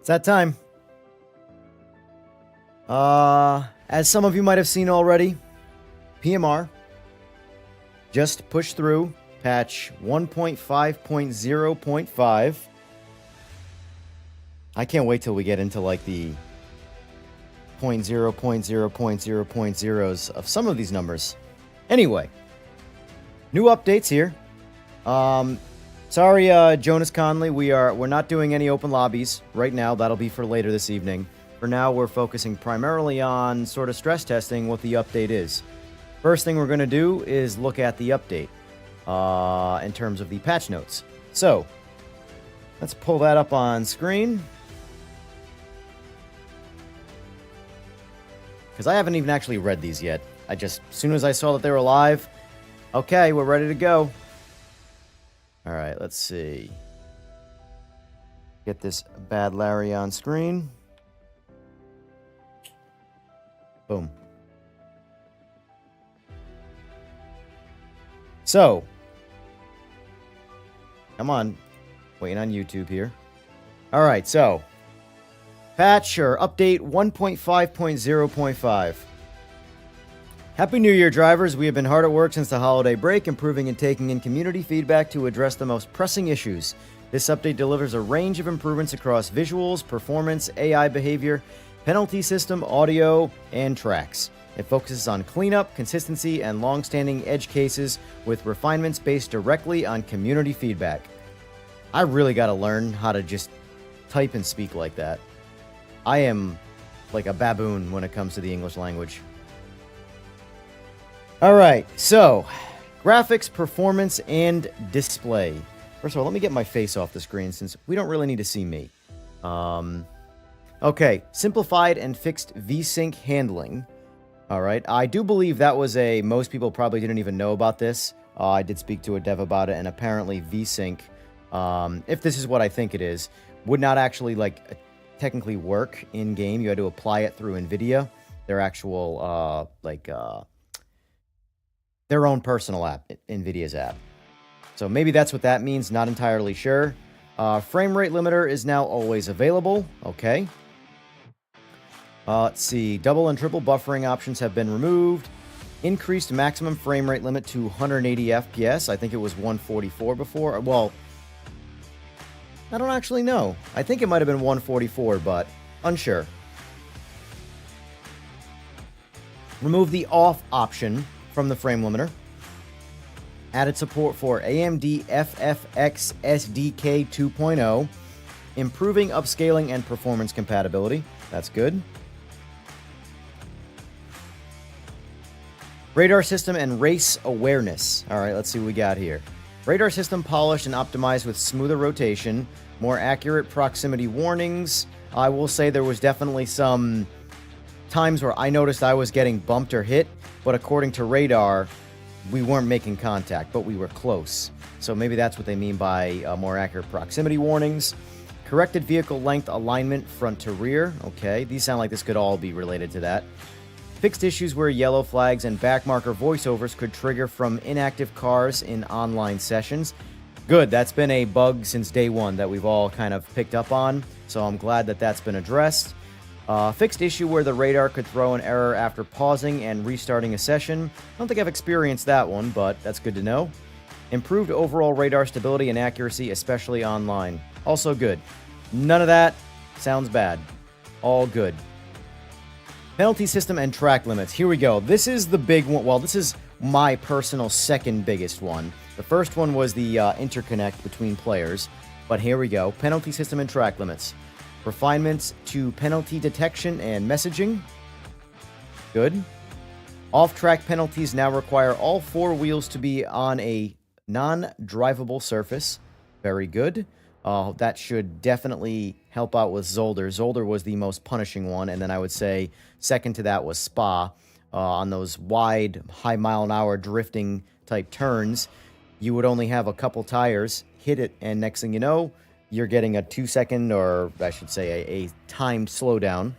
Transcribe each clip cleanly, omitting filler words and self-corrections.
It's that time. As some of you might have seen already, PMR just pushed through patch 1.5.0.5. I can't wait till we get into like the 0.0.0.0.0s of some of these numbers. Anyway, new updates here. Sorry, Jonas Conley, we're not doing any open lobbies right now. That'll be for later this evening. For now, we're focusing primarily on sort of stress testing what the update is. First thing we're going to do is look at the update in terms of the patch notes. So, let's pull that up on screen. Because I haven't even actually read these yet. As soon as I saw that they were live, okay, we're ready to go. All right, let's see. Get this bad Larry on screen. Boom. So, come on. Waiting on YouTube here. All right, so patch or update 1.5.0.5. Happy New Year, drivers. We have been hard at work since the holiday break, improving and taking in community feedback to address the most pressing issues. This update delivers a range of improvements across visuals, performance, AI behavior, penalty system, audio, and tracks. It focuses on cleanup, consistency, and long-standing edge cases with refinements based directly on community feedback. I really got to learn how to just type and speak like that. I am like a baboon when it comes to the English language. All right, so graphics, performance, and display. First of all, let me get my face off the screen since we don't really need to see me. Okay, simplified and fixed VSync handling. All right, I do believe that was most people probably didn't even know about this. I did speak to a dev about it, and apparently VSync if this is what I think it is, would not actually, like, technically work in-game. You had to apply it through NVIDIA, their actual, their own personal app, NVIDIA's app. So maybe that's what that means, not entirely sure. Frame rate limiter is now always available. Okay. Let's see. Double and triple buffering options have been removed. Increased maximum frame rate limit to 180 FPS. I think it was 144 before. Well, I don't actually know. I think it might have been 144, but unsure. Remove the off option from the frame limiter. Added support for AMD FFX SDK 2.0. Improving upscaling and performance compatibility. That's good. Radar system and race awareness. All right, let's see what we got here. Radar system polished and optimized with smoother rotation, more accurate proximity warnings. I will say there was definitely some times where I noticed I was getting bumped or hit, but according to radar, we weren't making contact, but we were close. So maybe that's what they mean by more accurate proximity warnings. Corrected vehicle length alignment front to rear. Okay, these sound like this could all be related to that. Fixed issues where yellow flags and backmarker voiceovers could trigger from inactive cars in online sessions. Good, that's been a bug since day one that we've all kind of picked up on, so I'm glad that that's been addressed. Fixed issue where the radar could throw an error after pausing and restarting a session. I don't think I've experienced that one, but that's good to know. Improved overall radar stability and accuracy, especially online. Also good. None of that sounds bad. All good. Penalty system and track limits. Here we go. This is the big one. Well, this is my personal second biggest one. The first one was the interconnect between players. But here we go. Penalty system and track limits. Refinements to penalty detection and messaging. Good. Off-track penalties now require all four wheels to be on a non-drivable surface. Very good. That should definitely help out with Zolder. Zolder was the most punishing one, and then I would say second to that was Spa. On those wide, high mile-an-hour drifting type turns, you would only have a couple tires, hit it, and next thing you know, you're getting a 2-second, or I should say a timed slowdown.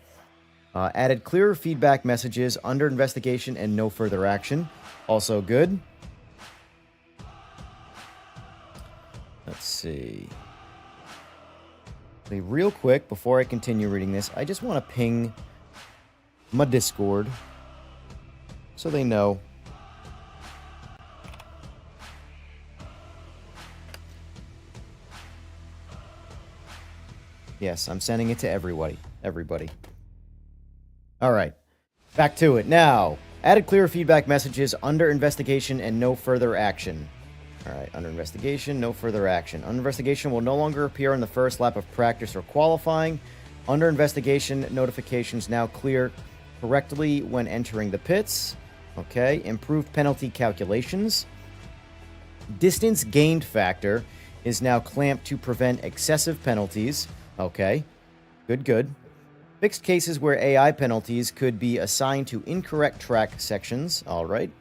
Added clearer feedback messages, under investigation, and no further action. Also good. Let's see. Real quick, before I continue reading this, I just want to ping my Discord so they know. Yes, I'm sending it to everybody. All right, back to it. Now, added clear feedback messages, under investigation, and no further action. All right, under investigation, no further action. Under investigation will no longer appear on the first lap of practice or qualifying. Under investigation, notifications now clear correctly when entering the pits. Okay, improved penalty calculations. Distance gained factor is now clamped to prevent excessive penalties. Okay, good. Fixed cases where AI penalties could be assigned to incorrect track sections. All right.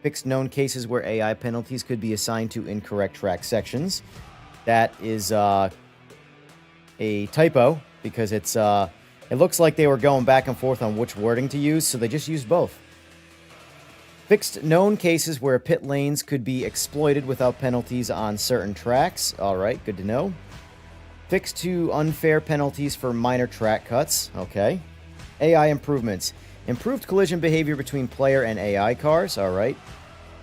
Fixed known cases where AI penalties could be assigned to incorrect track sections. That is a typo because it looks like they were going back and forth on which wording to use, so they just used both. Fixed known cases where pit lanes could be exploited without penalties on certain tracks. All right, good to know. Fixed to unfair penalties for minor track cuts. Okay. AI improvements. Improved collision behavior between player and AI cars. All right.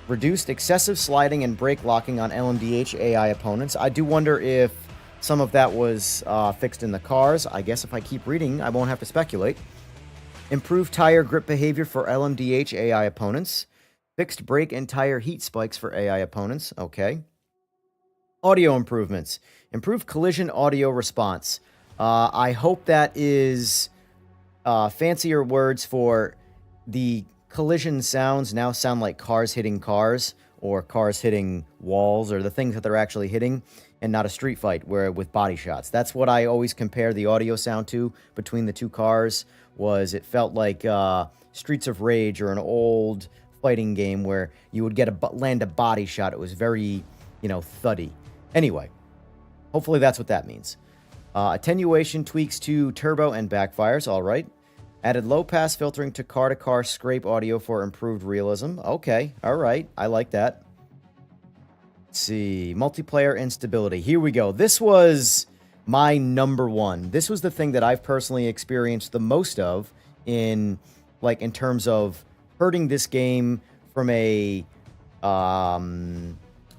Reduced excessive sliding and brake locking on LMDH AI opponents. I do wonder if some of that was fixed in the cars. I guess if I keep reading, I won't have to speculate. Improved tire grip behavior for LMDH AI opponents. Fixed brake and tire heat spikes for AI opponents. Okay. Audio improvements. Improved collision audio response. I hope that is fancier words for the collision sounds now sound like cars hitting cars or cars hitting walls or the things that they're actually hitting and not a street fight where with body shots. That's what I always compare the audio sound to between the two cars. Was it felt like Streets of Rage or an old fighting game where you would get land a body shot. It was very, thuddy. Anyway, Hopefully that's what that means. Attenuation tweaks to turbo and backfires. All right. Added low-pass filtering to car-to-car scrape audio for improved realism. Okay. All right. I like that. Let's see. Multiplayer instability. Here we go. This was my number one. This was the thing that I've personally experienced the most of in terms of hurting this game from a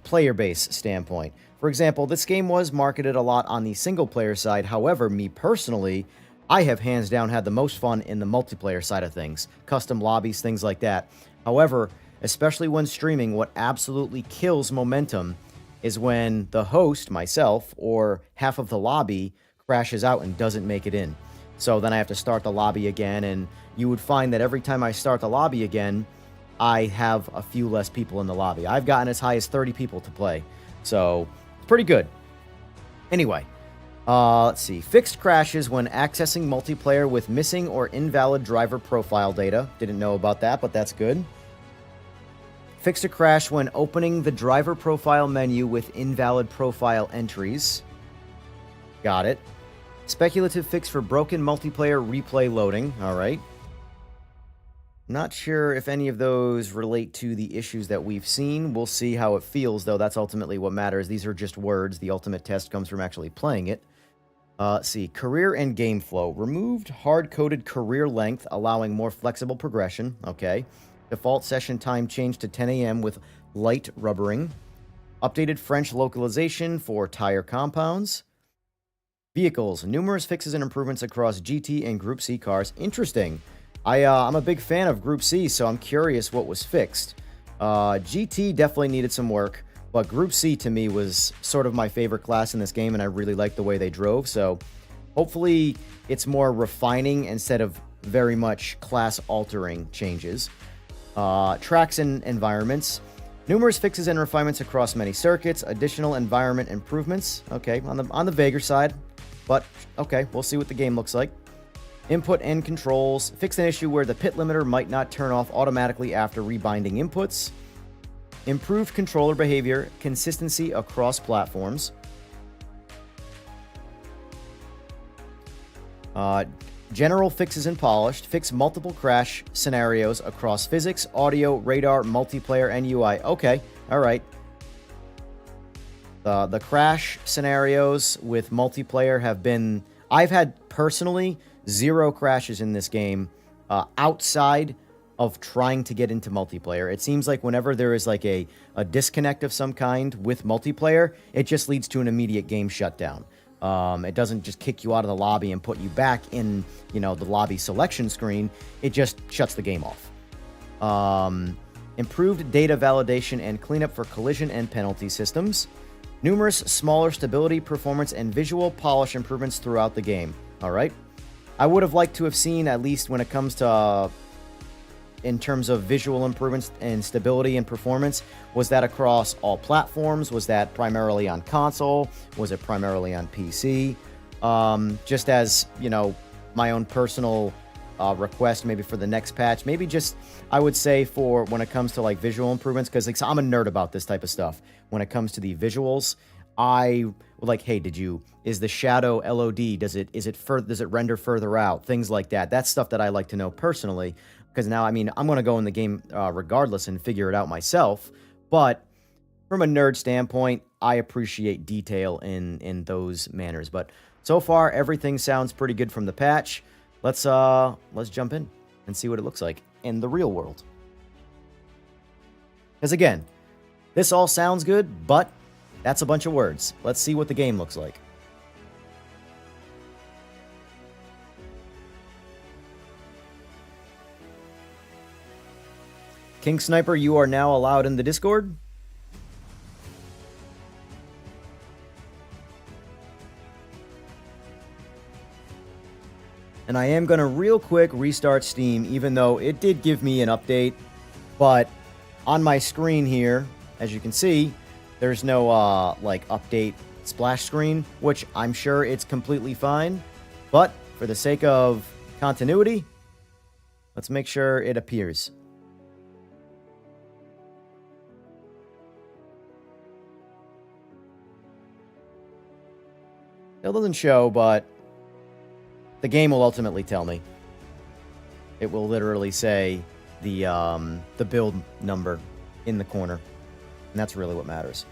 player base standpoint. For example, this game was marketed a lot on the single-player side. However, me personally, I have hands down had the most fun in the multiplayer side of things. Custom lobbies, things like that. However, especially when streaming, what absolutely kills momentum is when the host, myself, or half of the lobby crashes out and doesn't make it in. So then I have to start the lobby again, and you would find that every time I start the lobby again, I have a few less people in the lobby. I've gotten as high as 30 people to play. So, it's pretty good. Anyway, let's see. Fixed crashes when accessing multiplayer with missing or invalid driver profile data. Didn't know about that, but that's good. Fixed a crash when opening the driver profile menu with invalid profile entries. Got it. Speculative fix for broken multiplayer replay loading. All right. Not sure if any of those relate to the issues that we've seen. We'll see how it feels, though. That's ultimately what matters. These are just words. The ultimate test comes from actually playing it. Let's see. Career and game flow. Removed hard-coded career length, allowing more flexible progression. Okay. Default session time changed to 10 a.m. with light rubbering. Updated French localization for tire compounds. Vehicles. Numerous fixes and improvements across GT and Group C cars. Interesting. I'm a big fan of Group C, so I'm curious what was fixed. GT definitely needed some work, but Group C to me was sort of my favorite class in this game, and I really liked the way they drove, so hopefully it's more refining instead of very much class-altering changes. Tracks and environments. Numerous fixes and refinements across many circuits. Additional environment improvements. Okay, on the vaguer side, but okay, we'll see what the game looks like. Input and controls. Fix an issue where the pit limiter might not turn off automatically after rebinding inputs. Improved controller behavior. Consistency across platforms. General fixes and polished. Fix multiple crash scenarios across physics, audio, radar, multiplayer, and UI. Okay, all right. The crash scenarios with multiplayer have been... I've had, personally, 0 crashes in this game outside of trying to get into multiplayer. It seems like whenever there is like a disconnect of some kind with multiplayer, it just leads to an immediate game shutdown. It doesn't just kick you out of the lobby and put you back in, the lobby selection screen. It just shuts the game off. Improved data validation and cleanup for collision and penalty systems. Numerous smaller stability, performance, and visual polish improvements throughout the game. All right. I would have liked to have seen, at least when it comes to, in terms of visual improvements and stability and performance, was that across all platforms? Was that primarily on console? Was it primarily on PC? Just as, my own personal request maybe for the next patch. Maybe just, I would say, for when it comes to like visual improvements, because like, I'm a nerd about this type of stuff. When it comes to the visuals, I like, hey, is the shadow LOD, does it render further out? Things like that. That's stuff that I like to know personally, because now, I'm going to go in the game regardless and figure it out myself. But from a nerd standpoint, I appreciate detail in those manners. But so far, everything sounds pretty good from the patch. Let's jump in and see what it looks like in the real world. Because again, this all sounds good, but that's a bunch of words. Let's see what the game looks like. King Sniper, you are now allowed in the Discord. And I am going to real quick restart Steam, even though it did give me an update. But on my screen here, as you can see, there's no, update splash screen, which I'm sure it's completely fine. But for the sake of continuity, let's make sure it appears. Still doesn't show, but the game will ultimately tell me. It will literally say the build number in the corner, and that's really what matters.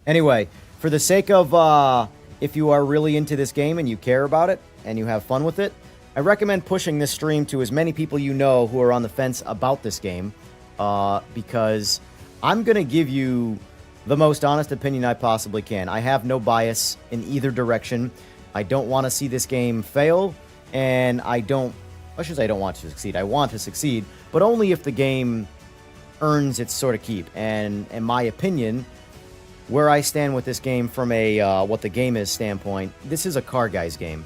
Anyway, for the sake of if you are really into this game and you care about it and you have fun with it, I recommend pushing this stream to as many people you know who are on the fence about this game, because I'm going to give you the most honest opinion I possibly can. I have no bias in either direction. I don't want to see this game fail, and I should say I don't want to succeed. I want to succeed, but only if the game earns its sort of keep. And in my opinion, where I stand with this game from a what the game is standpoint, this is a car guy's game.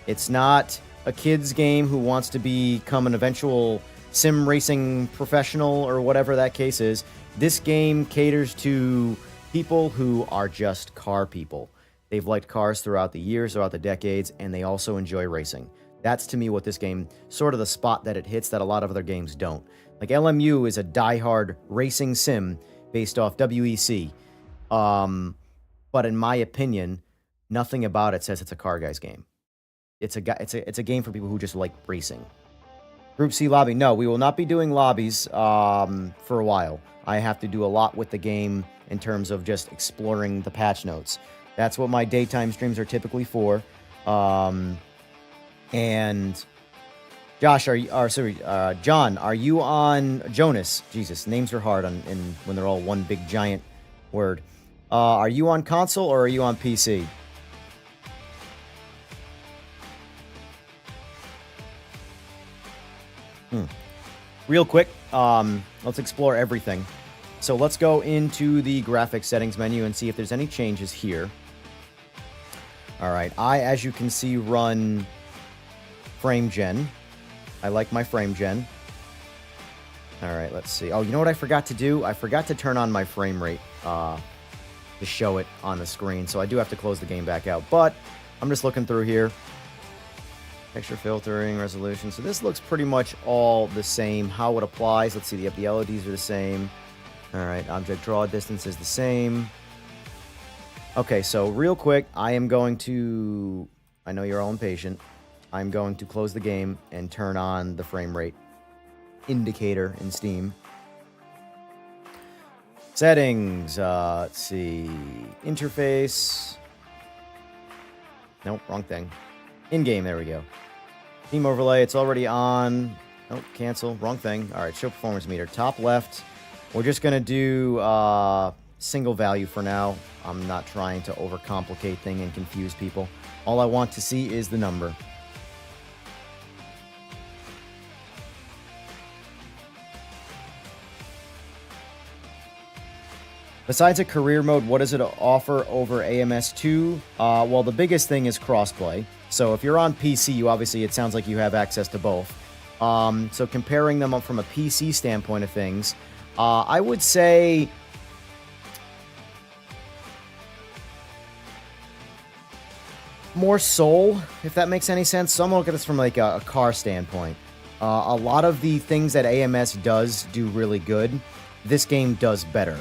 It's not a kid's game who wants to become an eventual sim racing professional or whatever that case is. This game caters to people who are just car people. They've liked cars throughout the years, throughout the decades, and they also enjoy racing. That's, to me, what this game, sort of the spot that it hits that a lot of other games don't. Like, LMU is a diehard racing sim based off WEC. But in my opinion, nothing about it says it's a car guy's game. It's a game for people who just like racing. Group C lobby. No, we will not be doing lobbies for a while. I have to do a lot with the game in terms of just exploring the patch notes. That's what my daytime streams are typically for. And Josh, John, are you on Jonas? Jesus, names are hard when they're all one big giant word. Are you on console or are you on PC? Real quick, let's explore everything. So let's go into the graphics settings menu and see if there's any changes here. All right, as you can see, run frame gen. I like my frame gen. All right, let's see. Oh, you know what I forgot to do? I forgot to turn on my frame rate to show it on the screen, so I do have to close the game back out. But I'm just looking through here. Texture filtering, resolution. So this looks pretty much all the same. How it applies, let's see, the LEDs are the same. All right, object draw distance is the same. Okay, so real quick, I am going to... I know you're all impatient. I'm going to close the game and turn on the frame rate indicator in Steam. Settings, let's see. Interface. Nope, wrong thing. In-game, there we go. Team overlay, it's already on. Oh, cancel, wrong thing. All right, show performance meter. Top left. We're just going to do single value for now. I'm not trying to overcomplicate things and confuse people. All I want to see is the number. Besides a career mode, what does it offer over AMS2? Well, the biggest thing is crossplay. So if you're on PC, obviously it sounds like you have access to both. So comparing them up from a PC standpoint of things, I would say more soul, if that makes any sense. So I'm gonna look at this from like a car standpoint. A lot of the things that AMS does do really good, this game does better.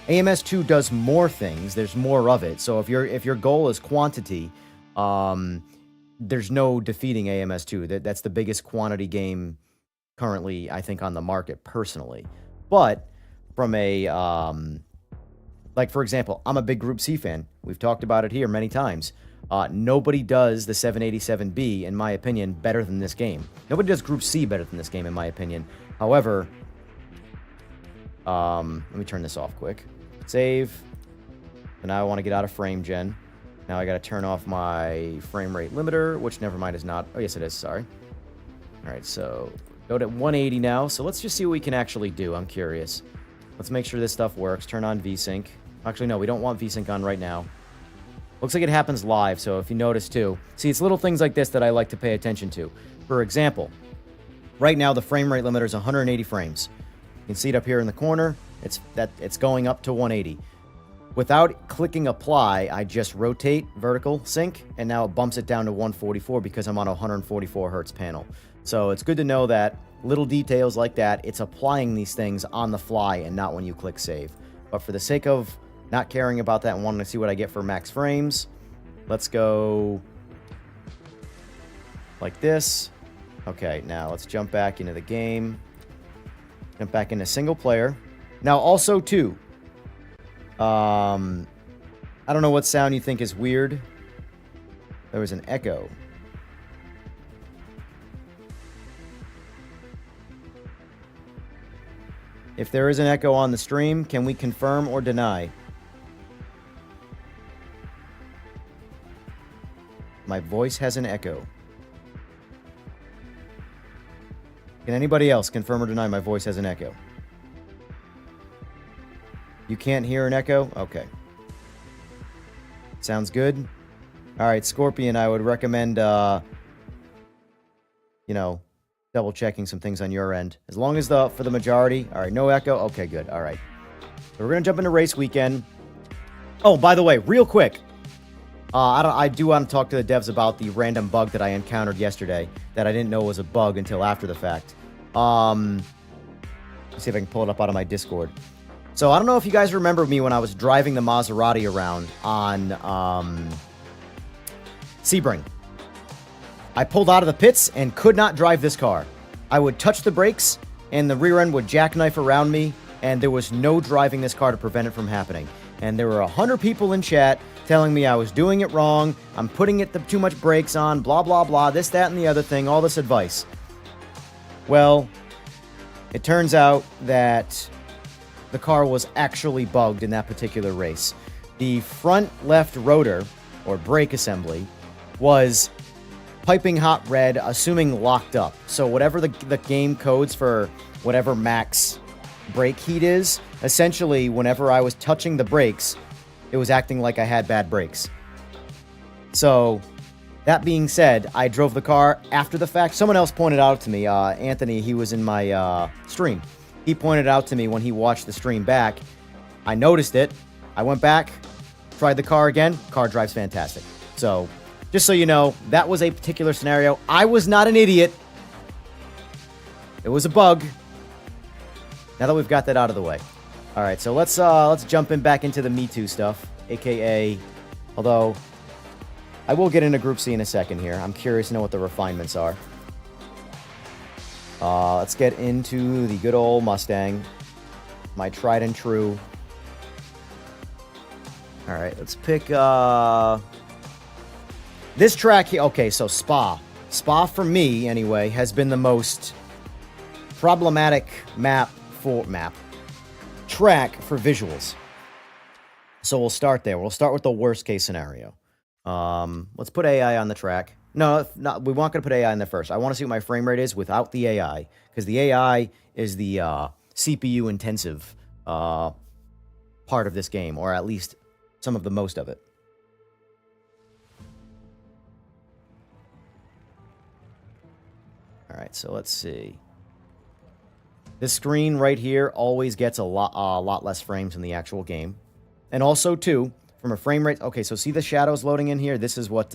AMS2 does more things. There's more of it. So if your goal is quantity, there's no defeating AMS2. That's the biggest quantity game currently, I think, on the market, personally. But from a, like, for example, I'm a big Group C fan. We've talked about it here many times. Nobody does the 787B, in my opinion, better than this game. Nobody does Group C better than this game, in my opinion. However, let me turn this off quick. Save. And now I want to get out of frame gen. Now I got to turn off my frame rate limiter, which, never mind, is not. Oh, yes, it is. Sorry. All right, so go to 180 now. So let's just see what we can actually do. I'm curious. Let's make sure this stuff works. Turn on VSync. Actually, no, we don't want VSync on right now. Looks like it happens live, so if you notice too. See, it's little things like this that I like to pay attention to. For example, right now the frame rate limiter is 180 frames. You can see it up here in the corner. It's going up to 180. Without clicking apply, I just rotate vertical sync, and now it bumps it down to 144 because I'm on a 144 hertz panel. So it's good to know that little details like that, it's applying these things on the fly and not when you click save. But for the sake of not caring about that and wanting to see what I get for max frames, let's go like this. Okay, now let's jump back into the game. Jump back into single player. Now, also, too, I don't know what sound you think is weird. There was an echo. If there is an echo on the stream, can we confirm or deny? My voice has an echo. Can anybody else confirm or deny my voice has an echo? You can't hear an echo? Okay. Sounds good. All right, Scorpion, I would recommend, you know, double checking some things on your end. As long as for the majority. All right, no echo. Okay, good. All right. So we're going to jump into race weekend. Oh, by the way, real quick. I do want to talk to the devs about the random bug that I encountered yesterday that I didn't know was a bug until after the fact. Let's see if I can pull it up out of my Discord. So I don't know if you guys remember me when I was driving the Maserati around on Sebring. I pulled out of the pits and could not drive this car. I would touch the brakes and the rear end would jackknife around me, and there was no driving this car to prevent it from happening. And there were 100 people in chat telling me I was doing it wrong, I'm putting too much brakes on, blah, blah, blah, this, that, and the other thing, all this advice. Well, it turns out that the car was actually bugged in that particular race. The front left rotor, or brake assembly, was piping hot red, assuming locked up. So whatever the game codes for whatever max brake heat is, essentially whenever I was touching the brakes, it was acting like I had bad brakes. So that being said, I drove the car after the fact. Someone else pointed out to me, Anthony, he was in my stream. He pointed out to me when he watched the stream back. I noticed it. I went back, tried the car again. Car drives fantastic. So just so you know, that was a particular scenario. I was not an idiot. It was a bug. Now that we've got that out of the way. All right, so let's jump back into the Me Too stuff, aka, although I will get into Group C in a second here. I'm curious to know what the refinements are. Let's get into the good old Mustang, my tried and true. All right, let's pick this track here. Okay, so Spa for me anyway has been the most problematic track for visuals. So we'll start there. We'll start with the worst case scenario. Let's put AI on the track. No, we weren't going to put AI in there first. I want to see what my frame rate is without the AI, because the AI is the CPU intensive part of this game, or at least some of the most of it. All right, so let's see. This screen right here always gets a lot less frames in the actual game. And also, too, from a frame rate... Okay, so see the shadows loading in here? This is what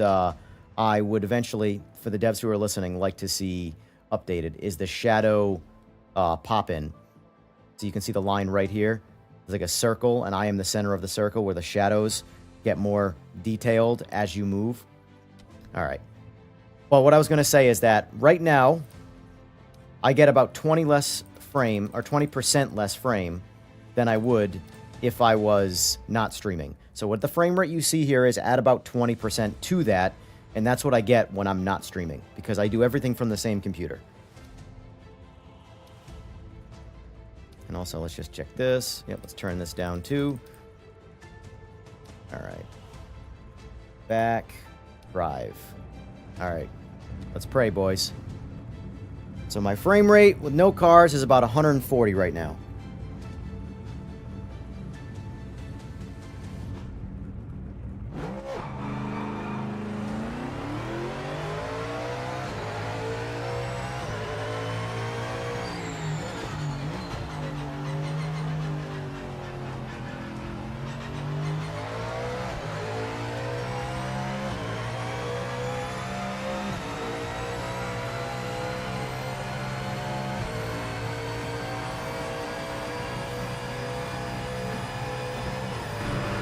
I would eventually, for the devs who are listening, like to see updated, is the shadow pop-in. So you can see the line right here. There's like a circle, and I am the center of the circle where the shadows get more detailed as you move. All right. Well, what I was going to say is that right now, I get about 20% less frame than I would if I was not streaming. So what the frame rate you see here is add about 20% to that, and that's what I get when I'm not streaming, because I do everything from the same computer. And also, let's just check this. Yep, let's turn this down too. All right. Back, drive. All right. Let's pray, boys. So my frame rate with no cars is about 140 right now.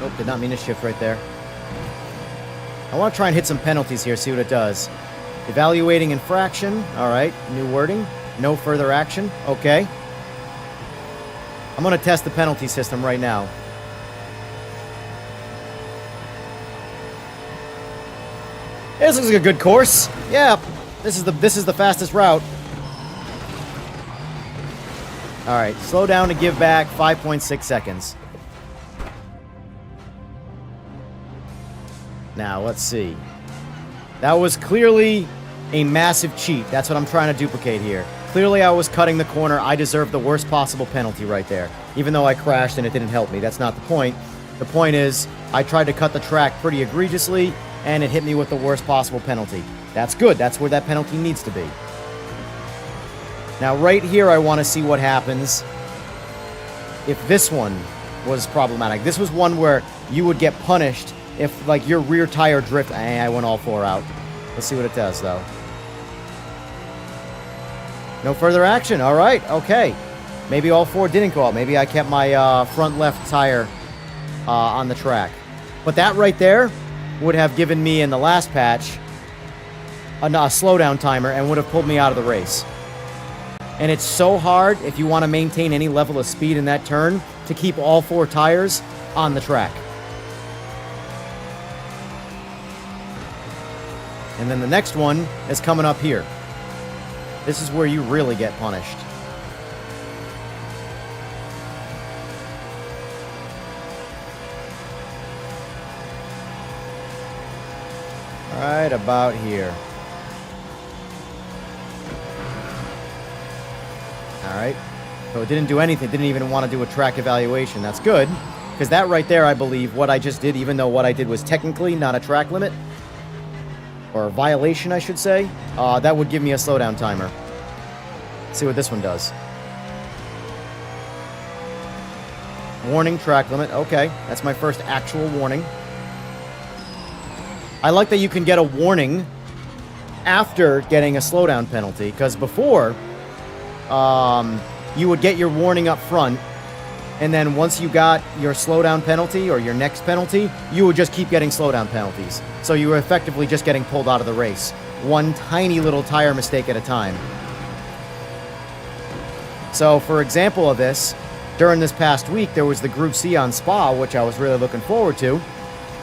Oh, did not mean to shift right there. I want to try and hit some penalties here, see what it does. Evaluating infraction. All right, new wording. No further action. Okay. I'm going to test the penalty system right now. This looks like a good course. Yeah, this is the fastest route. All right, slow down to give back, 5.6 seconds. Now, let's see. That was clearly a massive cheat. That's what I'm trying to duplicate here. Clearly, I was cutting the corner. I deserved the worst possible penalty right there. Even though I crashed and it didn't help me. That's not the point. The point is, I tried to cut the track pretty egregiously, and it hit me with the worst possible penalty. That's good. That's where that penalty needs to be. Now, right here, I want to see what happens if this one was problematic. This was one where you would get punished if, like, your rear tire drift... I went all four out. Let's see what it does, though. No further action. All right. Okay. Maybe all four didn't go out. Maybe I kept my front left tire on the track. But that right there would have given me, in the last patch, a slowdown timer and would have pulled me out of the race. And it's so hard, if you want to maintain any level of speed in that turn, to keep all four tires on the track. And then the next one is coming up here. This is where you really get punished. Right about here. Alright. So it didn't do anything. It didn't even want to do a track evaluation. That's good. Because that right there, I believe, what I just did, even though what I did was technically not a track limit, or a violation, I should say, that would give me a slowdown timer. Let's see what this one does. Warning, track limit. Okay, that's my first actual warning. I like that you can get a warning after getting a slowdown penalty, because before, you would get your warning up front, and then once you got your slowdown penalty or your next penalty, you would just keep getting slowdown penalties. So you were effectively just getting pulled out of the race. One tiny little tire mistake at a time. So, for example of this, during this past week, there was the Group C on Spa, which I was really looking forward to.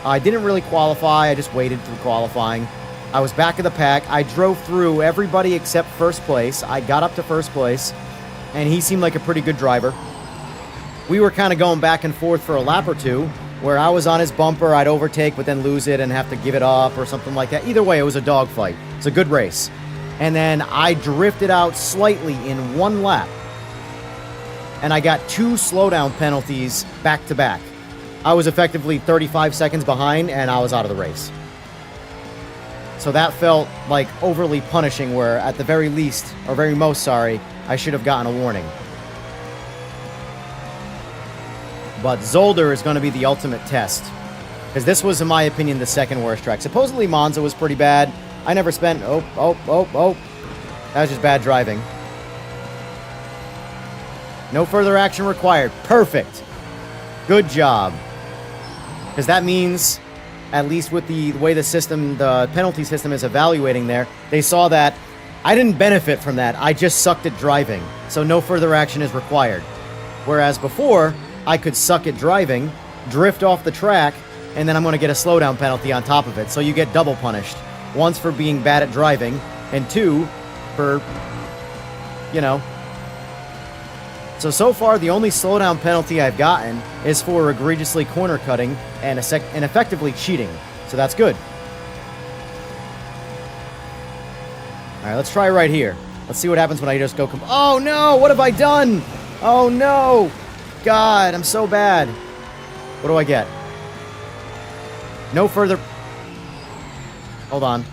I didn't really qualify. I just waited through qualifying. I was back of the pack. I drove through everybody except first place. I got up to first place, and he seemed like a pretty good driver. We were kind of going back and forth for a lap or two, where I was on his bumper, I'd overtake, but then lose it and have to give it up or something like that. Either way, it was a dogfight. It's a good race. And then I drifted out slightly in one lap, and I got 2 slowdown penalties back to back. I was effectively 35 seconds behind, and I was out of the race. So that felt like overly punishing, where at the very least, or very most, sorry, I should have gotten a warning. But Zolder is going to be the ultimate test, because this was, in my opinion, the second worst track. Supposedly Monza was pretty bad. I never spent... Oh. That was just bad driving. No further action required. Perfect. Good job. Because that means, at least with the way the system, the penalty system is evaluating there, they saw that I didn't benefit from that. I just sucked at driving. So no further action is required. Whereas before, I could suck at driving, drift off the track, and then I'm going to get a slowdown penalty on top of it. So you get double punished. Once for being bad at driving, and 2 for, you know. So far, the only slowdown penalty I've gotten is for egregiously corner cutting and effectively cheating. So that's good. All right, let's try right here. Let's see what happens when I just go... Oh, no! What have I done? Oh, no! God, I'm so bad. What do I get? No further... Hold on.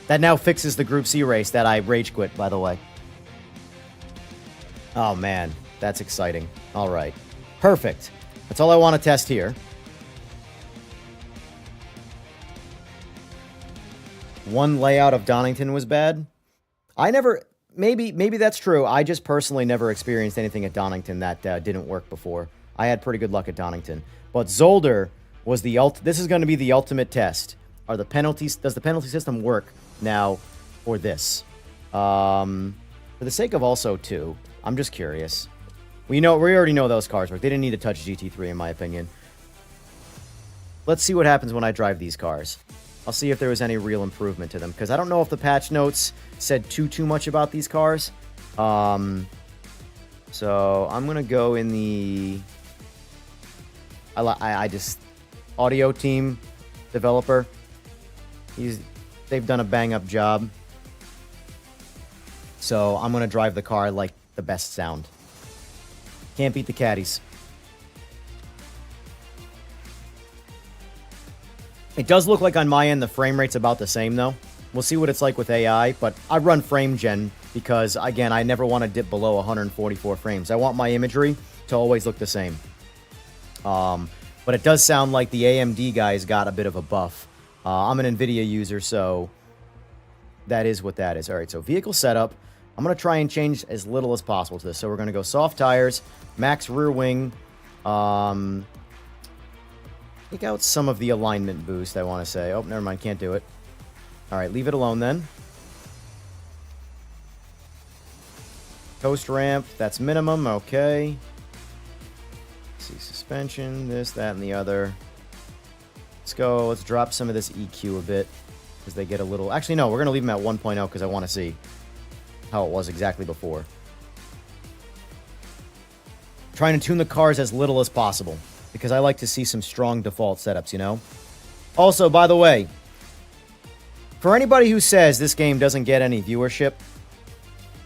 That now fixes the Group C race that I rage quit, by the way. Oh, man. That's exciting. All right. Perfect. That's all I want to test here. one layout of Donington was bad. I never... Maybe that's true. I just personally never experienced anything at Donington that didn't work before. I had pretty good luck at Donington. But Zolder was the this is going to be the ultimate test. Are the penalties... Does the penalty system work now for this? For the sake of also, too, I'm just curious. We already know those cars work. They didn't need to touch GT3, in my opinion. Let's see what happens when I drive these cars. I'll see if there was any real improvement to them, because I don't know if the patch notes said too much about these cars. So I'm gonna go in the I just audio team developer. They've done a bang up job. So I'm gonna drive the car like the best sound. Can't beat the caddies. It does look like on my end the frame rate's about the same, though. We'll see what it's like with AI, but I run frame gen because, again, I never want to dip below 144 frames. I want my imagery to always look the same. But it does sound like the AMD guys got a bit of a buff. I'm an NVIDIA user, so that is what that is. All right, so vehicle setup. I'm going to try and change as little as possible to this. So we're going to go soft tires, max rear wing, take out some of the alignment boost, I want to say. Oh, never mind, can't do it. All right, leave it alone then. Coast ramp, that's minimum, okay. Let's see, suspension, this, that, and the other. Let's drop some of this EQ a bit, because they get a little... Actually, no, we're going to leave them at 1.0, because I want to see how it was exactly before. Trying to tune the cars as little as possible, because I like to see some strong default setups, you know? Also, by the way, for anybody who says this game doesn't get any viewership,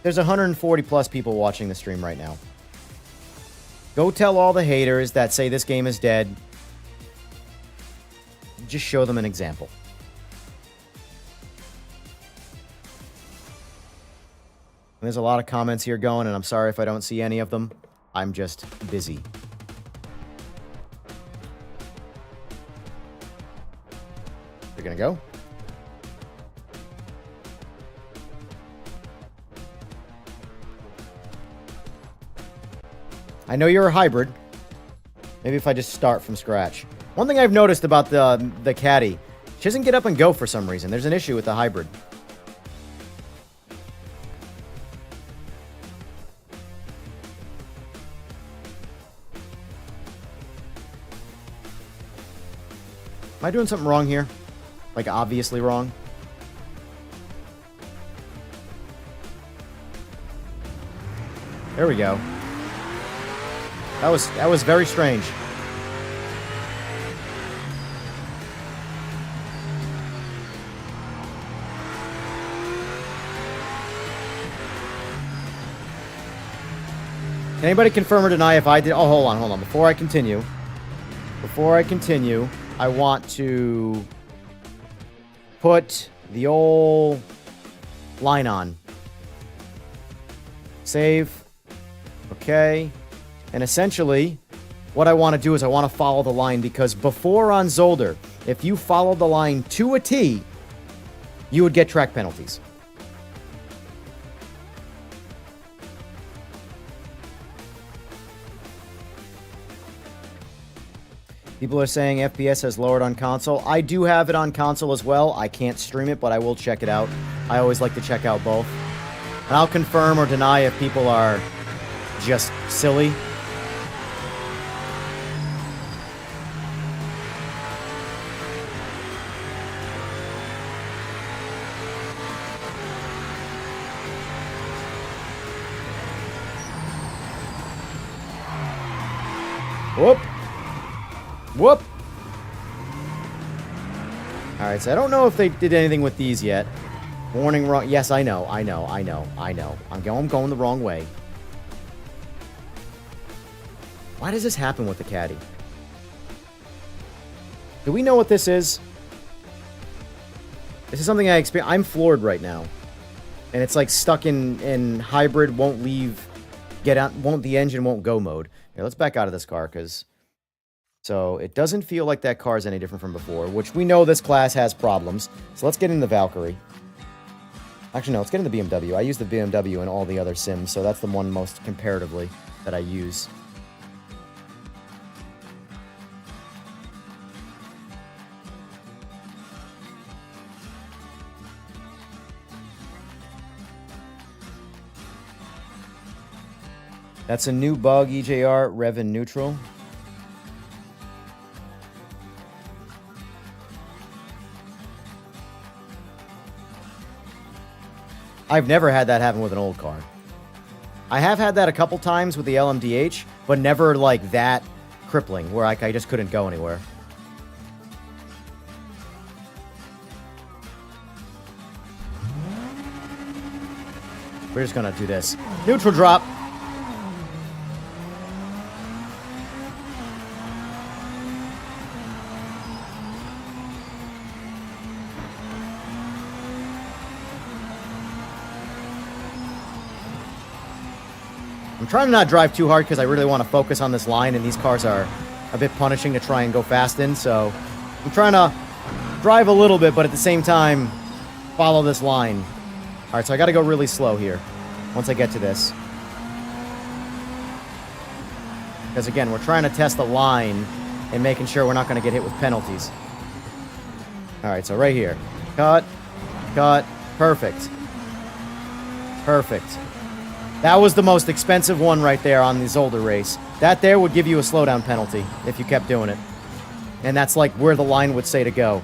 there's 140 plus people watching the stream right now. Go tell all the haters that say this game is dead. Just show them an example. And there's a lot of comments here going, and I'm sorry if I don't see any of them. I'm just busy. You're gonna go? I know you're a hybrid. Maybe if I just start from scratch. One thing I've noticed about the Caddy, she doesn't get up and go for some reason. There's an issue with the hybrid. Am I doing something wrong here? Like, obviously wrong? There we go. That was very strange. Can anybody confirm or deny if I did... Oh, hold on. Before I continue, I want to put the old line on. Save. Okay. And essentially, what I want to do is I want to follow the line, because before on Zolder, if you followed the line to a T, you would get track penalties. People are saying FPS has lowered on console. I do have it on console as well. I can't stream it, but I will check it out. I always like to check out both. And I'll confirm or deny if people are just silly. Whoop. Whoop. Alright, so I don't know if they did anything with these yet. Warning wrong. Yes, I know. I'm going the wrong way. Why does this happen with the Caddy? Do we know what this is? This is something I experience. I'm floored right now. And it's like stuck in hybrid, won't leave, the engine won't go mode. Here, let's back out of this car, because So it doesn't feel like that car is any different from before, which we know this class has problems. So let's get in the Valkyrie. Actually, no, let's get in the BMW. I use the BMW in all the other sims, so that's the one most comparatively that I use. That's a new bug, EJR, rev in neutral. I've never had that happen with an old car. I have had that a couple times with the LMDH, but never like that crippling, where I just couldn't go anywhere. We're just gonna do this. Neutral drop. I'm trying to not drive too hard because I really want to focus on this line, and these cars are a bit punishing to try and go fast in, so I'm trying to drive a little bit, but at the same time, follow this line. Alright, so I got to go really slow here once I get to this. Because again, we're trying to test the line and making sure we're not going to get hit with penalties. Alright, so right here. Cut. Cut. Perfect. Perfect. That was the most expensive one right there on the Zolder race. That there would give you a slowdown penalty if you kept doing it. And that's like where the line would say to go.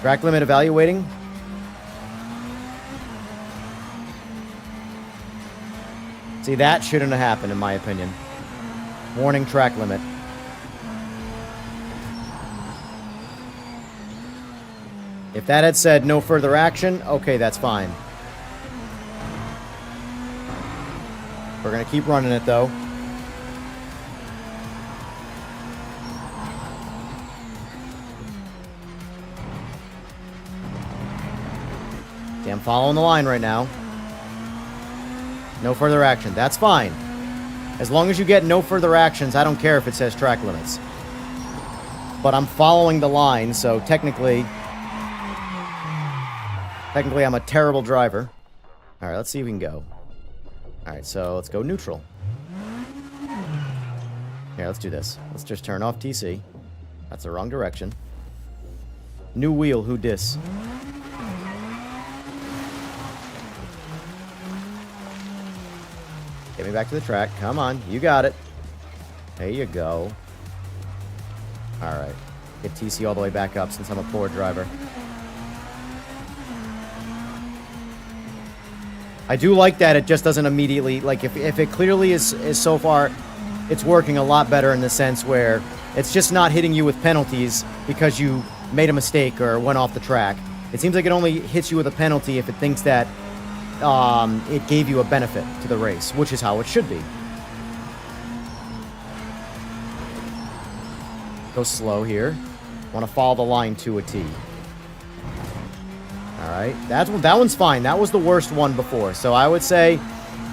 Track limit evaluating. See, that shouldn't have happened in my opinion. Warning, track limit. If that had said no further action, okay, that's fine. We're going to keep running it, though. See, I'm following the line right now. No further action. That's fine. As long as you get no further actions, I don't care if it says track limits. But I'm following the line, so technically I'm a terrible driver. All right, let's see if we can go. Alright, so let's go neutral. Here, let's do this. Let's just turn off TC. That's the wrong direction. New wheel, who dis? Get me back to the track. Come on, you got it. There you go. Alright. Get TC all the way back up since I'm a poor driver. I do like that it just doesn't immediately, like, if it clearly is so far, it's working a lot better in the sense where it's just not hitting you with penalties because you made a mistake or went off the track. It seems like it only hits you with a penalty if it thinks that it gave you a benefit to the race, which is how it should be. Go slow here. Want to follow the line to a T. Alright, that one's fine. That was the worst one before. So I would say,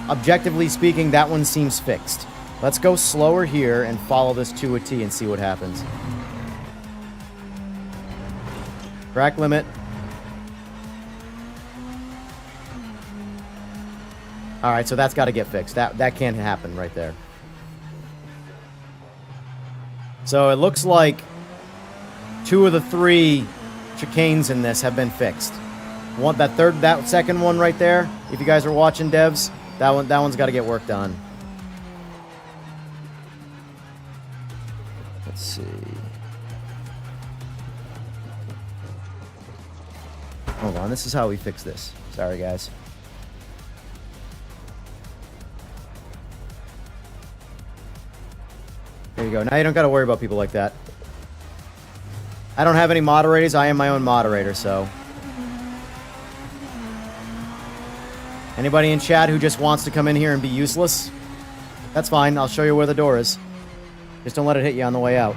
objectively speaking, that one seems fixed. Let's go slower here and follow this to a T and see what happens. Track limit. Alright, so that's got to get fixed. That can't happen right there. So it looks like 2 of the 3 chicanes in this have been fixed. That second one right there, if you guys are watching, devs, that one's got to get worked on. Let's see. Hold on, this is how we fix this. Sorry, guys. There you go. Now you don't got to worry about people like that. I don't have any moderators. I am my own moderator, so... Anybody in chat who just wants to come in here and be useless? That's fine. I'll show you where the door is. Just don't let it hit you on the way out.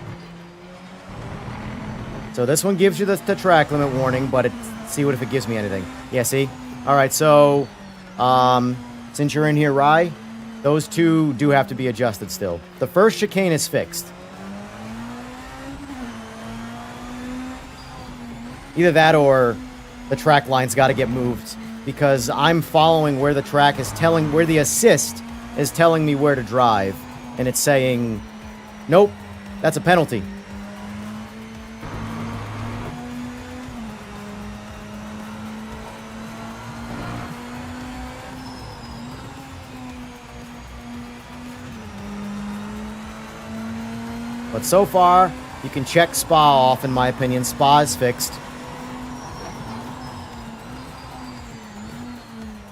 So this one gives you the track limit warning, but see what if it gives me anything. Yeah, see? Alright, so... since you're in here, Rye, those 2 do have to be adjusted still. The first chicane is fixed. Either that or the track line's got to get moved, because I'm following where the track is telling, where the assist is telling me where to drive, and it's saying, nope, that's a penalty. But so far, you can check Spa off, in my opinion. Spa is fixed.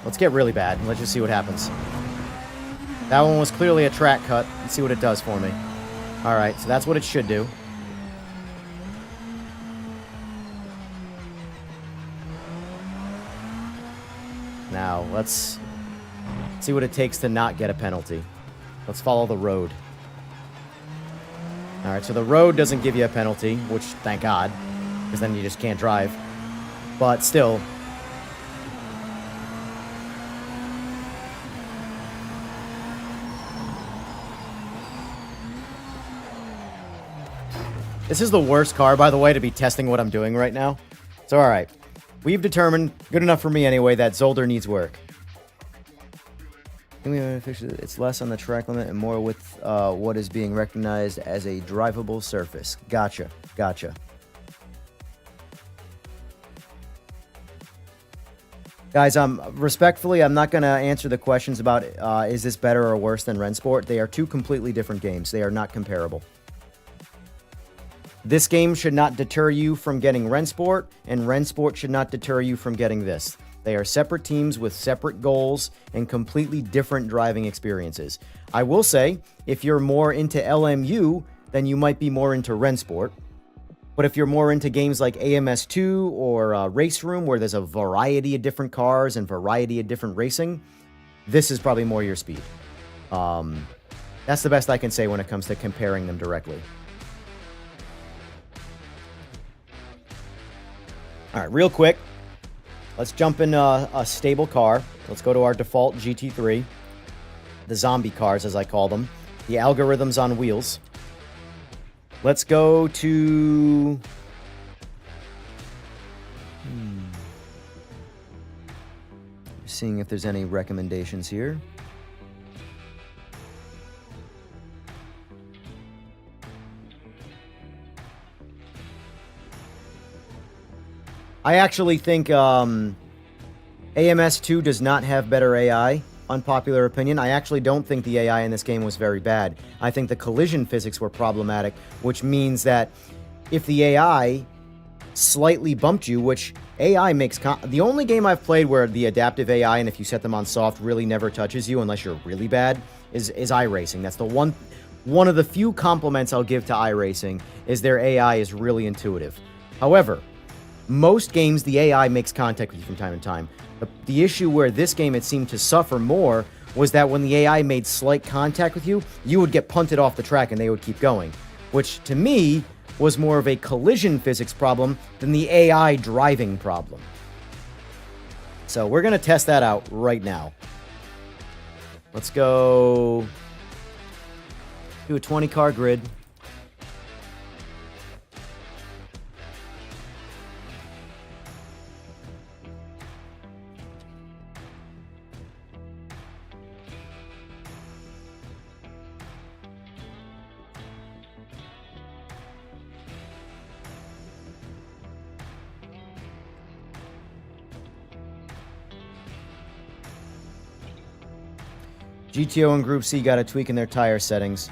Let's get really bad. Let's just see what happens. That one was clearly a track cut. Let's see what it does for me. Alright, so that's what it should do. Now, let's see what it takes to not get a penalty. Let's follow the road. Alright, so the road doesn't give you a penalty, which, thank God, because then you just can't drive. But still. This is the worst car, by the way, to be testing what I'm doing right now. So, alright. We've determined, good enough for me anyway, that Zolder needs work. It's less on the track limit and more with what is being recognized as a drivable surface. Gotcha. Gotcha. Guys, respectfully, I'm not going to answer the questions about is this better or worse than Rennsport. They are two completely different games. They are not comparable. This game should not deter you from getting Rennsport, and Rennsport should not deter you from getting this. They are separate teams with separate goals and completely different driving experiences. I will say, if you're more into LMU, then you might be more into Rennsport. But if you're more into games like AMS2 or Race Room, where there's a variety of different cars and variety of different racing, this is probably more your speed. That's the best I can say when it comes to comparing them directly. All right, real quick. Let's jump in a stable car. Let's go to our default GT3. The zombie cars, as I call them. The algorithms on wheels. Let's go to... Seeing if there's any recommendations here. I actually think AMS2 does not have better AI, unpopular opinion. I actually don't think the AI in this game was very bad. I think the collision physics were problematic, which means that if the AI slightly bumped you, which AI makes... the only game I've played where the adaptive AI, and if you set them on soft, really never touches you unless you're really bad, is iRacing. That's the one of the few compliments I'll give to iRacing, is their AI is really intuitive. However... most games, the AI makes contact with you from time to time. The issue where this game it seemed to suffer more was that when the AI made slight contact with you, you would get punted off the track and they would keep going. Which, to me, was more of a collision physics problem than the AI driving problem. So we're going to test that out right now. Let's go do a 20-car grid. GTO and Group C got a tweak in their tire settings.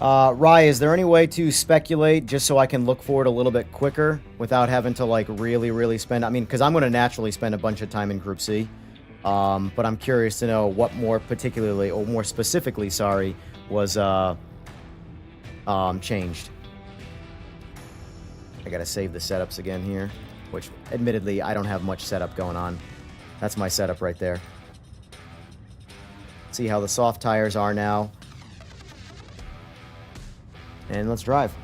Rye, is there any way to speculate just so I can look forward a little bit quicker without having to, like, really spend... I mean, because I'm going to naturally spend a bunch of time in Group C. But I'm curious to know what more particularly, or more specifically, sorry, was changed. I gotta save the setups again here, which, admittedly, I don't have much setup going on. That's my setup right there. See how the soft tires are now. And let's drive.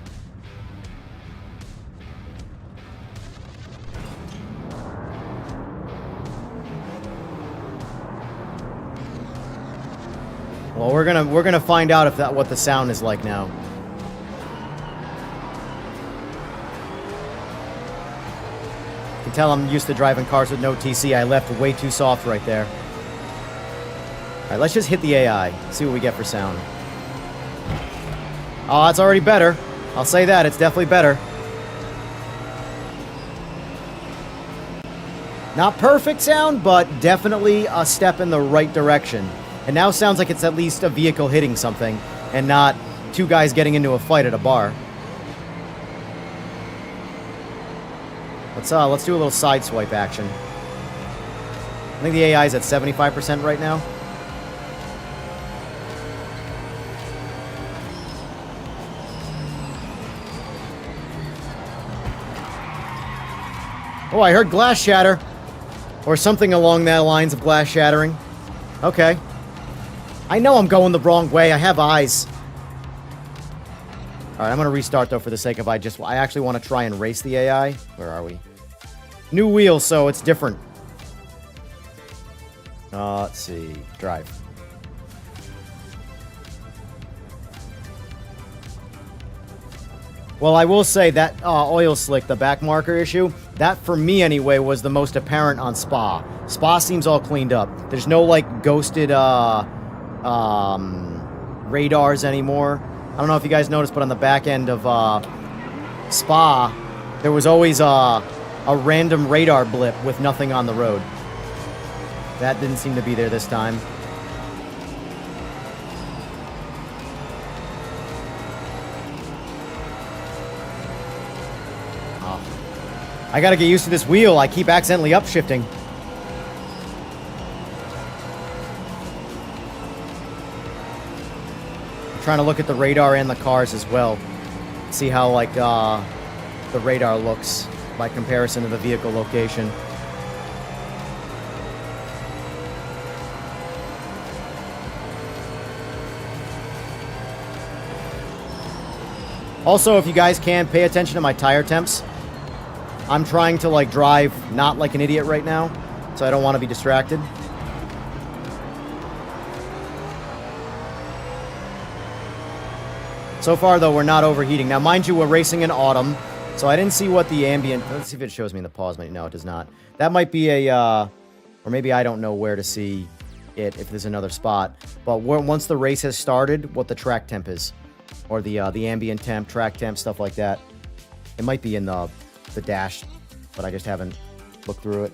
Well, we're gonna find out if what the sound is like now. can tell I'm used to driving cars with no TC. I left way too soft right there. All right, let's just hit the AI. See what we get for sound. Oh, it's already better. I'll say that. It's definitely better. Not perfect sound, but definitely a step in the right direction. And now sounds like it's at least a vehicle hitting something and not two guys getting into a fight at a bar. Let's do a little side swipe action. I think the AI is at 75% right now. Oh, I heard glass shatter. Or something along that lines of glass shattering. Okay. I know I'm going the wrong way. I have eyes. Alright, I'm going to restart, though, for the sake of I actually want to try and race the AI. Where are we? New wheel, so it's different. Let's see. Drive. Well, I will say that oil slick, the back marker issue, that, for me anyway, was the most apparent on Spa. Spa seems all cleaned up. There's no, like, ghosted radars anymore. I don't know if you guys noticed, but on the back end of Spa, there was always a random radar blip with nothing on the road. That didn't seem to be there this time. I gotta get used to this wheel. I keep accidentally upshifting. I'm trying to look at the radar and the cars as well. See how, like, the radar looks by comparison to the vehicle location. Also, if you guys can, pay attention to my tire temps. I'm trying to, like, drive not like an idiot right now, so I don't want to be distracted. So far, though, we're not overheating. Now, mind you, we're racing in autumn, so I didn't see what the ambient... Let's see if it shows me in the pause menu. No, it does not. That might be a... or maybe I don't know where to see it if there's another spot. But once the race has started, what the track temp is. Or the ambient temp, track temp, stuff like that. It might be in the dash, but I just haven't looked through it.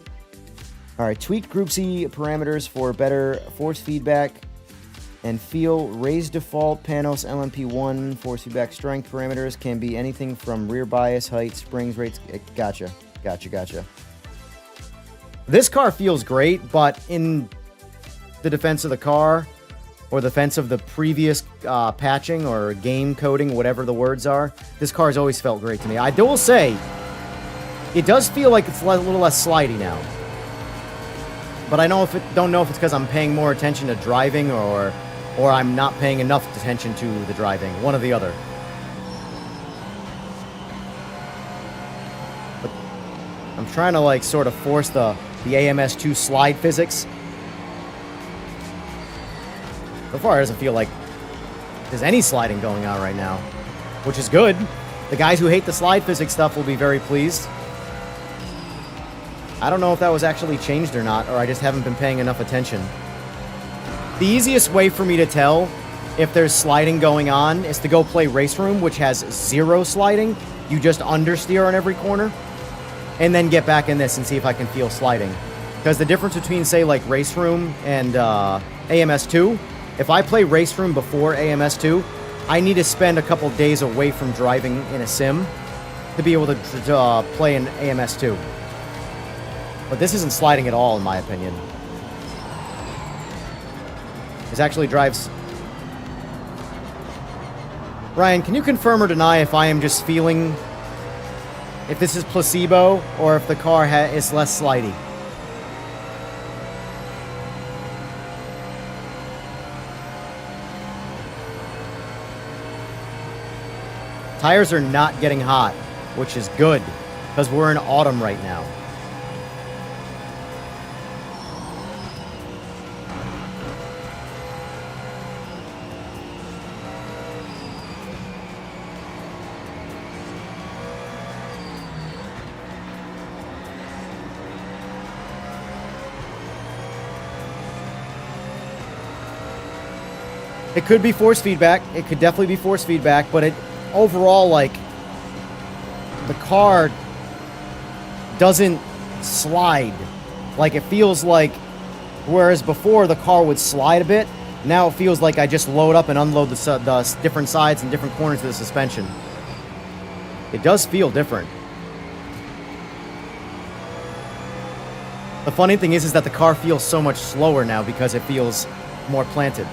All right, tweak Group C parameters for better force feedback and feel. Raise default Panos LMP1 force feedback strength parameters can be anything from rear bias, height, springs, rates. Gotcha. This car feels great, but in the defense of the car, or the defense of the previous patching or game coding, whatever the words are, this car has always felt great to me. I will say, it does feel like it's a little less slidey now. But I don't know if it's because I'm paying more attention to driving or I'm not paying enough attention to the driving. One or the other. But I'm trying to, like, sort of force the AMS2 slide physics. So far, it doesn't feel like there's any sliding going on right now, which is good. The guys who hate the slide physics stuff will be very pleased. I don't know if that was actually changed or not, or I just haven't been paying enough attention. The easiest way for me to tell if there's sliding going on is to go play Race Room, which has 0 sliding. You just understeer on every corner, and then get back in this and see if I can feel sliding. Because the difference between, say, like Race Room and AMS2, if I play Race Room before AMS2, I need to spend a couple days away from driving in a sim to be able to play in AMS2. But this isn't sliding at all, in my opinion. This actually drives... Ryan, can you confirm or deny if I am just feeling... if this is placebo, or if the car is less slidey? Tires are not getting hot, which is good, because we're in autumn right now. It could be force feedback. It could definitely be force feedback, but it overall, like, the car doesn't slide. Like, it feels like, whereas before the car would slide a bit, now it feels like I just load up and unload the different sides and different corners of the suspension. It does feel different. The funny thing is that the car feels so much slower now because it feels more planted.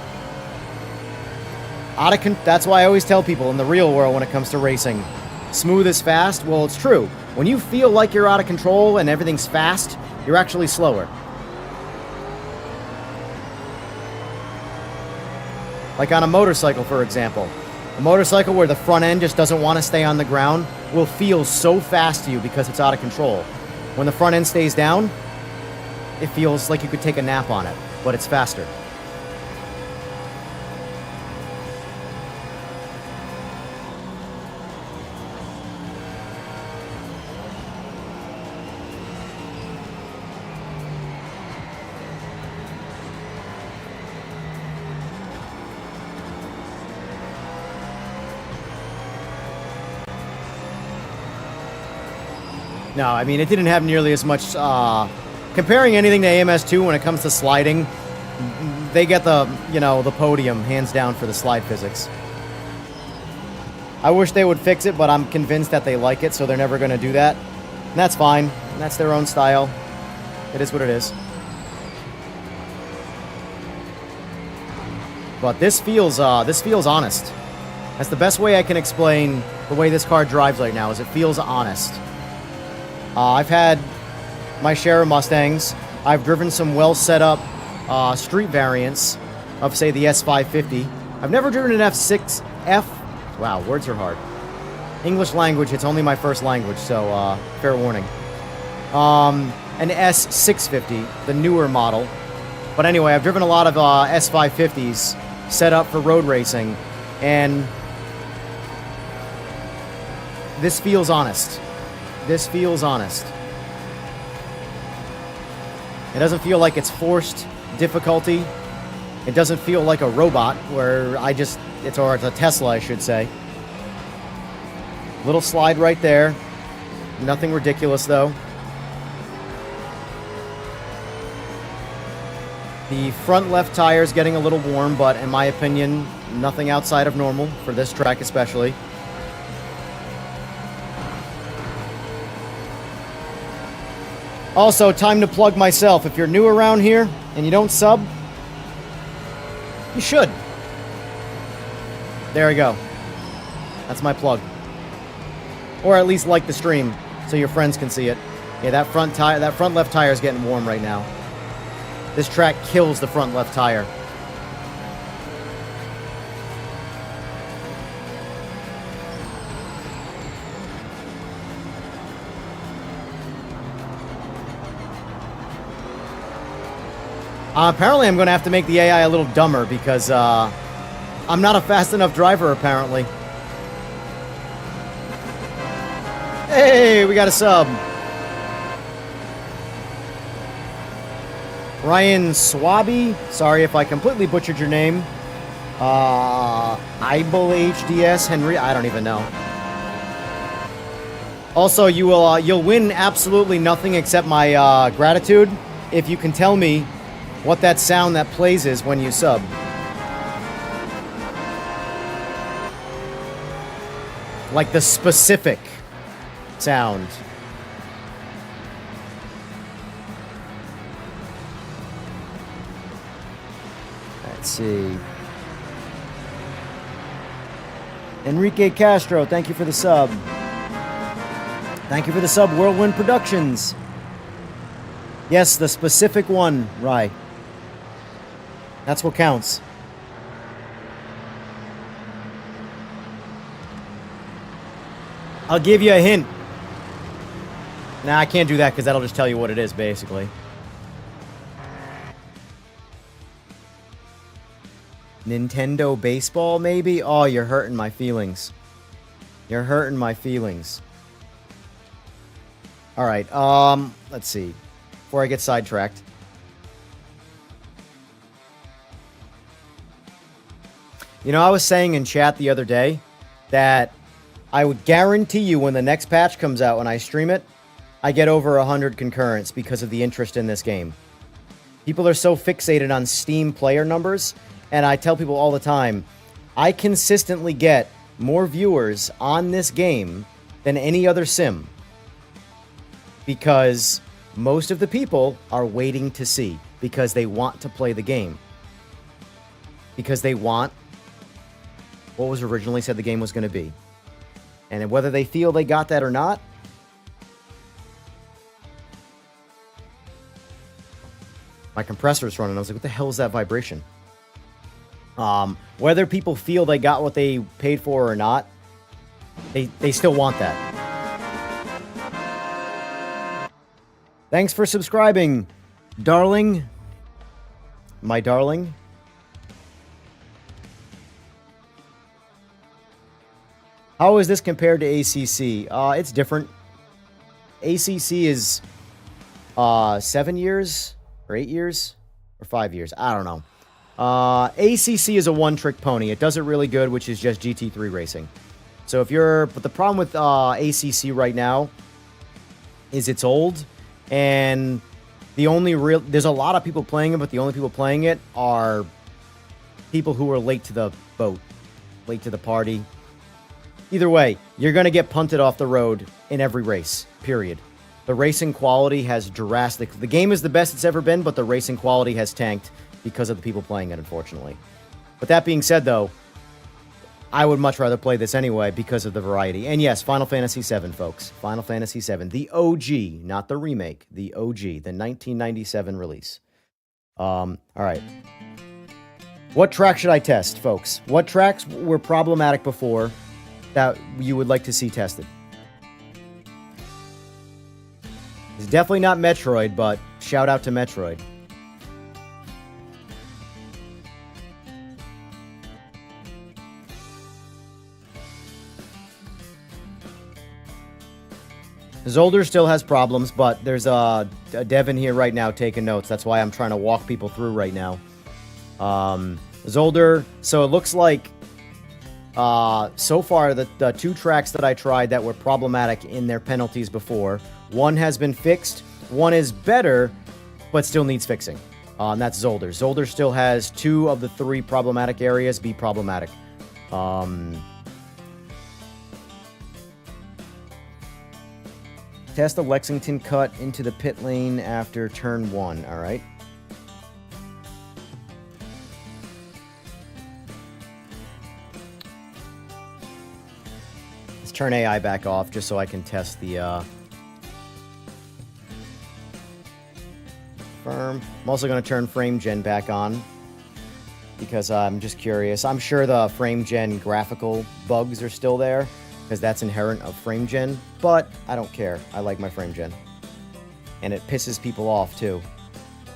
That's why I always tell people in the real world when it comes to racing, smooth is fast. Well, it's true. When you feel like you're out of control and everything's fast, you're actually slower. Like on a motorcycle, for example. A motorcycle where the front end just doesn't want to stay on the ground will feel so fast to you because it's out of control. When the front end stays down, it feels like you could take a nap on it, but it's faster. No, I mean, it didn't have nearly as much, comparing anything to AMS2 when it comes to sliding, they get the, you know, the podium, hands down, for the slide physics. I wish they would fix it, but I'm convinced that they like it, so they're never going to do that. And that's fine. That's their own style. It is what it is. But this feels honest. That's the best way I can explain the way this car drives right now, is it feels honest. I've had my share of Mustangs. I've driven some well set up street variants of, say, the S550. I've never driven an wow, words are hard. English language, it's only my first language, so fair warning. An S650, the newer model. But anyway, I've driven a lot of S550s set up for road racing, and this feels honest. This feels honest. It doesn't feel like it's forced difficulty. It doesn't feel like a robot where it's a Tesla, I should say. Little slide right there. Nothing ridiculous, though. The front left tire is getting a little warm, but in my opinion, nothing outside of normal for this track especially. Also, time to plug myself. If you're new around here and you don't sub, you should. There we go. That's my plug. Or at least like the stream so your friends can see it. Yeah, that front left tire is getting warm right now. This track kills the front left tire. Apparently, I'm going to have to make the AI a little dumber because I'm not a fast enough driver, apparently. Hey, we got a sub. Ryan Swaby. Sorry if I completely butchered your name. Ibel HDS Henry. I don't even know. Also, you'll win absolutely nothing except my gratitude if you can tell me what that sound that plays is when you sub. Like the specific sound. Let's see. Enrique Castro, thank you for the sub. Thank you for the sub, Whirlwind Productions. Yes, the specific one, Rye. That's what counts. I'll give you a hint. Nah, I can't do that because that'll just tell you what it is, basically. Nintendo Baseball, maybe? Oh, you're hurting my feelings. You're hurting my feelings. Alright, let's see. Before I get sidetracked. You know, I was saying in chat the other day that I would guarantee you when the next patch comes out, when I stream it, I get over 100 concurrents because of the interest in this game. People are so fixated on Steam player numbers, and I tell people all the time, I consistently get more viewers on this game than any other sim. Because most of the people are waiting to see, because they want to play the game. Because they want what was originally said the game was going to be. And whether they feel they got that or not, my compressor's running. I was like, what the hell is that vibration? Whether people feel they got what they paid for or not, they still want that. Thanks for subscribing, darling. My darling. How is this compared to ACC? It's different. ACC is 7 years or 8 years or 5 years. I don't know. ACC is a one-trick pony. It does it really good, which is just GT3 racing. So if you're... But the problem with ACC right now is it's old, and the only real... There's a lot of people playing it, but the only people playing it are people who are late to the boat, late to the party. Either way, you're going to get punted off the road in every race, period. The racing quality has drastic... The game is the best it's ever been, but the racing quality has tanked because of the people playing it, unfortunately. But that being said, though, I would much rather play this anyway because of the variety. And yes, Final Fantasy VII, folks. Final Fantasy VII. The OG, not the remake. The OG, the 1997 release. All right. What track should I test, folks? What tracks were problematic before that you would like to see tested? It's definitely not Metroid, but shout out to Metroid. Zolder still has problems, but there's a dev in here right now taking notes. That's why I'm trying to walk people through right now. Zolder, so it looks like so far the two tracks that I tried that were problematic in their penalties before, one has been fixed, one is better, but still needs fixing. And that's Zolder. Zolder still has 2 of the 3 problematic areas be problematic. Test the Lexington cut into the pit lane after turn 1, alright? Let's turn AI back off just so I can test the firm. I'm also going to turn frame gen back on because I'm just curious. I'm sure the frame gen graphical bugs are still there, because that's inherent of frame gen, but I don't care. I like my frame gen. And it pisses people off, too.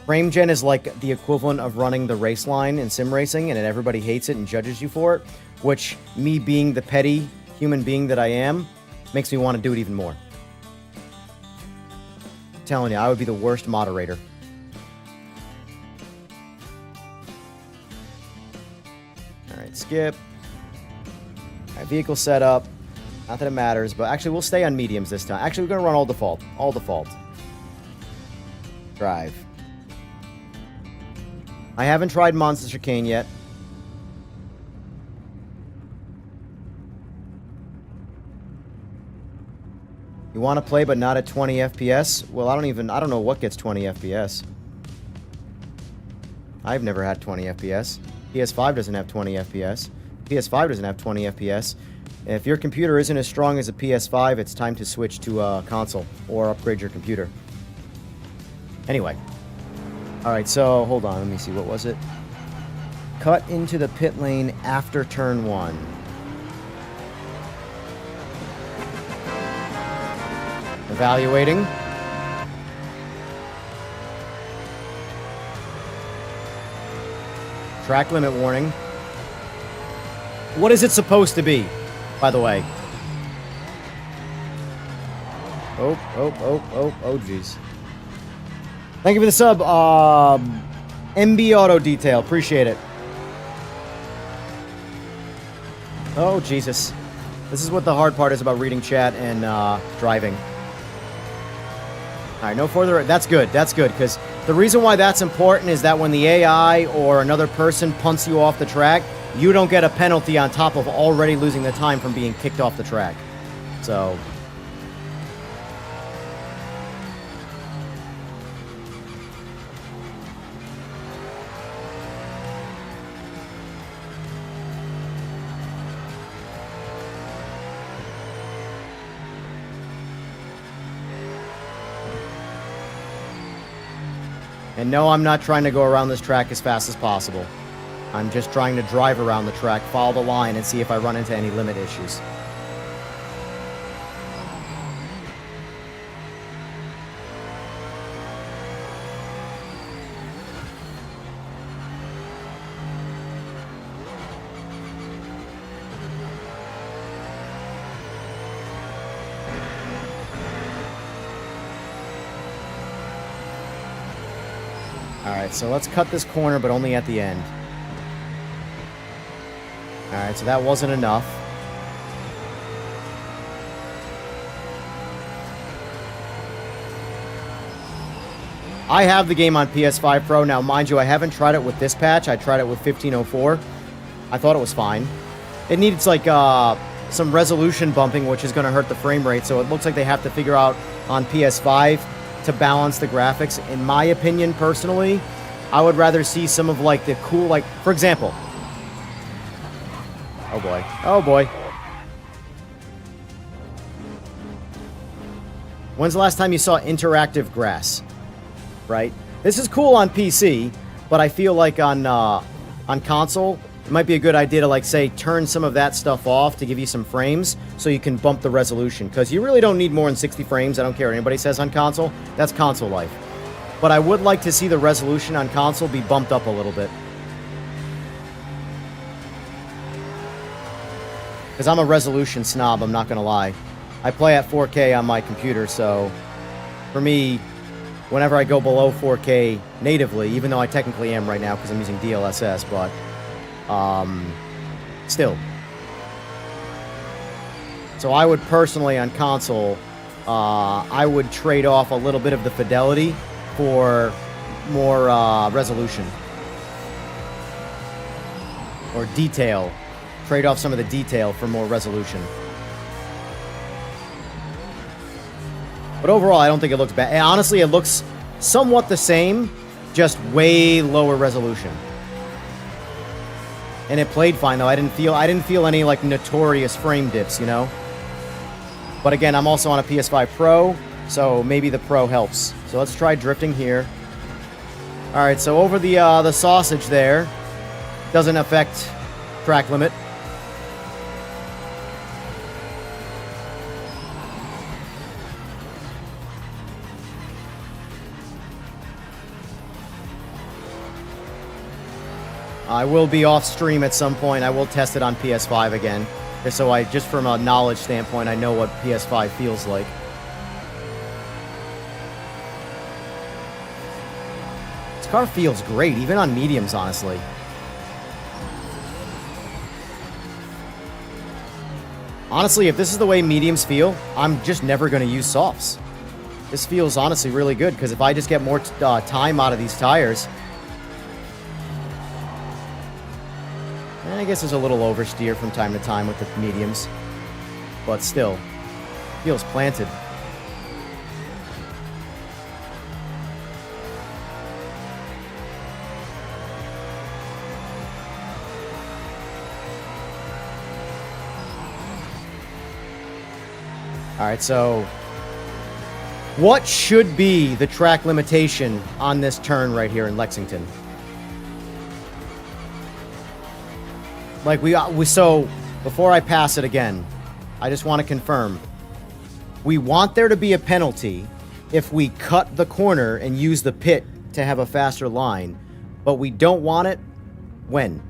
Frame gen is like the equivalent of running the race line in sim racing, and everybody hates it and judges you for it, which, me being the petty human being that I am, makes me want to do it even more. I'm telling you, I would be the worst moderator. Alright, skip. Alright, vehicle setup. Not that it matters, but actually we'll stay on mediums this time. Actually, we're going to run all default. All default. Drive. I haven't tried Monza Chicane yet. You want to play but not at 20 FPS? Well, I don't know what gets 20 FPS. I've never had 20 FPS. PS5 doesn't have 20 FPS. PS5 doesn't have 20 FPS. If your computer isn't as strong as a PS5, it's time to switch to a console or upgrade your computer. Anyway. Alright, so hold on. Let me see. What was it? Cut into the pit lane after turn 1. Evaluating. Track limit warning. What is it supposed to be, by the way? Oh, jeez. Thank you for the sub, MB Auto Detail. Appreciate it. Oh, Jesus. This is what the hard part is about reading chat and driving. All right, no further. That's good. That's good, because the reason why that's important is that when the AI or another person punts you off the track, you don't get a penalty on top of already losing the time from being kicked off the track. So... And no, I'm not trying to go around this track as fast as possible. I'm just trying to drive around the track, follow the line, and see if I run into any limit issues. Alright, so let's cut this corner, but only at the end. Alright, so that wasn't enough. I have the game on PS5 Pro. Now, mind you, I haven't tried it with this patch. I tried it with 1504. I thought it was fine. It needs, like, some resolution bumping, which is going to hurt the frame rate, so it looks like they have to figure out on PS5 to balance the graphics. In my opinion, personally, I would rather see some of, like, the cool, like, for example. Oh, boy. Oh, boy. When's the last time you saw interactive grass? Right? This is cool on PC, but I feel like on console, it might be a good idea to, like, say, turn some of that stuff off to give you some frames so you can bump the resolution. Because you really don't need more than 60 frames. I don't care what anybody says on console. That's console life. But I would like to see the resolution on console be bumped up a little bit. Because I'm a resolution snob, I'm not going to lie. I play at 4K on my computer, so for me, whenever I go below 4K natively, even though I technically am right now because I'm using DLSS, but still. So I would personally, on console, I would trade off a little bit of the fidelity for more resolution. Or detail. Trade off some of the detail for more resolution. But overall, I don't think it looks bad. Honestly, it looks somewhat the same, just way lower resolution. And it played fine, though. I didn't feel any, like, notorious frame dips, you know? But again, I'm also on a PS5 Pro, so maybe the Pro helps. So let's try drifting here. Alright, so over the sausage there. Doesn't affect track limit. I will be off stream at some point. I will test it on PS5 again. So just from a knowledge standpoint, I know what PS5 feels like. This car feels great, even on mediums, honestly. Honestly, if this is the way mediums feel, I'm just never going to use softs. This feels honestly really good, because if I just get more time out of these tires... I guess there's a little oversteer from time to time with the mediums. But still, feels planted. Alright, so... what should be the track limitation on this turn right here in Lexington? Like, so, before I pass it again, I just want to confirm. We want there to be a penalty if we cut the corner and use the pit to have a faster line, but we don't want it when?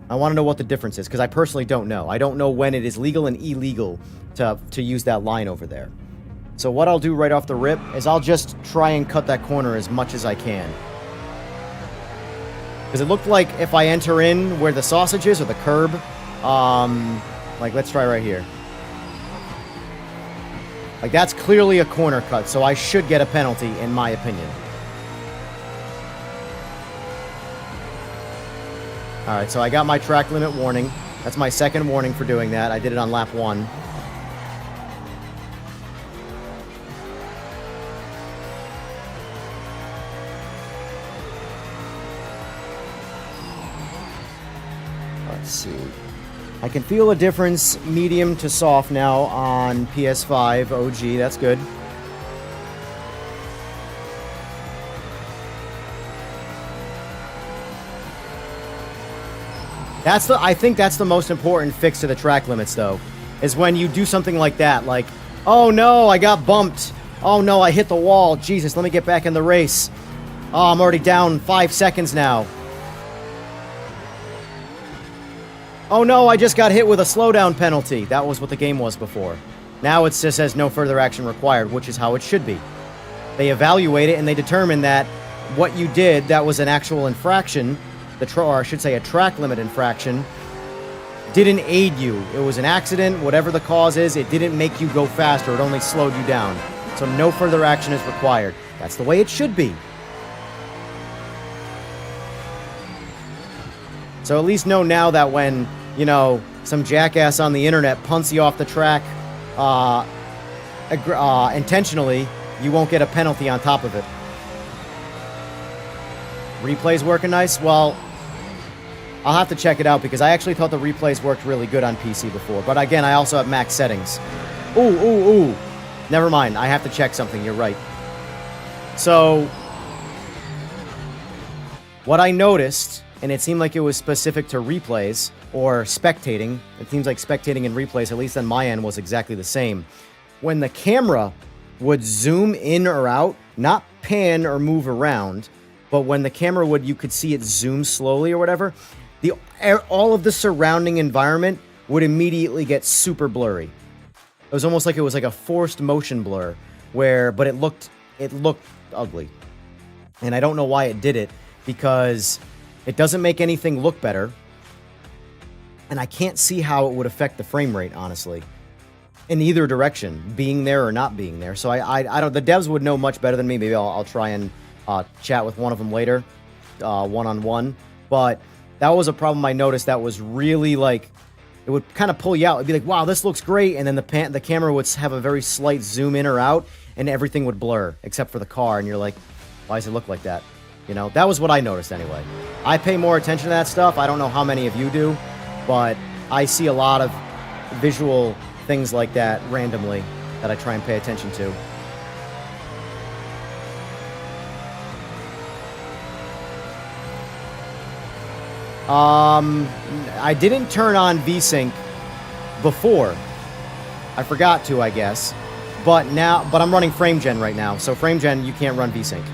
I want to know what the difference is, because I personally don't know. I don't know when it is legal and illegal to use that line over there. So what I'll do right off the rip is I'll just try and cut that corner as much as I can. Because it looked like if I enter in where the sausage is, or the curb, Like, let's try right here. Like, that's clearly a corner cut, so I should get a penalty, in my opinion. Alright, so I got my track limit warning. That's my second warning for doing that. I did it on lap 1. Let's see. I can feel a difference medium to soft now on PS5 OG. That's good. I think that's the most important fix to the track limits, though, is when you do something like that, like, oh no, I got bumped. Oh no, I hit the wall. Jesus, let me get back in the race. Oh, I'm already down 5 seconds now. Oh no, I just got hit with a slowdown penalty. That was what the game was before. Now it just says no further action required, which is how it should be. They evaluate it and they determine that what you did, that was an actual infraction, or I should say a track limit infraction, didn't aid you. It was an accident, whatever the cause is, it didn't make you go faster, it only slowed you down. So no further action is required. That's the way it should be. So at least know now that when, you know, some jackass on the internet punts you off the track intentionally, you won't get a penalty on top of it. Replays working nice? Well, I'll have to check it out because I actually thought the replays worked really good on PC before. But again, I also have max settings. Ooh. Never mind. I have to check something. You're right. So, what I noticed, and it seemed like it was specific to replays or spectating. It seems like spectating and replays, at least on my end, was exactly the same. When the camera would zoom in or out, not pan or move around, but when the camera would, you could see it zoom slowly or whatever, all of the surrounding environment would immediately get super blurry. It was almost like it was like a forced motion blur, but it looked ugly. And I don't know why it did it, because it doesn't make anything look better, and I can't see how it would affect the frame rate, honestly, in either direction, being there or not being there. So I don't. The devs would know much better than me. Maybe I'll try and chat with one of them later, one-on-one. But that was a problem I noticed that was really like, it would kind of pull you out. It'd be like, wow, this looks great, and then the camera would have a very slight zoom in or out, and everything would blur except for the car, and you're like, why does it look like that? You know, that was what I noticed anyway. I pay more attention to that stuff. I don't know how many of you do, but I see a lot of visual things like that randomly that I try and pay attention to. I didn't turn on VSync before. I forgot to, I guess. But I'm running FrameGen right now. So FrameGen, you can't run VSync.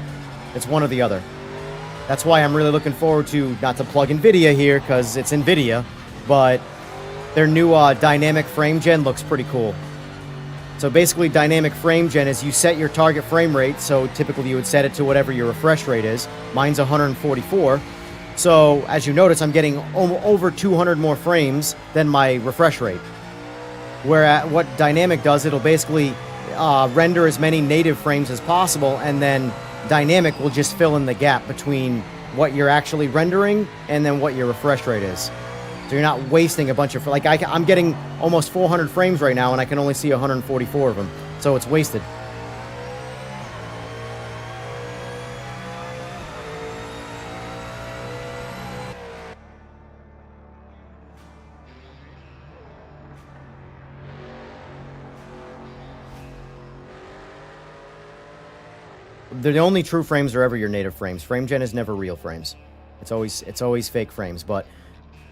It's one or the other. That's why I'm really looking forward to, not to plug NVIDIA here, because it's NVIDIA, but their new dynamic FrameGen looks pretty cool. So basically, dynamic FrameGen is you set your target frame rate, so typically you would set it to whatever your refresh rate is. Mine's 144. So, as you notice, I'm getting over 200 more frames than my refresh rate. Whereas what dynamic does, it'll basically render as many native frames as possible, and then dynamic will just fill in the gap between what you're actually rendering and then what your refresh rate is. So you're not wasting a bunch of... Like, I'm getting almost 400 frames right now, and I can only see 144 of them. So it's wasted. The only true frames are ever your native frames. FrameGen is never real frames. It's always fake frames. But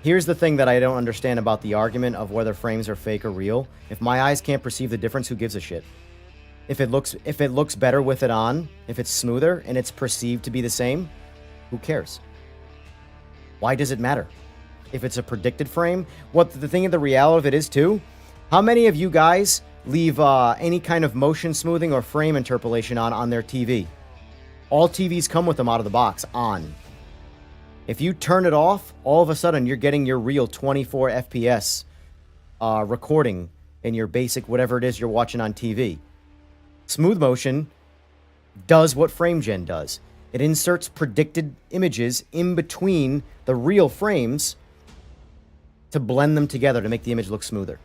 here's the thing that I don't understand about the argument of whether frames are fake or real. If my eyes can't perceive the difference, who gives a shit? If it looks better with it on, if it's smoother and it's perceived to be the same, who cares? Why does it matter? If it's a predicted frame, the thing of the reality of it is too, how many of you guys leave any kind of motion smoothing or frame interpolation on their TV? All TVs come with them out of the box, on. If you turn it off, all of a sudden you're getting your real 24 FPS recording in your basic whatever it is you're watching on TV. Smooth motion does what FrameGen does. It inserts predicted images in between the real frames to blend them together to make the image look smoother.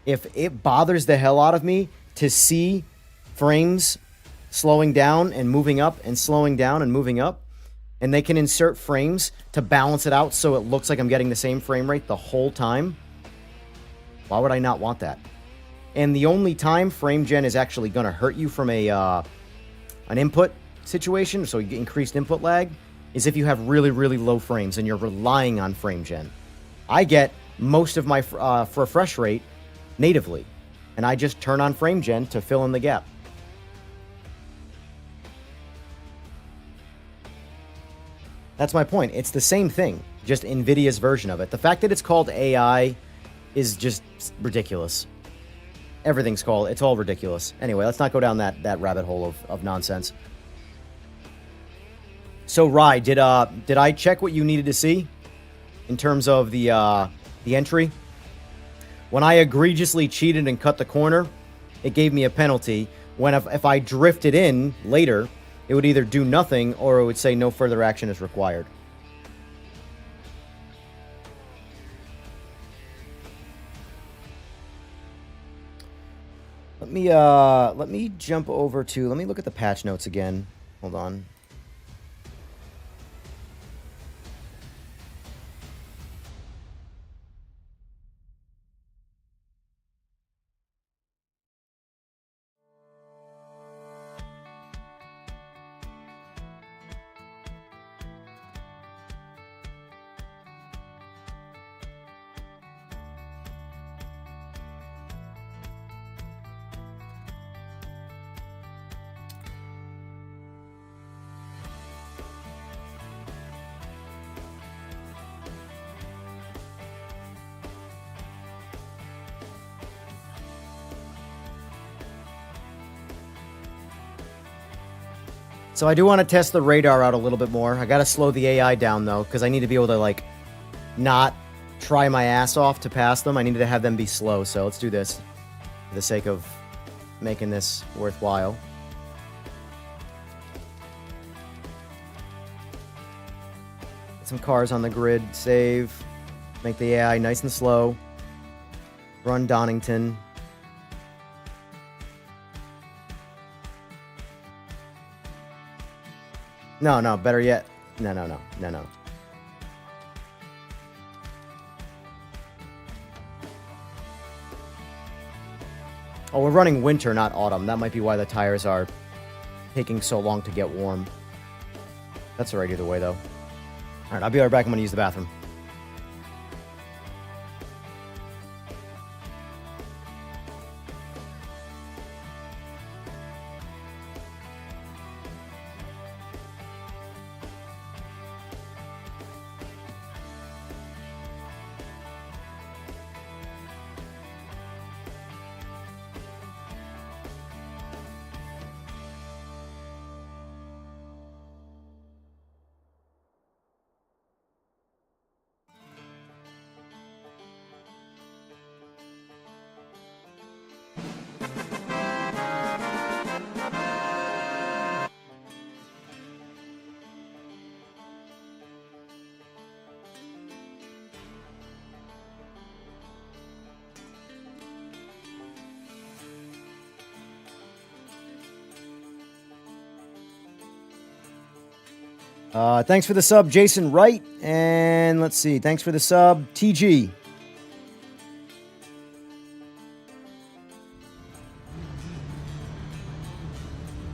If it bothers the hell out of me to see frames slowing down and moving up and slowing down and moving up, and they can insert frames to balance it out so it looks like I'm getting the same frame rate the whole time, why would I not want that? And the only time FrameGen is actually going to hurt you from an input situation, so you get increased input lag, is if you have really, really low frames and you're relying on FrameGen. I get most of my refresh rate natively, and I just turn on FrameGen to fill in the gap. That's my point. It's the same thing, just NVIDIA's version of it. The fact that it's called AI is just ridiculous. Everything's called, it's all ridiculous. Anyway, let's not go down that rabbit hole of nonsense. So, Rye, did I check what you needed to see in terms of the entry? When I egregiously cheated and cut the corner, it gave me a penalty. When if I drifted in later, it would either do nothing or it would say no further action is required. Let me jump over to, let me look at the patch notes again. Hold on. So I do want to test the radar out a little bit more. I got to slow the AI down, though, because I need to be able to, like, not try my ass off to pass them. I need to have them be slow, so let's do this for the sake of making this worthwhile. Get some cars on the grid, save, make the AI nice and slow, run Donington. No, better yet. No. Oh, we're running winter, not autumn. That might be why the tires are taking so long to get warm. That's alright either way, though. Alright, I'll be right back. I'm going to use the bathroom. Thanks for the sub, Jason Wright. And let's see. Thanks for the sub, TG.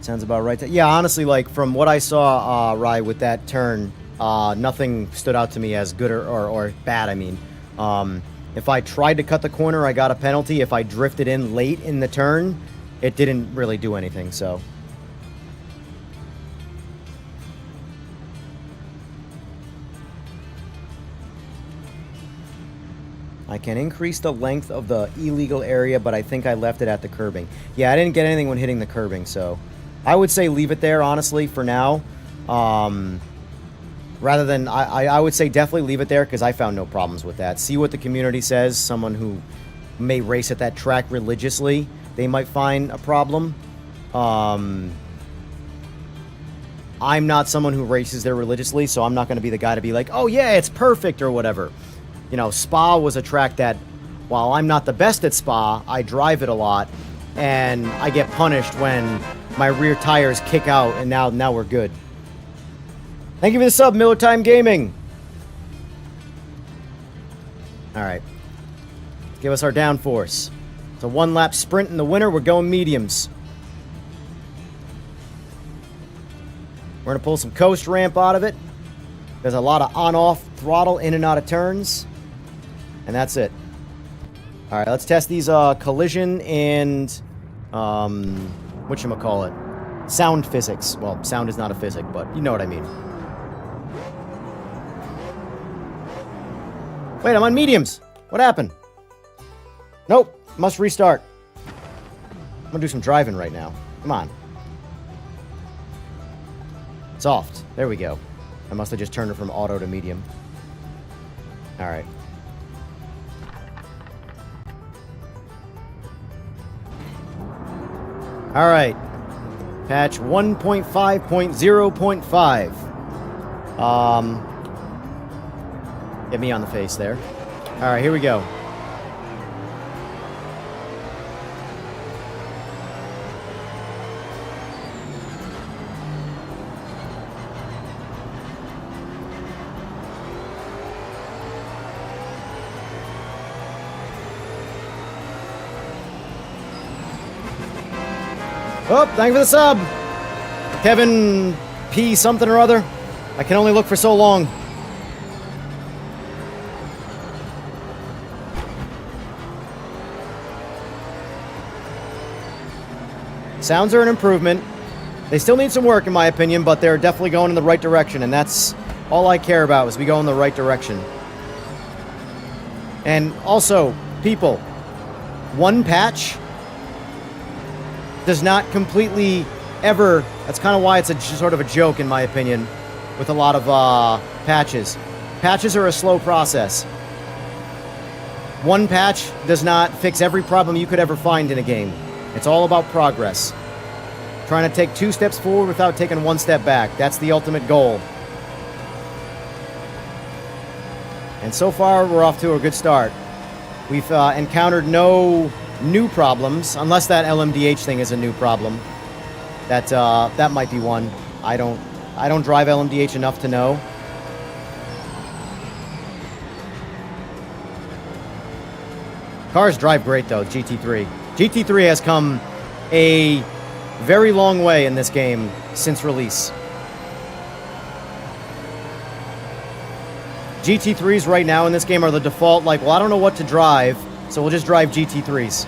Sounds about right. Yeah, honestly, like, from what I saw, Rye, with that turn, nothing stood out to me as good or bad, I mean. If I tried to cut the corner, I got a penalty. If I drifted in late in the turn, it didn't really do anything, so... I can increase the length of the illegal area, but I think I left it at the curbing. Yeah, I didn't get anything when hitting the curbing, so I would say leave it there, honestly, for now. Rather than, I would say definitely leave it there because I found no problems with that. See what the community says. Someone who may race at that track religiously, they might find a problem. I'm not someone who races there religiously, so I'm not going to be the guy to be like, oh yeah, it's perfect or whatever. You know, Spa was a track that, while I'm not the best at Spa, I drive it a lot, and I get punished when my rear tires kick out, and now we're good. Thank you for the sub, Miller Time Gaming. Alright. Give us our downforce. It's a one-lap sprint in the winter. We're going mediums. We're going to pull some coast ramp out of it. There's a lot of on-off throttle in and out of turns. And that's it. Alright, let's test these collision and whatchamacallit? Sound physics. Well, sound is not a physic, but you know what I mean. Wait, I'm on mediums. What happened? Nope. Must restart. I'm gonna do some driving right now. Come on. Soft. There we go. I must have just turned it from auto to medium. Alright. Alright. Patch 1.5.0.5. Get me on the face there. Alright, here we go. Oh, thank you for the sub! Kevin P. something or other. I can only look for so long. Sounds are an improvement. They still need some work, in my opinion, but they're definitely going in the right direction, and that's all I care about, is we go in the right direction. And also, people, one patch does not completely ever... That's kind of why it's a sort of a joke, in my opinion, with a lot of patches. Patches are a slow process. One patch does not fix every problem you could ever find in a game. It's all about progress. Trying to take 2 steps forward without taking 1 step back. That's the ultimate goal. And so far, we're off to a good start. We've encountered no new problems, unless that LMDH thing is a new problem. That might be one. I don't drive LMDH enough to know. Cars drive great though, GT3. GT3 has come a very long way in this game since release. GT3s right now in this game are the default, like, well, I don't know what to drive, so we'll just drive GT3s.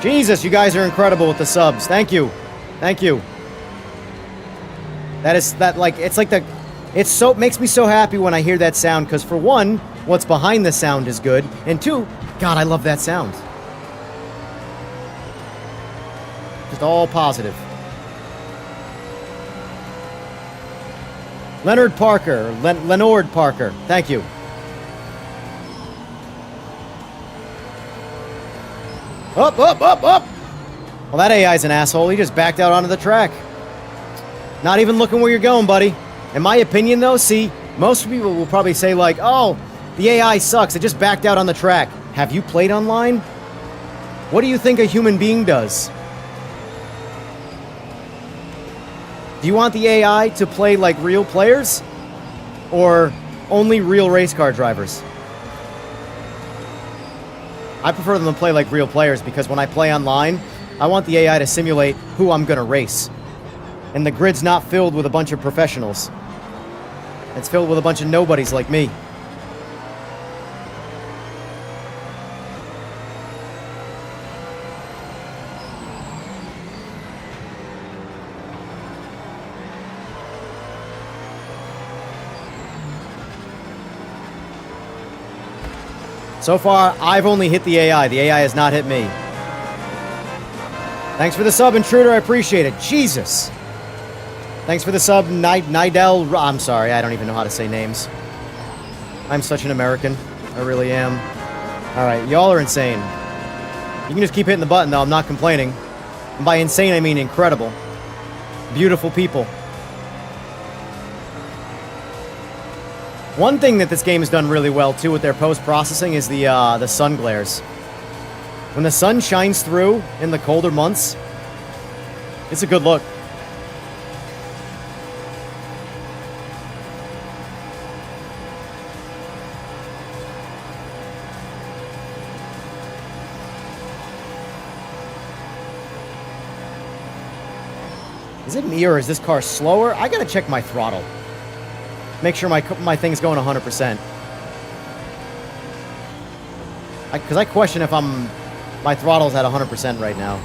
Jesus, you guys are incredible with the subs. Thank you. Thank you. It makes me so happy when I hear that sound, because for one, what's behind the sound is good, and two, God, I love that sound. Just all positive. Leonard Parker, Leonard Parker, thank you. Up, up, up, up! Well, that AI's an asshole. He just backed out onto the track. Not even looking where you're going, buddy. In my opinion, though, see, most people will probably say, like, oh, the AI sucks. It just backed out on the track. Have you played online? What do you think a human being does? Do you want the AI to play like real players? Or only real race car drivers? I prefer them to play like real players, because when I play online, I want the AI to simulate who I'm gonna race. And the grid's not filled with a bunch of professionals. It's filled with a bunch of nobodies like me. So far, I've only hit the AI. The AI has not hit me. Thanks for the sub, Intruder. I appreciate it. Jesus. Thanks for the sub, Nidel. I'm sorry, I don't even know how to say names. I'm such an American. I really am. Alright, y'all are insane. You can just keep hitting the button, though. I'm not complaining. And by insane, I mean incredible. Beautiful people. One thing that this game has done really well, too, with their post-processing is the sun glares. When the sun shines through in the colder months, it's a good look. Is it me or is this car slower? I gotta check my throttle. Make sure my thing's going 100%. Because I question if my throttle's at 100% right now.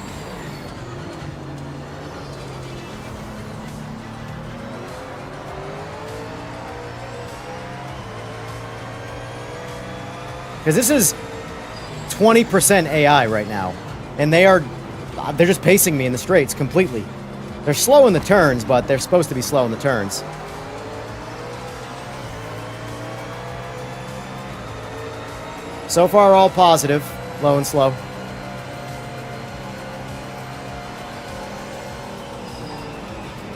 Because this is 20% AI right now. And they're just pacing me in the straights completely. They're slow in the turns, but they're supposed to be slow in the turns. So far, all positive. Low and slow.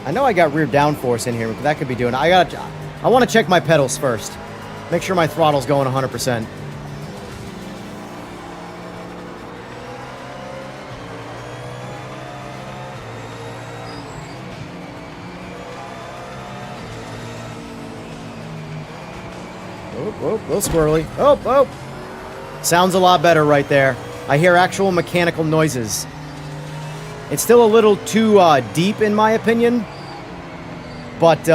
I know I got rear downforce in here, but that could be doing it. I want to check my pedals first. Make sure my throttle's going 100%. Oh, a little squirrely. Oh. Sounds a lot better right there. I hear actual mechanical noises. It's still a little too deep, in my opinion. But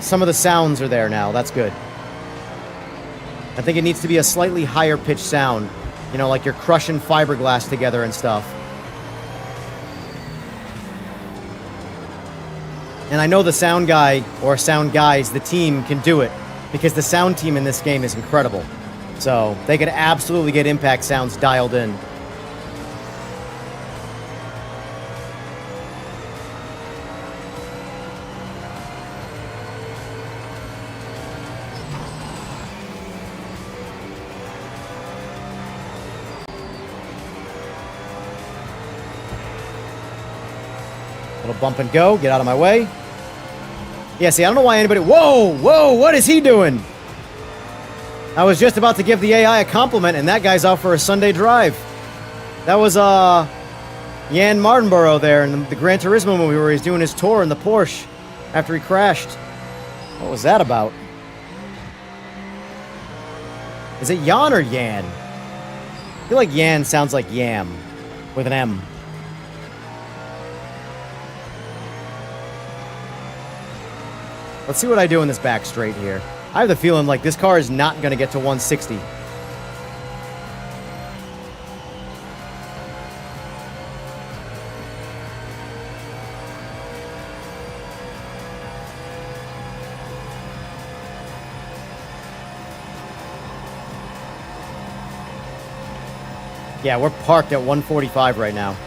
some of the sounds are there now. That's good. I think it needs to be a slightly higher pitched sound. You know, like you're crushing fiberglass together and stuff. And I know the sound guy, or sound guys, the team, can do it. Because the sound team in this game is incredible. So, they could absolutely get impact sounds dialed in. Little bump and go, get out of my way. Yeah, see, I don't know why anybody... Whoa, what is he doing? I was just about to give the AI a compliment, and that guy's out for a Sunday drive. That was, Jan Mardenborough there in the Gran Turismo movie where he's doing his tour in the Porsche after he crashed. What was that about? Is it Jan or Yan? I feel like Yan sounds like Yam with an M. Let's see what I do in this back straight here. I have the feeling like this car is not going to get to 160. Yeah, we're parked at 145 right now.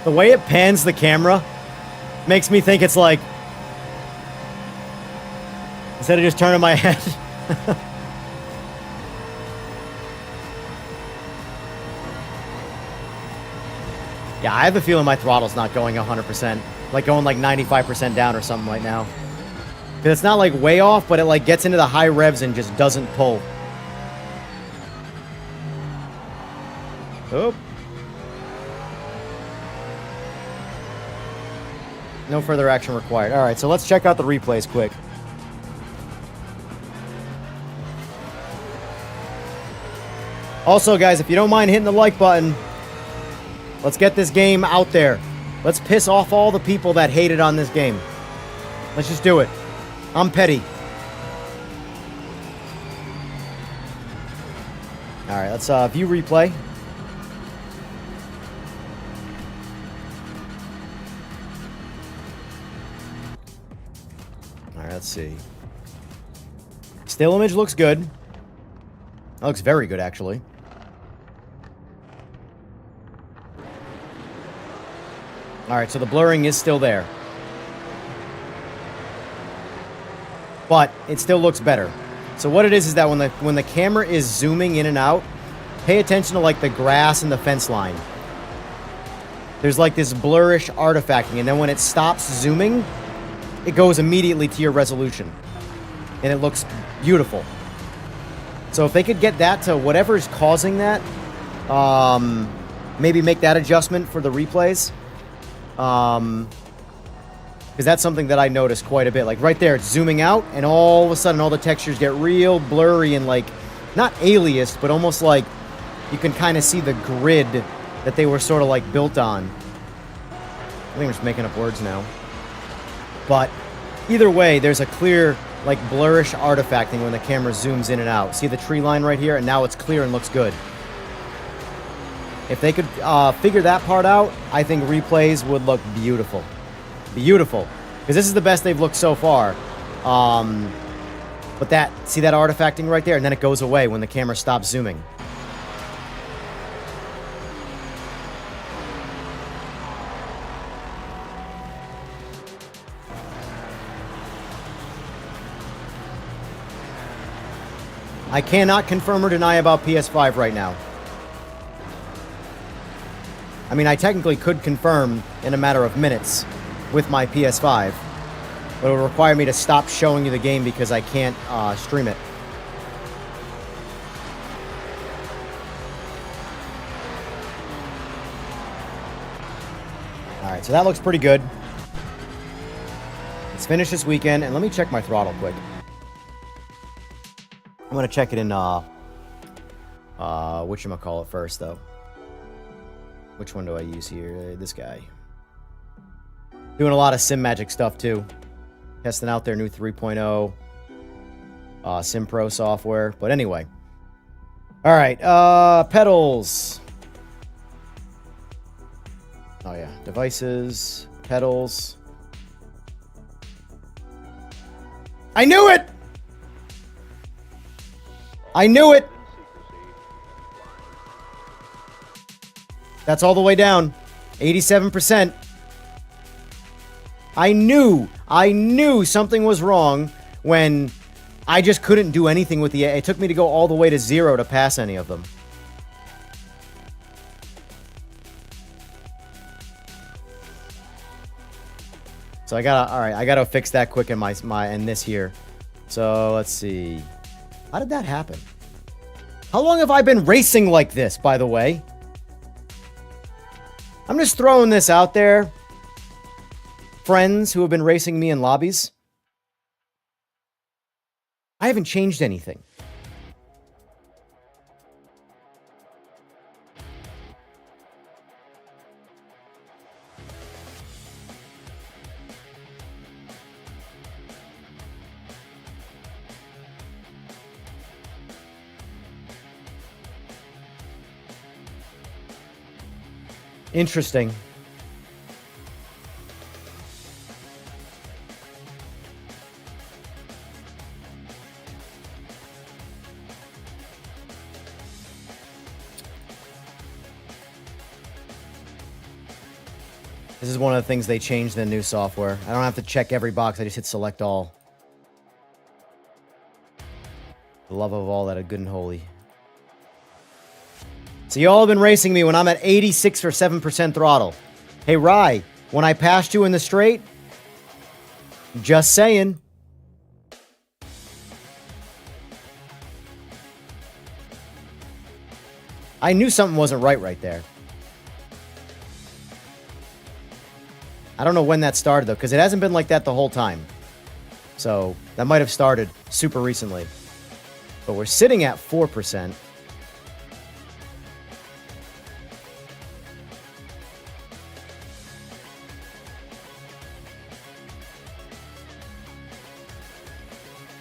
The way it pans the camera makes me think it's like... Instead of just turning my head. Yeah, I have a feeling my throttle's not going 100%. Like going like 95% down or something right now. Because it's not like way off, but it like gets into the high revs and just doesn't pull. Oh. No further action required. All right, so let's check out the replays quick. Also, guys, if you don't mind hitting the like button, let's get this game out there. Let's piss off all the people that hated on this game. Let's just do it. I'm petty. All right, let's view replay. Let's see. Still image looks good. That looks very good, actually. Alright, so the blurring is still there. But it still looks better. So what it is that when the camera is zooming in and out, pay attention to like the grass and the fence line. There's like this blurrish artifacting, and then when it stops zooming, it goes immediately to your resolution. And it looks beautiful. So if they could get that to whatever is causing that, maybe make that adjustment for the replays. Because that's something that I noticed quite a bit. Like right there, it's zooming out, and all of a sudden all the textures get real blurry and like, not aliased, but almost like you can kind of see the grid that they were sort of like built on. I think I'm just making up words now. But either way, there's a clear like blurrish artifacting when the camera zooms in and out. See the tree line right here? And now it's clear and looks good. If they could figure that part out, I think replays would look beautiful. Beautiful. Because this is the best they've looked so far. But that, see that artifacting right there? And then it goes away when the camera stops zooming. I cannot confirm or deny about PS5 right now. I mean, I technically could confirm in a matter of minutes with my PS5, but it would require me to stop showing you the game because I can't stream it. Alright, so that looks pretty good. Let's finish this weekend, and let me check my throttle quick. I'm going to check it in, whatchamacallit first, though. Which one do I use here? This guy. Doing a lot of Simagic stuff, too. Testing out their new 3.0 Sim Pro software. But anyway. Alright, pedals. Oh, yeah. Devices. Pedals. I knew it! I knew it! That's all the way down. 87%. I knew something was wrong when I just couldn't do anything with the... It took me to go all the way to 0 to pass any of them. So I gotta... Alright, I gotta fix that quick in in this here. So, let's see... How did that happen? How long have I been racing like this, by the way? I'm just throwing this out there. Friends who have been racing me in lobbies. I haven't changed anything. Interesting. This is one of the things they changed in the new software. I don't have to check every box. I just hit select all. The love of all that are good and holy. So you all have been racing me when I'm at 86 or 7% throttle. Hey, Rye, when I passed you in the straight, just saying. I knew something wasn't right there. I don't know when that started, though, because it hasn't been like that the whole time. So that might have started super recently. But we're sitting at 4%.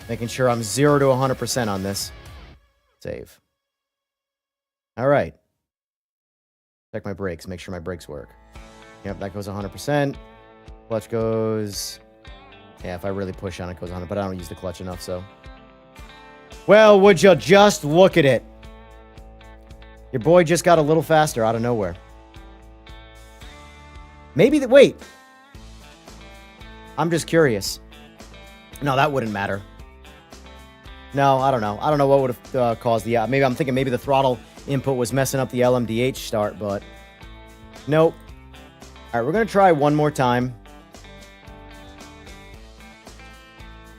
Making sure I'm 0 to 100% on this. Save. All right. Check my brakes. Make sure my brakes work. Yep, that goes 100%. Clutch goes... Yeah, if I really push on it, it goes 100%. But I don't use the clutch enough, so... Well, would you just look at it? Your boy just got a little faster out of nowhere. Maybe wait. I'm just curious. No, that wouldn't matter. No, I don't know. I don't know what would have caused the... maybe I'm thinking maybe the throttle input was messing up the LMDH start, but... Nope. All right, we're going to try one more time.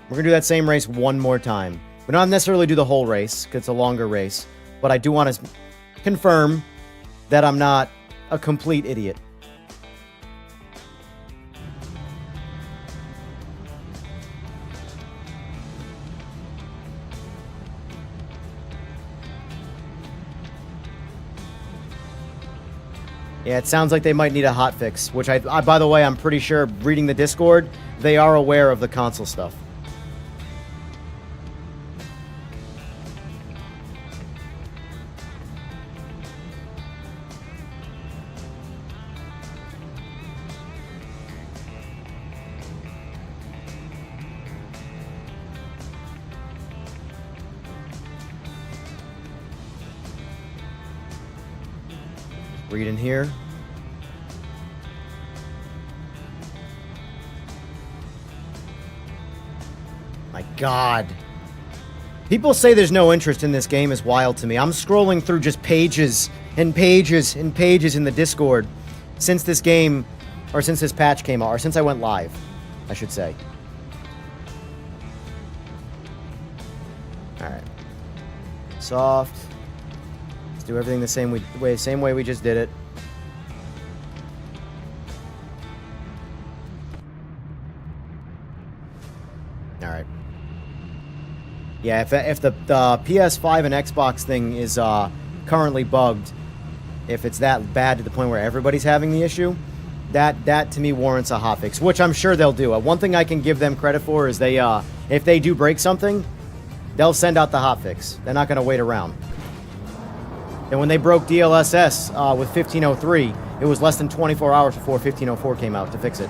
We're going to do that same race one more time. We don't necessarily do the whole race, because it's a longer race. But I do want to confirm that I'm not a complete idiot. Yeah, it sounds like they might need a hotfix, which I by the way, I'm pretty sure, reading the Discord, they are aware of the console stuff. Read in here. My God. People say there's no interest in this game is wild to me. I'm scrolling through just pages and pages and pages in the Discord since this game, or since this patch came out, or since I went live, I should say. Alright. Soft. Let's do everything the same way we just did it. All right. Yeah, if the PS5 and Xbox thing is currently bugged, if it's that bad to the point where everybody's having the issue, that to me warrants a hotfix, which I'm sure they'll do. One thing I can give them credit for is they if they do break something, they'll send out the hotfix. They're not going to wait around. And when they broke DLSS with 1503, it was less than 24 hours before 1504 came out to fix it.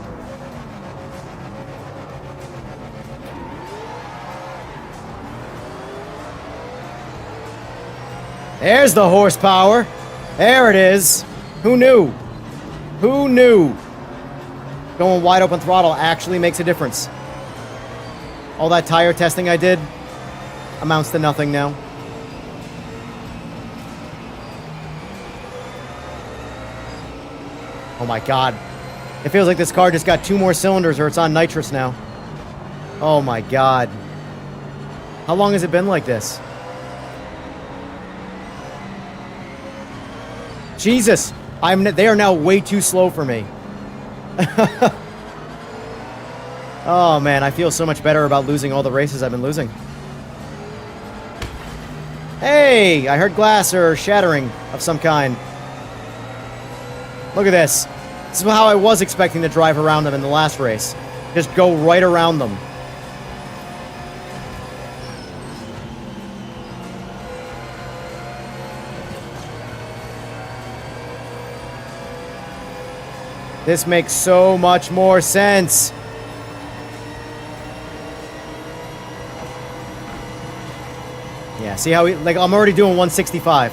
There's the horsepower. There it is. Who knew? Who knew? Going wide open throttle actually makes a difference. All that tire testing I did amounts to nothing now. Oh my God. It feels like this car just got 2 more cylinders or it's on nitrous now. Oh my God. How long has it been like this? Jesus. They are now way too slow for me. Oh man, I feel so much better about losing all the races I've been losing. Hey, I heard glass or shattering of some kind. Look at this. This is how I was expecting to drive around them in the last race. Just go right around them. This makes so much more sense. Yeah, see how like I'm already doing 165.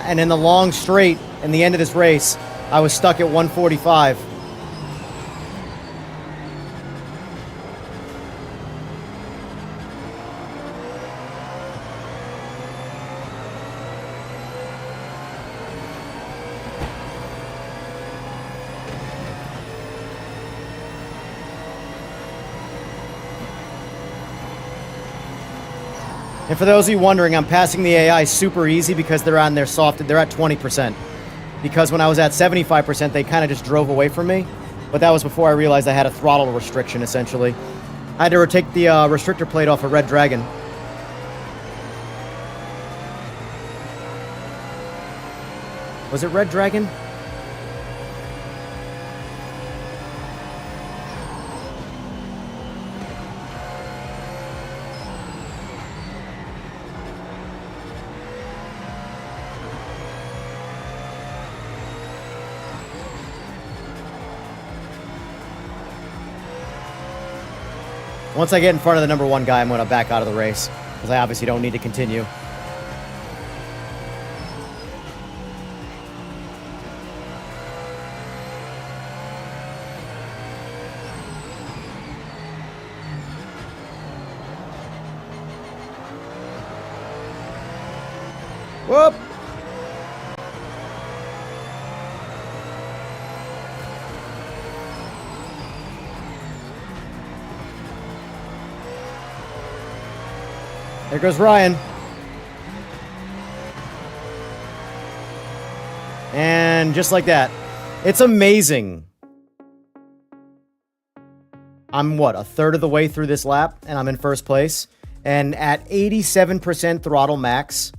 And in the long straight in the end of this race, I was stuck at 145. And for those of you wondering, I'm passing the AI super easy because they're on their soft, they're at 20%. Because when I was at 75%, they kind of just drove away from me. But that was before I realized I had a throttle restriction, essentially. I had to take the restrictor plate off a Red Dragon. Was it Red Dragon? Once I get in front of the number 1 guy, I'm going to back out of the race, because I obviously don't need to continue. Whoop! There goes Ryan. And just like that. It's amazing. I'm, what, a third of the way through this lap, and I'm in first place. And at 87% throttle max,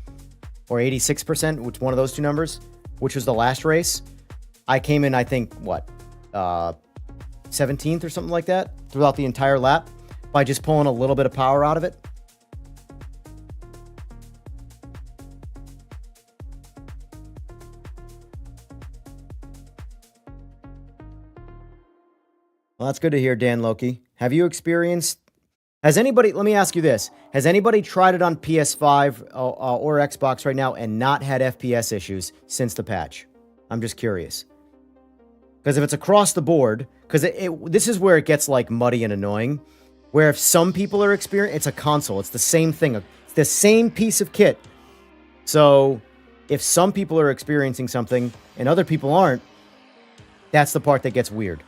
or 86%, which one of those two numbers, which was the last race, I came in, I think, what, 17th or something like that throughout the entire lap by just pulling a little bit of power out of it. Well, that's good to hear, Dan Loki. Have you experienced... Has anybody... Let me ask you this. Has anybody tried it on PS5 or Xbox right now and not had FPS issues since the patch? I'm just curious. Because if it's across the board... Because this is where it gets, like, muddy and annoying. Where if some people are experiencing... It's a console. It's the same thing. It's the same piece of kit. So, if some people are experiencing something and other people aren't, that's the part that gets weird.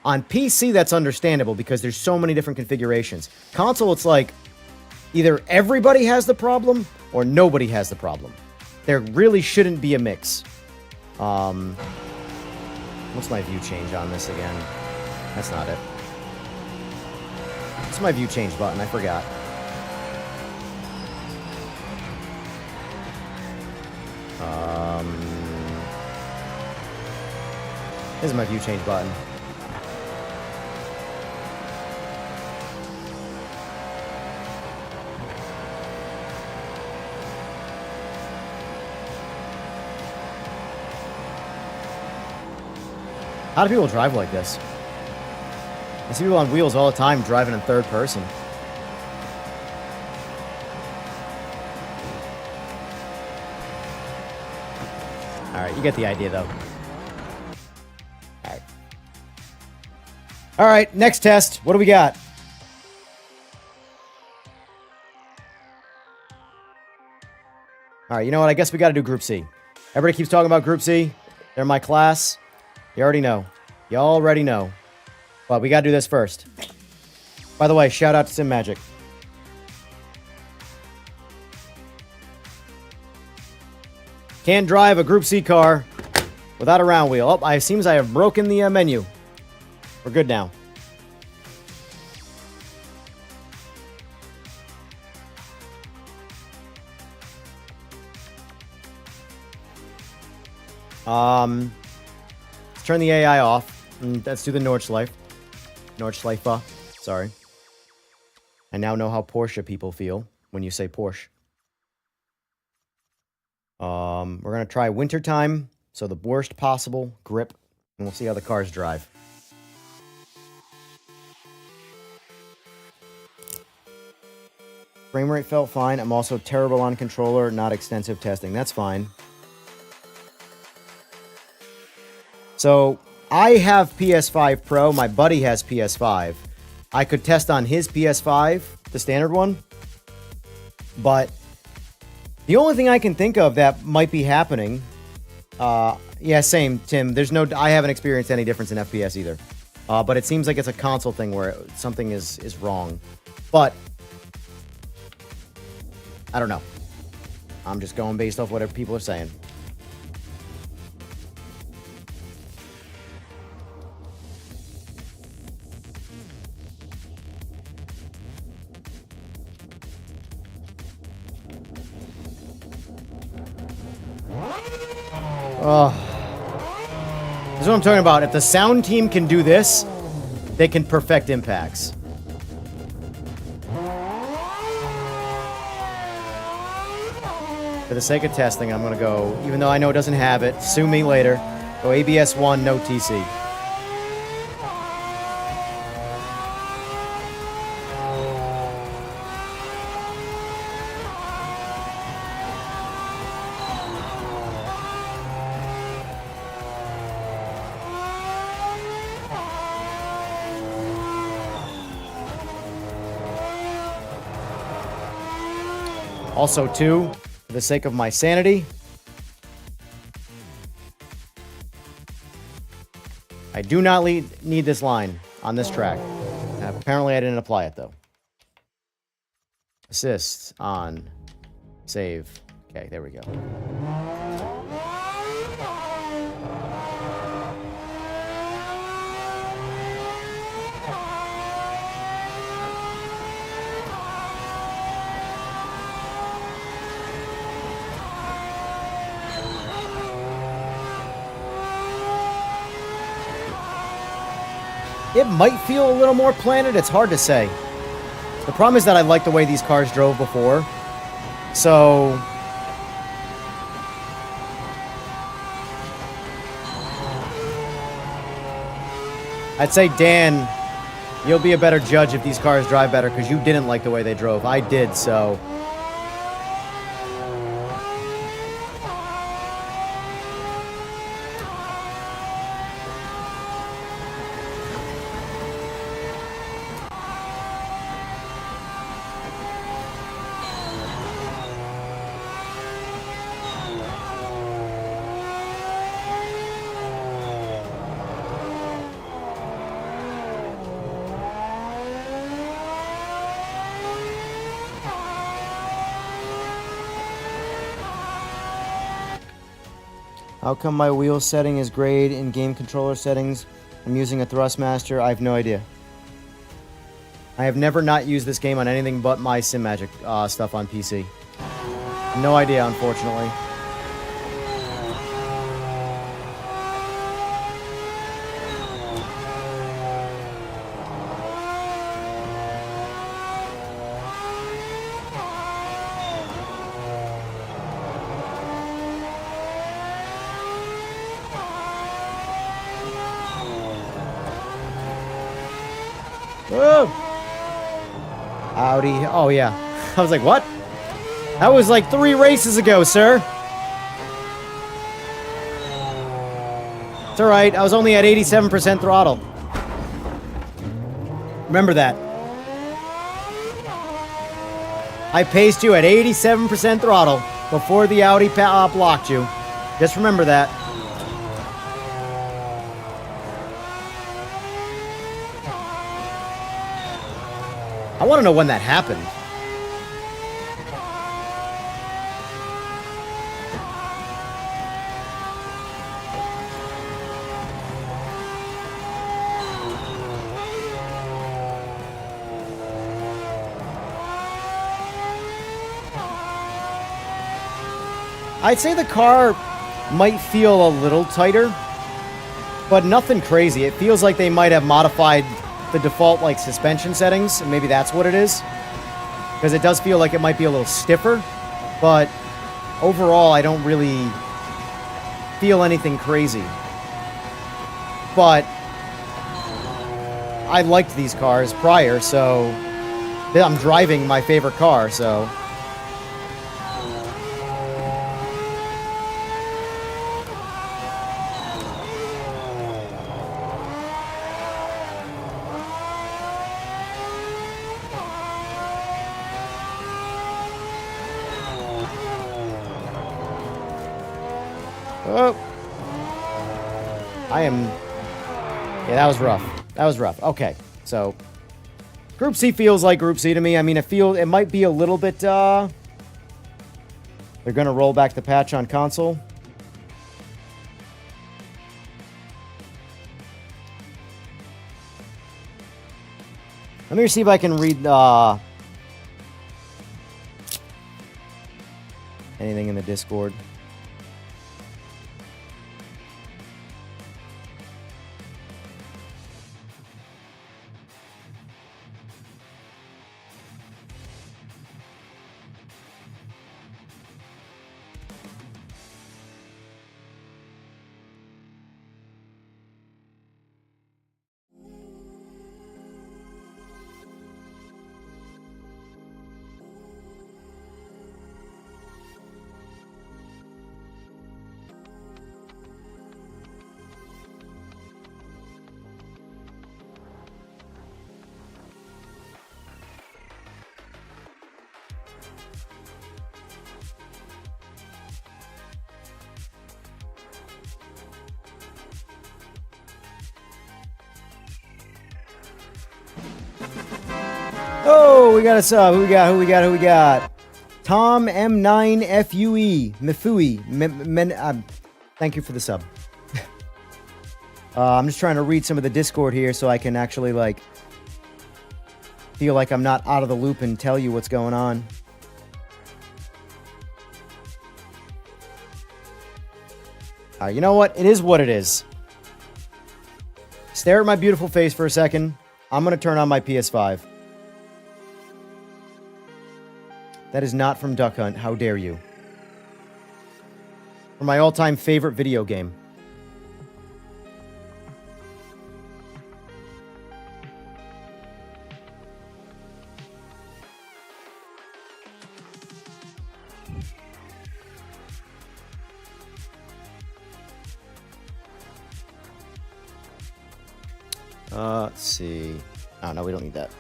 On PC, that's understandable because there's so many different configurations. Console, it's like either everybody has the problem or nobody has the problem. There really shouldn't be a mix. What's my view change on this again? That's not it. What's my view change button? I forgot. This is my view change button. How do people drive like this? I see people on wheels all the time driving in third person. Alright, you get the idea though. Alright. Alright, next test. What do we got? Alright, you know what? I guess we gotta do Group C. Everybody keeps talking about Group C. They're my class. You already know. You already know. But we gotta do this first. By the way, shout out to Simagic. Can't drive a Group C car without a round wheel. Oh, it seems I have broken the menu. We're good now. Let's turn the AI off. And let's do the Nordschleife. Nordschleife. Sorry. I now know how Porsche people feel when you say Porsche. We're going to try wintertime. So the worst possible grip. And we'll see how the cars drive. Frame rate felt fine. I'm also terrible on controller. Not extensive testing. That's fine. So, I have PS5 Pro. My buddy has PS5. I could test on his PS5, the standard one. But the only thing I can think of that might be happening... yeah, same, Tim. I haven't experienced any difference in FPS either. But it seems like it's a console thing where something is wrong. But... I don't know. I'm just going based off whatever people are saying. Oh. This is what I'm talking about. If the sound team can do this, they can perfect impacts. For the sake of testing, I'm going to go, even though I know it doesn't have it, sue me later, go ABS 1, no TC. Also, too, For the sake of my sanity, I do not need this line on this track. Apparently, I didn't apply it, though. Assist on. Save. Okay, there we go. It might feel a little more planted. It's hard to say. The problem is that I like the way these cars drove before. So I'd say, Dan, you'll be a better judge if these cars drive better because you didn't like the way they drove. I did, so... How come my wheel setting is grayed in game controller settings? I'm using a Thrustmaster. I have no idea. I have never not used this game on anything but my Simagic stuff on PC. No idea, unfortunately. Whoa! Audi. Oh, yeah. I was like, what? That was like 3 races ago, sir. It's alright. I was only at 87% throttle. Remember that. I paced you at 87% throttle before the Audi blocked you. Just remember that. I want to know when that happened. I'd say the car might feel a little tighter, but nothing crazy. It feels like they might have modified the default like suspension settings, and maybe that's what it is, because it does feel like it might be a little stiffer, but overall I don't really feel anything crazy. But I liked these cars prior, so I'm driving my favorite car, so oh. I am... Yeah, that was rough. That was rough. Okay, so... Group C feels like Group C to me. I mean, it might be a little bit, They're gonna roll back the patch on console. Let me see if I can read, anything in the Discord. Oh, we got a sub. Who we got? Tom M9FUE. Mifui. Thank you for the sub. I'm just trying to read some of the Discord here so I can actually, like, feel like I'm not out of the loop and tell you what's going on. You know what? It is what it is. Stare at my beautiful face for a second. I'm going to turn on my PS5. That is not from Duck Hunt. How dare you? For my all-time favorite video game. Let's see. Oh, no, we don't need that.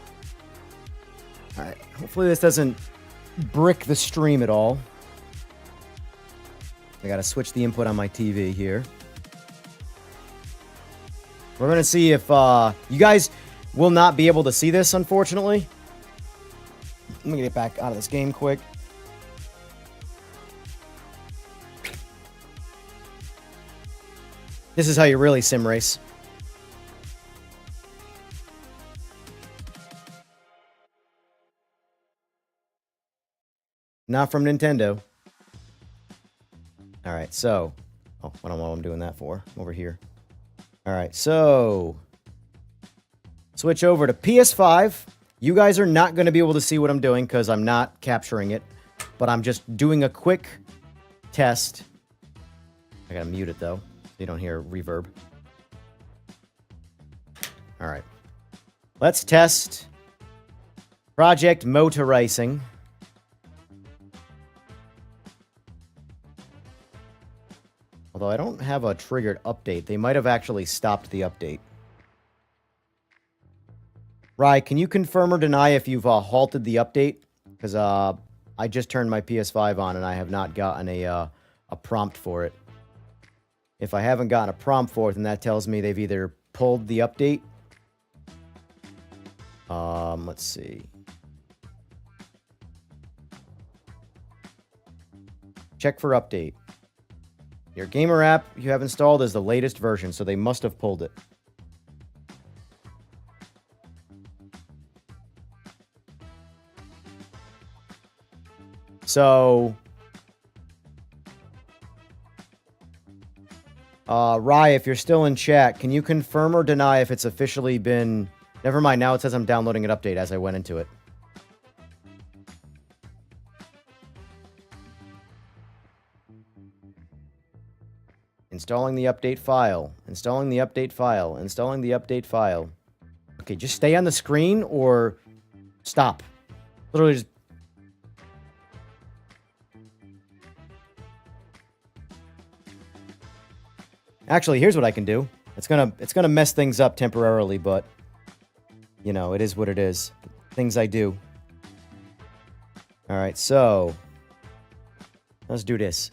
All right. Hopefully this doesn't brick the stream at all. I gotta switch the input on my TV here. We're gonna see if you guys will not be able to see this, unfortunately. Let me get back out of this game quick. This is how you really sim race. Not from Nintendo. All right, so... Oh, I don't know what I'm doing that for. I'm over here. All right, so... Switch over to PS5. You guys are not going to be able to see what I'm doing because I'm not capturing it. But I'm just doing a quick test. I gotta mute it, though, so you don't hear reverb. All right. Let's test Project Motor Racing. Although I don't have a triggered update. They might have actually stopped the update. Rye, can you confirm or deny if you've halted the update? Because I just turned my PS5 on and I have not gotten a prompt for it. If I haven't gotten a prompt for it, then that tells me they've either pulled the update. Let's see. Check for update. Your gamer app you have installed is the latest version, so they must have pulled it. So, Rye, if you're still in chat, can you confirm or deny if it's officially been... Never mind, now it says I'm downloading an update as I went into it. Installing the update file. Installing the update file. Installing the update file. Okay, just stay on the screen or stop. Literally just... Actually, here's what I can do. It's gonna mess things up temporarily, but you know, it is what it is. Things I do. All right, so let's do this.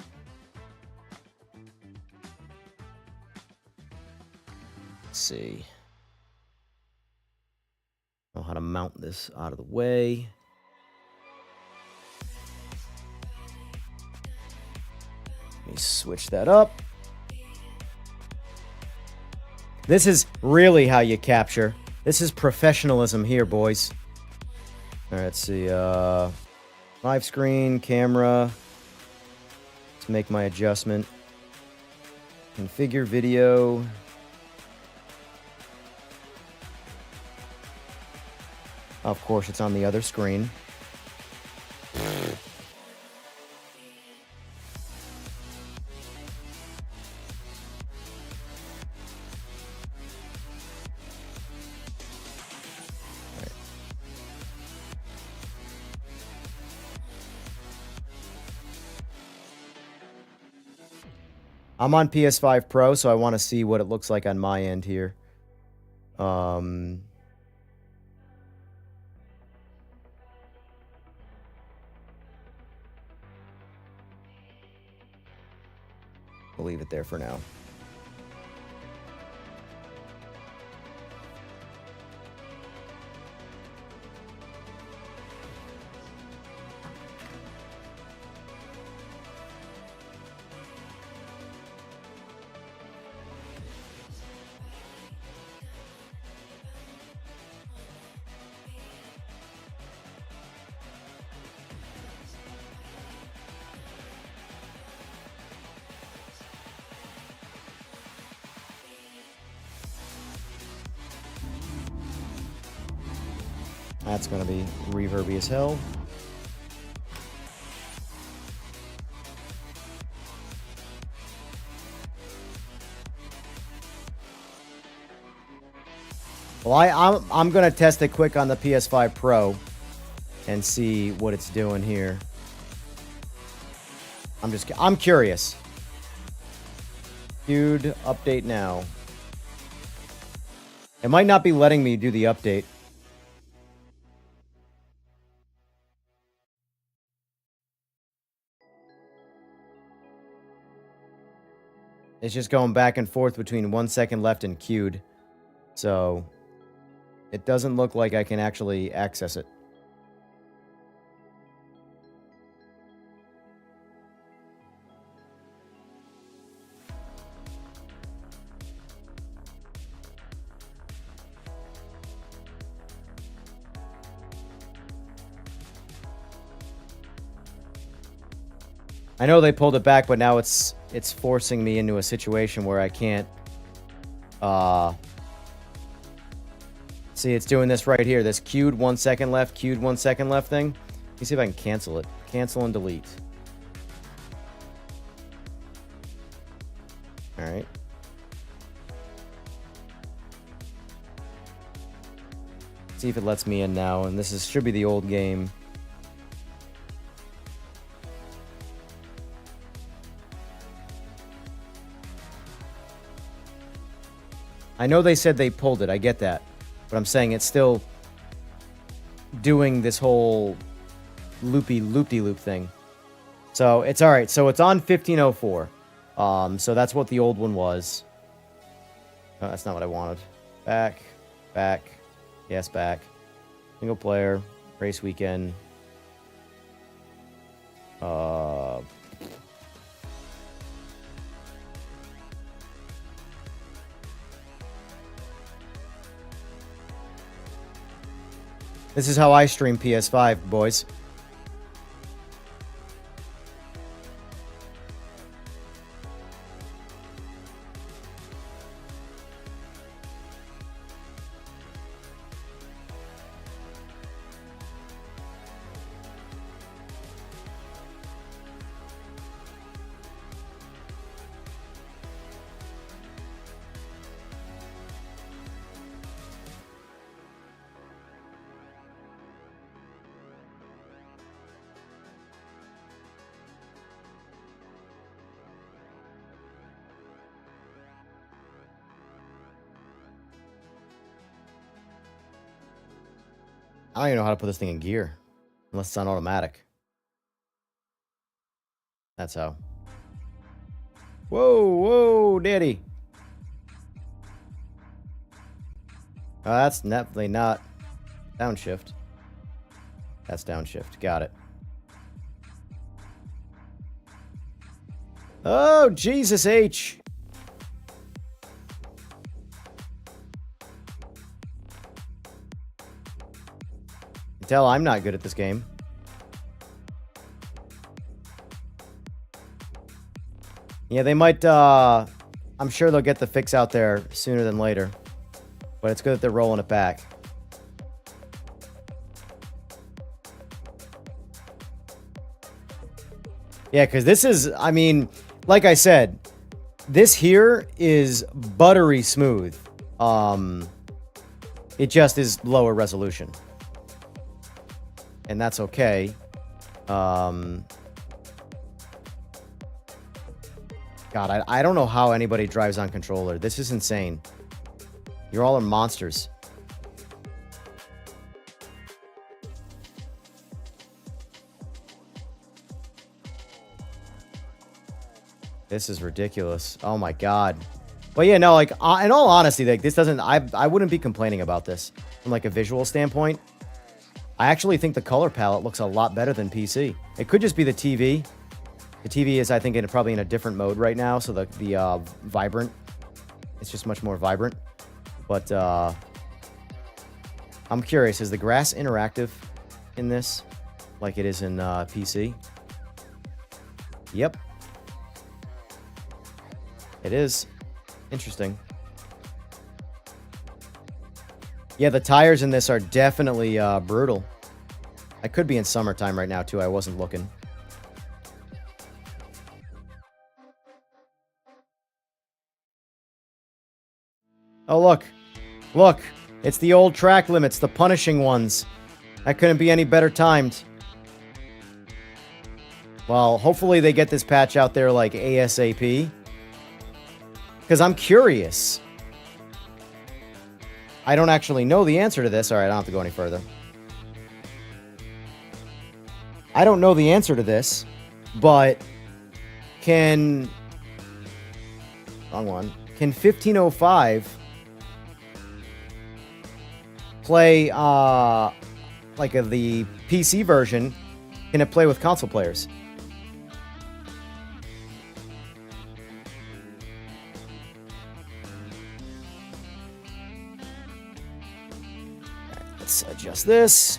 Let's see. Know how to mount this out of the way. Let me switch that up. This is really how you capture. This is professionalism here, boys. All right, let's see. Live screen, camera. Let's make my adjustment. Configure video. Of course, it's on the other screen. I'm on PS5 Pro, so I want to see what it looks like on my end here. We'll leave it there for now. That's going to be reverby as hell. Well, I'm going to test it quick on the PS5 Pro and see what it's doing here. I'm curious. Dude, update now. It might not be letting me do the update. It's just going back and forth between 1 second left and queued. So it doesn't look like I can actually access it. I know they pulled it back, but now it's forcing me into a situation where I can't see, it's doing this right here, this queued 1 second left, queued 1 second left thing. Let me see if I can cancel it. Cancel and delete. All right. See if it lets me in now, and this should be the old game. I know they said they pulled it, I get that. But I'm saying it's still doing this whole loop-de-loop thing. So it's all right. So it's on 1504. So that's what the old one was. No, that's not what I wanted. Back. Yes, back. Single player. Race weekend. This is how I stream PS5, boys. I don't even know how to put this thing in gear. Unless it's on automatic. That's how. Whoa, daddy. That's definitely not downshift. That's downshift. Got it. Oh, Jesus H. Tell I'm not good at this game. Yeah, they might, I'm sure they'll get the fix out there sooner than later. But it's good that they're rolling it back. Yeah, because this is, I mean, like I said, this here is buttery smooth. It just is lower resolution. And that's okay. God, I don't know how anybody drives on controller. This is insane. You're all are monsters. This is ridiculous. Oh my God. But yeah, no, like, in all honesty, like, this doesn't, I wouldn't be complaining about this from like a visual standpoint. I actually think the color palette looks a lot better than PC. It could just be the TV. The TV is, I think, probably in a different mode right now, so the vibrant, it's just much more vibrant. But I'm curious, is the grass interactive in this like it is in PC? Yep. It is. Interesting. Yeah, the tires in this are definitely brutal. I could be in summertime right now, too. I wasn't looking. Oh, look. Look. It's the old track limits, the punishing ones. That couldn't be any better timed. Well, hopefully they get this patch out there like ASAP. Because I'm curious. I don't actually know the answer to this. All right, I don't have to go any further. I don't know the answer to this, but can... Wrong one. Can 1505 play, like the PC version? Can it play with console players? Let's adjust this.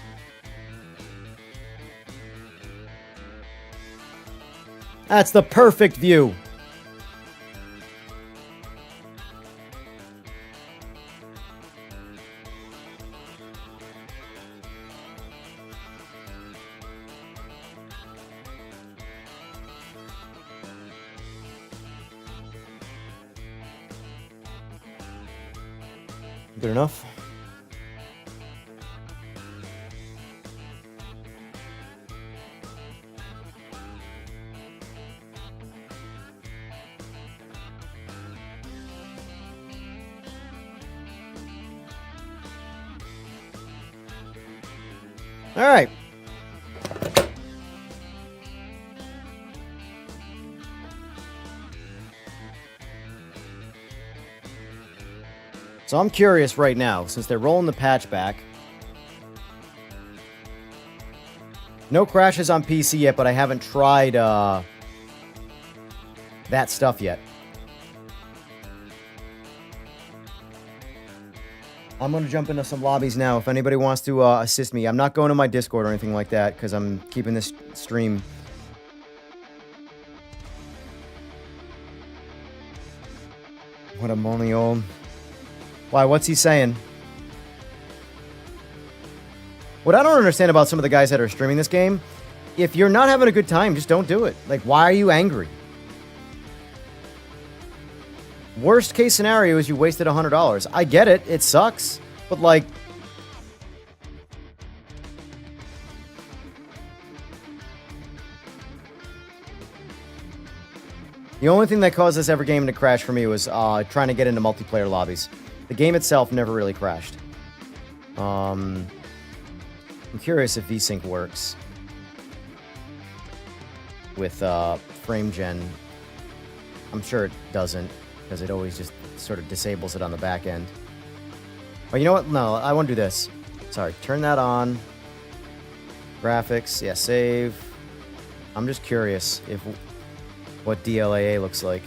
That's the perfect view. Good enough. All right. So I'm curious right now, since they're rolling the patch back. No crashes on PC yet, but I haven't tried that stuff yet. I'm going to jump into some lobbies now if anybody wants to assist me. I'm not going to my Discord or anything like that because I'm keeping this stream. What a moany old... Why, what's he saying? What I don't understand about some of the guys that are streaming this game, if you're not having a good time, just don't do it. Like, why are you angry? Worst case scenario is you wasted $100. I get it. It sucks. But, like... The only thing that caused this ever game to crash for me was trying to get into multiplayer lobbies. The game itself never really crashed. I'm curious if VSync works with frame gen. I'm sure it doesn't, because it always just sort of disables it on the back end. Oh, you know what? No, I want to do this. Sorry, turn that on. Graphics, yeah, save. I'm just curious if what DLAA looks like.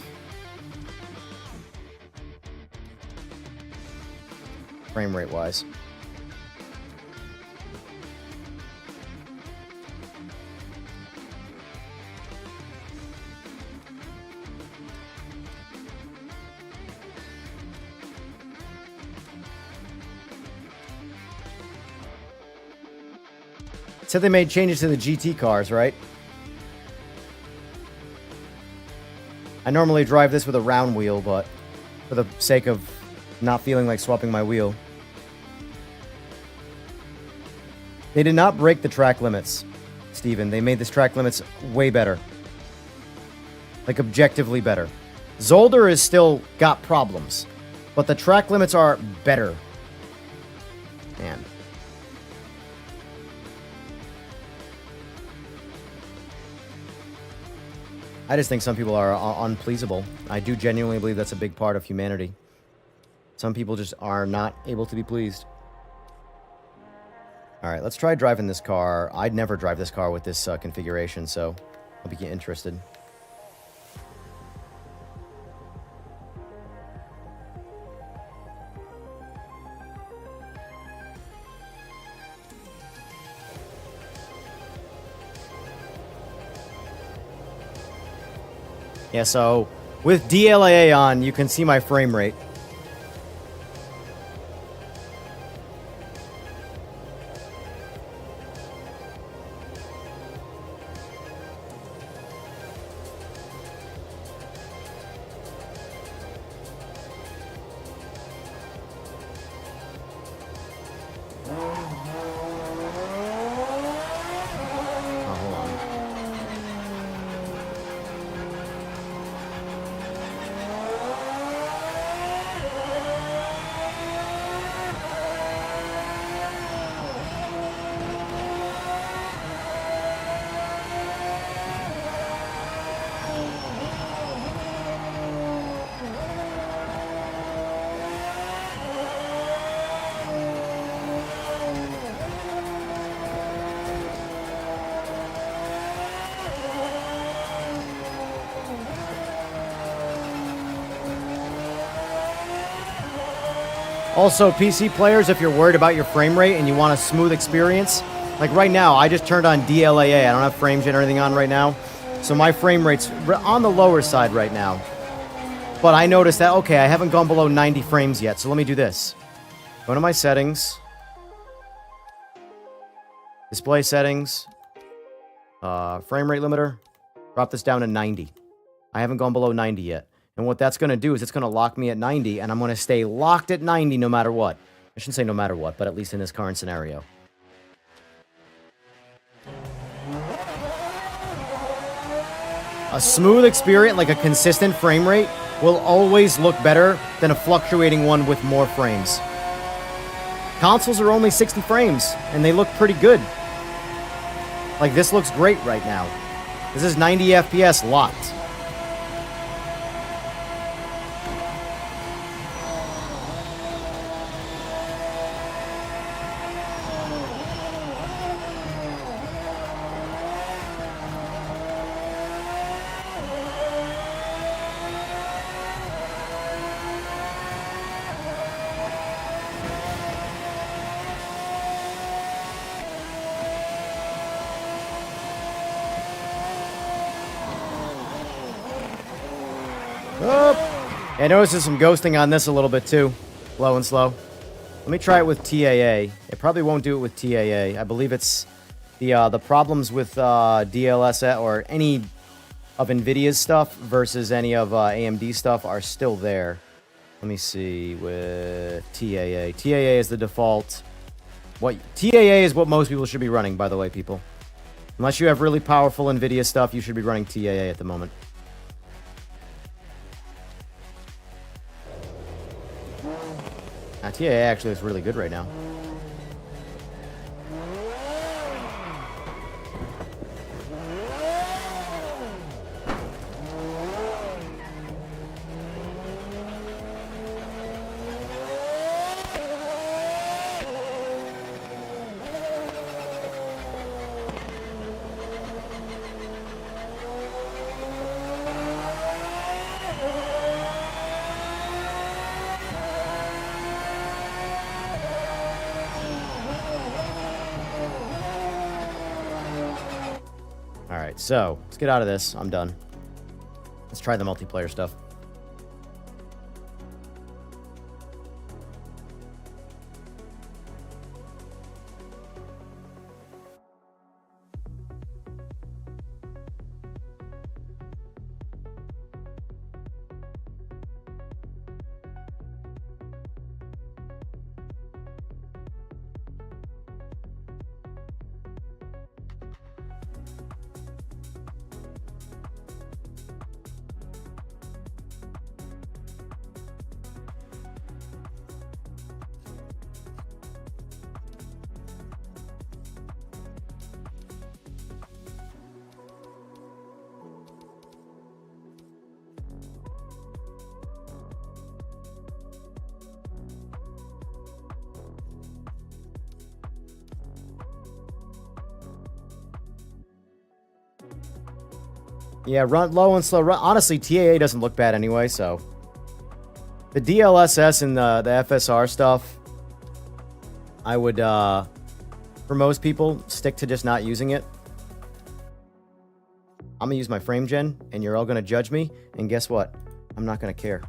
Frame rate wise. Said they made changes to the GT cars, right? I normally drive this with a round wheel, but for the sake of not feeling like swapping my wheel. They did not break the track limits, Steven. They made this track limits way better. Like, objectively better. Zolder is still got problems, but the track limits are better. Man. I just think some people are unpleasable. I do genuinely believe that's a big part of humanity. Some people just are not able to be pleased. All right, let's try driving this car. I'd never drive this car with this configuration, so I'll be interested. Yeah, so with DLAA on, you can see my frame rate. Also, PC players, if you're worried about your frame rate and you want a smooth experience, like right now, I just turned on DLAA. I don't have frame gen or anything on right now. So my frame rate's on the lower side right now. But I noticed that, okay, I haven't gone below 90 frames yet. So let me do this. Go to my settings. Display settings. Frame rate limiter. Drop this down to 90. I haven't gone below 90 yet. And what that's going to do is it's going to lock me at 90, and I'm going to stay locked at 90 no matter what. I shouldn't say no matter what, but at least in this current scenario. A smooth experience, like a consistent frame rate, will always look better than a fluctuating one with more frames. Consoles are only 60 frames, and they look pretty good. Like, this looks great right now. This is 90 FPS locked. I noticed there's some ghosting on this a little bit too. Low and slow. Let me try it with TAA. It probably won't do it with TAA. I believe it's the problems with DLSS or any of NVIDIA's stuff versus any of AMD stuff are still there. Let me see with TAA. TAA is the default. TAA is what most people should be running, by the way, people. Unless you have really powerful NVIDIA stuff, you should be running TAA at the moment. TAA actually is really good right now. Alright, so, let's get out of this. I'm done. Let's try the multiplayer stuff. Yeah, run low and slow. Honestly, TAA doesn't look bad anyway, so... The DLSS and the FSR stuff, I would, for most people, stick to just not using it. I'm going to use my frame gen, and you're all going to judge me, and guess what? I'm not going to care.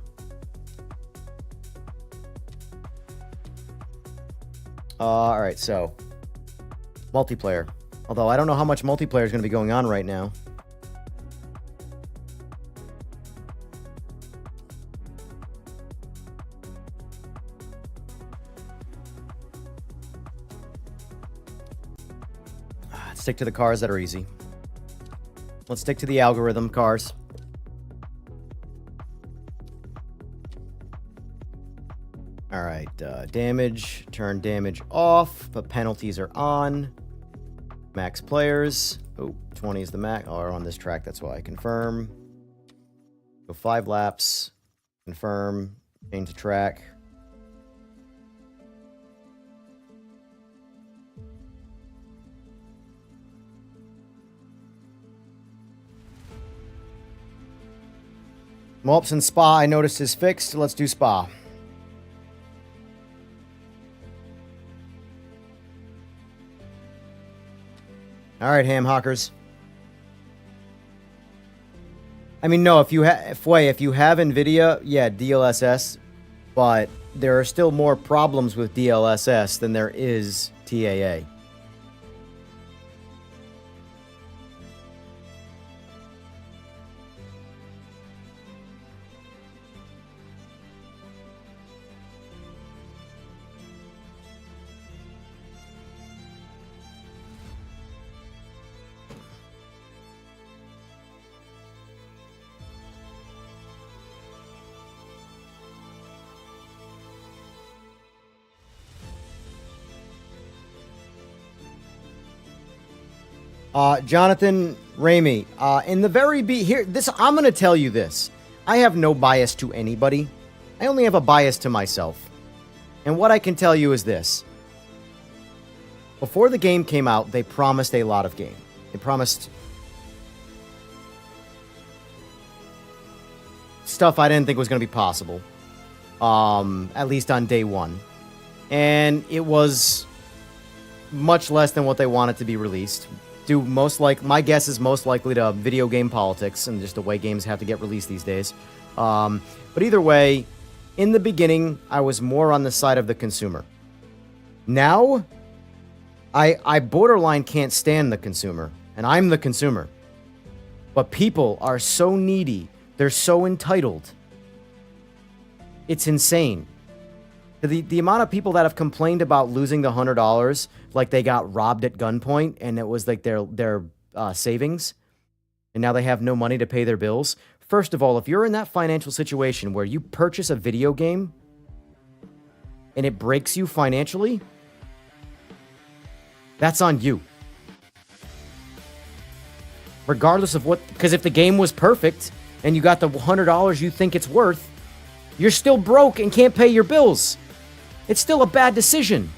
Alright, so... Multiplayer. Although, I don't know how much multiplayer is going to be going on right now. Stick to the cars that are easy. Let's stick to the algorithm cars. Alright, damage. Turn damage off, but penalties are on. Max players. Oh, 20 is the max. Oh, on this track, that's why. Confirm. Go 5 laps. Confirm. Change the track. Malps and Spa, I noticed is fixed. Let's do Spa. All right, ham hockers. I mean, no, if you have NVIDIA, yeah, DLSS, but there are still more problems with DLSS than there is TAA. Jonathan Ramey, in the very I'm going to tell you this. I have no bias to anybody. I only have a bias to myself. And what I can tell you is this. Before the game came out, they promised a lot of game. They promised stuff I didn't think was going to be possible. At least on day one. And it was much less than what they wanted to be released. My guess is most likely to video game politics and just the way games have to get released these days. But either way, in the beginning, I was more on the side of the consumer. Now, I borderline can't stand the consumer, and I'm the consumer. But people are so needy. They're so entitled. It's insane. The amount of people that have complained about losing the $100, like they got robbed at gunpoint, and it was like their savings, and now they have no money to pay their bills. First of all, if you're in that financial situation where you purchase a video game and it breaks you financially, that's on you. Regardless of what, because if the game was perfect and you got the $100 you think it's worth, you're still broke and can't pay your bills. It's still a bad decision.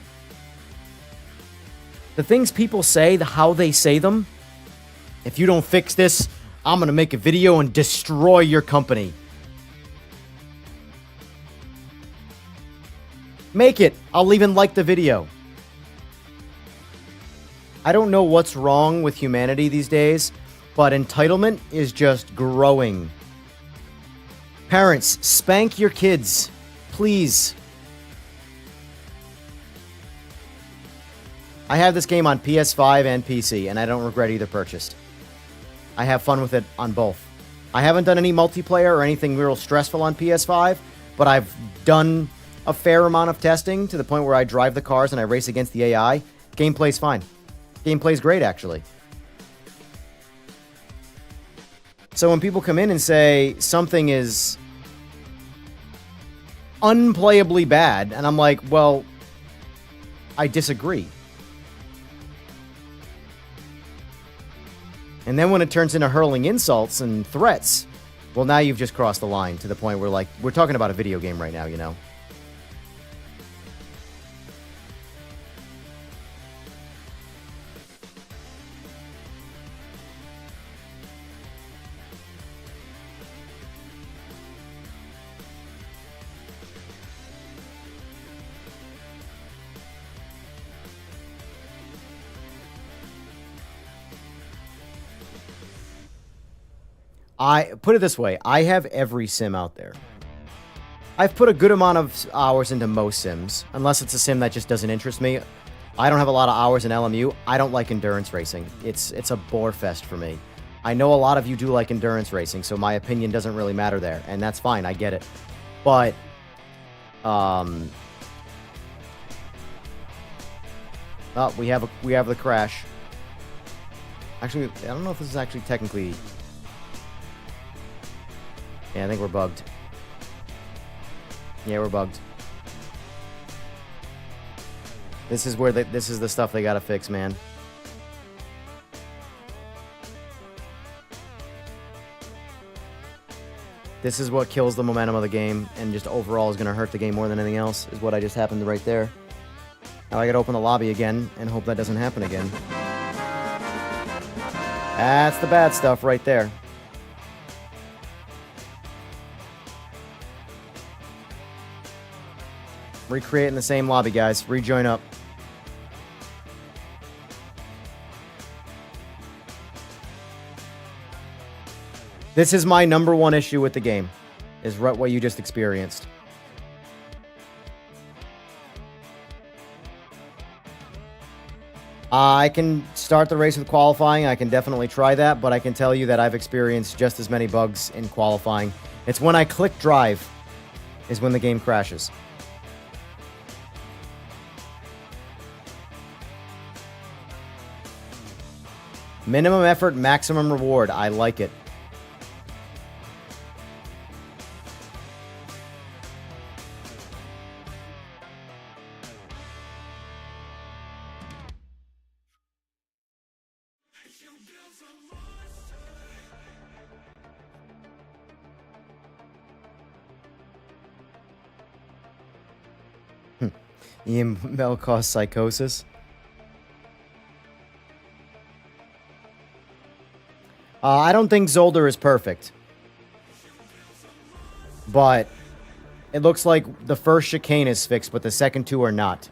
The things people say, how they say them, if you don't fix this, I'm going to make a video and destroy your company. Make it. I'll even like the video. I don't know what's wrong with humanity these days, but entitlement is just growing. Parents, spank your kids. Please. I have this game on PS5 and PC, and I don't regret either purchased. I have fun with it on both. I haven't done any multiplayer or anything real stressful on PS5, but I've done a fair amount of testing to the point where I drive the cars and I race against the AI. Gameplay's fine. Gameplay's great, actually. So when people come in and say something is unplayably bad, and I'm like, well, I disagree. And then when it turns into hurling insults and threats, well, now you've just crossed the line to the point where, like, we're talking about a video game right now, you know? I put it this way, I have every sim out there. I've put a good amount of hours into most sims, unless it's a sim that just doesn't interest me. I don't have a lot of hours in LMU. I don't like endurance racing. It's a bore fest for me. I know a lot of you do like endurance racing, so my opinion doesn't really matter there, and that's fine, I get it. But, oh, we have the crash. Actually, I don't know if this is actually technically... Yeah, I think we're bugged. Yeah, we're bugged. This is where this is the stuff they gotta fix, man. This is what kills the momentum of the game, and just overall is gonna hurt the game more than anything else, is what I just happened right there. Now I gotta open the lobby again, and hope that doesn't happen again. That's the bad stuff right there. Recreate in the same lobby, guys. Rejoin up. This is my number one issue with the game, is what you just experienced. I can start the race with qualifying. I can definitely try that, but I can tell you that I've experienced just as many bugs in qualifying. It's when I click drive is when the game crashes. Minimum effort, maximum reward. I like it. EML cause psychosis. I don't think Zolder is perfect. But it looks like the first chicane is fixed, but the second two are not.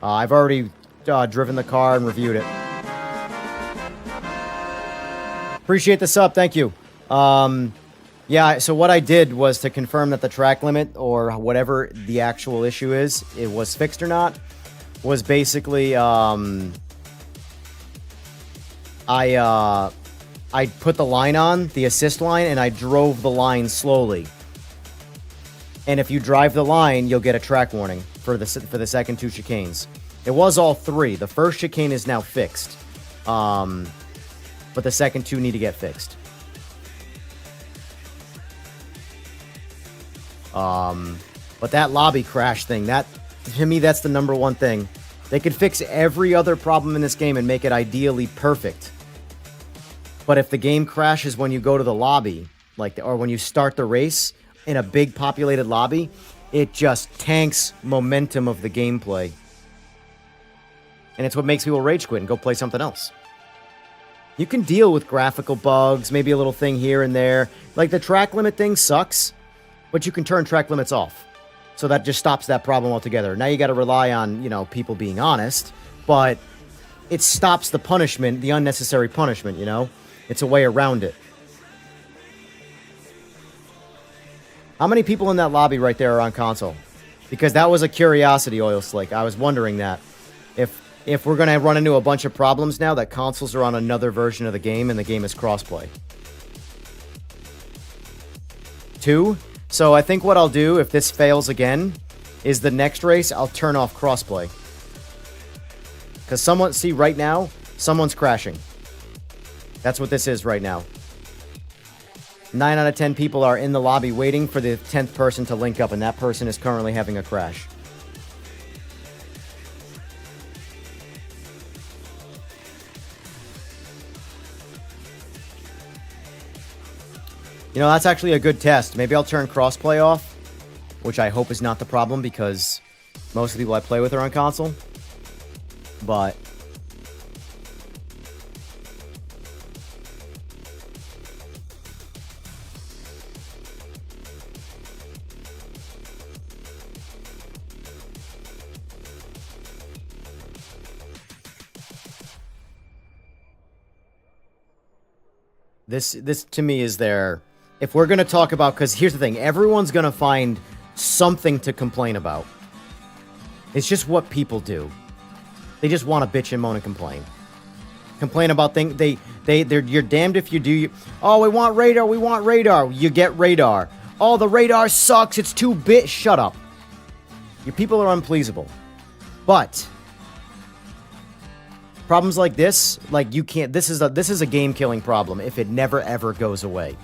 I've already driven the car and reviewed it. Appreciate the sub, thank you. Yeah, so what I did was to confirm that the track limit, or whatever the actual issue is, it was fixed or not, was basically, I put the line on, the assist line, and I drove the line slowly. And if you drive the line, you'll get a track warning for the second two chicanes. It was all three. The first chicane is now fixed. But the second two need to get fixed. But that lobby crash thing, that, to me, that's the number one thing. They could fix every other problem in this game and make it ideally perfect. But if the game crashes when you go to the lobby, or when you start the race in a big populated lobby, it just tanks momentum of the gameplay. And it's what makes people rage quit and go play something else. You can deal with graphical bugs, maybe a little thing here and there. Like the track limit thing sucks, but you can turn track limits off. So that just stops that problem altogether. Now you got to rely on, people being honest, but it stops the punishment, the unnecessary punishment, It's a way around it. How many people in that lobby right there are on console? Because that was a curiosity, Oil Slick. I was wondering that. If we're going to run into a bunch of problems now that consoles are on another version of the game and the game is crossplay. 2. So I think what I'll do if this fails again is the next race I'll turn off crossplay. Because see right now, someone's crashing. That's what this is right now. 9 out of 10 people are in the lobby waiting for the 10th person to link up, and that person is currently having a crash. That's actually a good test. Maybe I'll turn crossplay off, which I hope is not the problem because most of the people I play with are on console. But this to me is their... If we're going to talk about... Because here's the thing. Everyone's going to find something to complain about. It's just what people do. They just want to bitch and moan and complain. Complain about things... You're damned if you do... Oh, we want radar. We want radar. You get radar. Oh, the radar sucks. It's too bit. Shut up. Your people are unpleasable. But... problems like this, you can't... This is a game-killing problem if it never, ever goes away.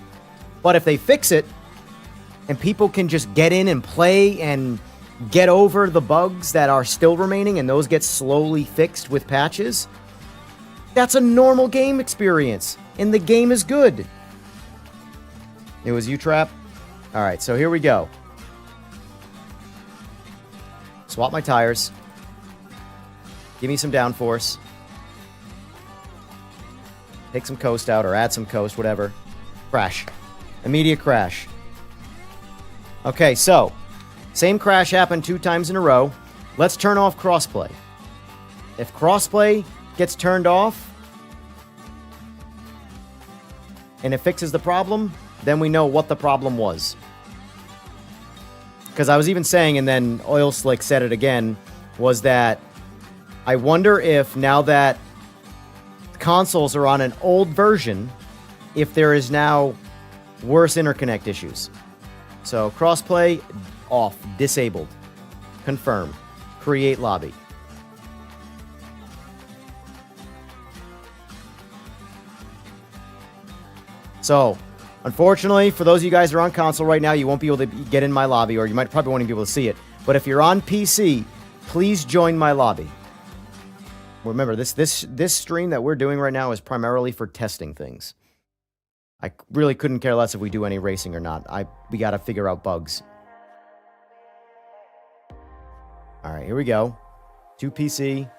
But if they fix it, and people can just get in and play and get over the bugs that are still remaining, and those get slowly fixed with patches, that's a normal game experience, and the game is good. It was U-Trap? Alright, so here we go. Swap my tires. Give me some downforce. Take some coast out, or add some coast, whatever. Crash. Immediate crash. Okay, so, same crash happened 2 times in a row. Let's turn off crossplay. If crossplay gets turned off, and it fixes the problem, then we know what the problem was. Because I was even saying, and then Oil Slick said it again, was that I wonder if now that consoles are on an old version, if there is now worse interconnect issues. So crossplay off, disabled, confirm, create lobby. So, unfortunately, for those of you guys who are on console right now, you won't be able to get in my lobby, or you might probably won't even be able to see it. But if you're on PC, please join my lobby. Remember, this stream that we're doing right now is primarily for testing things. I really couldn't care less if we do any racing or not. We got to figure out bugs. All right, here we go. To PC.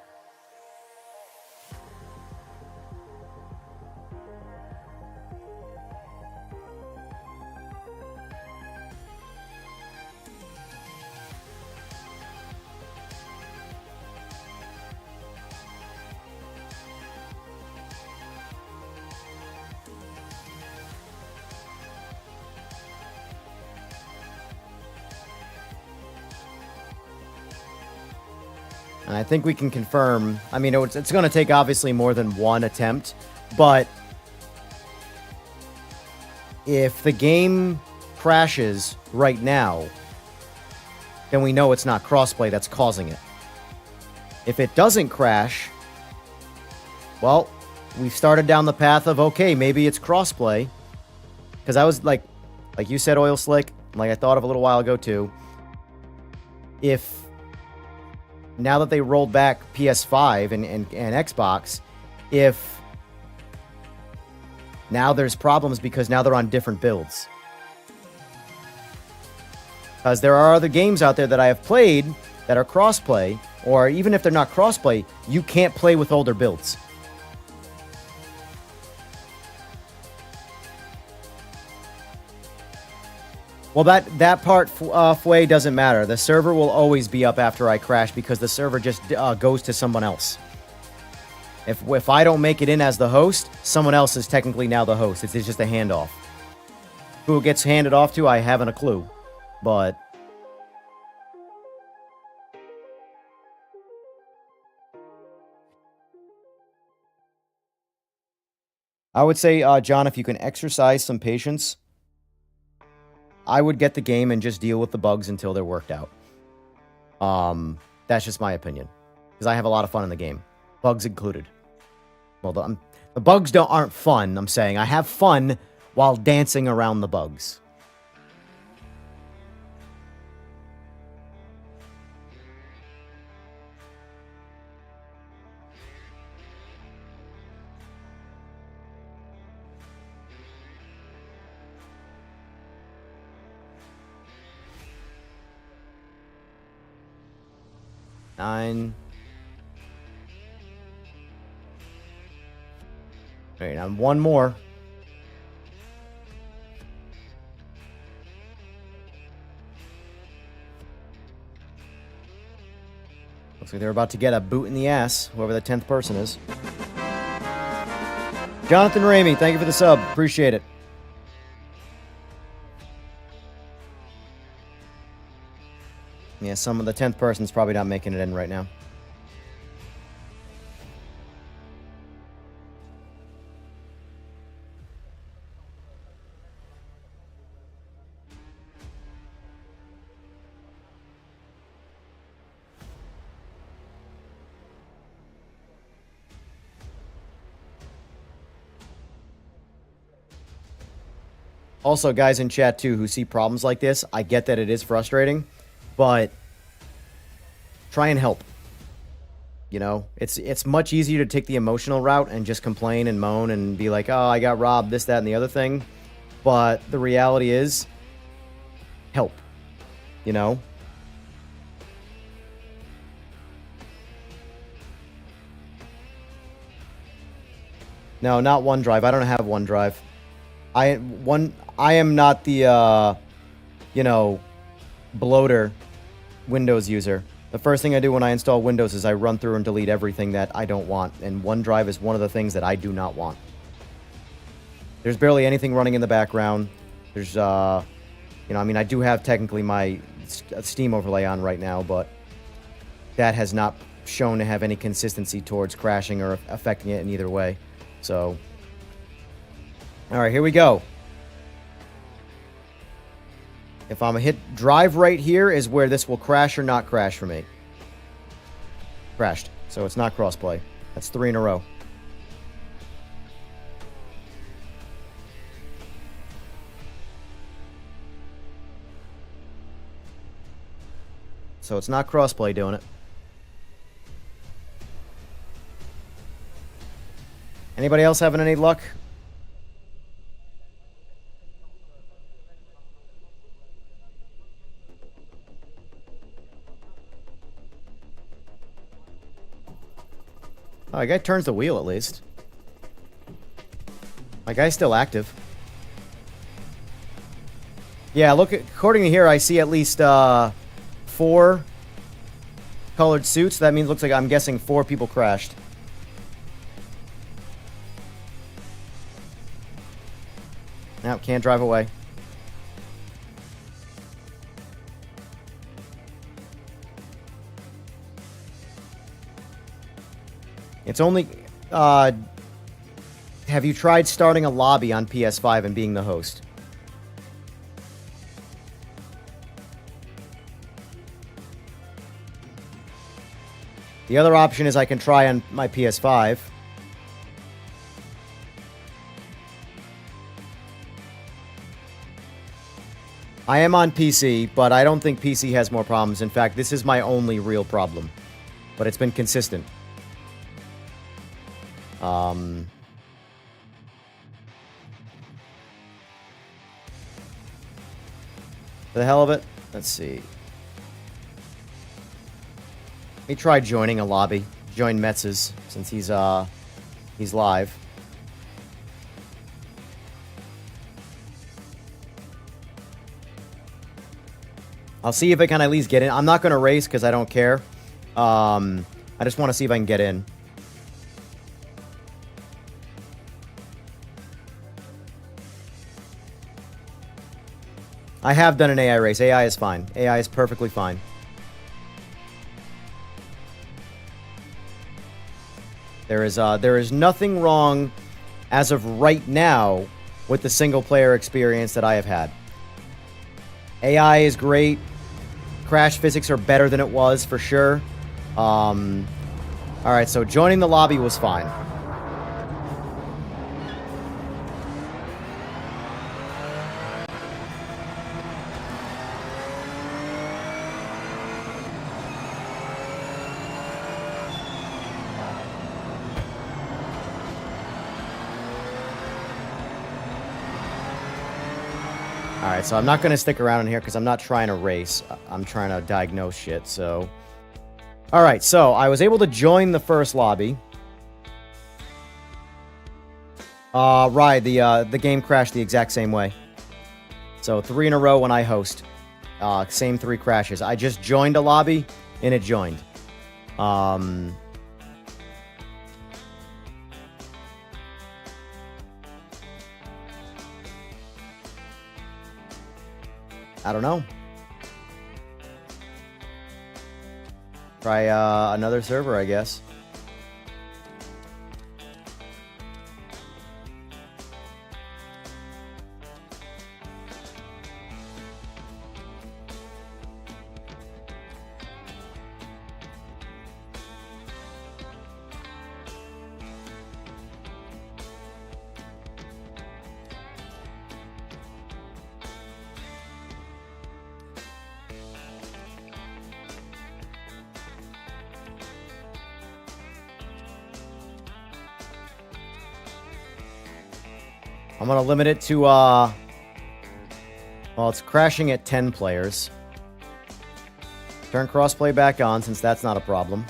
And I think we can confirm, I mean, it's going to take obviously more than one attempt, but if the game crashes right now, then we know it's not crossplay that's causing it. If it doesn't crash, well, we've started down the path of, okay, maybe it's crossplay. Because I was like you said, Oil Slick, like I thought of a little while ago too, if now that they rolled back PS5 and Xbox, if now there's problems because now they're on different builds. Because there are other games out there that I have played that are crossplay, or even if they're not crossplay, you can't play with older builds. Well, that part, Fway, doesn't matter. The server will always be up after I crash because the server just goes to someone else. If I don't make it in as the host, someone else is technically now the host. It's just a handoff. Who it gets handed off to, I haven't a clue. But I would say, John, if you can exercise some patience, I would get the game and just deal with the bugs until they're worked out. That's just my opinion. Because I have a lot of fun in the game. Bugs included. Well, the bugs aren't fun, I'm saying. I have fun while dancing around the bugs. Nine. Alright, now one more. Looks like they're about to get a boot in the ass, whoever the 10th person is. Jonathan Ramey, thank you for the sub. Appreciate it. Yeah, some of the 10th person's probably not making it in right now. Also, guys in chat, too, who see problems like this, I get that it is frustrating, but try and help. You know, it's much easier to take the emotional route and just complain and moan and be like, oh, I got robbed, this, that, and the other thing. But the reality is, help. You know? No, not OneDrive. I don't have OneDrive. I am not the, you know, bloater Windows user. The first thing I do when I install Windows is I run through and delete everything that I don't want. And OneDrive is one of the things that I do not want. There's barely anything running in the background. There's, you know, I mean, I do have technically my Steam overlay on right now, but that has not shown to have any consistency towards crashing or affecting it in either way. So, all right, here we go. If I'm a hit drive right here is where this will crash or not crash for me. Crashed. So it's not crossplay. That's 3 in a row. So it's not crossplay doing it. Anybody else having any luck? Oh, the guy turns the wheel at least. My guy's still active. Yeah, look, according to here, I see at least 4 colored suits. That means, looks like, I'm guessing 4 people crashed. Now, can't drive away. It's only... have you tried starting a lobby on PS5 and being the host? The other option is I can try on my PS5. I am on PC, but I don't think PC has more problems. In fact, this is my only real problem. But it's been consistent. For the hell of it, let's see. Let me try joining a lobby. Join Metz's, since he's live. I'll see if I can at least get in. I'm not going to race because I don't care. I just want to see if I can get in. I have done an AI race. AI is fine. AI is perfectly fine. There is nothing wrong as of right now with the single player experience that I have had. AI is great. Crash physics are better than it was for sure. Alright, so joining the lobby was fine. Alright, so I'm not going to stick around in here because I'm not trying to race. I'm trying to diagnose shit, so... Alright, so I was able to join the first lobby. Right, the game crashed the exact same way. So 3 in a row when I host. Same 3 crashes. I just joined a lobby, and it joined. I don't know. Try another server, I guess. I'm going to limit it to, well, it's crashing at 10 players. Turn crossplay back on, since that's not a problem.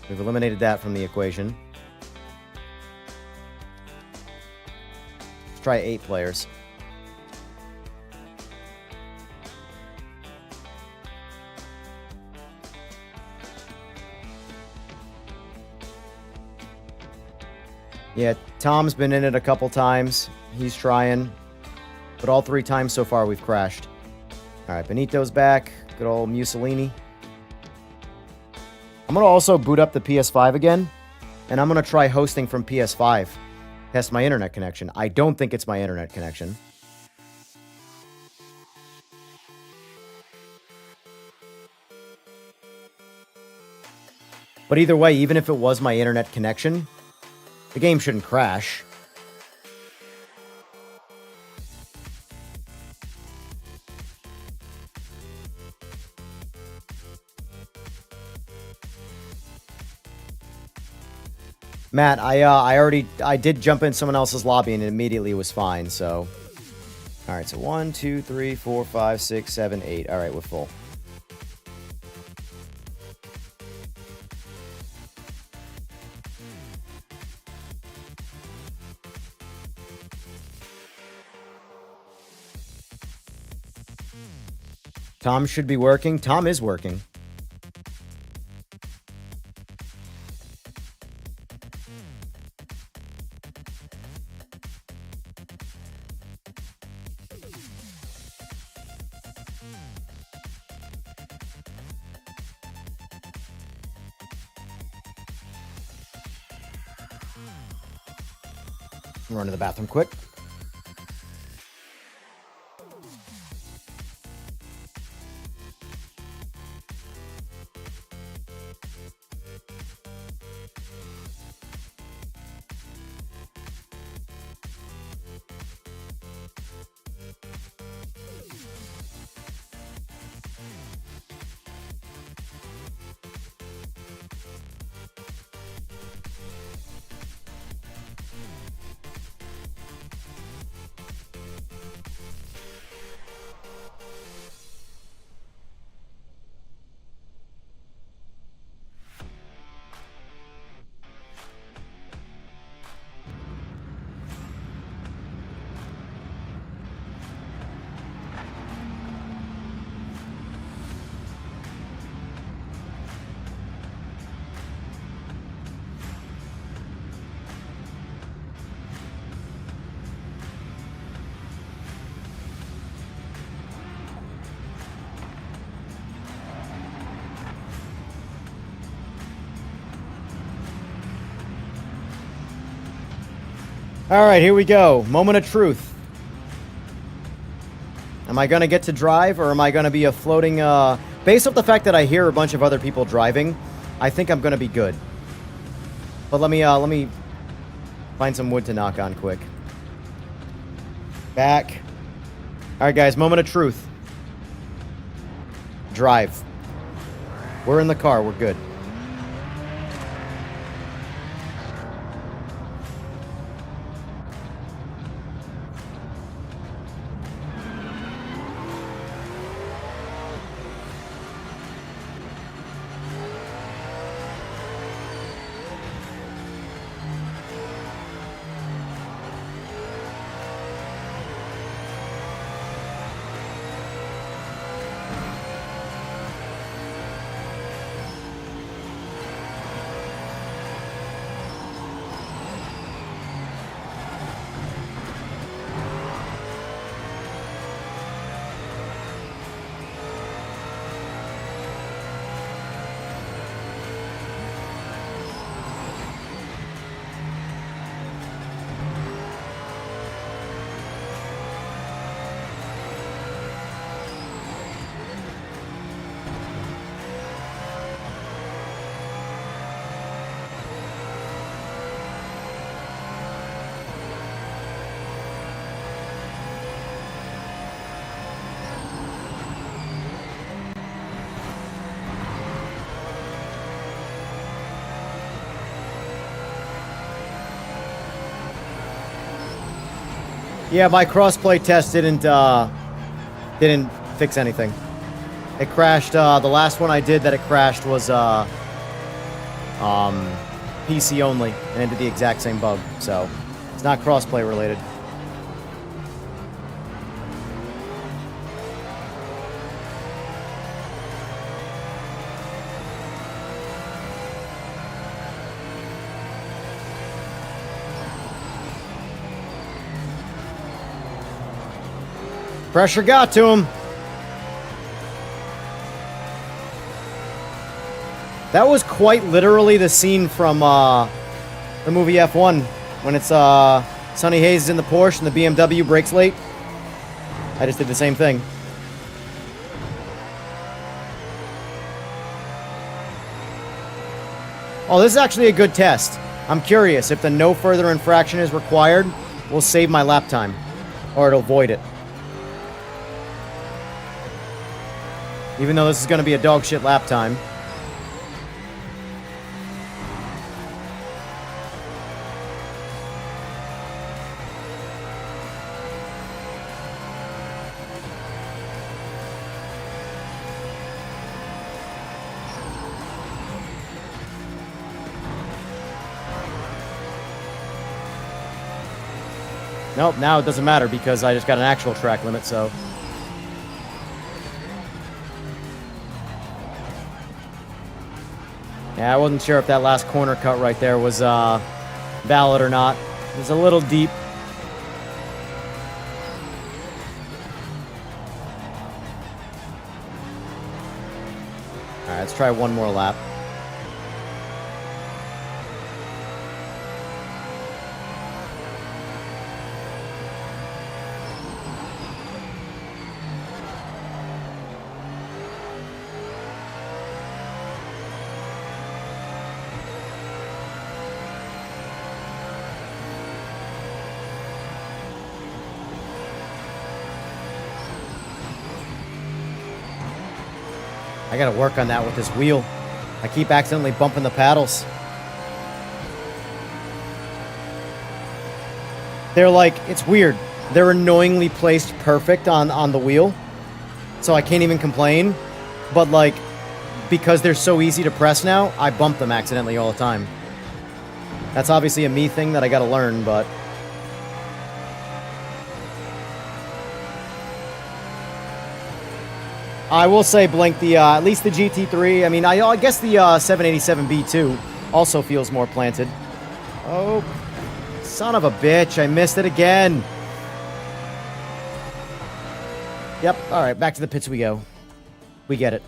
We've eliminated that from the equation. Let's try 8 players. Yeah, Tom's been in it a couple times. He's trying. But all 3 times so far we've crashed. Alright, Benito's back. Good old Mussolini. I'm going to also boot up the PS5 again. And I'm going to try hosting from PS5. Test my internet connection. I don't think it's my internet connection. But either way, even if it was my internet connection, the game shouldn't crash. Matt, I did jump in someone else's lobby and it immediately was fine, so. Alright, so 1, 2, 3, 4, 5, 6, 7, 8. Alright, we're full. Tom should be working. Tom is working. Run to the bathroom quick. All right, here we go. Moment of truth. Am I going to get to drive, or am I going to be a floating... Based off the fact that I hear a bunch of other people driving, I think I'm going to be good. But let me find some wood to knock on quick. Back. All right, guys, moment of truth. Drive. We're in the car. We're good. Yeah, my crossplay test didn't fix anything. It crashed. The last one I did that it crashed was PC only, and it did the exact same bug. So it's not crossplay related. Pressure got to him. That was quite literally the scene from the movie F1 when it's Sonny Hayes is in the Porsche and the BMW brakes late. I just did the same thing. Oh, this is actually a good test. I'm curious if the no further infraction is required, will save my lap time, or it'll void it. Even though this is going to be a dog shit lap time. Nope, now it doesn't matter because I just got an actual track limit, so... Yeah, I wasn't sure if that last corner cut right there was valid or not. It was a little deep. Alright, let's try one more lap. I gotta work on that with this wheel. I keep accidentally bumping the paddles. They're like, it's weird. They're annoyingly placed perfect on the wheel. So I can't even complain. But like, because they're so easy to press now, I bump them accidentally all the time. That's obviously a me thing that I gotta learn, but... I will say, Blink, the at least the GT3, I mean, I guess the 787B2 also feels more planted. Oh, son of a bitch, I missed it again. Yep, alright, back to the pits we go. We get it.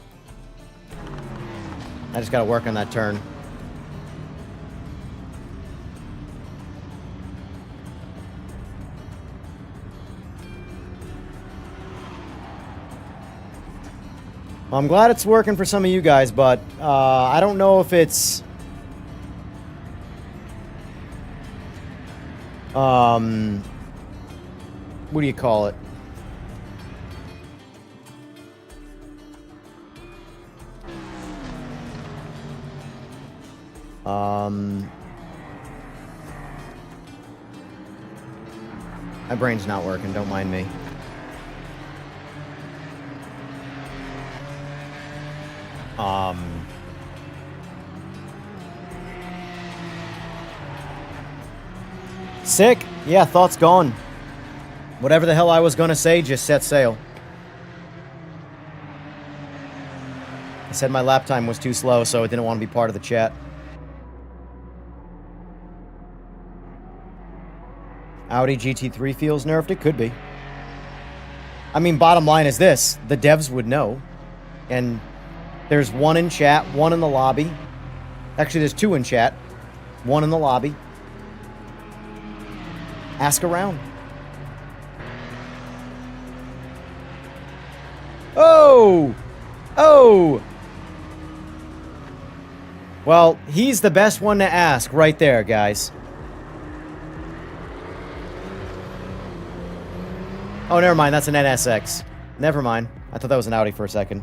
I just gotta work on that turn. Well, I'm glad it's working for some of you guys, but I don't know if it's... what do you call it? My brain's not working, don't mind me. Sick. Yeah, thoughts gone. Whatever the hell I was gonna say, just set sail. I said my lap time was too slow, so I didn't want to be part of the chat. Audi GT3 feels nerfed? It could be. I mean, bottom line is this. The devs would know. And there's one in chat, one in the lobby. Actually, there's two in chat. One in the lobby. Ask around. Oh! Oh! Well, he's the best one to ask right there, guys. Oh, never mind. That's an NSX. Never mind. I thought that was an Audi for a second.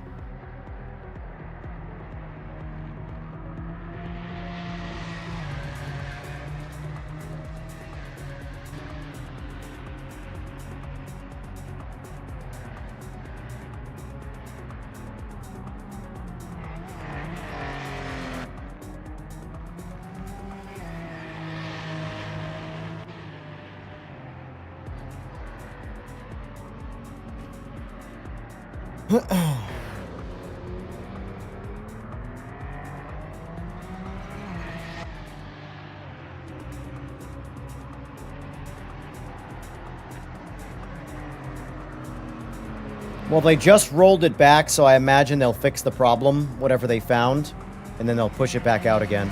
Well, they just rolled it back, so I imagine they'll fix the problem, whatever they found, and then they'll push it back out again.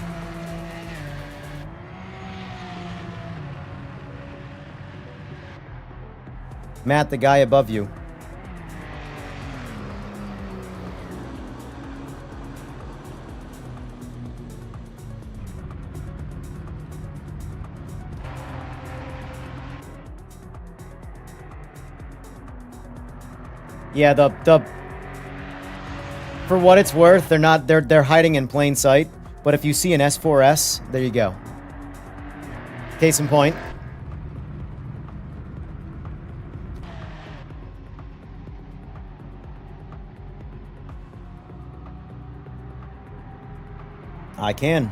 Matt, the guy above you. Yeah, for what it's worth, they're hiding in plain sight. But if you see an S4S, there you go. Case in point. I can.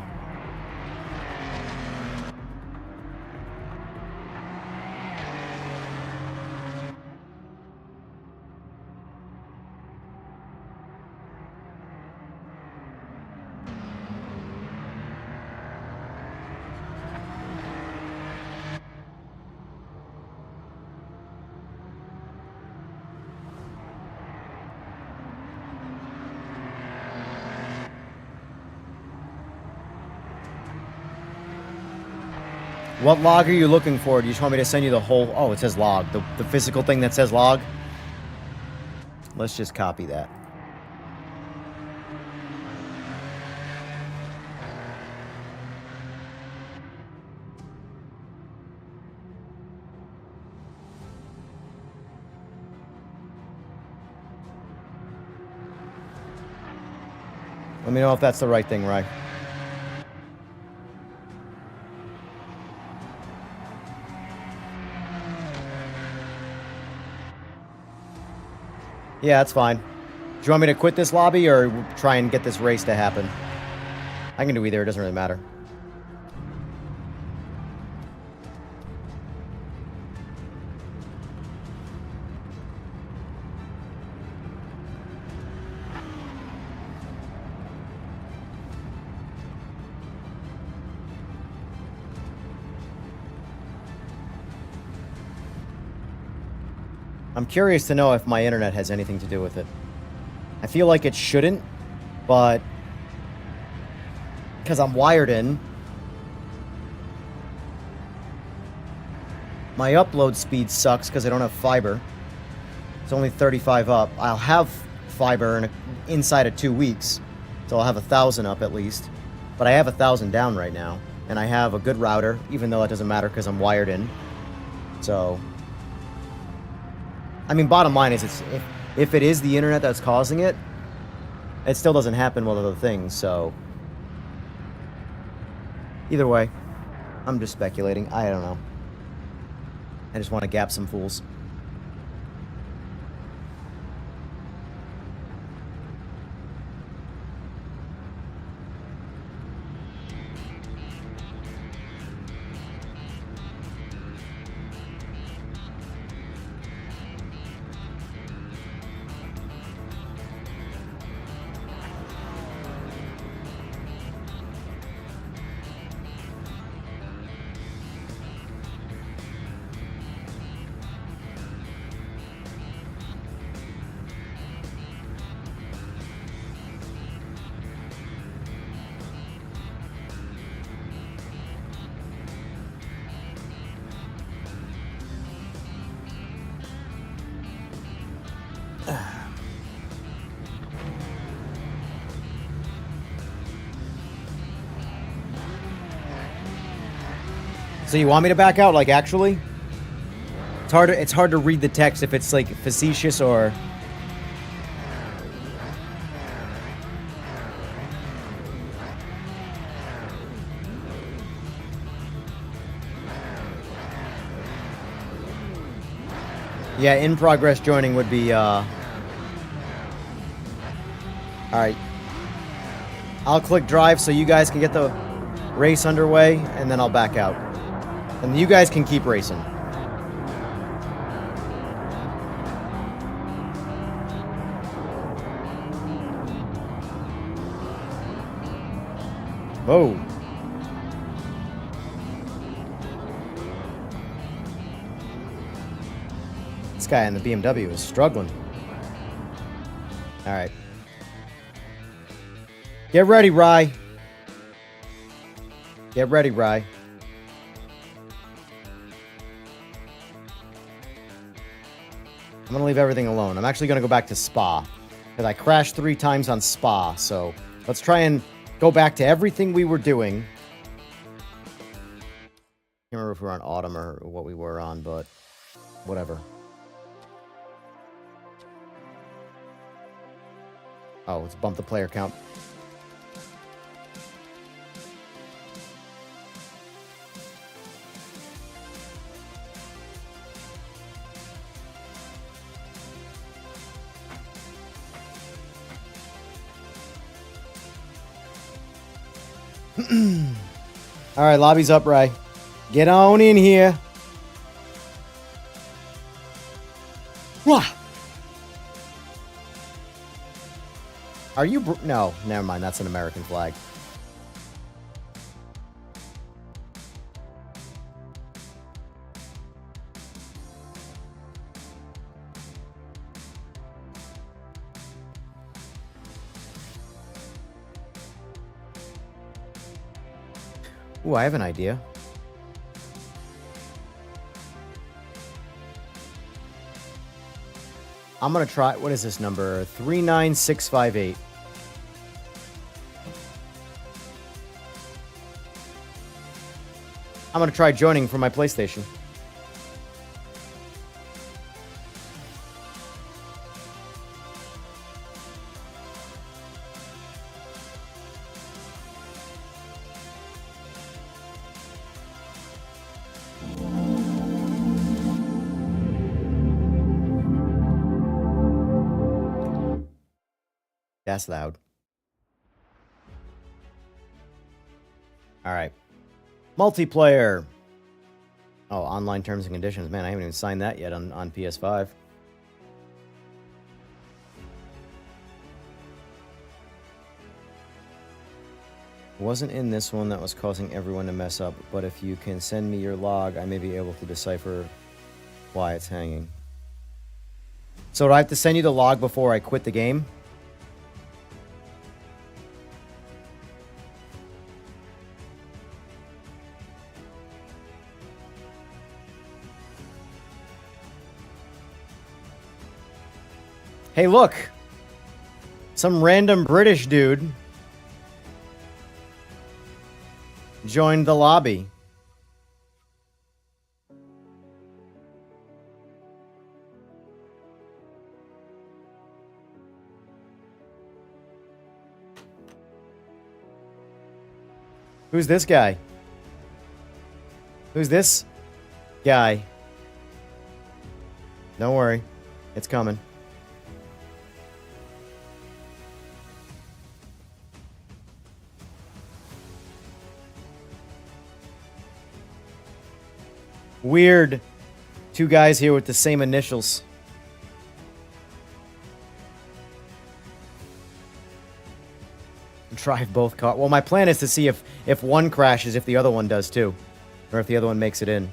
What log are you looking for? Do you just want me to send you the whole... Oh, it says log. The physical thing that says log? Let's just copy that. Let me know if that's the right thing, Rye. Yeah, that's fine. Do you want me to quit this lobby or try and get this race to happen? I can do either, it doesn't really matter. I'm curious to know if my internet has anything to do with it. I feel like it shouldn't, but because I'm wired in, my upload speed sucks because I don't have fiber. It's only 35 up. I'll have fiber inside of 2 weeks, so I'll have 1,000 up at least. But I have 1,000 down right now, and I have a good router, even though it doesn't matter because I'm wired in. So... I mean, bottom line is, if it is the internet that's causing it, it still doesn't happen with other things, so... Either way, I'm just speculating. I don't know. I just want to gap some fools. So you want me to back out, like, actually? It's hard to read the text if it's, like, facetious or... Yeah, in progress joining would be, Alright. I'll click drive so you guys can get the race underway, and then I'll back out. And you guys can keep racing. Whoa. This guy in the BMW is struggling. All right. Get ready, Rye. Get ready, Rye. I'm going to leave everything alone. I'm actually going to go back to Spa. Because I crashed 3 times on Spa. So let's try and go back to everything we were doing. I can't remember if we were on Autumn or what we were on, but whatever. Oh, let's bump the player count. All right, lobby's up, Ray. Get on in here. Wah! Are you... No, never mind. That's an American flag. Ooh, I have an idea. I'm going to try... What is this number? 39658. I'm going to try joining from my PlayStation. That's loud. All right. Multiplayer. Oh, online terms and conditions. Man, I haven't even signed that yet on PS5. Wasn't in this one that was causing everyone to mess up, but if you can send me your log, I may be able to decipher why it's hanging. So do I have to send you the log before I quit the game? Hey, look! Some random British dude joined the lobby. Who's this guy? Who's this guy? Don't worry. It's coming. Weird. 2 guys here with the same initials. Drive both cars. Well, my plan is to see if one crashes, if the other one does too. Or if the other one makes it in.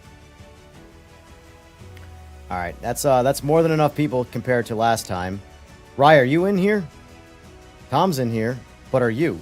Alright, that's more than enough people compared to last time. Rye, are you in here? Tom's in here, but are you?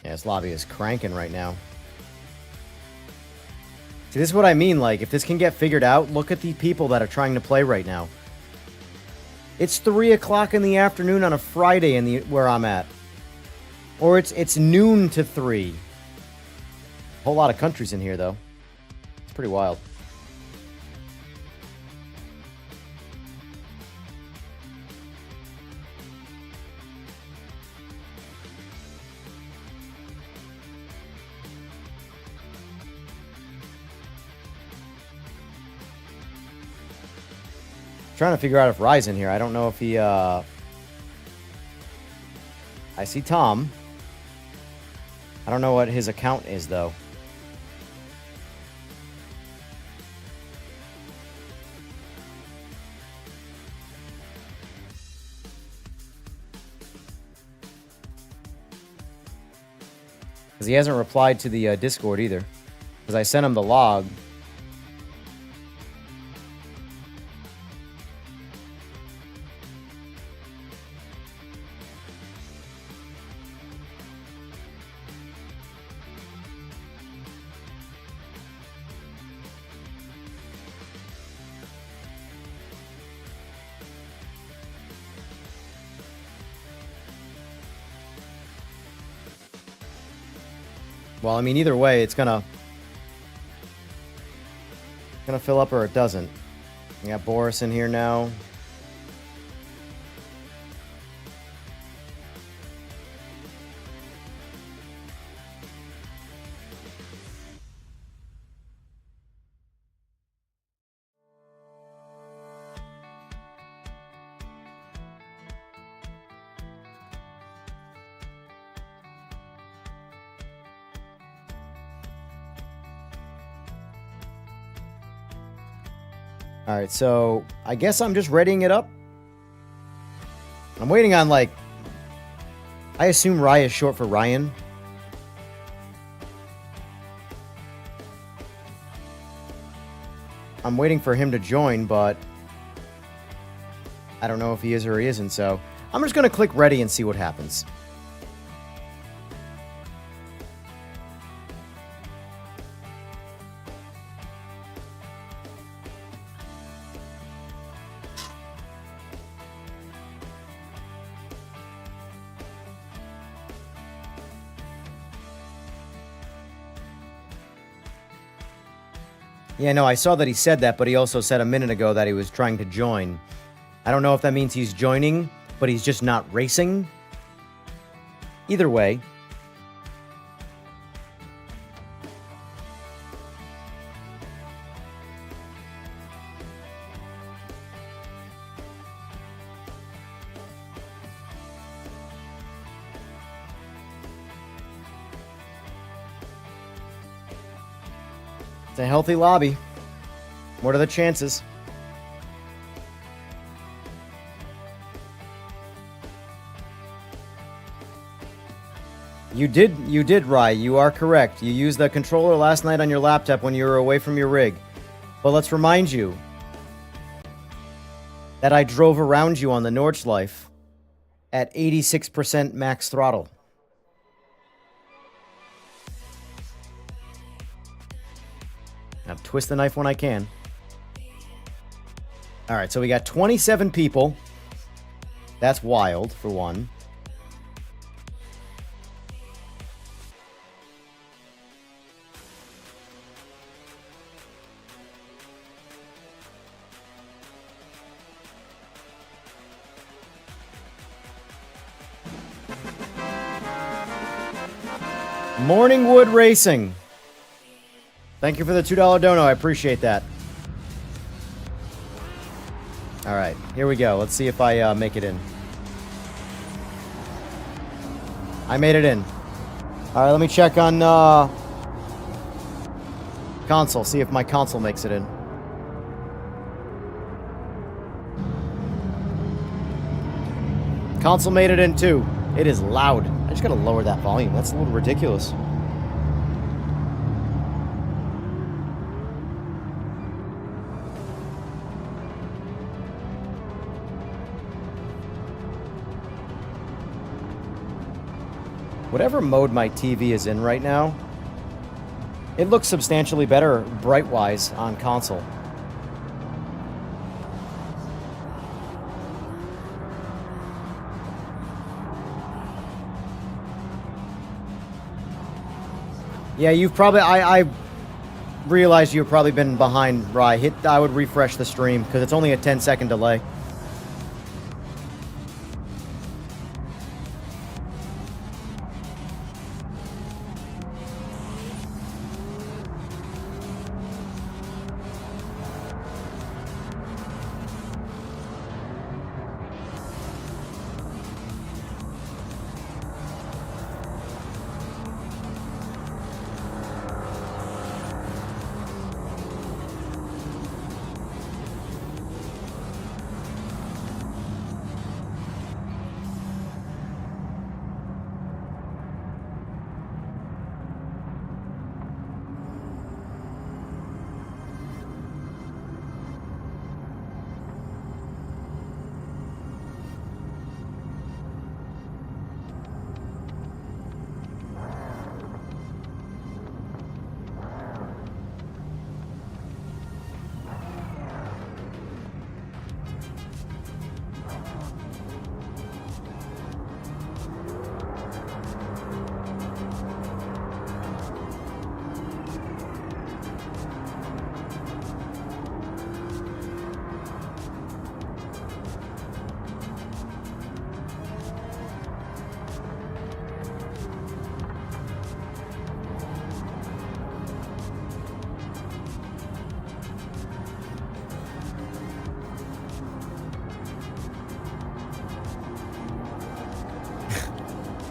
Yeah, this lobby is cranking right now. See, this is what I mean. Like, if this can get figured out, look at the people that are trying to play right now. It's 3 o'clock in the afternoon on a Friday where I'm at. Or it's noon to 3. A whole lot of countries in here, though. It's pretty wild. Trying to figure out if Rye's in here. I don't know if he, I see Tom. I don't know what his account is, though. Because he hasn't replied to the Discord either. Because I sent him the log. Well, I mean, either way, it's gonna fill up or it doesn't. We got Boris in here now. All right, so I guess I'm just readying it up. I'm waiting on, like, I assume Rye is short for Ryan. I'm waiting for him to join, but I don't know if he is or he isn't, so I'm just going to click ready and see what happens. Yeah, no, I saw that he said that, but he also said a minute ago that he was trying to join. I don't know if that means he's joining, but he's just not racing. Either way. It's a healthy lobby. What are the chances? You did, Rye. You are correct. You used the controller last night on your laptop when you were away from your rig. But let's remind you that I drove around you on the Nordschleife at 86% max throttle. Now twist the knife when I can. All right, so we got 27 people. That's wild, for one. Morningwood Racing. Thank you for the $2 dono. I appreciate that. All right, here we go. Let's see if I make it in. I made it in. All right, let me check on console. See if my console makes it in. Console made it in too. It is loud. I just gotta lower that volume. That's a little ridiculous. Whatever mode my TV is in right now, it looks substantially better bright-wise on console. Yeah, you've probably... I realized you've probably been behind, Rye. I would refresh the stream, because it's only a 10-second delay.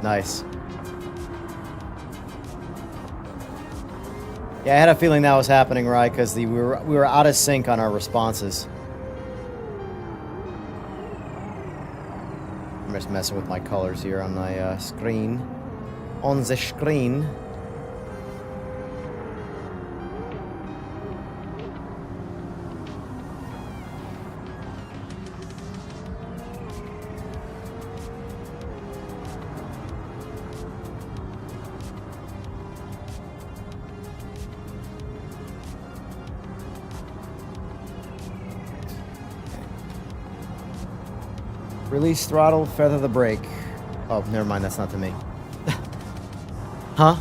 Nice. Yeah, I had a feeling that was happening, right? Because we were out of sync on our responses. I'm just messing with my colors here on my screen. On the screen. Release throttle, feather the brake. Oh, never mind, that's not to me. Huh?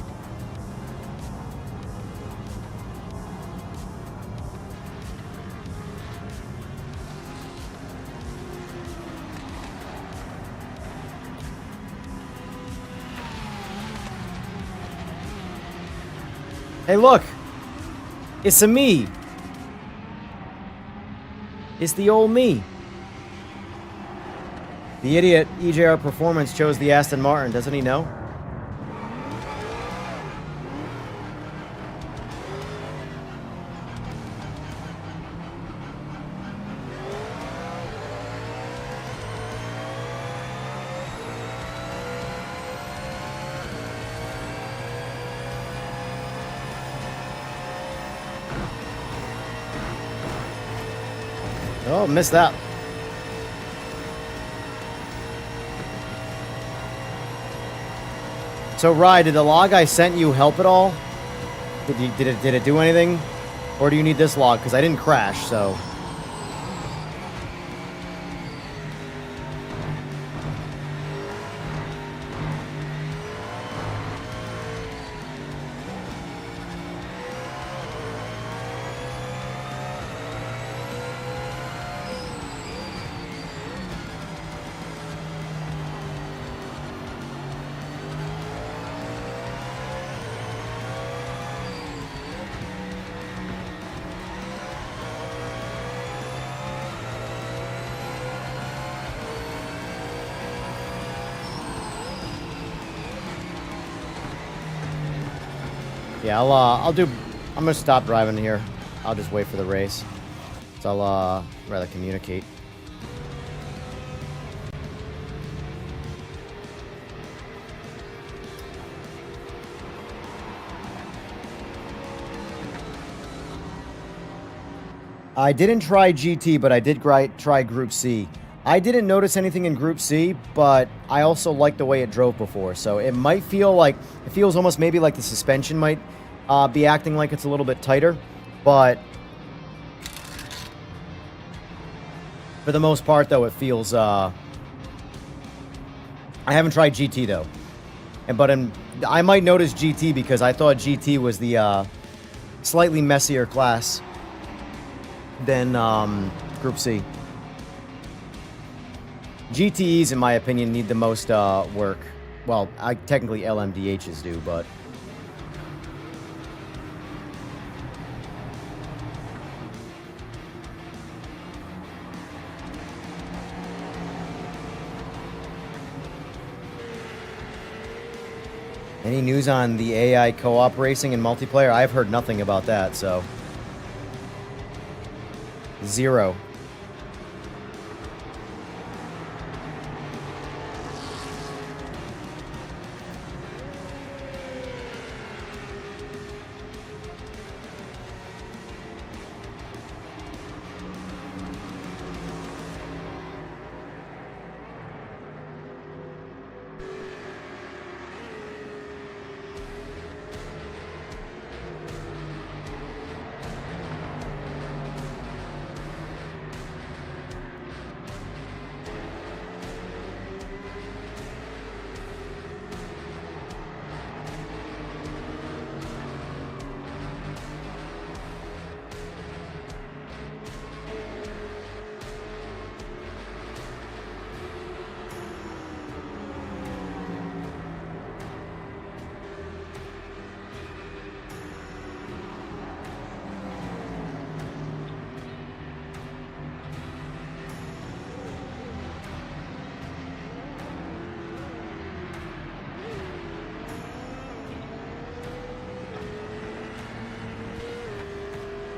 Hey, look! It's a me! It's the old me. The idiot EJR Performance chose the Aston Martin. Doesn't he know? Oh, missed that. So, Rye, did the log I sent you help at all? Did it do anything? Or do you need this log? Because I didn't crash, so... Yeah, I'm gonna stop driving here. I'll just wait for the race. So I'll rather communicate. I didn't try GT, but I did try Group C. I didn't notice anything in Group C, but I also liked the way it drove before. So it might feel like, it feels almost maybe like the suspension might be acting like it's a little bit tighter. But for the most part, though, it feels... I haven't tried GT, though. I might notice GT because I thought GT was the slightly messier class than Group C. GTEs, in my opinion, need the most work. Well, technically LMDHs do, but... Any news on the AI co-op racing and multiplayer? I've heard nothing about that, so... Zero.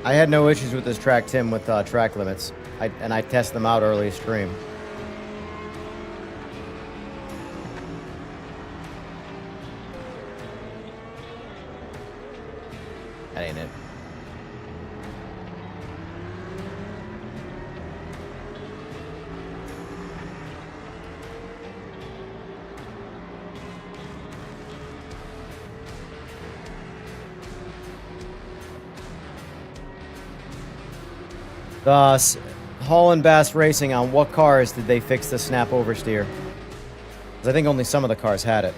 I had no issues with this track, Tim, with track limits. I test them out early stream. That ain't it. The Hall and Bass Racing, on what cars did they fix the snap oversteer? Because I think only some of the cars had it.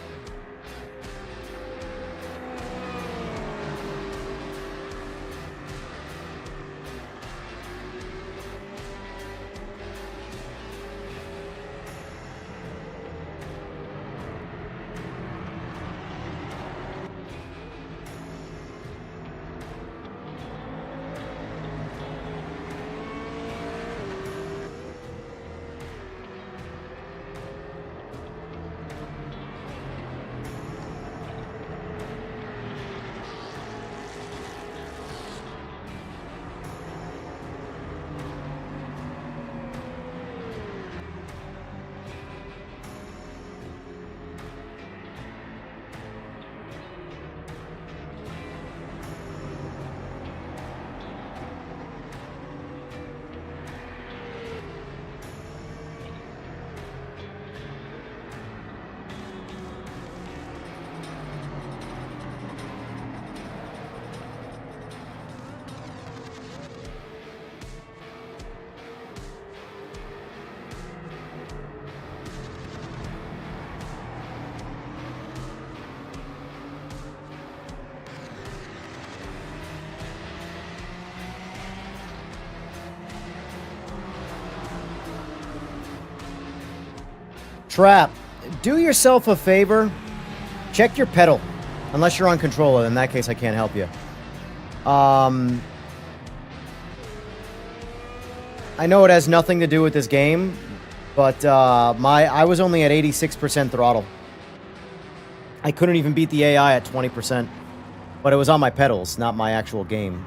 Trap, do yourself a favor. Check your pedal. Unless you're on controller, in that case I can't help you. I know it has nothing to do with this game, but I was only at 86% throttle. I couldn't even beat the AI at 20%, but it was on my pedals, not my actual game.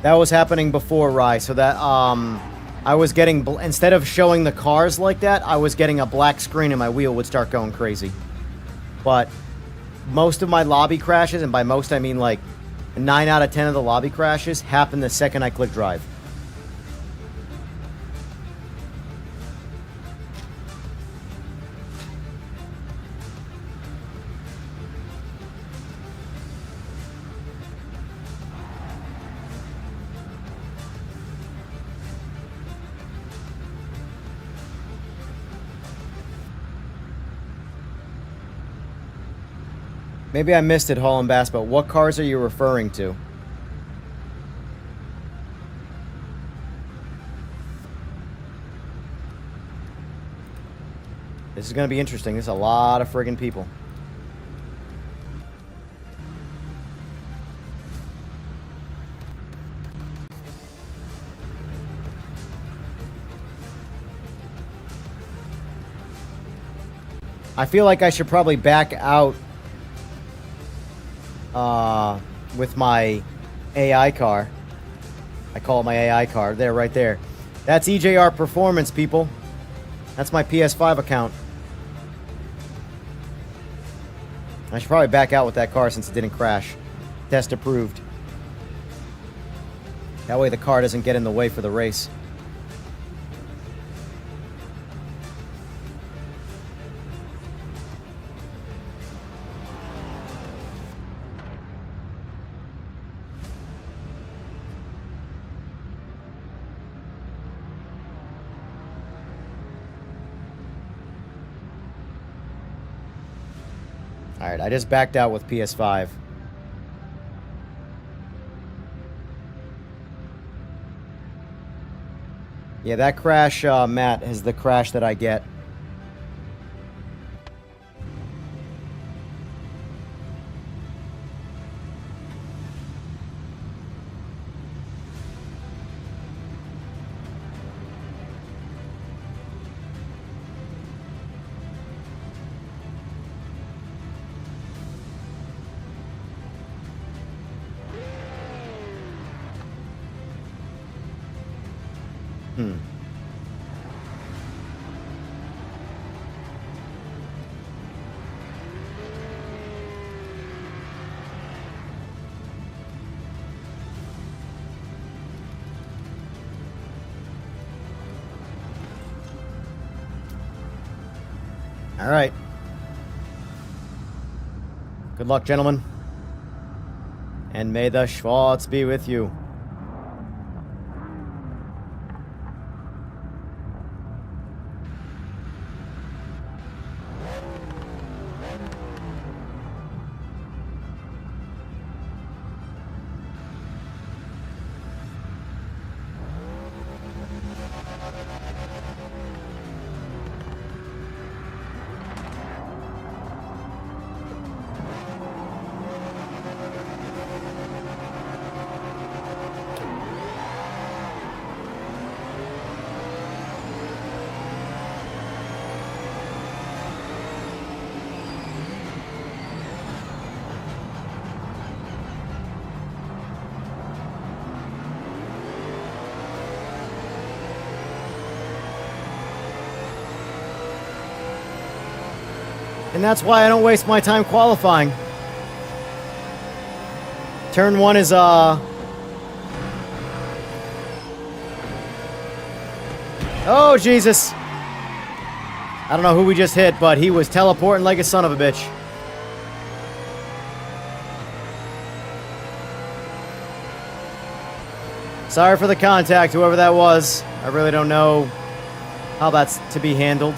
That was happening before Rye, so that, I was getting, instead of showing the cars like that, I was getting a black screen and my wheel would start going crazy. But most of my lobby crashes, and by most I mean like 9 out of 10 of the lobby crashes, happen the second I click drive. Maybe I missed it, Hall and Bass, but what cars are you referring to? This is going to be interesting. There's a lot of friggin' people. I feel like I should probably back out with my AI car. I call it my AI car. There, right there. That's EJR Performance, people. That's my PS5 account. I should probably back out with that car since it didn't crash. Test approved. That way the car doesn't get in the way for the race. Alright, I just backed out with PS5. Yeah, that crash, Matt, is the crash that I get. All right. Good luck, gentlemen. And may the Schwartz be with you. And that's why I don't waste my time qualifying. Turn 1 is, oh, Jesus. I don't know who we just hit, but he was teleporting like a son of a bitch. Sorry for the contact, whoever that was. I really don't know how that's to be handled.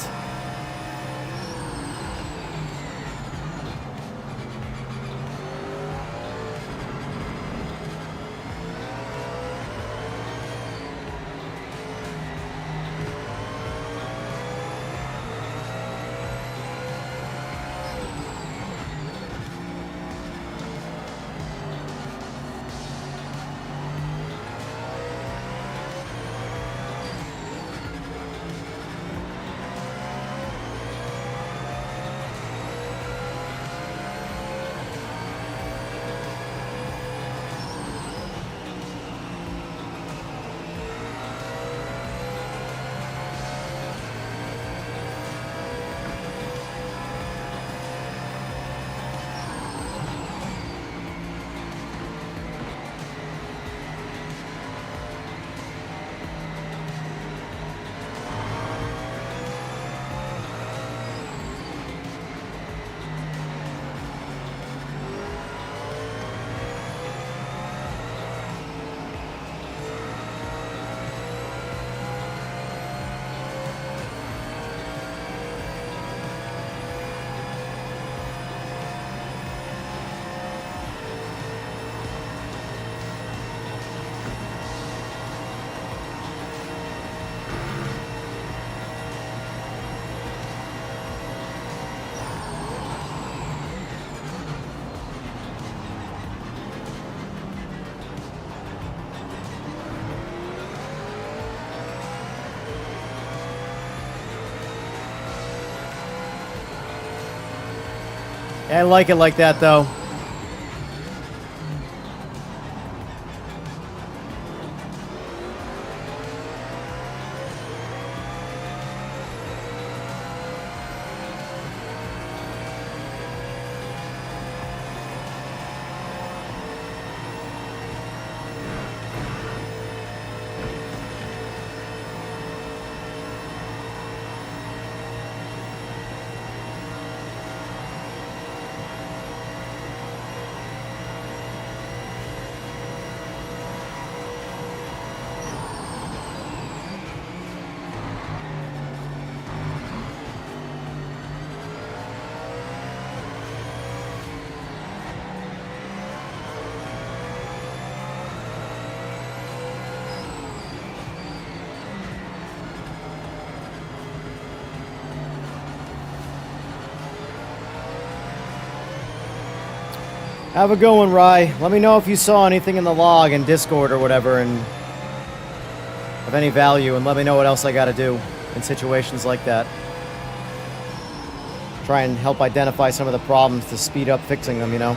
I like it like that, though. Have a good one, Rye. Let me know if you saw anything in the log in Discord or whatever and of any value, and let me know what else I gotta do in situations like that. Try and help identify some of the problems to speed up fixing them, you know?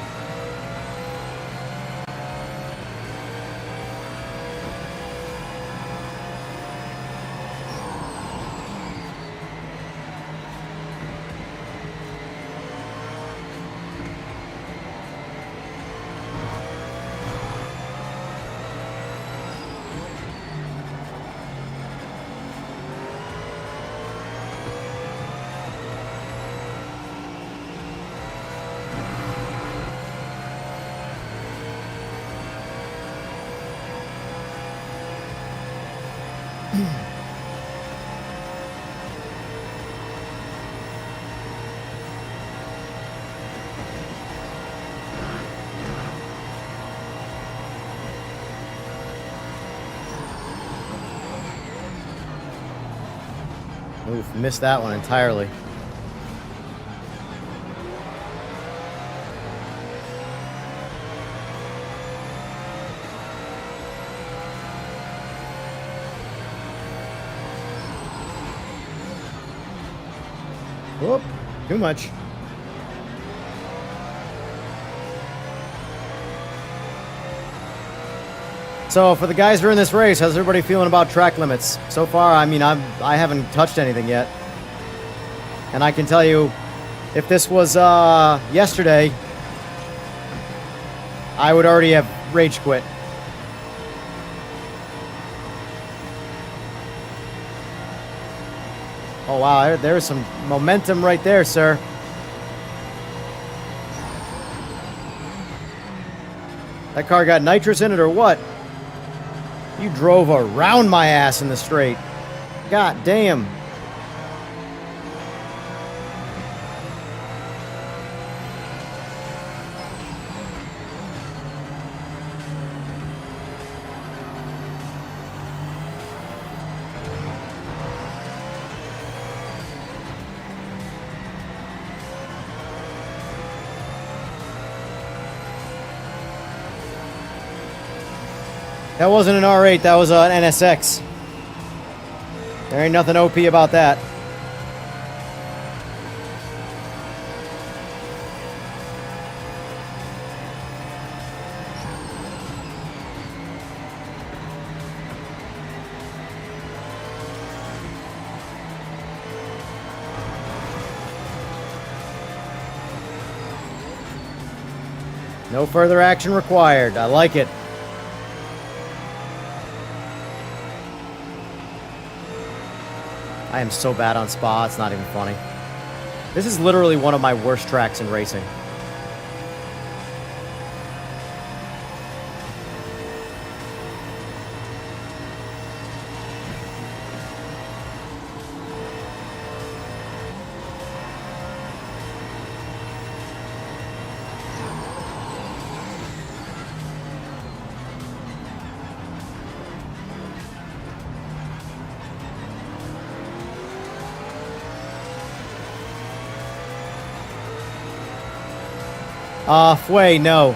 Oof, missed that one entirely. Whoop, too much. So for the guys who are in this race, how's everybody feeling about track limits? So far, I mean, I haven't touched anything yet. And I can tell you, if this was yesterday, I would already have rage quit. Oh wow, there's some momentum right there, sir. That car got nitrous in it or what? You drove around my ass in the straight. God damn. That wasn't an R8, that was an NSX. There ain't nothing OP about that. No further action required. I like it. I am so bad on Spa, it's not even funny. This is literally one of my worst tracks in racing. Fway, no.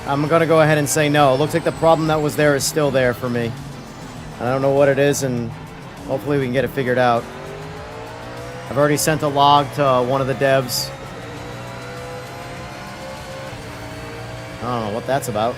I'm gonna go ahead and say no. It looks like the problem that was there is still there for me. I don't know what it is, and hopefully we can get it figured out. I've already sent a log to one of the devs. I don't know what that's about.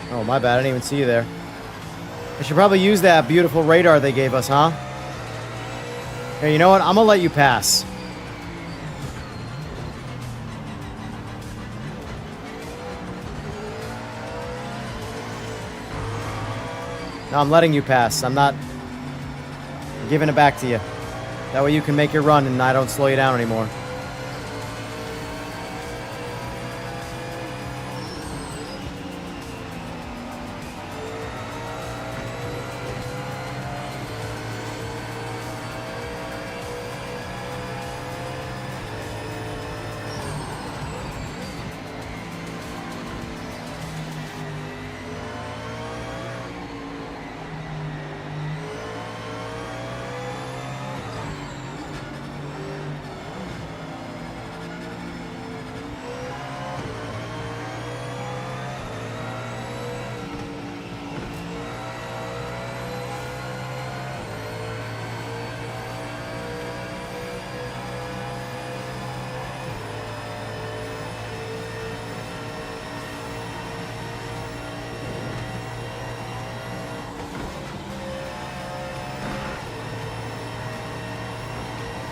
Oh, my bad. I didn't even see you there. I should probably use that beautiful radar they gave us, huh? Here, you know what? I'm gonna let you pass. No, I'm letting you pass. I'm not giving it back to you. That way you can make your run and I don't slow you down anymore.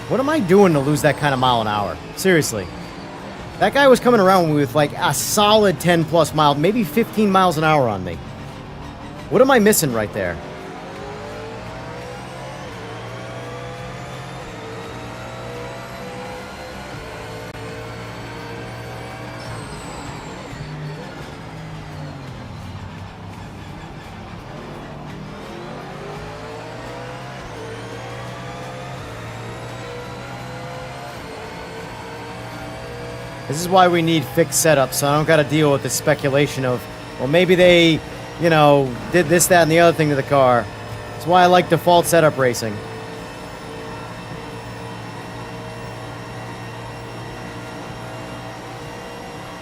What am I doing to lose that kind of mile an hour? Seriously. That guy was coming around with like a solid 10 plus mile, maybe 15 miles an hour on me. What am I missing right there? This is why we need fixed setups, so I don't got to deal with the speculation of, well, maybe they, you know, did this, that, and the other thing to the car. That's why I like default setup racing.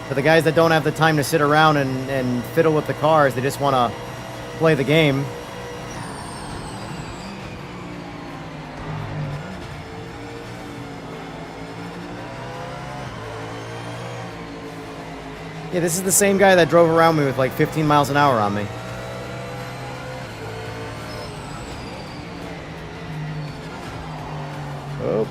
For the guys that don't have the time to sit around and fiddle with the cars, they just want to play the game. Yeah, this is the same guy that drove around me with like 15 miles an hour on me. Oh.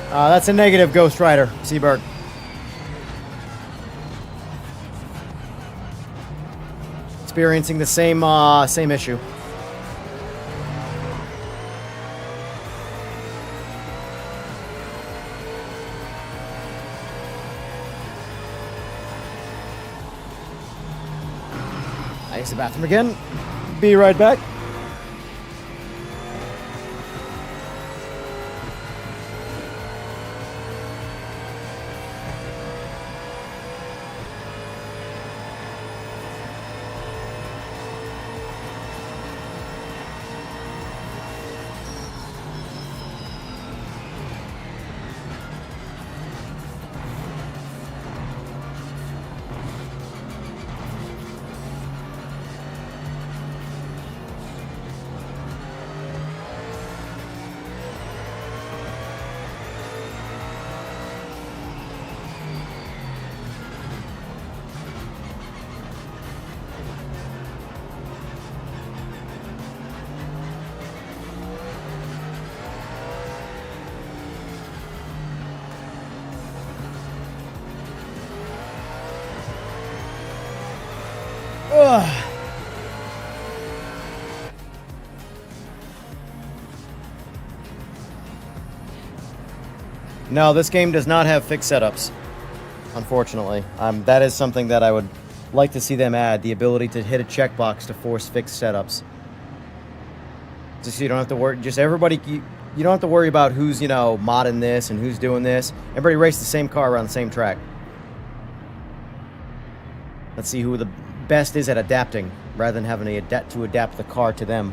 That's a negative, Ghost Rider, Seaberg. Experiencing the same issue. I use the bathroom again. Be right back. Ugh. No, this game does not have fixed setups, unfortunately. That is something that I would like to see them add, the ability to hit a checkbox to force fixed setups. Just so you don't have to worry, just everybody, you don't have to worry about who's, you know, modding this and who's doing this. Everybody race the same car around the same track. Let's see who the best is at adapting, rather than having to adapt the car to them.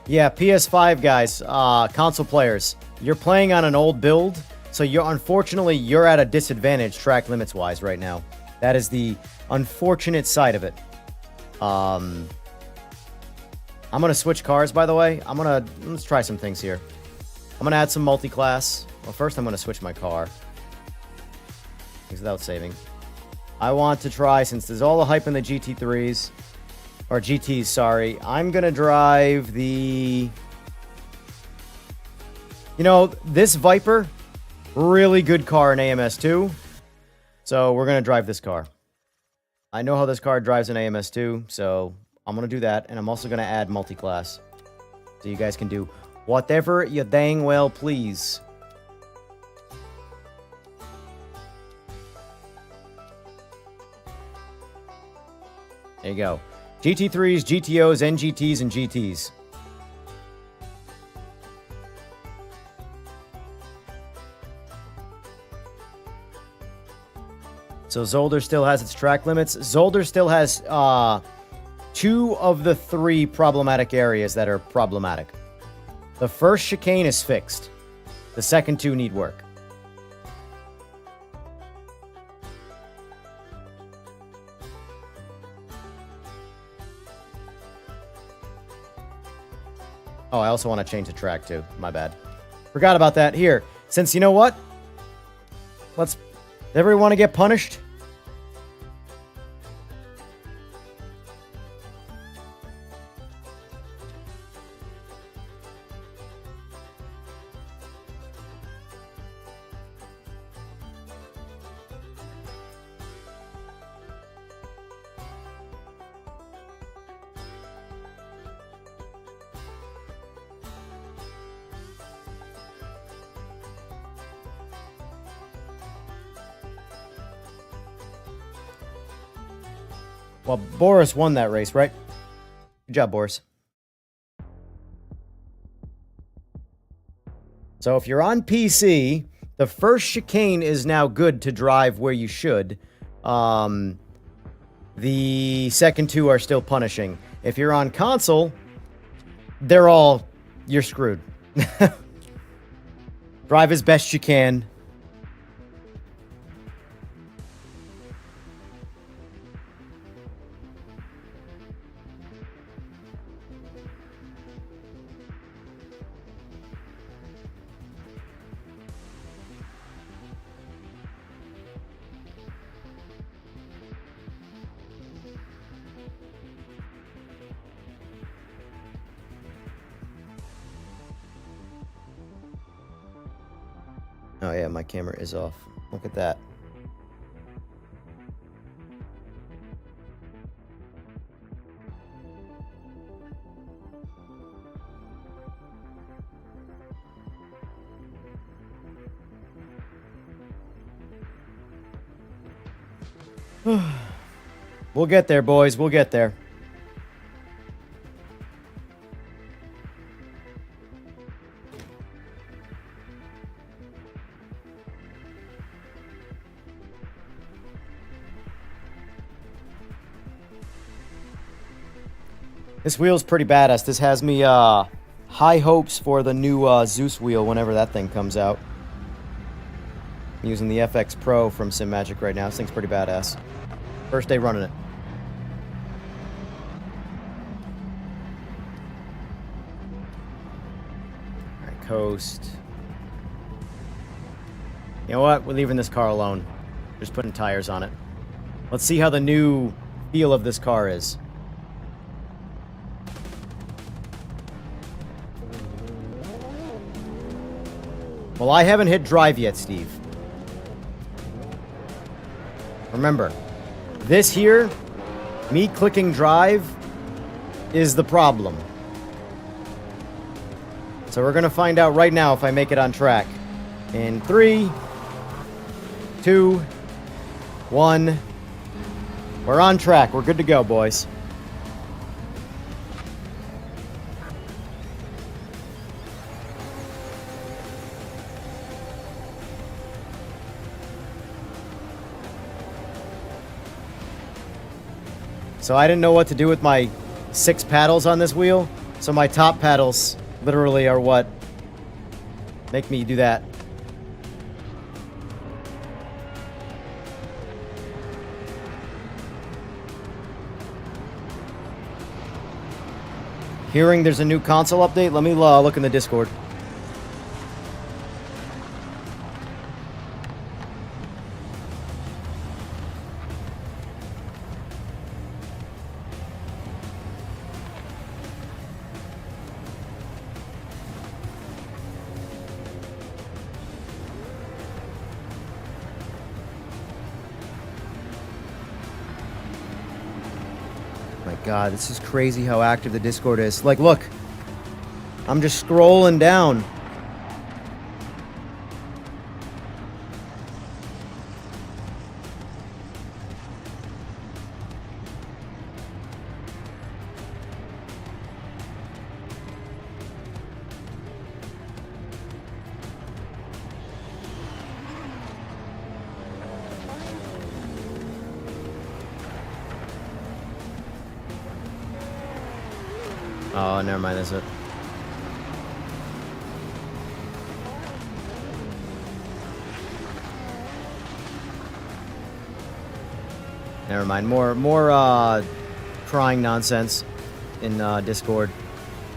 Yeah, PS5 guys, console players, you're playing on an old build, so unfortunately you're at a disadvantage track limits wise right now. That is the unfortunate side of it. I'm gonna switch cars, by the way. Let's try some things here. I'm gonna add some multi-class. Well, first I'm gonna switch my car. Without saving. I want to try, since there's all the hype in the GT3s, or GTs, sorry, I'm gonna drive the... You know, this Viper, really good car in AMS2, so we're gonna drive this car. I know how this car drives in AMS2, so I'm gonna do that, and I'm also gonna add multi-class, so you guys can do whatever you dang well please. There you go. GT3s, GTOs, NGTs, and GTs. So Zolder still has its track limits. Zolder still has 2 of the 3 problematic areas that are problematic. The first chicane is fixed. The second 2 need work. Oh, I also want to change the track too. My bad. Forgot about that. Here, since you know what? Does everyone want to get punished? Well, Boris won that race, right? Good job, Boris. So if you're on PC, the first chicane is now good to drive where you should. The second 2 are still punishing. If you're on console, you're screwed. Drive as best you can. Oh yeah, my camera is off. Look at that. We'll get there, boys. We'll get there. This wheel's pretty badass. This has me high hopes for the new Zeus wheel whenever that thing comes out. I'm using the FX Pro from Simagic right now. This thing's pretty badass. First day running it. Alright, coast. You know what? We're leaving this car alone. Just putting tires on it. Let's see how the new feel of this car is. Well, I haven't hit drive yet, Steve. Remember, this here, me clicking drive, is the problem. So we're going to find out right now if I make it on track. In 3, 2, 1. We're on track. We're good to go, boys. So I didn't know what to do with my 6 paddles on this wheel. So my top paddles literally are what make me do that. Hearing there's a new console update. Let me look in the Discord. God, this is crazy how active the Discord is. Like, look. I'm just scrolling down. Oh, never mind, that's it. Never mind. More crying nonsense in Discord.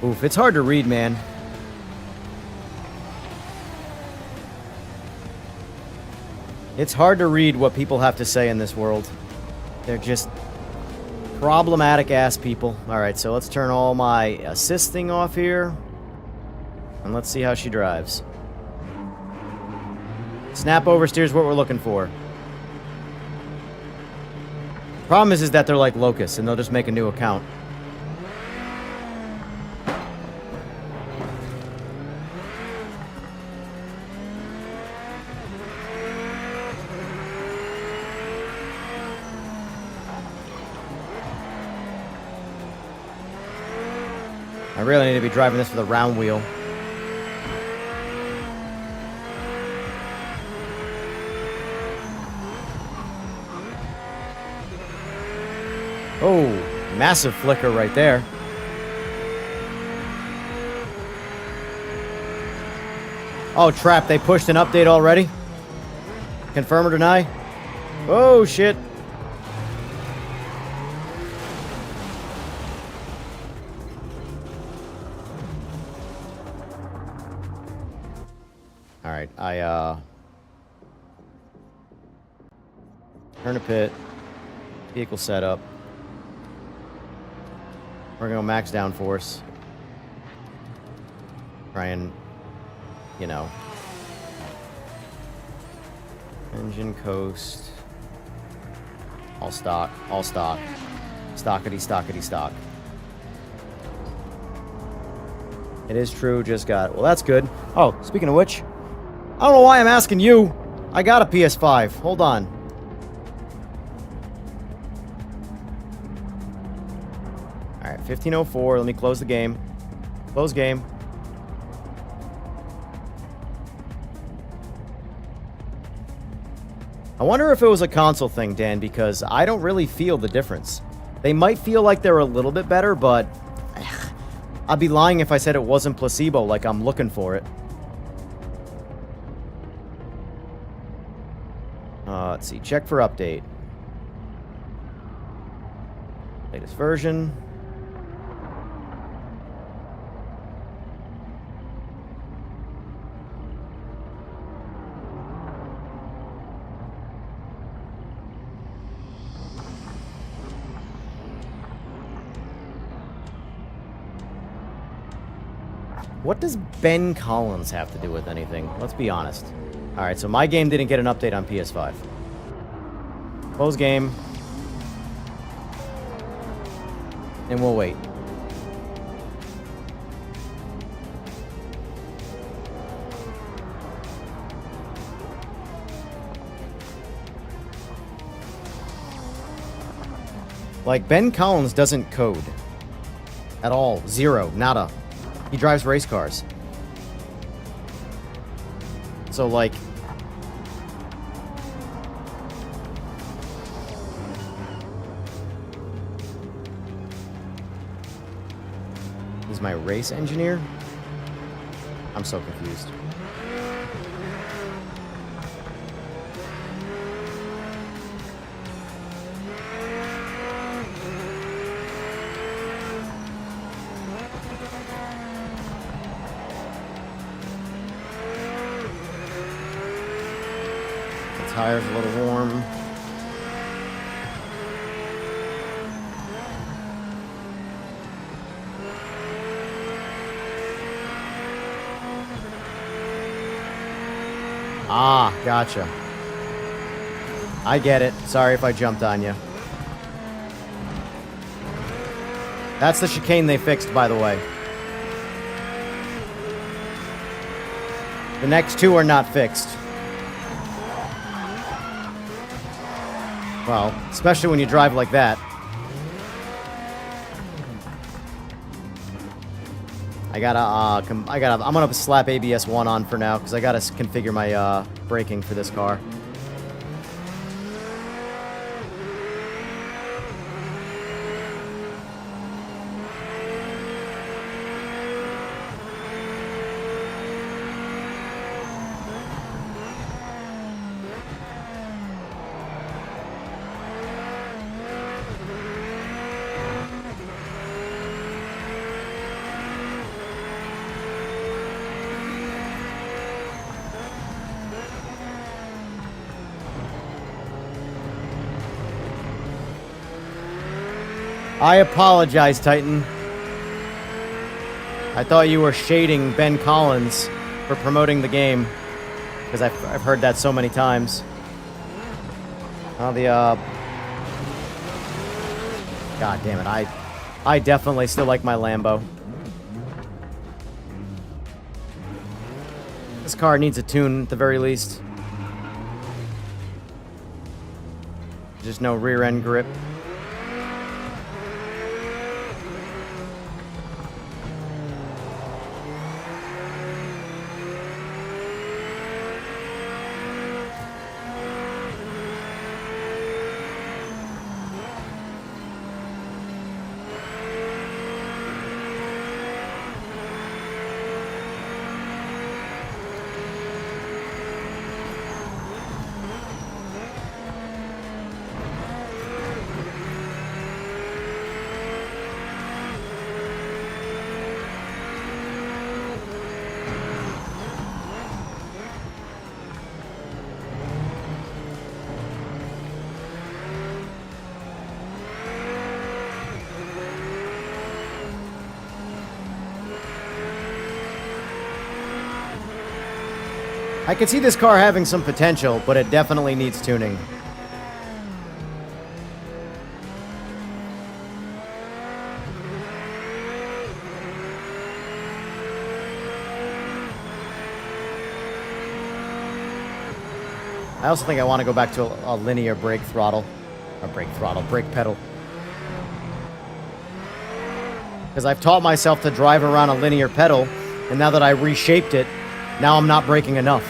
Oof, it's hard to read, man. It's hard to read what people have to say in this world. They're just problematic ass people. Alright, so let's turn all my assisting off here. And let's see how she drives. Snap oversteer's what we're looking for. Problem is that they're like locusts and they'll just make a new account. I really need to be driving this with a round wheel. Oh, massive flicker right there. Oh, trap, they pushed an update already? Confirm or deny? Oh, shit. Alright, turn a pit. Vehicle setup. We're gonna go max downforce. Try and, you know. Engine coast. All stock. All stock. Stockity, stockity, stock. It is true, just got it. Well, that's good. Oh, speaking of which, I don't know why I'm asking you. I got a PS5. Hold on. Alright, 1504. Let me close the game. Close game. I wonder if it was a console thing, Dan, because I don't really feel the difference. They might feel like they're a little bit better, but I'd be lying if I said it wasn't placebo, like I'm looking for it. Let's see. Check for update. Latest version. What does Ben Collins have to do with anything? Let's be honest. Alright, so my game didn't get an update on PS5. Close game. And we'll wait. Like, Ben Collins doesn't code. At all. Zero. Nada. He drives race cars. So, like... He's my race engineer? I'm so confused. The tire's a little warm. Ah, gotcha. I get it. Sorry if I jumped on you. That's the chicane they fixed, by the way. The next two are not fixed. Well, especially when you drive like that. I'm gonna slap ABS 1 on for now, because I gotta configure my, braking for this car. I apologize, Titan. I thought you were shading Ben Collins for promoting the game, because I've heard that so many times. Oh, God damn it, I definitely still like my Lambo. This car needs a tune at the very least. Just no rear end grip. I can see this car having some potential, but it definitely needs tuning. I also think I want to go back to a linear brake throttle. Or brake pedal. Because I've taught myself to drive around a linear pedal, and now that I reshaped it, now I'm not braking enough,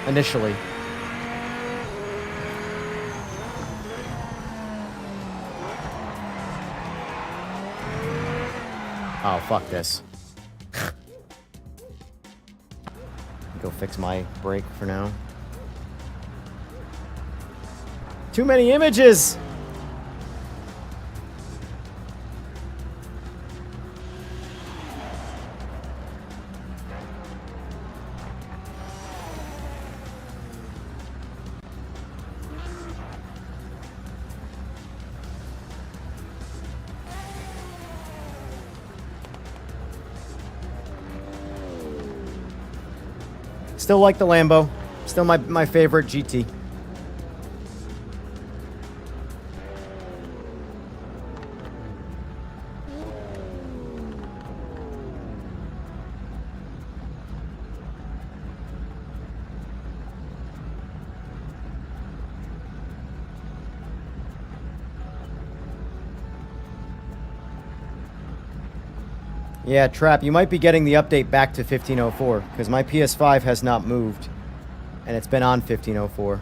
initially. Oh, fuck this. Go fix my brake for now. Too many images! Still like the Lambo. Still my favorite GT. Yeah, Trap, you might be getting the update back to 1504, because my PS5 has not moved, and it's been on 1504.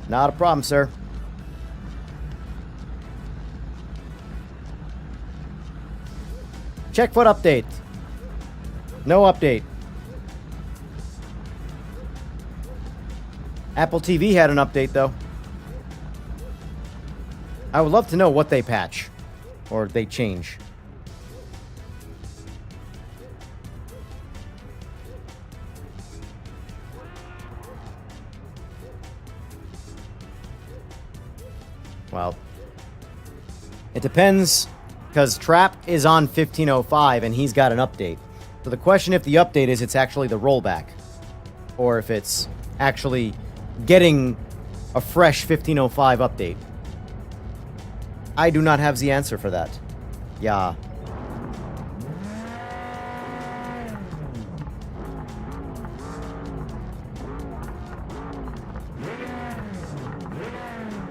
Not a problem, sir. Check foot update. No update. Apple TV had an update, though. I would love to know what they patch. Or they change. Well, it depends, because Trap is on 15.05 and he's got an update. So the question if the update is it's actually the rollback, or if it's actually getting a fresh 15.05 update. I do not have the answer for that. Yeah.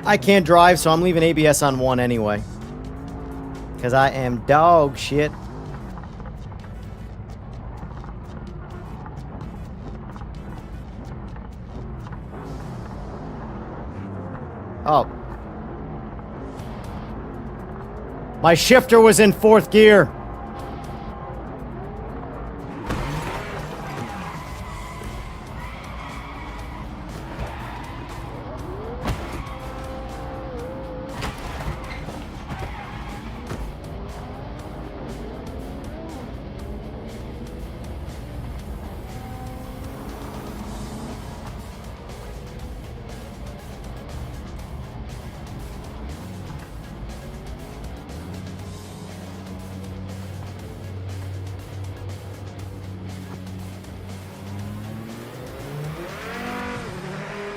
I can't drive, so I'm leaving ABS on 1 anyway. Because I am dog shit. Oh. My shifter was in 4th gear.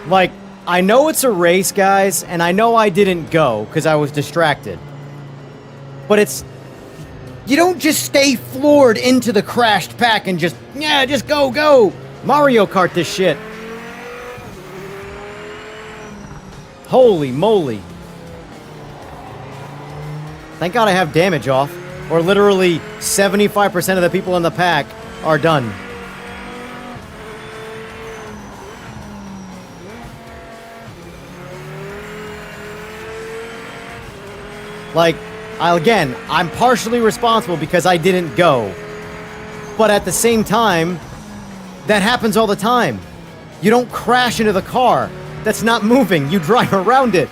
Like, I know it's a race, guys, and I know I didn't go because I was distracted. But it's... You don't just stay floored into the crashed pack and just... Yeah, just go, go! Mario Kart this shit. Holy moly. Thank God I have damage off, or literally 75% of the people in the pack are done. Like, again, I'm partially responsible because I didn't go. But at the same time, that happens all the time. You don't crash into the car that's not moving. You drive around it.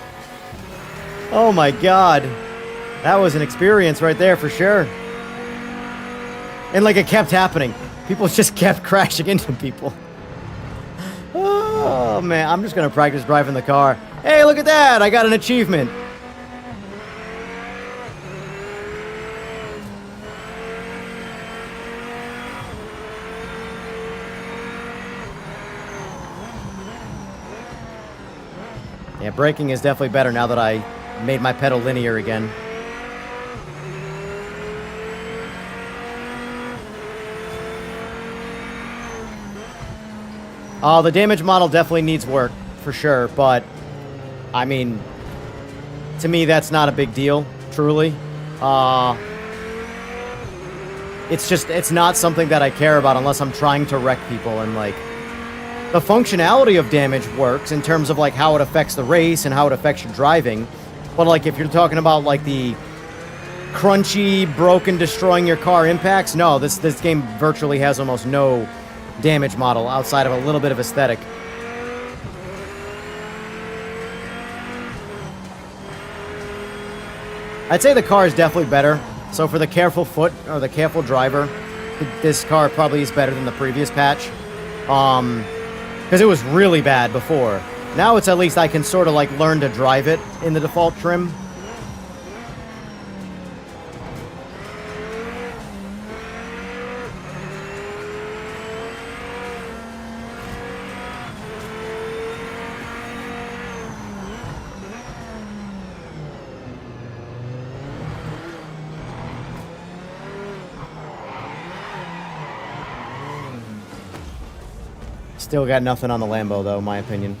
Oh my God. That was an experience right there for sure. And like it kept happening. People just kept crashing into people. Oh man, I'm just gonna practice driving the car. Hey, look at that! I got an achievement. Yeah, braking is definitely better now that I made my pedal linear again. The damage model definitely needs work, for sure, but, I mean, to me that's not a big deal, truly. It's not something that I care about unless I'm trying to wreck people, and, like, the functionality of damage works in terms of, like, how it affects the race and how it affects your driving. But, like, if you're talking about, like, the crunchy, broken, destroying your car impacts, no, this game virtually has almost no damage model outside of a little bit of aesthetic. I'd say the car is definitely better. So for the careful foot, or the careful driver, this car probably is better than the previous patch. Because it was really bad before. Now it's at least I can sort of like learn to drive it in the default trim. Still got nothing on the Lambo, though, in my opinion.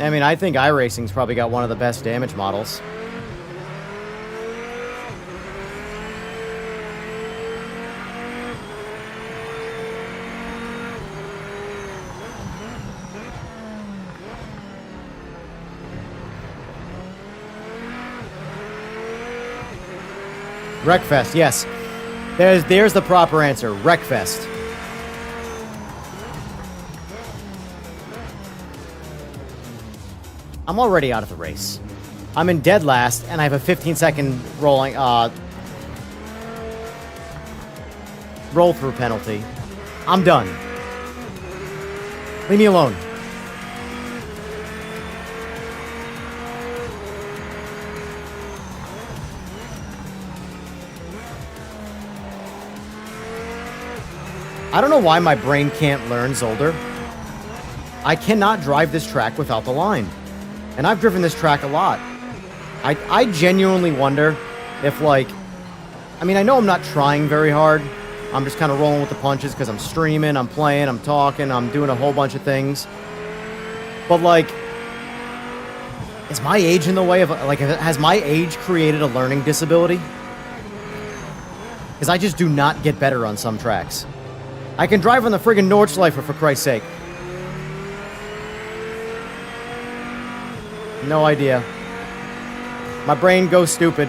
I mean, I think iRacing's probably got one of the best damage models. Wreckfest, yes. There's the proper answer. Wreckfest. I'm already out of the race. I'm in dead last, and I have a 15-second roll-through penalty. I'm done. Leave me alone. I don't know why my brain can't learn Zolder. I cannot drive this track without the line. And I've driven this track a lot. I genuinely wonder if, like... I mean, I know I'm not trying very hard. I'm just kind of rolling with the punches because I'm streaming, I'm playing, I'm talking, I'm doing a whole bunch of things. But, like... Is my age in the way of... Like, has my age created a learning disability? Because I just do not get better on some tracks. I can drive on the friggin' Nordschleifer, for Christ's sake. No idea. My brain goes stupid.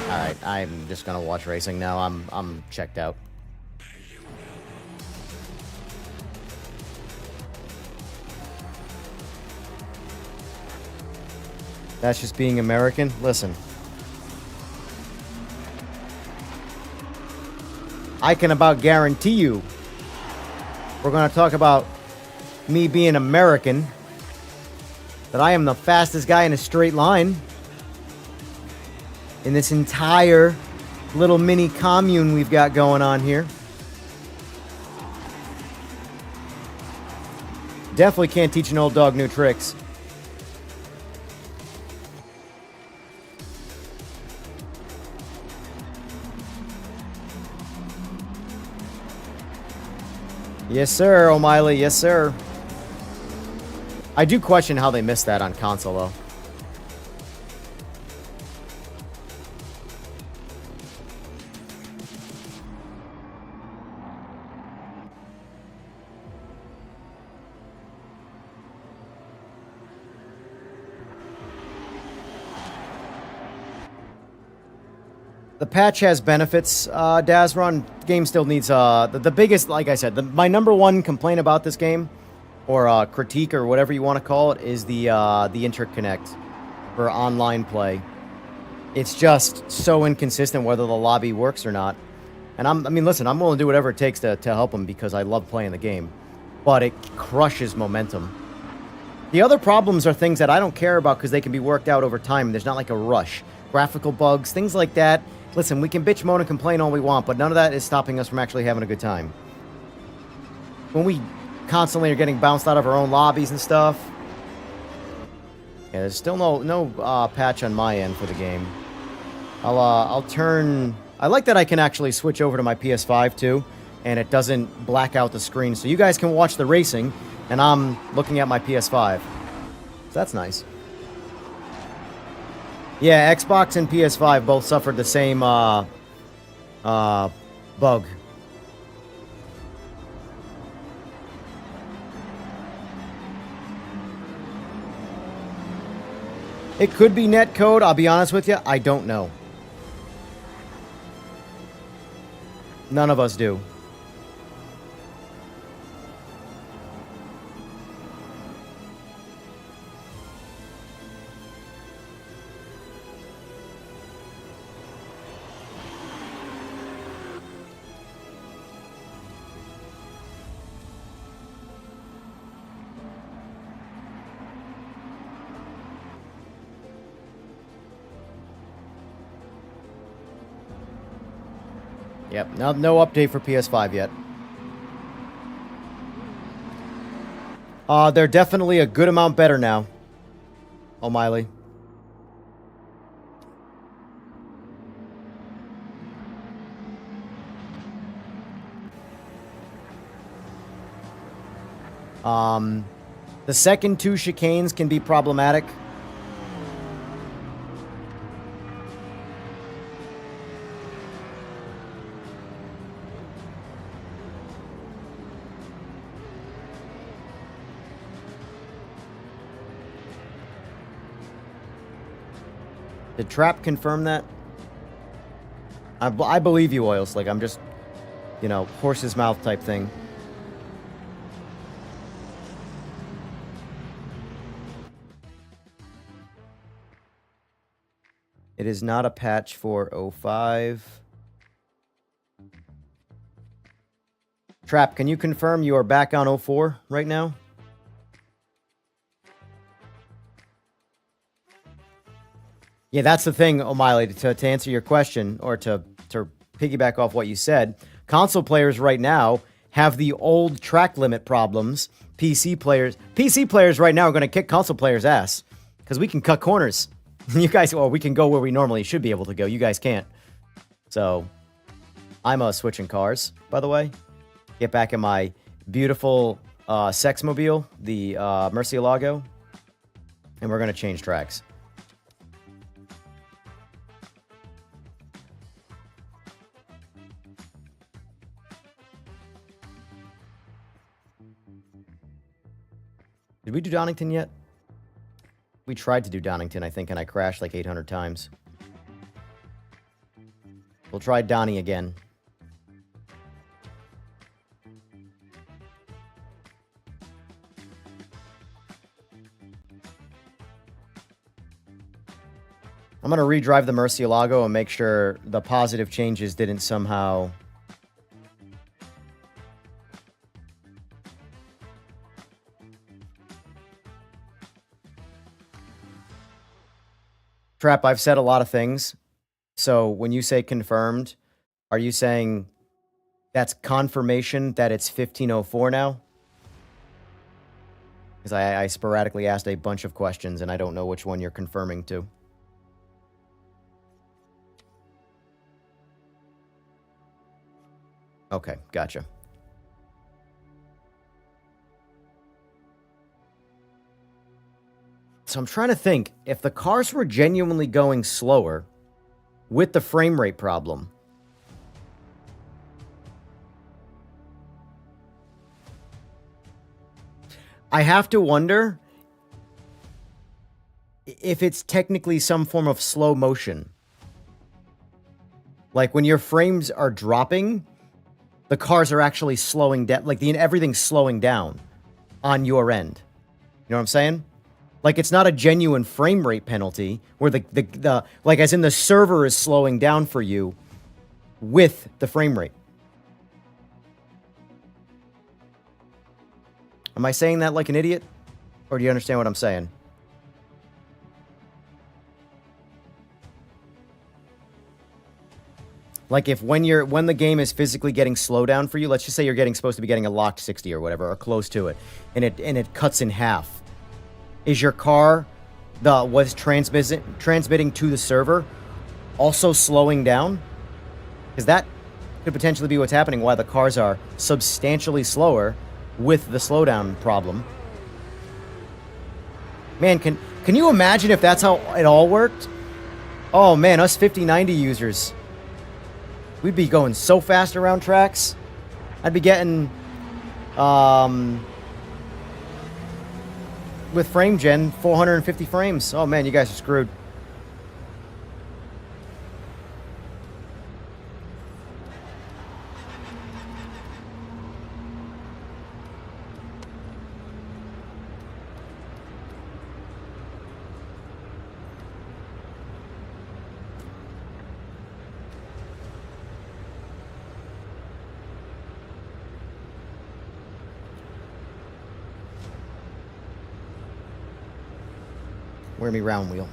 Alright, I'm just gonna watch racing now. I'm checked out. That's just being American? Listen. I can about guarantee you we're going to talk about me being American, that I am the fastest guy in a straight line in this entire little mini commune we've got going on here. Definitely can't teach an old dog new tricks. Yes, sir, O'Miley. Yes, sir. I do question how they missed that on console, though. The patch has benefits, Dazron. The game still needs, the biggest, like I said, my number one complaint about this game, or critique, or whatever you want to call it, is the Interconnect for online play. It's just so inconsistent whether the lobby works or not. And I mean, listen, I'm willing to do whatever it takes to help them because I love playing the game. But it crushes momentum. The other problems are things that I don't care about because they can be worked out over time. There's not like a rush. Graphical bugs, things like that. Listen, we can bitch, moan, and complain all we want, but none of that is stopping us from actually having a good time. When we constantly are getting bounced out of our own lobbies and stuff. Yeah, there's still no patch on my end for the game. I'll turn... I like that I can actually switch over to my PS5 too, and it doesn't black out the screen, so you guys can watch the racing, and I'm looking at my PS5. So that's nice. Yeah, Xbox and PS5 both suffered the same bug. It could be netcode, I'll be honest with you, I don't know. None of us do. Yep, no update for PS5 yet. They're definitely a good amount better now. O'Miley. The second two chicanes can be problematic. Did Trap confirm that? I believe you, Oil Slick. I'm just, you know, horse's mouth type thing. It is not a patch for 05. Trap, can you confirm you are back on 04 right now? Yeah, that's the thing, O'Malley, to answer your question, or to piggyback off what you said. Console players right now have the old track limit problems. PC players right now are going to kick console players' ass because we can cut corners. You guys, well, we can go where we normally should be able to go. You guys can't. So, I'm switching cars, by the way. Get back in my beautiful Sexmobile, the Murcielago, and we're going to change tracks. Did we do Donington yet? We tried to do Donington, I think, and I crashed like 800 times. We'll try Donnie again. I'm going to redrive the Murcielago and make sure the positive changes didn't somehow... Trap, I've said a lot of things. So when you say confirmed, are you saying that's confirmation that it's 1504 now? Because I sporadically asked a bunch of questions and I don't know which one you're confirming to. Okay, gotcha. So I'm trying to think, if the cars were genuinely going slower with the frame rate problem, I have to wonder if it's technically some form of slow motion. Like when your frames are dropping, the cars are actually slowing down, like everything's slowing down on your end. You know what I'm saying? Like, it's not a genuine frame rate penalty where the like, as in the server is slowing down for you with the frame rate. Am I saying that like an idiot? Or do you understand what I'm saying? Like, if when the game is physically getting slow down for you, let's just say you're supposed to be getting a locked 60 or whatever, or close to it, and it cuts in half. Is your car was transmitting to the server also slowing down? Because that could potentially be what's happening, why the cars are substantially slower with the slowdown problem. Man, can you imagine if that's how it all worked? Oh man, us 5090 users, we'd be going so fast around tracks. I'd be getting with frame gen, 450 frames. Oh man, you guys are screwed. Wear me round wheel.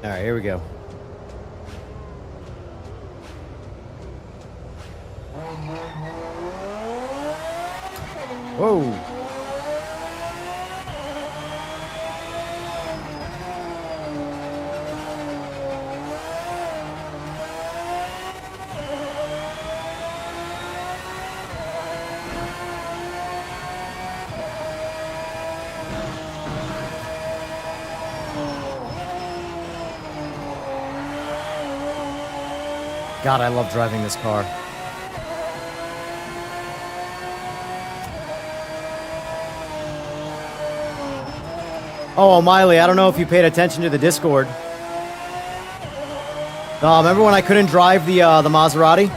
All right, here we go. Whoa. God, I love driving this car. Oh, O'Malley, I don't know if you paid attention to the Discord. Remember when I couldn't drive the Maserati?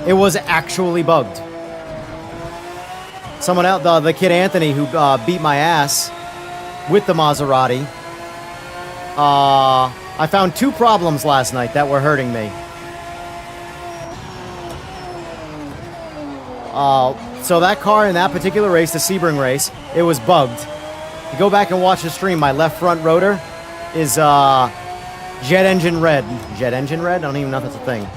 It was actually bugged. Someone out, the kid Anthony, who beat my ass with the Maserati. I found 2 problems last night that were hurting me. So that car in that particular race, the Sebring race, it was bugged. You go back and watch the stream, my left front rotor is jet engine red. Jet engine red? I don't even know if that's a thing.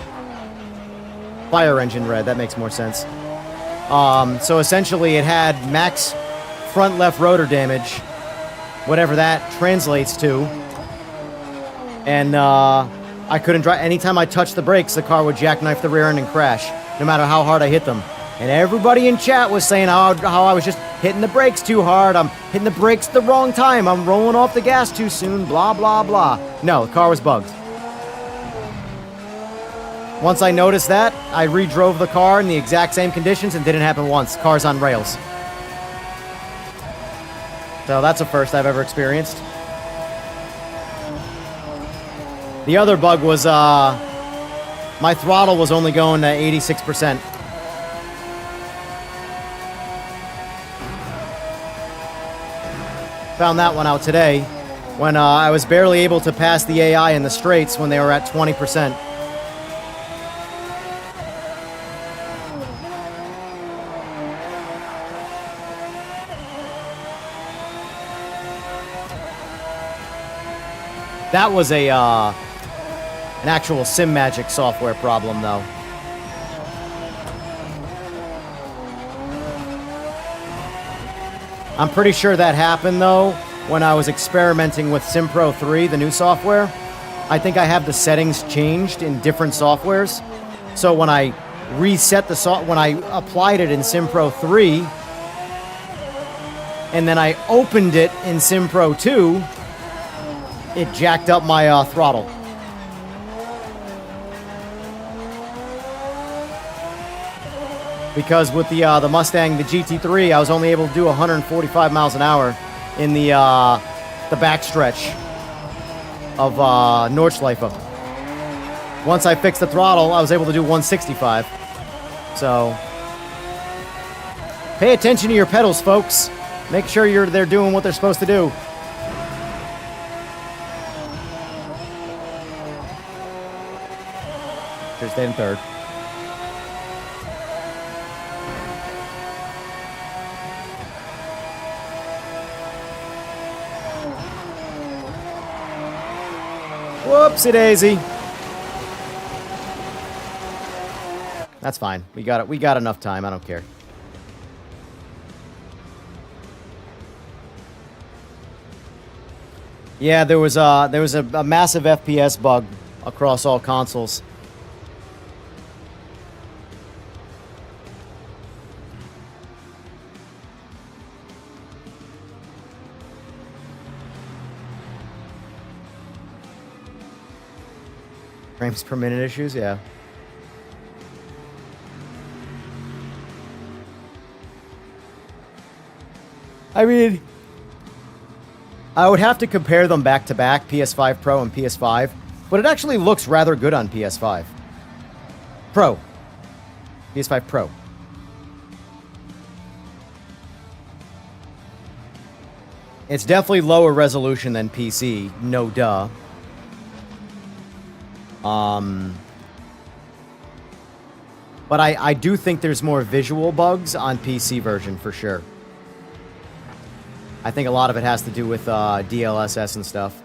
Fire engine red, that makes more sense. So essentially it had max front left rotor damage, whatever that translates to. And I couldn't drive. Anytime I touched the brakes, the car would jackknife the rear end and crash, no matter how hard I hit them. And everybody in chat was saying how I was just hitting the brakes too hard. I'm hitting the brakes the wrong time. I'm rolling off the gas too soon. Blah, blah, blah. No, the car was bugged. Once I noticed that, I redrove the car in the exact same conditions and didn't happen once. Car's on rails. So that's a first I've ever experienced. The other bug was my throttle was only going to 86%. Found that one out today when I was barely able to pass the AI in the straights when they were at 20%. That was an actual Simagic software problem, though. I'm pretty sure that happened, though, when I was experimenting with SimPro 3, the new software. I think I have the settings changed in different softwares. So when I reset when I applied it in SimPro 3, and then I opened it in SimPro 2, it jacked up my throttle. Because with the Mustang, the GT3, I was only able to do 145 miles an hour in the backstretch of Nordschleife. Once I fixed the throttle, I was able to do 165. So, pay attention to your pedals, folks. Make sure they're doing what they're supposed to do. Just stayed in third. Whoopsie daisy. That's fine. We got it. We got enough time. I don't care. Yeah, there was a massive FPS bug across all consoles. Frames per minute issues, yeah. I mean, I would have to compare them back to back, PS5 Pro and PS5, but it actually looks rather good on PS5. Pro. PS5 Pro. It's definitely lower resolution than PC, no duh. But I do think there's more visual bugs on PC version for sure. I think a lot of it has to do with DLSS and stuff.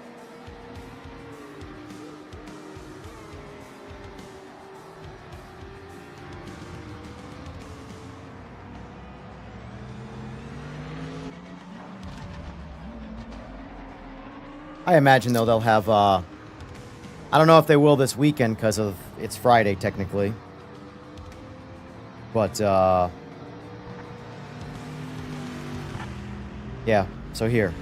I imagine, though, they'll have, I don't know if they will this weekend because of it's Friday, technically. But, yeah, so here.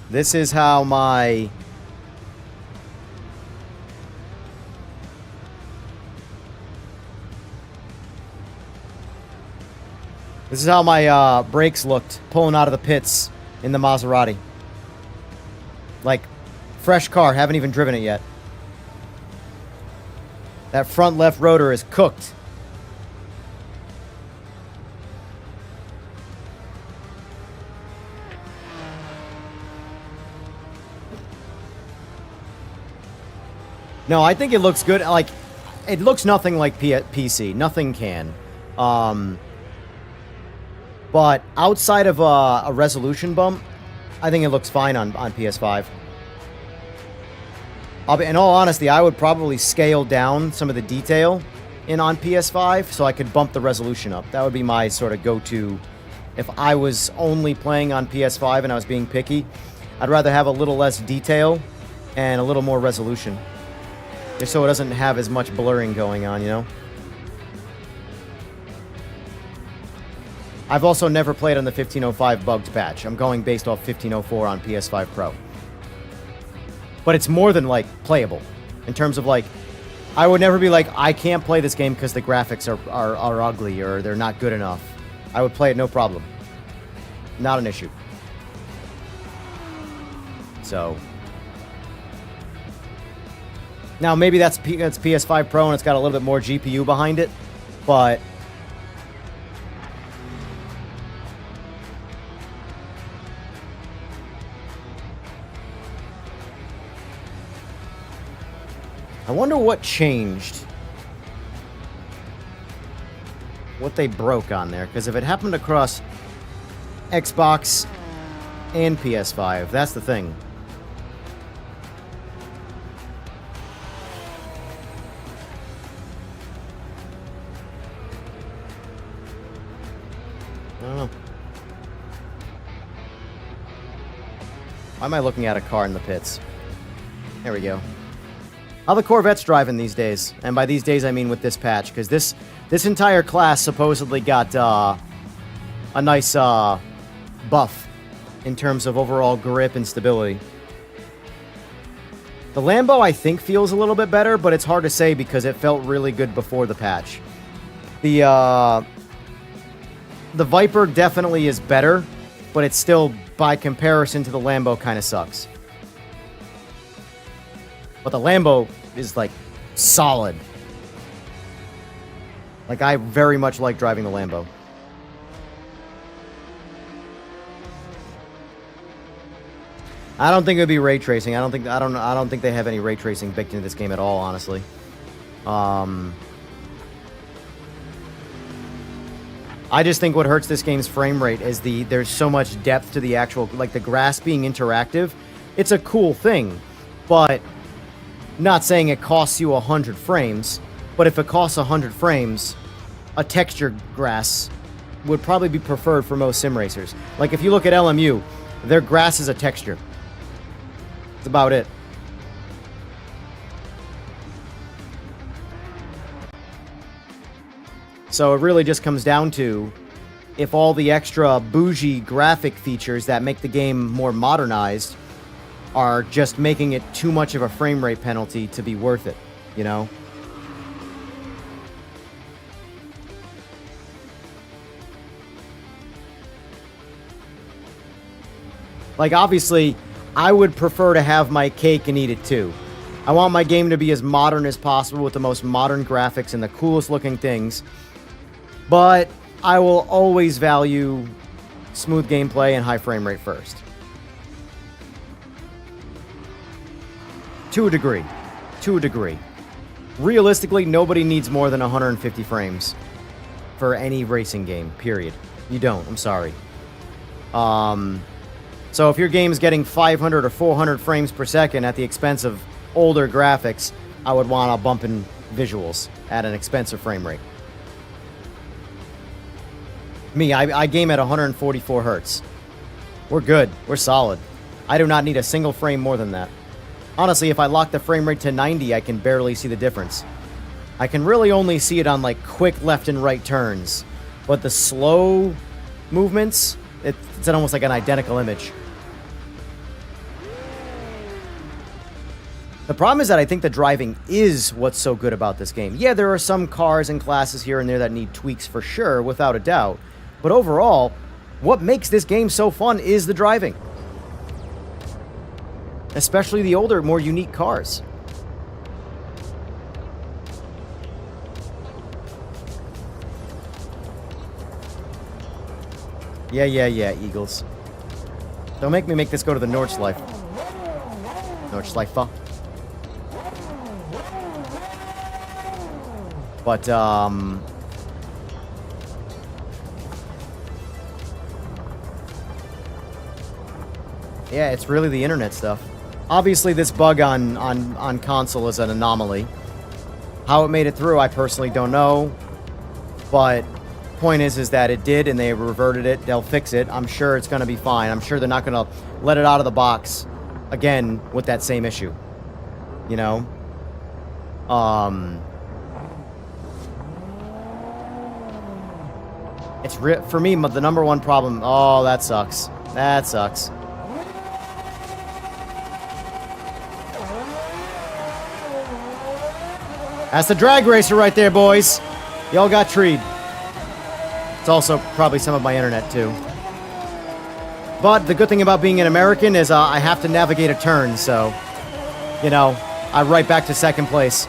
This is how my... This is how my brakes looked pulling out of the pits in the Maserati. Like, fresh car, haven't even driven it yet. That front left rotor is cooked. No, I think it looks good. Like, it looks nothing like PC. Nothing can. But outside of a resolution bump, I think it looks fine on PS5. In all honesty, I would probably scale down some of the detail on PS5 so I could bump the resolution up. That would be my sort of go-to. If I was only playing on PS5 and I was being picky, I'd rather have a little less detail and a little more resolution. Just so it doesn't have as much blurring going on, you know? I've also never played on the 1505 bugged patch. I'm going based off 1504 on PS5 Pro. But it's more than, like, playable. In terms of, like, I would never be like, I can't play this game because the graphics are ugly or they're not good enough. I would play it no problem. Not an issue. So... Now, maybe that's PS5 Pro and it's got a little bit more GPU behind it, but... I wonder what changed. What they broke on there, because if it happened across Xbox and PS5, that's the thing. I don't know. Why am I looking at a car in the pits? There we go. How the Corvette's driving these days? And by these days, I mean with this patch, because this entire class supposedly got a nice buff in terms of overall grip and stability. The Lambo, I think, feels a little bit better, but it's hard to say because it felt really good before the patch. The Viper definitely is better, but it's still, by comparison to the Lambo, kind of sucks. But the Lambo is, like, solid. Like, I very much like driving the Lambo. I don't think it would be ray tracing. I don't think they have any ray tracing baked into this game at all, honestly. I just think what hurts this game's frame rate is there's so much depth to the actual, like, the grass being interactive. It's a cool thing, but not saying it costs you 100 frames, but if it costs 100 frames, a texture grass would probably be preferred for most sim racers. Like, if you look at LMU, their grass is a texture. That's about it. So it really just comes down to if all the extra bougie graphic features that make the game more modernized are just making it too much of a frame rate penalty to be worth it, you know? Like, obviously, I would prefer to have my cake and eat it too. I want my game to be as modern as possible with the most modern graphics and the coolest looking things, but I will always value smooth gameplay and high frame rate first. To a degree. To a degree. Realistically, nobody needs more than 150 frames for any racing game, period. You don't, I'm sorry. So if your game's getting 500 or 400 frames per second at the expense of older graphics, I would want a bump in visuals at an expensive frame rate. Me, I game at 144 hertz. We're good. We're solid. I do not need a single frame more than that. Honestly, if I lock the frame rate to 90, I can barely see the difference. I can really only see it on, like, quick left and right turns. But the slow movements, it's almost like an identical image. The problem is that I think the driving is what's so good about this game. Yeah, there are some cars and classes here and there that need tweaks for sure, without a doubt. But overall, what makes this game so fun is the driving. Especially the older, more unique cars. Yeah, Eagles. Don't make me make this go to the Nordschleife. Nordschleife. But, yeah, it's really the internet stuff. Obviously, this bug on console is an anomaly. How it made it through, I personally don't know. But point is that it did, and they reverted it. They'll fix it. I'm sure it's going to be fine. I'm sure they're not going to let it out of the box again with that same issue. You know? It's for me, the number one problem... Oh, that sucks. That sucks. That's the drag racer right there, boys. Y'all got treed. It's also probably some of my internet, too. But the good thing about being an American is I have to navigate a turn, so... You know, I'm right back to second place.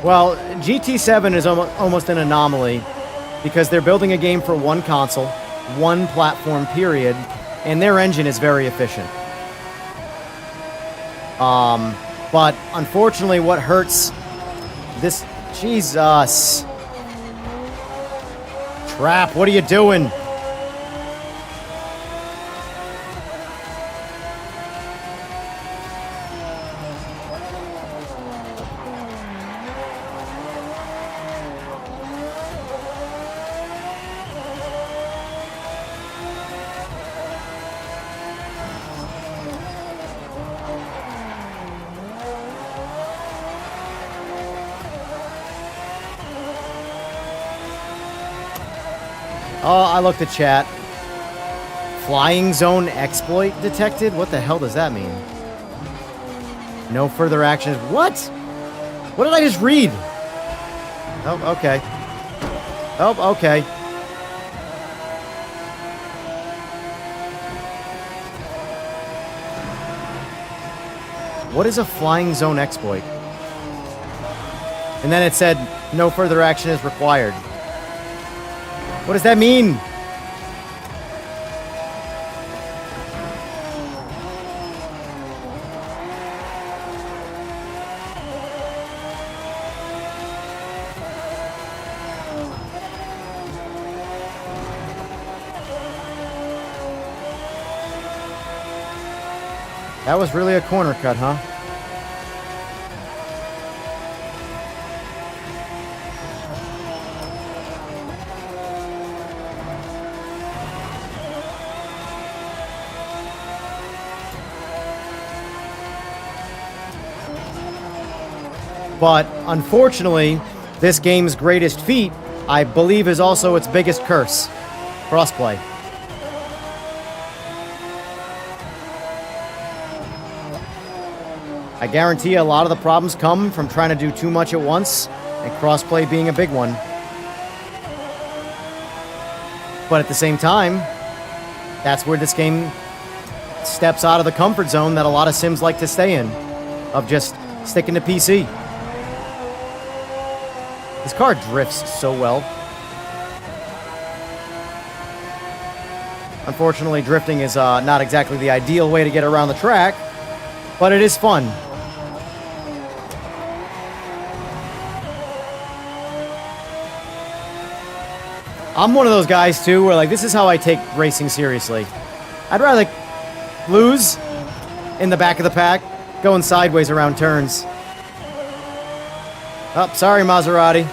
Well, GT7 is almost an anomaly because they're building a game for one console, one platform, period, and their engine is very efficient. But unfortunately, what hurts this... Jesus. Trap, what are you doing? Oh, I looked at chat. Flying zone exploit detected? What the hell does that mean? No further actions. What? What did I just read? Oh, okay. Oh, okay. What is a flying zone exploit? And then it said, no further action is required. What does that mean? That was really a corner cut, huh? But, unfortunately, this game's greatest feat, I believe, is also its biggest curse. Crossplay. I guarantee a lot of the problems come from trying to do too much at once, and crossplay being a big one. But at the same time, that's where this game steps out of the comfort zone that a lot of sims like to stay in, of just sticking to PC. This car drifts so well. Unfortunately, drifting is not exactly the ideal way to get around the track, but it is fun. I'm one of those guys, too, where, like, this is how I take racing seriously. I'd rather lose in the back of the pack, going sideways around turns. Oh, sorry, Maserati.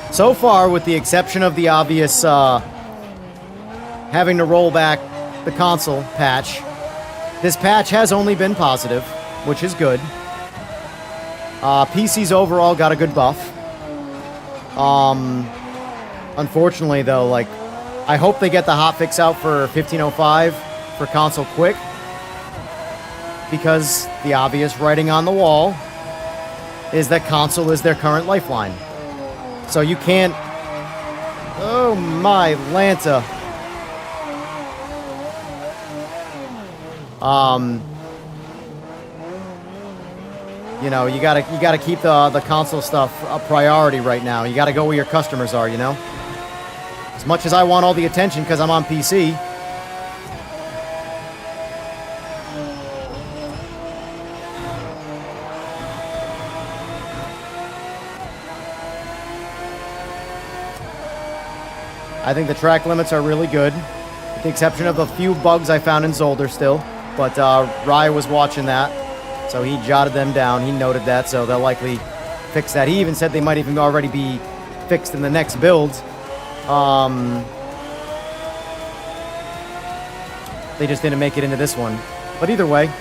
So far, with the exception of the obvious having to roll back the console patch, this patch has only been positive, which is good. PCs overall got a good buff. Unfortunately, though, like, I hope they get the hotfix out for 1505 for console quick, because the obvious writing on the wall is that console is their current lifeline. So you can't... Oh my Lanta. You know, you gotta keep the console stuff a priority right now. You gotta go where your customers are, you know? As much as I want all the attention because I'm on PC, I think the track limits are really good, with the exception of a few bugs I found in Zolder still. But Rye was watching that, so he jotted them down. He noted that, so they'll likely fix that. He even said they might even already be fixed in the next build. They just didn't make it into this one. But either way,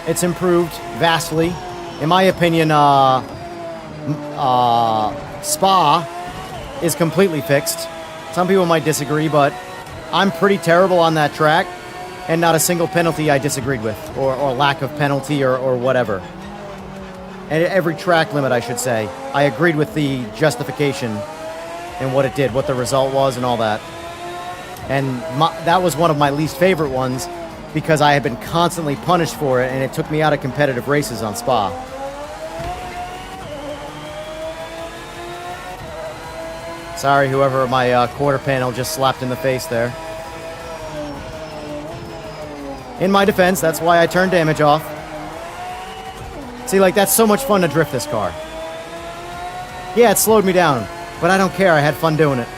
it's improved vastly. In my opinion, Spa is completely fixed. Some people might disagree, but I'm pretty terrible on that track, and not a single penalty I disagreed with, or lack of penalty, or whatever. And every track limit, I should say, I agreed with the justification and what it did, what the result was, and all that. And that was one of my least favorite ones, because I had been constantly punished for it, and it took me out of competitive races on Spa. Sorry, whoever my quarter panel just slapped in the face there. In my defense, that's why I turned damage off. See, like, that's so much fun to drift this car. Yeah, it slowed me down, but I don't care. I had fun doing it.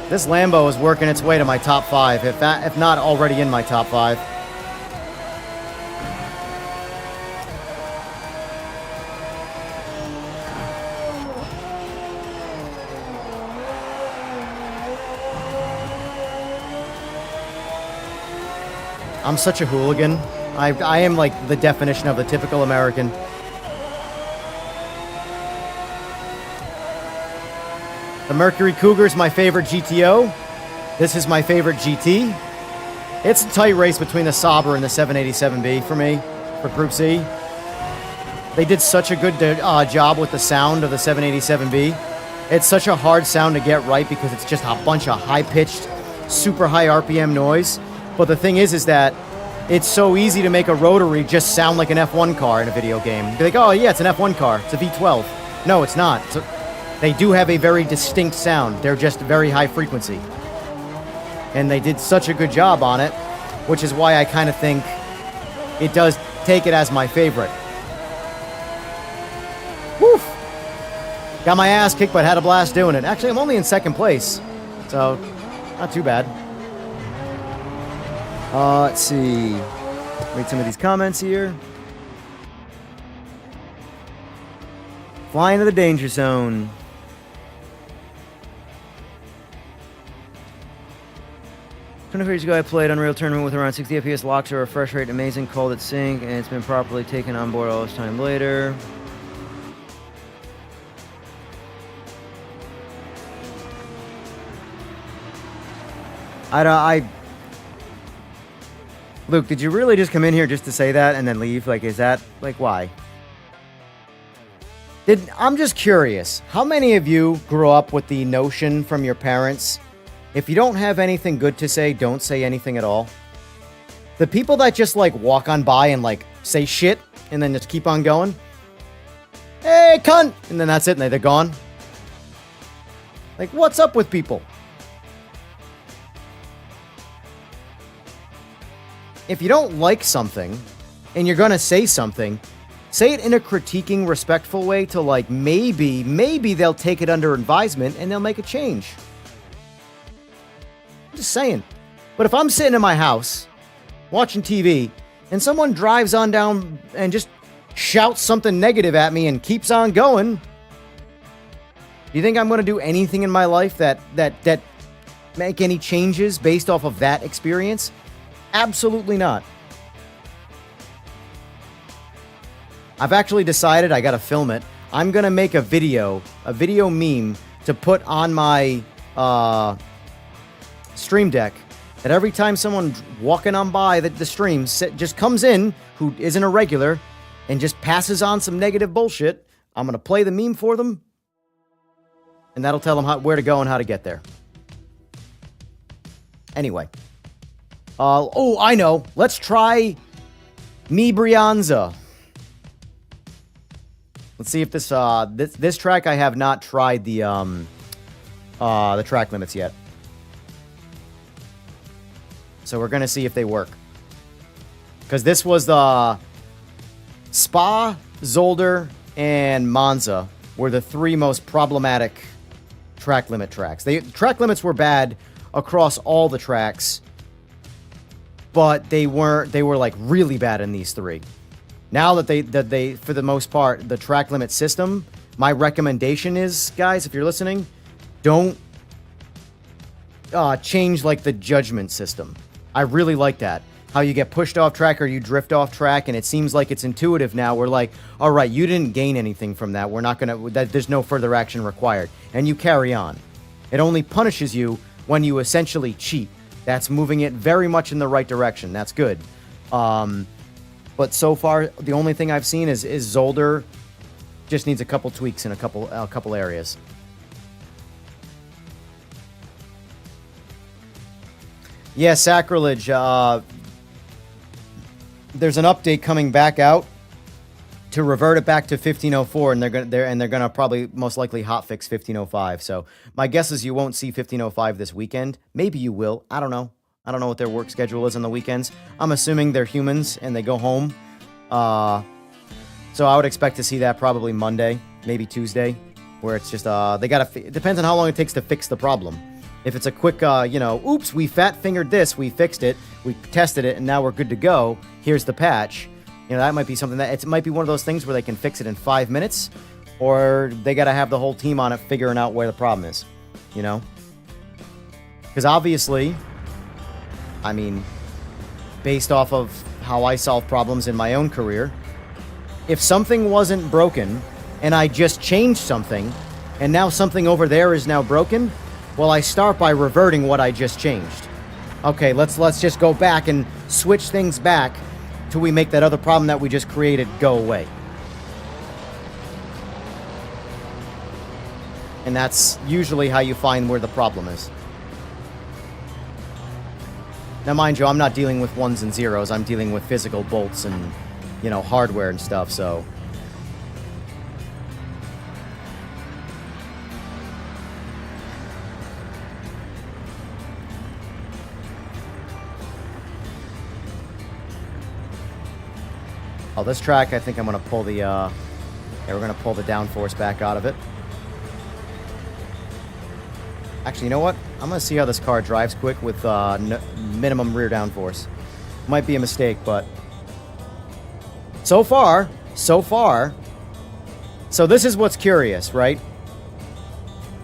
This Lambo is working its way to my top 5, if not already in my top 5. I'm such a hooligan. I am like the definition of the typical American. The Mercury Cougar is my favorite GTO. This is my favorite GT. It's a tight race between the Sauber and the 787B for me, for Group C. They did such a good job with the sound of the 787B. It's such a hard sound to get right because it's just a bunch of high-pitched, super high RPM noise. But the thing is that it's so easy to make a rotary just sound like an F1 car in a video game. Be like, oh yeah, it's an F1 car. It's a V12. No, it's not. They do have a very distinct sound. They're just very high frequency. And they did such a good job on it, which is why I kind of think it does take it as my favorite. Woof! Got my ass kicked, but had a blast doing it. Actually, I'm only in second place, so not too bad. Let's see. Read some of these comments here. Fly into the danger zone. Years ago, I played Unreal Tournament with around 60 FPS locks or refresh rate, amazing, called it sync, and it's been properly taken on board all this time later. Luke, did you really just come in here just to say that and then leave? Like, is that, like, why? I'm just curious. How many of you grew up with the notion from your parents, if you don't have anything good to say, don't say anything at all? The people that just, like, walk on by and, like, say shit and then just keep on going. Hey, cunt! And then that's it, and they're gone. Like, what's up with people? If you don't like something, and you're gonna say something, say it in a critiquing, respectful way to, like, maybe they'll take it under advisement and they'll make a change. I'm just saying. But if I'm sitting in my house, watching TV, and someone drives on down and just shouts something negative at me and keeps on going, do you think I'm gonna do anything in my life that make any changes based off of that experience? Absolutely not. I've actually decided I gotta film it. I'm gonna make a video meme to put on my stream deck, that every time someone walking on by the stream just comes in, who isn't a regular, and just passes on some negative bullshit, I'm gonna play the meme for them, and that'll tell them where to go and how to get there. Anyway. Oh, I know. Let's try Mi Brianza. Let's see if this this track, I have not tried the track limits yet. So we're gonna see if they work. Because this was the Spa, Zolder, and Monza were the three most problematic track limit tracks. Track limits were bad across all the tracks, but they were like really bad in these three. Now that they for the most part, the track limit system, my recommendation is, guys, if you're listening, don't change like the judgment system. I really like that. How you get pushed off track or you drift off track, and it seems like it's intuitive now. We're like, all right, you didn't gain anything from that. We're not gonna, there's no further action required, and you carry on. It only punishes you when you essentially cheat. That's moving it very much in the right direction. That's good. But so far, the only thing I've seen is Zolder just needs a couple tweaks in a couple areas. Yeah, Sacrilege. There's an update coming back out to revert it back to 1504, and they're gonna probably most likely hotfix 1505. So my guess is you won't see 1505 this weekend. Maybe you will. I don't know. I don't know what their work schedule is on the weekends. I'm assuming they're humans and they go home. So I would expect to see that probably Monday, maybe Tuesday, where it's just it depends on how long it takes to fix the problem. If it's a quick, oops, we fat-fingered this, we fixed it, we tested it, and now we're good to go, here's the patch. That might be something it might be one of those things where they can fix it in 5 minutes, or they got to have the whole team on it figuring out where the problem is, Because obviously, I mean, based off of how I solve problems in my own career, if something wasn't broken, and I just changed something, and now something over there is now broken, well, I start by reverting what I just changed. Okay, let's just go back and switch things back till we make that other problem that we just created go away. And that's usually how you find where the problem is. Now, mind you, I'm not dealing with ones and zeros. I'm dealing with physical bolts and, hardware and stuff, so... Oh, this track, I think I'm going to pull the, we're going to pull the downforce back out of it. Actually, you know what? I'm going to see how this car drives quick with minimum rear downforce. Might be a mistake, but... So far... So this is what's curious, right?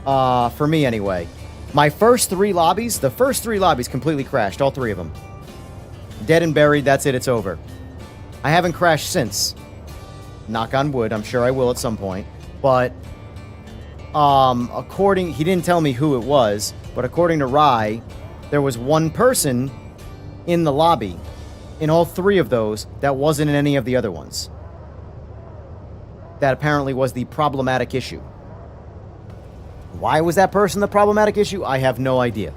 For me, anyway. My first three lobbies, the first three lobbies completely crashed, all three of them. Dead and buried, that's it, it's over. I haven't crashed since. Knock on wood, I'm sure I will at some point. But, he didn't tell me who it was, but according to Rye, there was one person in the lobby in all 3 of those that wasn't in any of the other ones. That apparently was the problematic issue. Why was that person the problematic issue? I have no idea.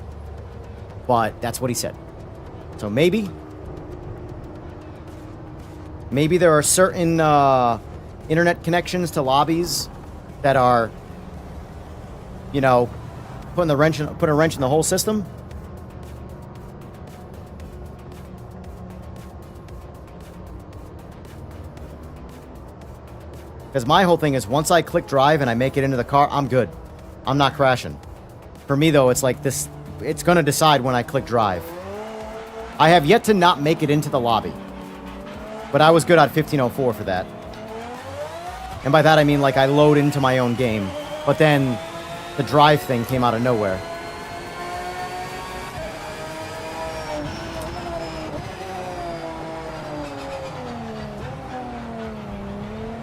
But that's what he said. So maybe there are certain internet connections to lobbies that are, you know, putting a wrench in the whole system. Because my whole thing is, once I click drive and I make it into the car, I'm good. I'm not crashing. For me, though, it's like this. It's going to decide when I click drive. I have yet to not make it into the lobby. But I was good at 1504 for that. And by that, I mean, like, I load into my own game. But then the drive thing came out of nowhere.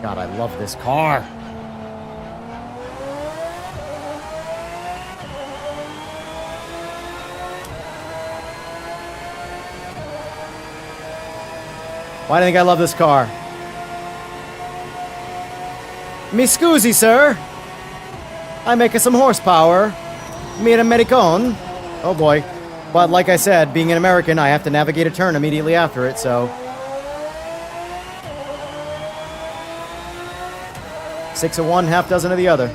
God, I love this car. Why do you think I love this car? Mi scusi, sir. I make some horsepower. Mi American. Oh boy. But like I said, being an American, I have to navigate a turn immediately after it, so... 6 of one, half dozen of the other.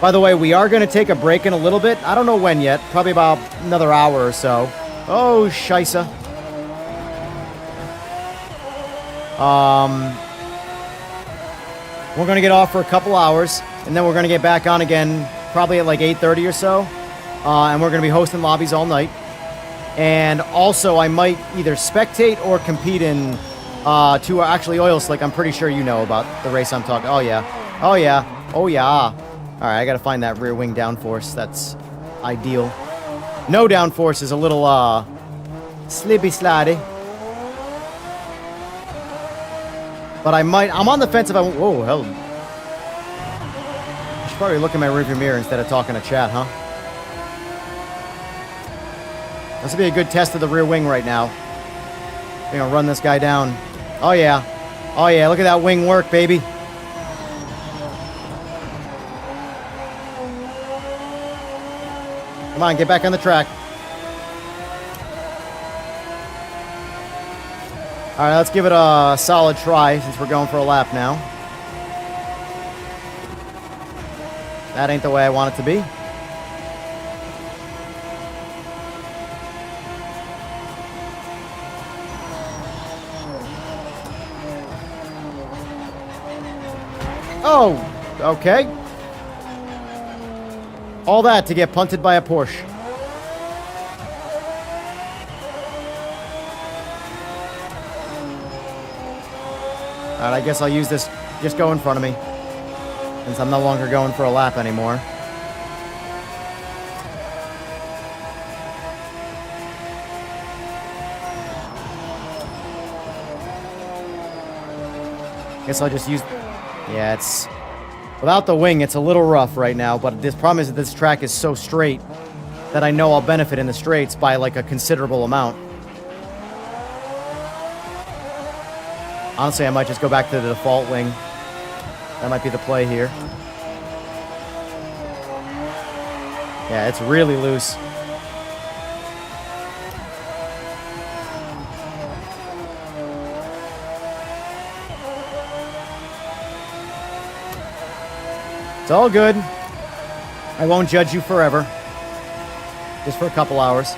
By the way, we are going to take a break in a little bit. I don't know when yet. Probably about another hour or so. Oh, scheisse. We're going to get off for a couple hours, and then we're going to get back on again probably at like 8:30 or so. And we're going to be hosting lobbies all night. And also, I might either spectate or compete in to actually Oil Slick. I'm pretty sure you know about the race I'm talking. Oh, yeah. Oh, yeah. Oh, yeah. All right, I got to find that rear wing downforce. That's ideal. No downforce is a little, slippy slidey. But I'm on the fence if I... Whoa, hell. I should probably look in my rearview mirror instead of talking to chat, huh? This will be a good test of the rear wing right now. We're going to run this guy down. Oh, yeah. Oh, yeah, look at that wing work, baby. Come on, get back on the track. All right, let's give it a solid try since we're going for a lap now. That ain't the way I want it to be. Oh, okay. All that to get punted by a Porsche. Alright, I guess I'll use this. Just go in front of me. Since I'm no longer going for a lap anymore. Guess I'll just use... Yeah, it's... Without the wing, it's a little rough right now, but this problem is that this track is so straight that I know I'll benefit in the straights by, like, a considerable amount. Honestly, I might just go back to the default wing. That might be the play here. Yeah, it's really loose. It's all good. I won't judge you forever. Just for a couple hours.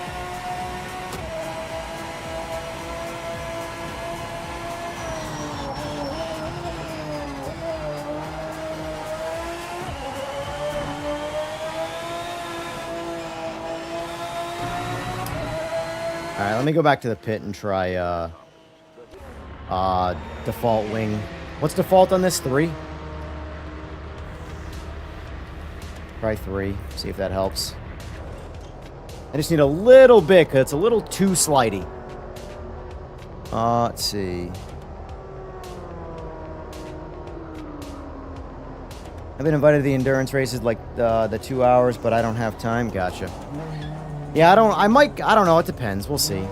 Alright, let me go back to the pit and try default wing. What's default on this? 3? Try 3. See if that helps. I just need a little bit, because it's a little too slidey. Let's see. I've been invited to the endurance races, like the 2 hours, but I don't have time. Gotcha. Yeah, I don't know. It depends. We'll see.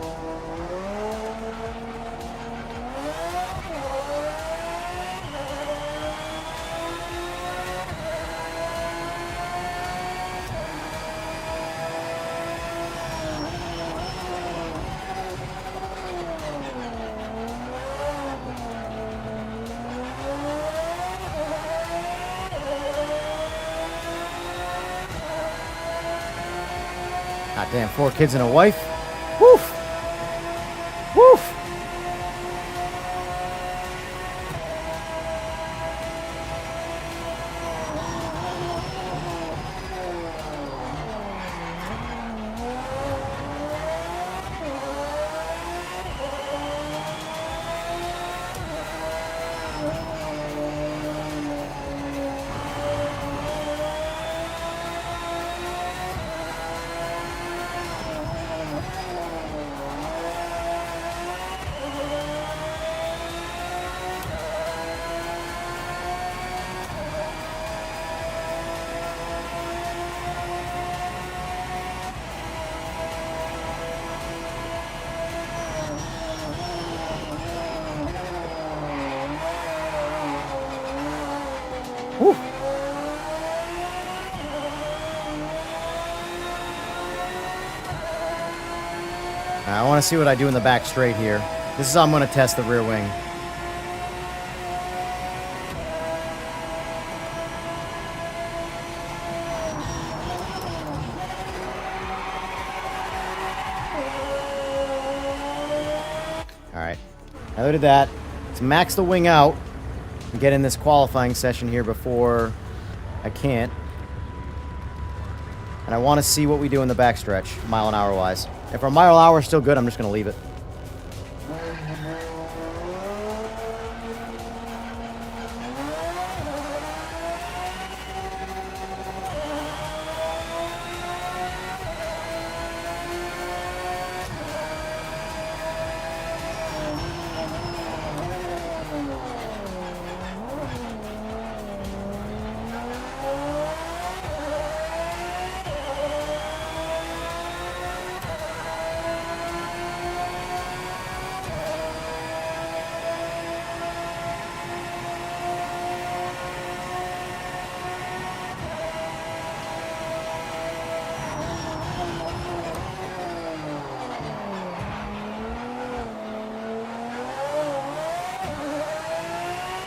God damn, 4 kids and a wife. Woof. Woof. Whew. I want to see what I do in the back straight here. This is how I'm going to test the rear wing. Alright. Now that I did that, let's max the wing out and get in this qualifying session here before I can't. And I want to see what we do in the backstretch, mile an hour wise. If our mile an hour is still good, I'm just going to leave it.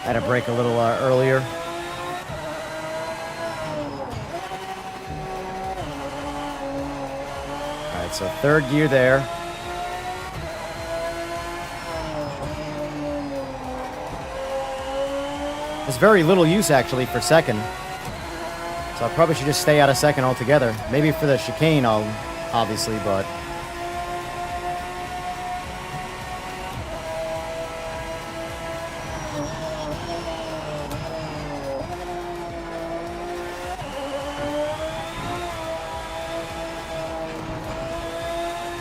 I had to brake a little earlier. Alright, so third gear there. There's very little use, actually, for second. So I probably should just stay out of second altogether. Maybe for the chicane, obviously, but...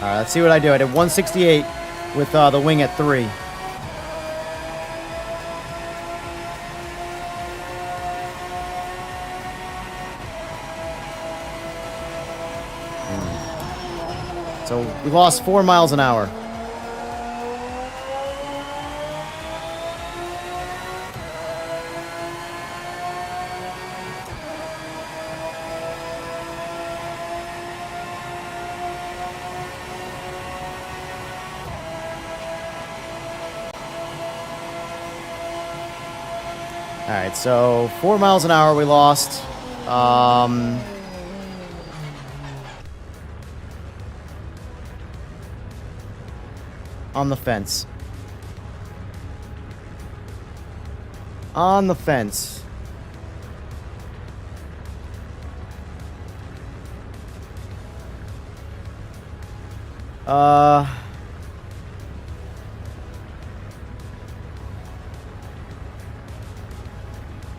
Alright, let's see what I do. I did 168 with the wing at 3. So we lost 4 miles an hour. Alright, so 4 miles an hour we lost. On the fence. On the fence.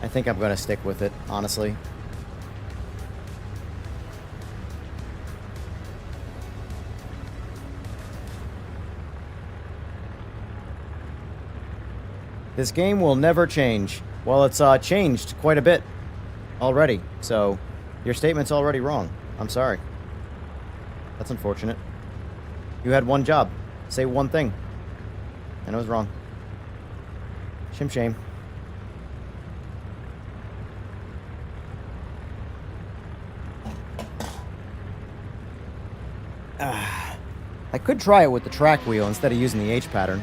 I think I'm gonna stick with it, honestly. This game will never change. Well, it's changed quite a bit already. So your statement's already wrong. I'm sorry. That's unfortunate. You had one job. Say one thing. And it was wrong. Shame, shame. I could try it with the track wheel instead of using the H pattern.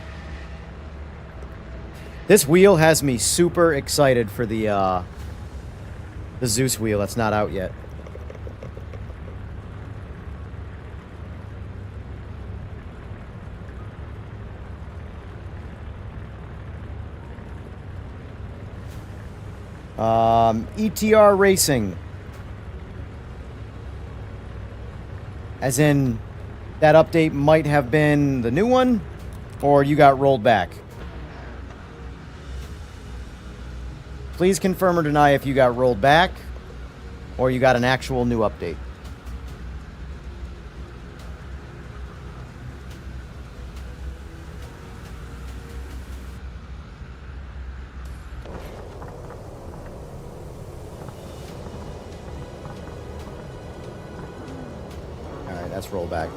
This wheel has me super excited for the Zeus wheel that's not out yet. ETR Racing. As in, that update might have been the new one, or you got rolled back. Please confirm or deny if you got rolled back, or you got an actual new update. Alright, that's rollback.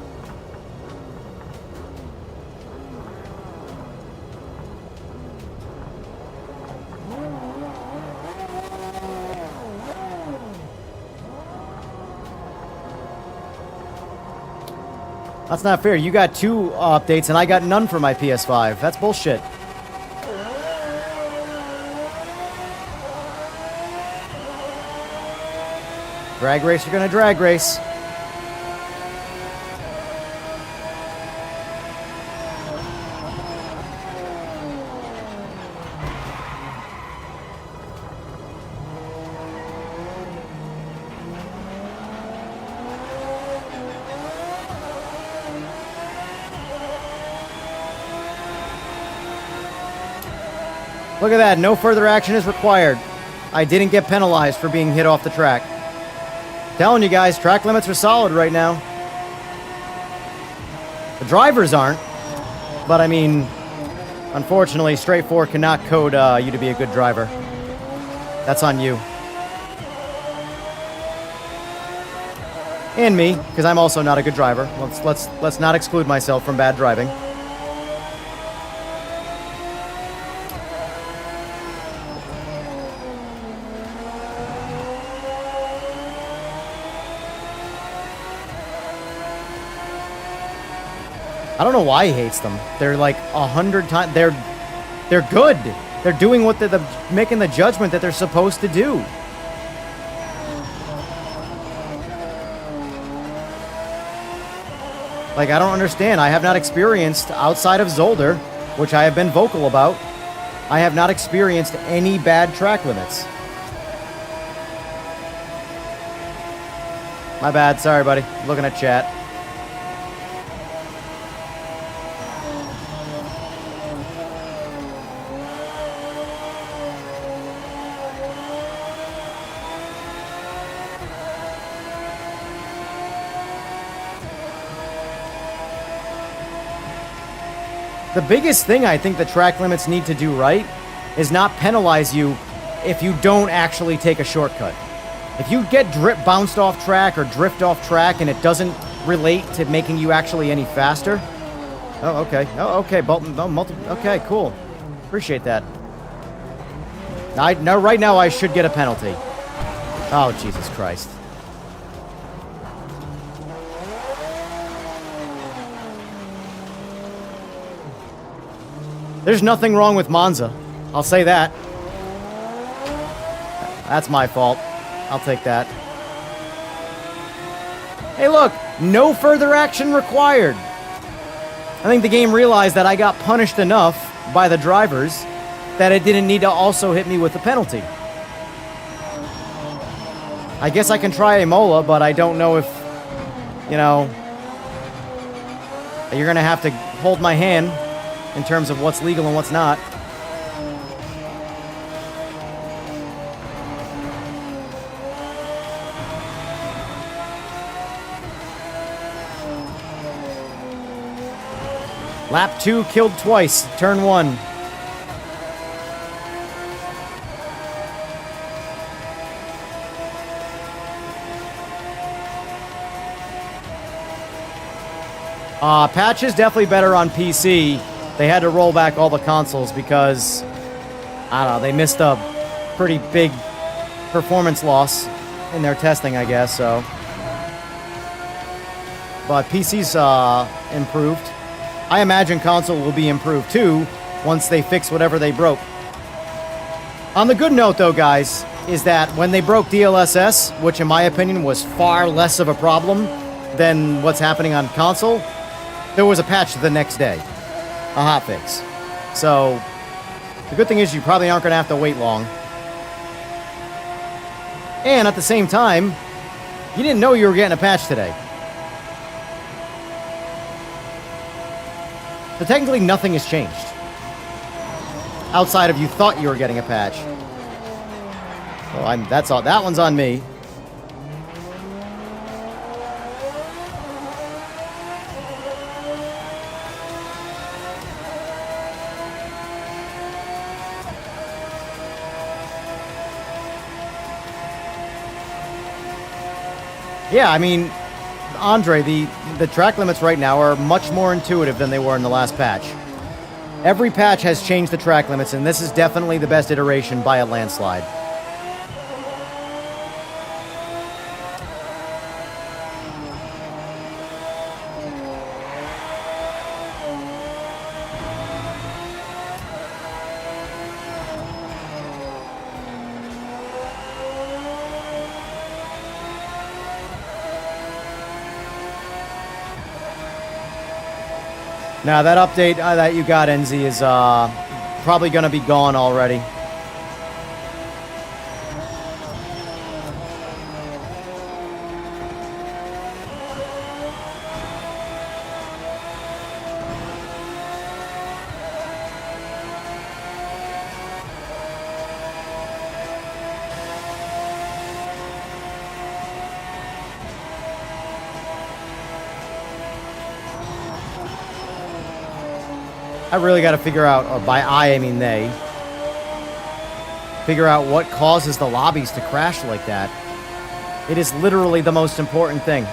That's not fair. You got 2 updates and I got none for my PS5. That's bullshit. Drag race, you're gonna drag race. Look at that, no further action is required. I didn't get penalized for being hit off the track. Telling you guys, track limits are solid right now. The drivers aren't, but I mean, unfortunately, Straight 4 cannot code you to be a good driver. That's on you. And me, because I'm also not a good driver. Let's not exclude myself from bad driving. I don't know why he hates them. They're like 100 times. They're good. They're doing what they're making the judgment that they're supposed to do. Like, I don't understand. I have not experienced, outside of Zolder, which I have been vocal about, I have not experienced any bad track limits. My bad. Sorry, buddy. Looking at chat. The biggest thing I think the track limits need to do right is not penalize you if you don't actually take a shortcut. If you get bounced off track or drift off track and it doesn't relate to making you actually any faster. Oh, okay. Oh, okay. Okay, cool. Appreciate that. Now, right now, I should get a penalty. Oh, Jesus Christ. There's nothing wrong with Monza. I'll say that. That's my fault. I'll take that. Hey, look! No further action required! I think the game realized that I got punished enough by the drivers that it didn't need to also hit me with a penalty. I guess I can try Emola, but I don't know if, you know, you're gonna have to hold my hand in terms of what's legal and what's not. Lap 2 killed twice, turn 1. Patch is definitely better on PC. They had to roll back all the consoles because, I don't know, they missed a pretty big performance loss in their testing, I guess, so. But PC's improved. I imagine console will be improved too once they fix whatever they broke. On the good note, though, guys, is that when they broke DLSS, which in my opinion was far less of a problem than what's happening on console, there was a patch the next day, a hotfix. So the good thing is you probably aren't going to have to wait long. And at the same time, you didn't know you were getting a patch today. So technically nothing has changed. Outside of you thought you were getting a patch. So that's all. That one's on me. Yeah, I mean, Andre, the track limits right now are much more intuitive than they were in the last patch. Every patch has changed the track limits, and this is definitely the best iteration by a landslide. Now, that update that you got, NZ, is probably going to be gone already. I really got to figure out, or by I mean they, figure out what causes the lobbies to crash like that. It is literally the most important thing.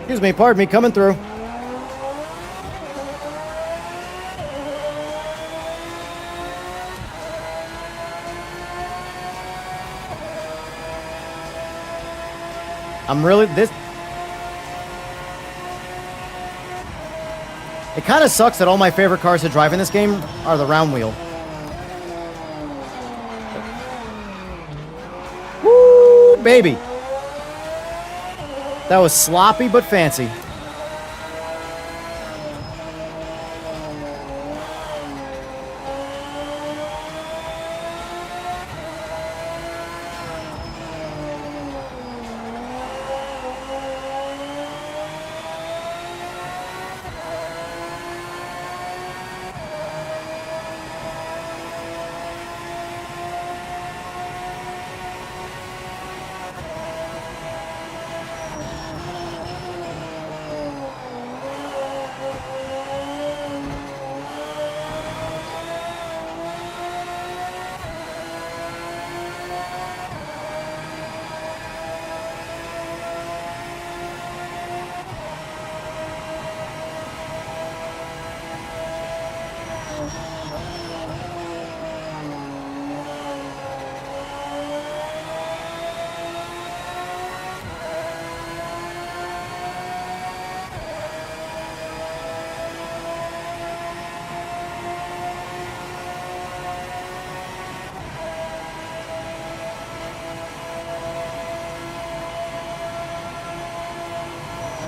Excuse me, pardon me, coming through. It kind of sucks that all my favorite cars to drive in this game are the round wheel. Woo, baby. That was sloppy but fancy.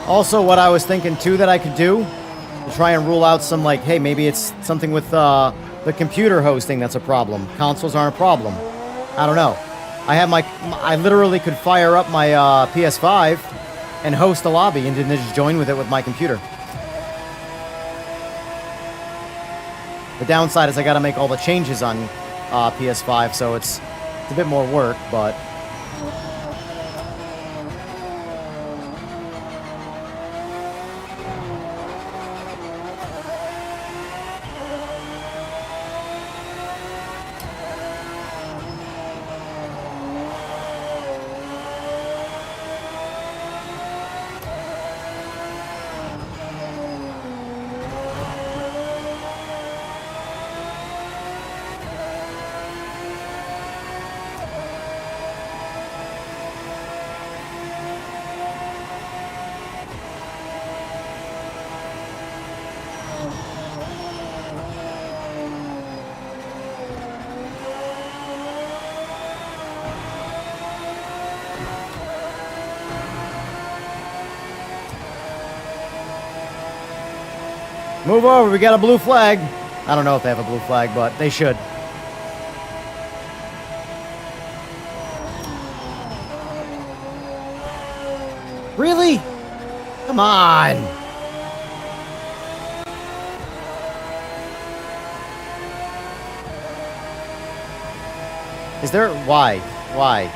Also, what I was thinking, too, that I could do to try and rule out some, like, hey, maybe it's something with the computer hosting that's a problem. Consoles aren't a problem. I don't know. I literally could fire up my PS5 and host a lobby and then just join with it with my computer. The downside is I got to make all the changes on PS5, so it's a bit more work, but Move over, we got a blue flag. I don't know if they have a blue flag, but they should. Really? Come on. Is there... Why? Why?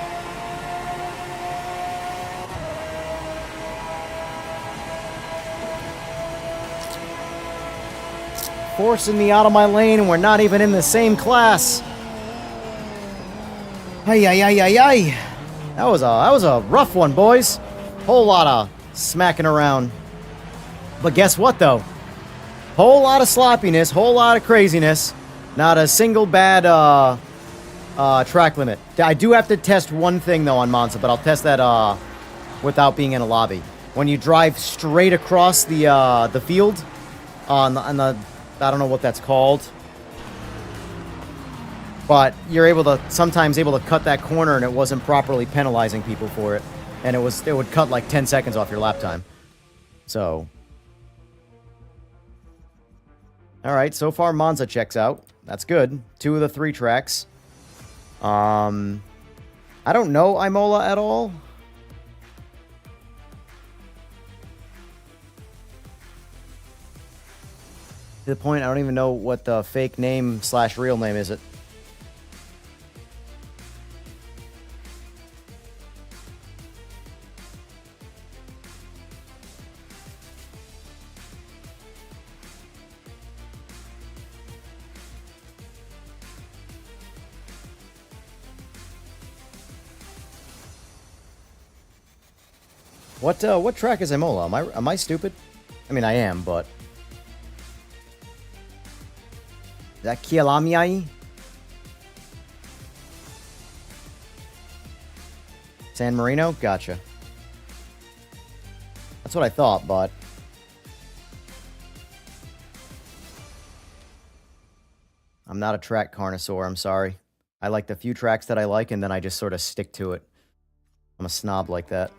Forcing me out of my lane, and we're not even in the same class. Ay, ay, ay, ay, ay. That was a rough one, boys. Whole lot of smacking around. But guess what, though? Whole lot of sloppiness, whole lot of craziness. Not a single bad track limit. I do have to test one thing, though, on Monza, but I'll test that without being in a lobby. When you drive straight across the field on the I don't know what that's called, but you're sometimes able to cut that corner, and it wasn't properly penalizing people for it, and it would cut like 10 seconds off your lap time. So, all right, so far Monza checks out. That's good. 2 of the 3 tracks. I don't know Emola at all. To the point, I don't even know what the fake name / real name is. What track is Emola? Am I stupid? I mean, I am, but... Is that Kielamiai? San Marino? Gotcha. That's what I thought, but... I'm not a track connoisseur, I'm sorry. I like the few tracks that I like, and then I just sort of stick to it. I'm a snob like that.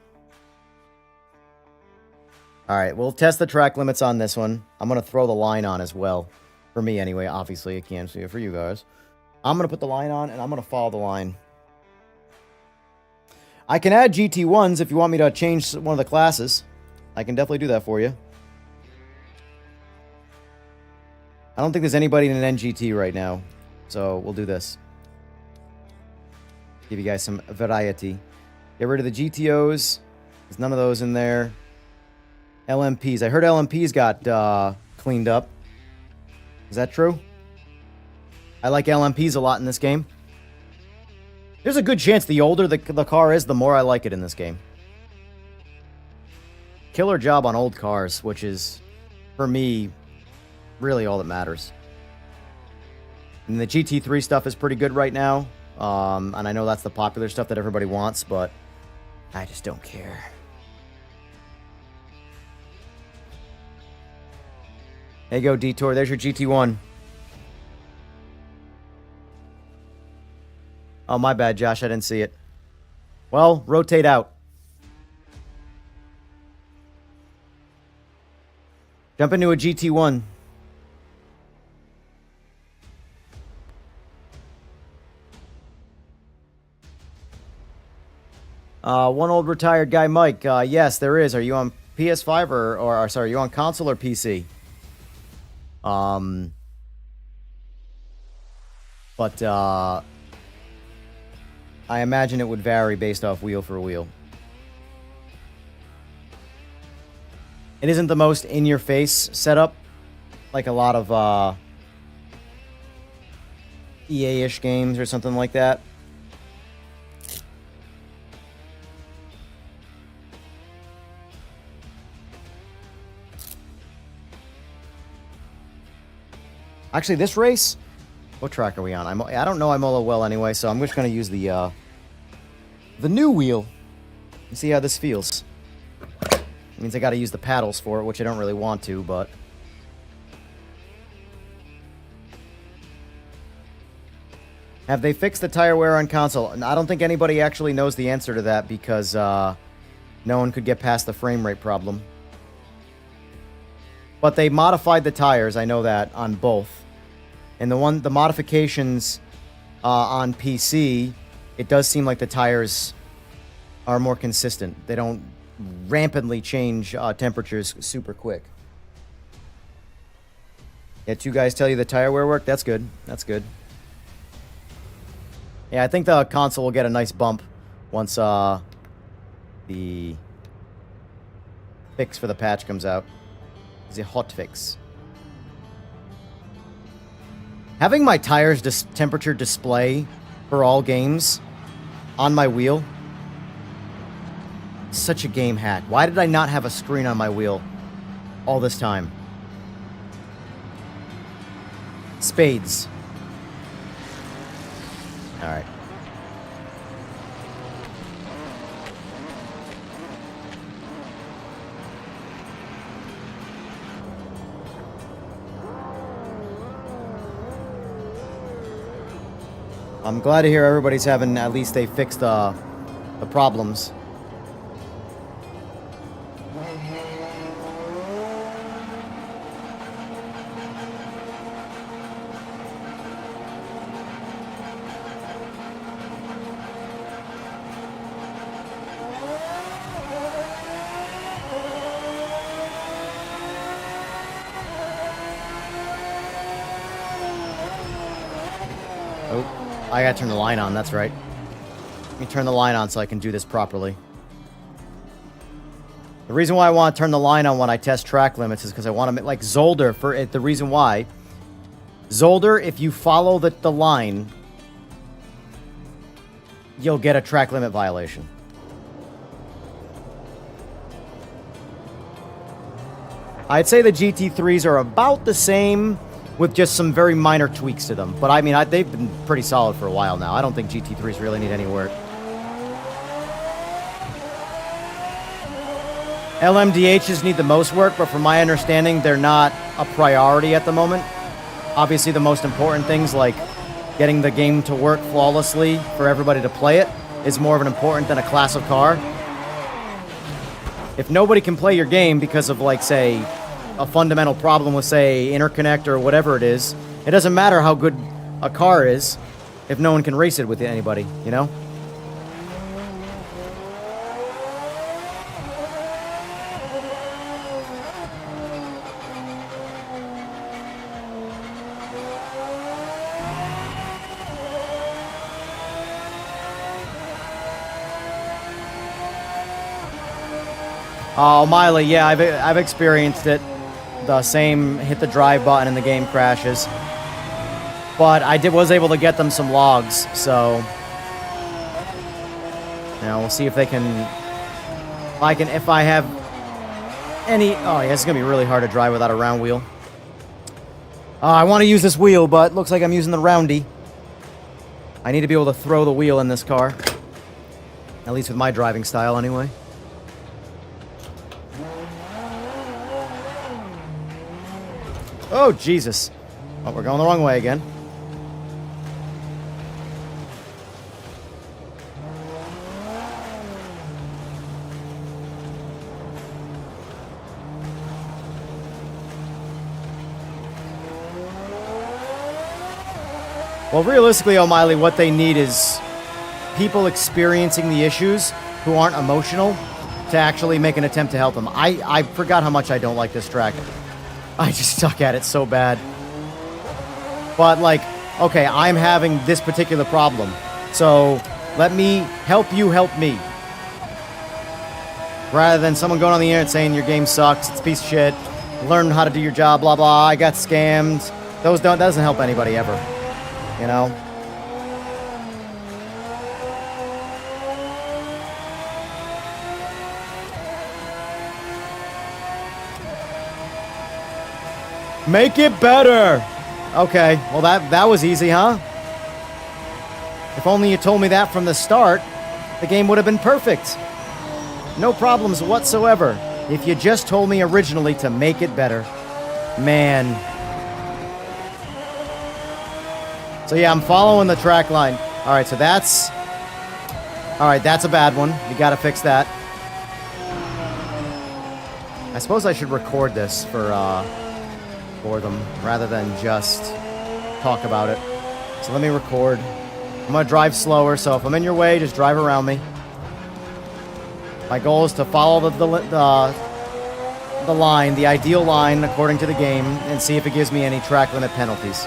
Alright, we'll test the track limits on this one. I'm going to throw the line on as well. For me, anyway. Obviously, I can't see it for you guys. I'm going to put the line on, and I'm going to follow the line. I can add GT1s if you want me to change one of the classes. I can definitely do that for you. I don't think there's anybody in an NGT right now. So, we'll do this. Give you guys some variety. Get rid of the GTOs. There's none of those in there. LMPs. I heard LMPs got cleaned up. Is that true? I like LMPs a lot in this game. There's a good chance the older the car is, the more I like it in this game. Killer job on old cars, which is, for me, really all that matters. And the GT3 stuff is pretty good right now. And I know that's the popular stuff that everybody wants, but I just don't care. There you go, Detour. There's your GT1. Oh, my bad, Josh. I didn't see it. Well, rotate out. Jump into a GT1. One old retired guy, Mike. Yes, there is. Are you on PS5 or sorry, are you on console or PC? But I imagine it would vary based off wheel for wheel. It isn't the most in-your-face setup, like a lot of EA-ish games or something like that. Actually, this race, what track are we on? I don't know Emola well anyway, so I'm just going to use the new wheel and see how this feels. It means I got to use the paddles for it, which I don't really want to, but... Have they fixed the tire wear on console? I don't think anybody actually knows the answer to that because no one could get past the frame rate problem. But they modified the tires, I know that, on both. And the modifications on PC, it does seem like the tires are more consistent. They don't rampantly change temperatures super quick. Yeah, 2 guys tell you the tire wear work? That's good. That's good. Yeah, I think the console will get a nice bump once the fix for the patch comes out. The hot fix. Having my tires temperature display for all games on my wheel, such a game hack. Why did I not have a screen on my wheel all this time? Spades. All right. I'm glad to hear everybody's having, at least they fixed the problems. I gotta turn the line on, that's right. Let me turn the line on so I can do this properly. The reason why I want to turn the line on when I test track limits is because I want to make, like Zolder, for it, the reason why. Zolder, if you follow the line, you'll get a track limit violation. I'd say the GT3s are about the same, with just some very minor tweaks to them. But I mean, they've been pretty solid for a while now. I don't think GT3s really need any work. LMDHs need the most work, but from my understanding, they're not a priority at the moment. Obviously, the most important things, like getting the game to work flawlessly for everybody to play it, is more of an important than a class of car. If nobody can play your game because of, like, say, a fundamental problem with, say, Interconnect or whatever it is, it doesn't matter how good a car is if no one can race it with anybody, you know? Oh, Miley, yeah, I've experienced it. The same hit the drive button and the game crashes. But I was able to get them some logs, so you know, we'll see if they can, if I have any. Oh yeah, it's gonna be really hard to drive without a round wheel. I want to use this wheel, but looks like I'm using the roundy. I need to be able to throw the wheel in this car, at least with my driving style anyway. Oh, Jesus. Oh, we're going the wrong way again. Well, realistically, O'Malley, what they need is people experiencing the issues who aren't emotional to actually make an attempt to help them. I forgot how much I don't like this track. I just suck at it so bad. But, like, okay, I'm having this particular problem. So, let me help you help me. Rather than someone going on the internet saying your game sucks, it's a piece of shit, learn how to do your job, blah, blah, I got scammed. That doesn't help anybody ever. You know? Make it better! Okay, well that was easy, huh? If only you told me that from the start, the game would have been perfect. No problems whatsoever. If you just told me originally to make it better. Man. So yeah, I'm following the track line. Alright, so that's... Alright, that's a bad one. You gotta fix that. I suppose I should record this for them rather than just talk about it. So let me record. I'm going to drive slower, so if I'm in your way, just drive around me. My goal is to follow the line, the ideal line according to the game, and see if it gives me any track limit penalties.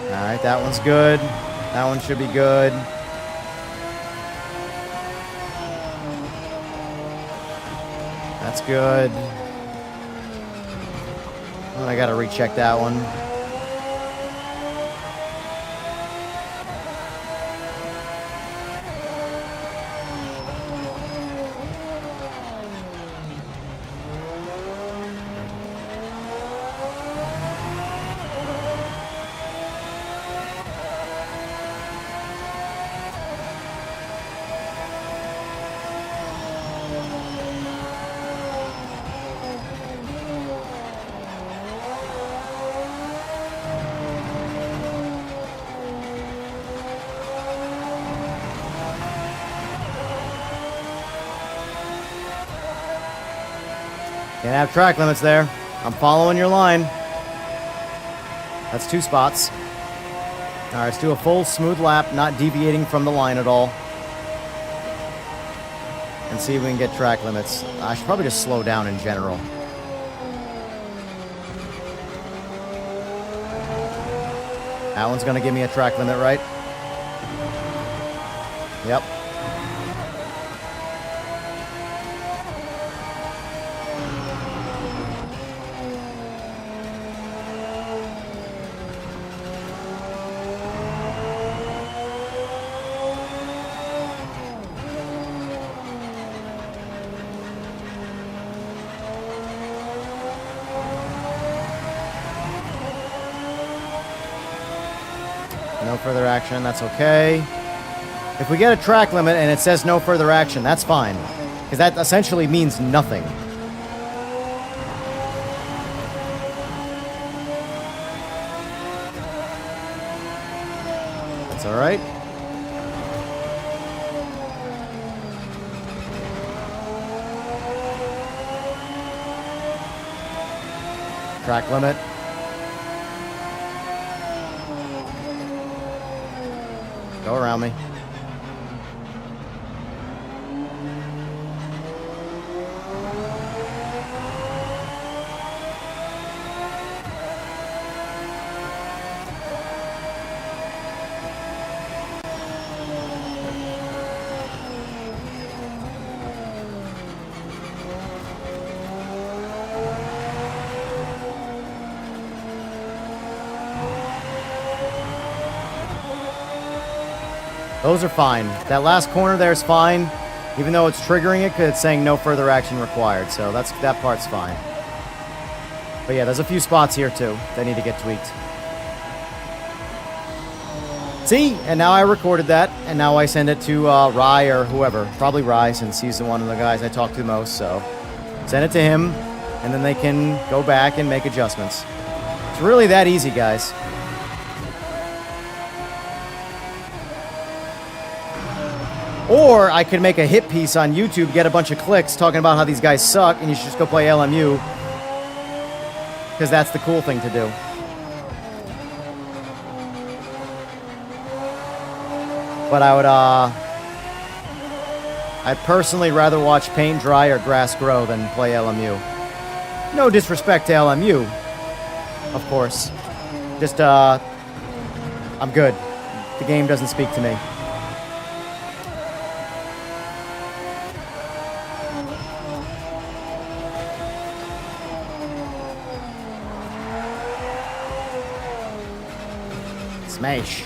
Alright, that one's good. That one should be good. That's good. And I gotta recheck that one. Can't have track limits there. I'm following your line. That's 2 spots. Alright, let's do a full smooth lap, not deviating from the line at all. And see if we can get track limits. I should probably just slow down in general. That one's gonna give me a track limit, right? Yep. No further action, that's okay. If we get a track limit and it says no further action, that's fine. Because that essentially means nothing. That's alright. Track limit. Go around me. Those are fine. That last corner there is fine, even though it's triggering it because it's saying no further action required. So that part's fine. But yeah, there's a few spots here too that need to get tweaked. See? And now I recorded that, and now I send it to Rye or whoever. Probably Rye, since he's the one of the guys I talk to most. So send it to him, and then they can go back and make adjustments. It's really that easy, guys. Or I could make a hit piece on YouTube, get a bunch of clicks talking about how these guys suck and you should just go play LMU. Because that's the cool thing to do. But I'd personally rather watch paint dry or grass grow than play LMU. No disrespect to LMU, of course. Just, I'm good. The game doesn't speak to me. Smash.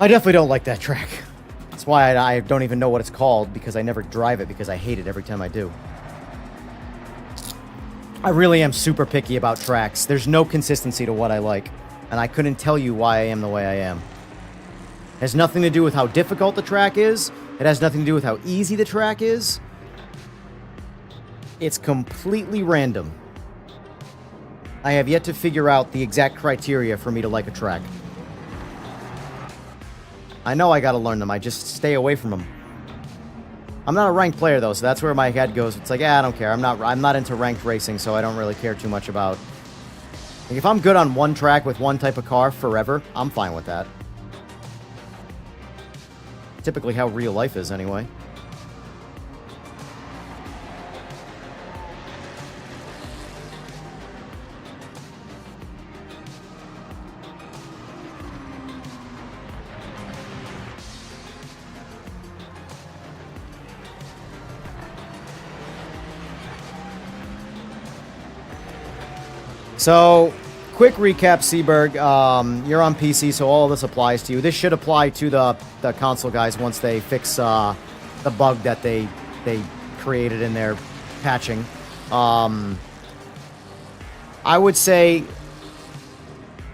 I definitely don't like that track. That's why I don't even know what it's called, because I never drive it, because I hate it every time I do. I really am super picky about tracks. There's no consistency to what I like, and I couldn't tell you why I am the way I am. It has nothing to do with how difficult the track is. It has nothing to do with how easy the track is. It's completely random. I have yet to figure out the exact criteria for me to like a track. I know I gotta learn them. I just stay away from them. I'm not a ranked player, though, so that's where my head goes. It's like, I don't care. I'm not into ranked racing, so I don't really care too much about... Like, if I'm good on one track with one type of car forever, I'm fine with that. Typically how real life is, anyway. So, quick recap, Seaberg. You're on PC, so all of this applies to you. This should apply to the console guys once they fix the bug that they created in their patching. I would say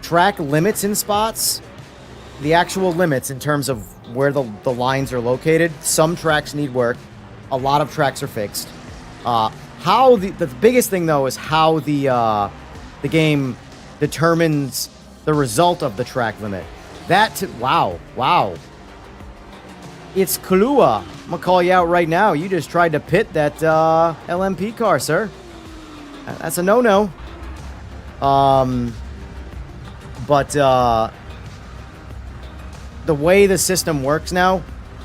track limits in spots, the actual limits in terms of where the lines are located. Some tracks need work. A lot of tracks are fixed. How the biggest thing, though, is how the game determines the result of the track limit. Wow. It's Kahlua. I'm gonna call you out right now. You just tried to pit that LMP car, sir. That's a no-no. But the way the system works now,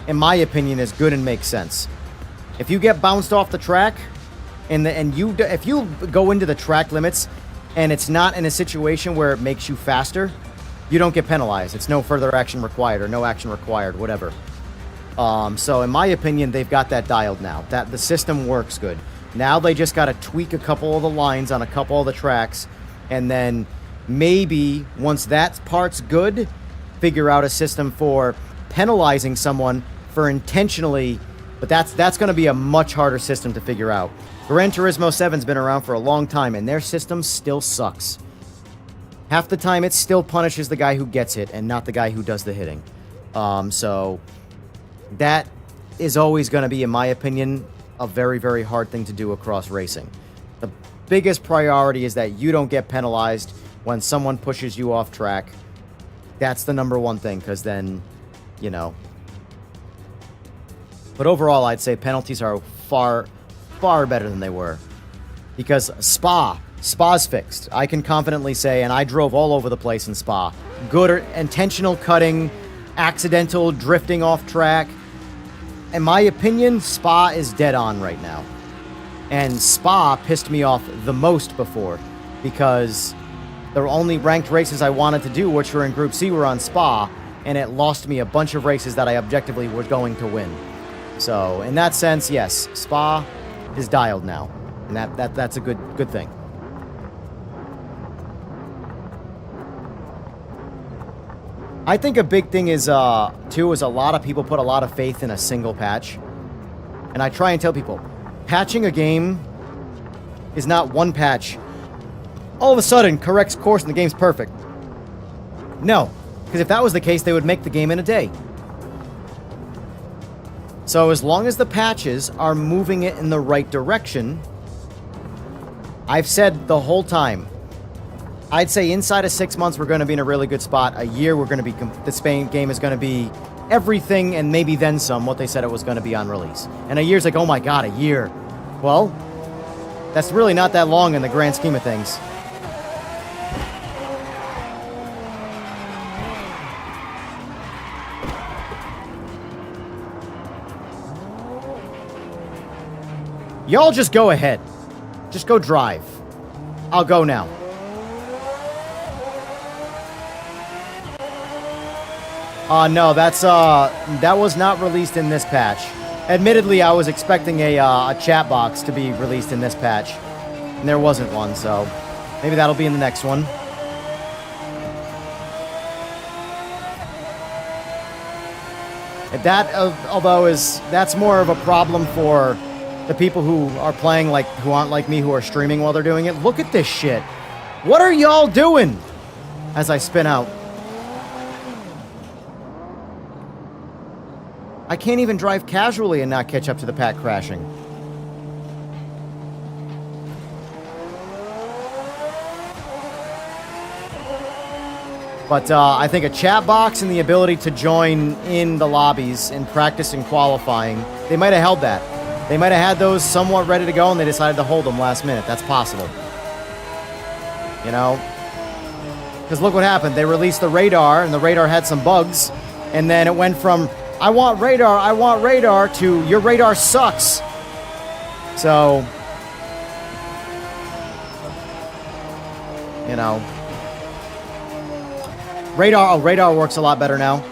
in my opinion, is good and makes sense. If you get bounced off the track, if you go into the track limits, and it's not in a situation where it makes you faster, you don't get penalized. It's no further action required or no action required, whatever. So in my opinion, they've got that dialed now. That the system works good. Now they just got to tweak a couple of the lines on a couple of the tracks, and then maybe once that part's good, figure out a system for penalizing someone for intentionally. But that's going to be a much harder system to figure out. Gran Turismo 7's been around for a long time, and their system still sucks. Half the time, it still punishes the guy who gets hit, and not the guy who does the hitting. So that is always going to be, in my opinion, a very, very hard thing to do across racing. The biggest priority is that you don't get penalized when someone pushes you off track. That's the number one thing, because then, you know. But overall, I'd say penalties are far better than they were, because Spa's fixed. I can confidently say, and I drove all over the place in Spa. Good or intentional cutting, accidental drifting off track. In my opinion, Spa is dead on right now. And Spa pissed me off the most before, because the only ranked races I wanted to do, which were in Group C, were on Spa, and it lost me a bunch of races that I objectively was going to win. So, in that sense, yes, Spa is dialed now, and that's a good thing. I think a big thing is too is a lot of people put a lot of faith in a single patch, and I try and tell people, patching a game is not one patch all of a sudden corrects course and the game's perfect. No, because if that was the case, they would make the game in a day. So as long as the patches are moving it in the right direction, I've said the whole time, I'd say inside of 6 months we're going to be in a really good spot. A year we're going to be, the Spain game is going to be everything and maybe then some, what they said it was going to be on release. And a year's like, oh my god, a year. Well, that's really not that long in the grand scheme of things. Y'all just go ahead. Just go drive. I'll go now. No, that was not released in this patch. Admittedly, I was expecting a chat box to be released in this patch, and there wasn't one, so maybe that'll be in the next one. That, although, that's more of a problem for the people who are playing, like, who aren't like me, who are streaming while they're doing it. Look at this shit. What are y'all doing? As I spin out. I can't even drive casually and not catch up to the pack crashing. But I think a chat box and the ability to join in the lobbies and practice and qualifying, they might have held that. They might have had those somewhat ready to go, and they decided to hold them last minute. That's possible. You know? Because look what happened. They released the radar, and the radar had some bugs. And then it went from, I want radar, to your radar sucks. So, you know. Radar works a lot better now.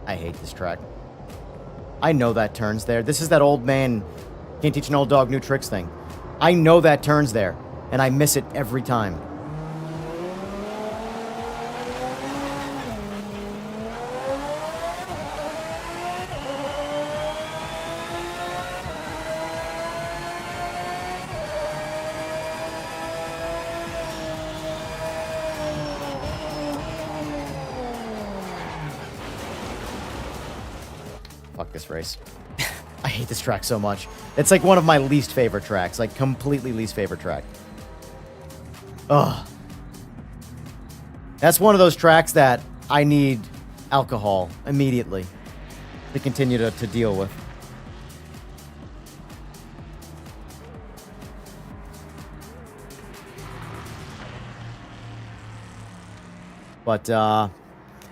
I hate this track. I know that turn's there. This is that old man, can't teach an old dog new tricks thing. I know that turn's there, and I miss it every time. Fuck this race. I hate this track so much. It's like one of my least favorite tracks. Like, completely least favorite track. Ugh. That's one of those tracks that I need alcohol immediately to continue to deal with. But,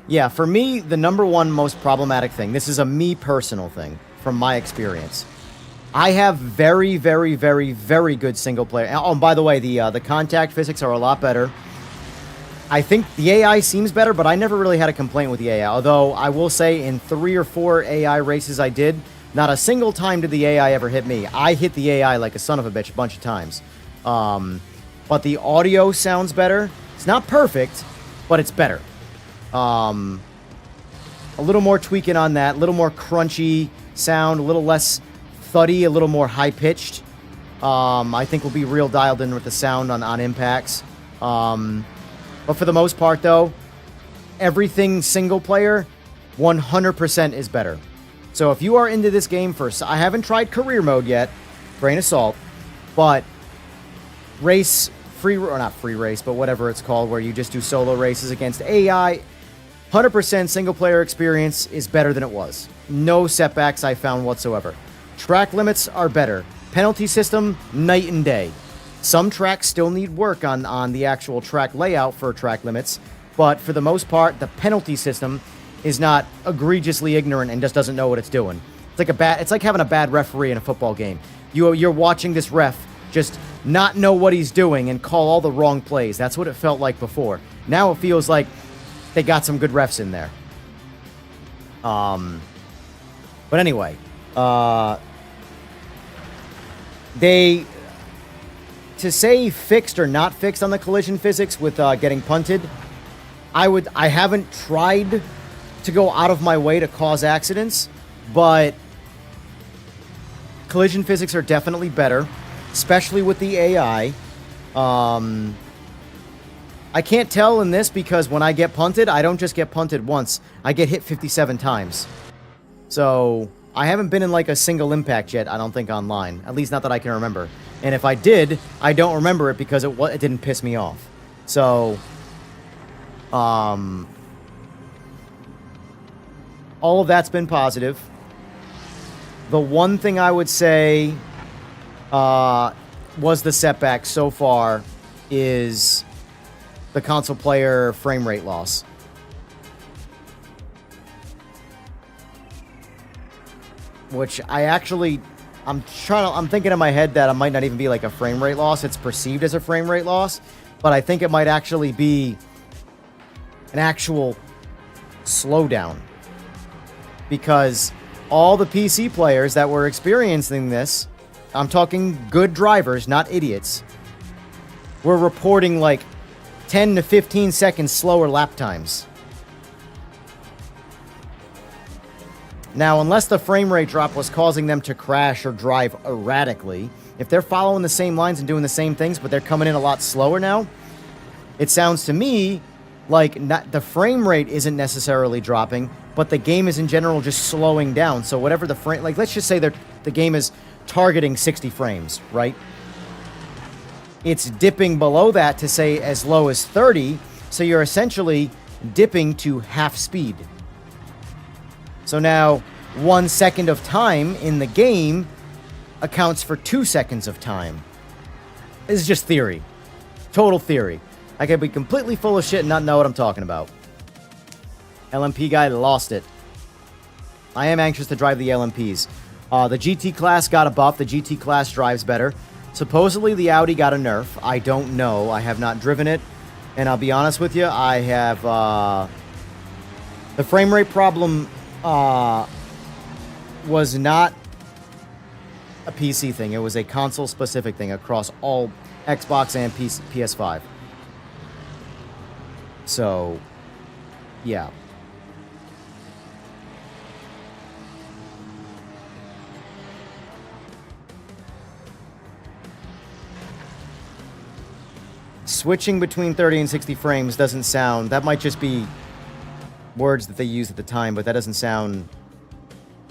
yeah, for me, the number one most problematic thing, this is a me personal thing from my experience. I have very, very, very, very good single player. Oh, and by the way, the contact physics are a lot better. I think the AI seems better, but I never really had a complaint with the AI. Although, I will say, in 3 or 4 AI races I did, not a single time did the AI ever hit me. I hit the AI like a son of a bitch a bunch of times. But the audio sounds better. It's not perfect, but it's better. A little more tweaking on that, a little more crunchy sound, a little less thuddy, a little more high-pitched. I think we'll be real dialed in with the sound on impacts. But for the most part, though, everything single-player, 100% is better. So if you are into this game first, I haven't tried career mode yet, grain of salt, but race, or not free race, but whatever it's called, where you just do solo races against AI, 100% single-player experience is better than it was. No setbacks I found whatsoever. Track limits are better. Penalty system, night and day. Some tracks still need work on the actual track layout for track limits, but for the most part, the penalty system is not egregiously ignorant and just doesn't know what it's doing. It's like having a bad referee in a football game. You're watching this ref just not know what he's doing and call all the wrong plays. That's what it felt like before. Now it feels like they got some good refs in there. But anyway, to say fixed or not fixed on the collision physics with getting punted, I haven't tried to go out of my way to cause accidents, but collision physics are definitely better, especially with the AI. I can't tell in this because when I get punted, I don't just get punted once. I get hit 57 times. So, I haven't been in like a single impact yet, I don't think, online. At least not that I can remember. And if I did, I don't remember it because it didn't piss me off. So, all of that's been positive. The one thing I would say was the setback so far is the console player frame rate loss. Which I'm thinking in my head that it might not even be like a frame rate loss. It's perceived as a frame rate loss, but I think it might actually be an actual slowdown. Because all the PC players that were experiencing this, I'm talking good drivers, not idiots, were reporting like 10 to 15 seconds slower lap times. Now, unless the frame rate drop was causing them to crash or drive erratically, if they're following the same lines and doing the same things, but they're coming in a lot slower now, it sounds to me Like, the frame rate isn't necessarily dropping, but the game is in general just slowing down. So whatever the frame... Like, let's just say the game is targeting 60 frames, right? It's dipping below that to, say, as low as 30, so you're essentially dipping to half speed. So now, 1 second of time in the game accounts for 2 seconds of time. This is just theory. Total theory. I could be completely full of shit and not know what I'm talking about. LMP guy lost it. I am anxious to drive the LMPs. The GT class got a buff. The GT class drives better. Supposedly the Audi got a nerf. I don't know. I have not driven it. And I'll be honest with you, I have... the frame rate problem was not a PC thing. It was a console-specific thing across all Xbox and PS5. So, yeah. Switching between 30 and 60 frames doesn't sound... That might just be words that they used at the time, but that doesn't sound...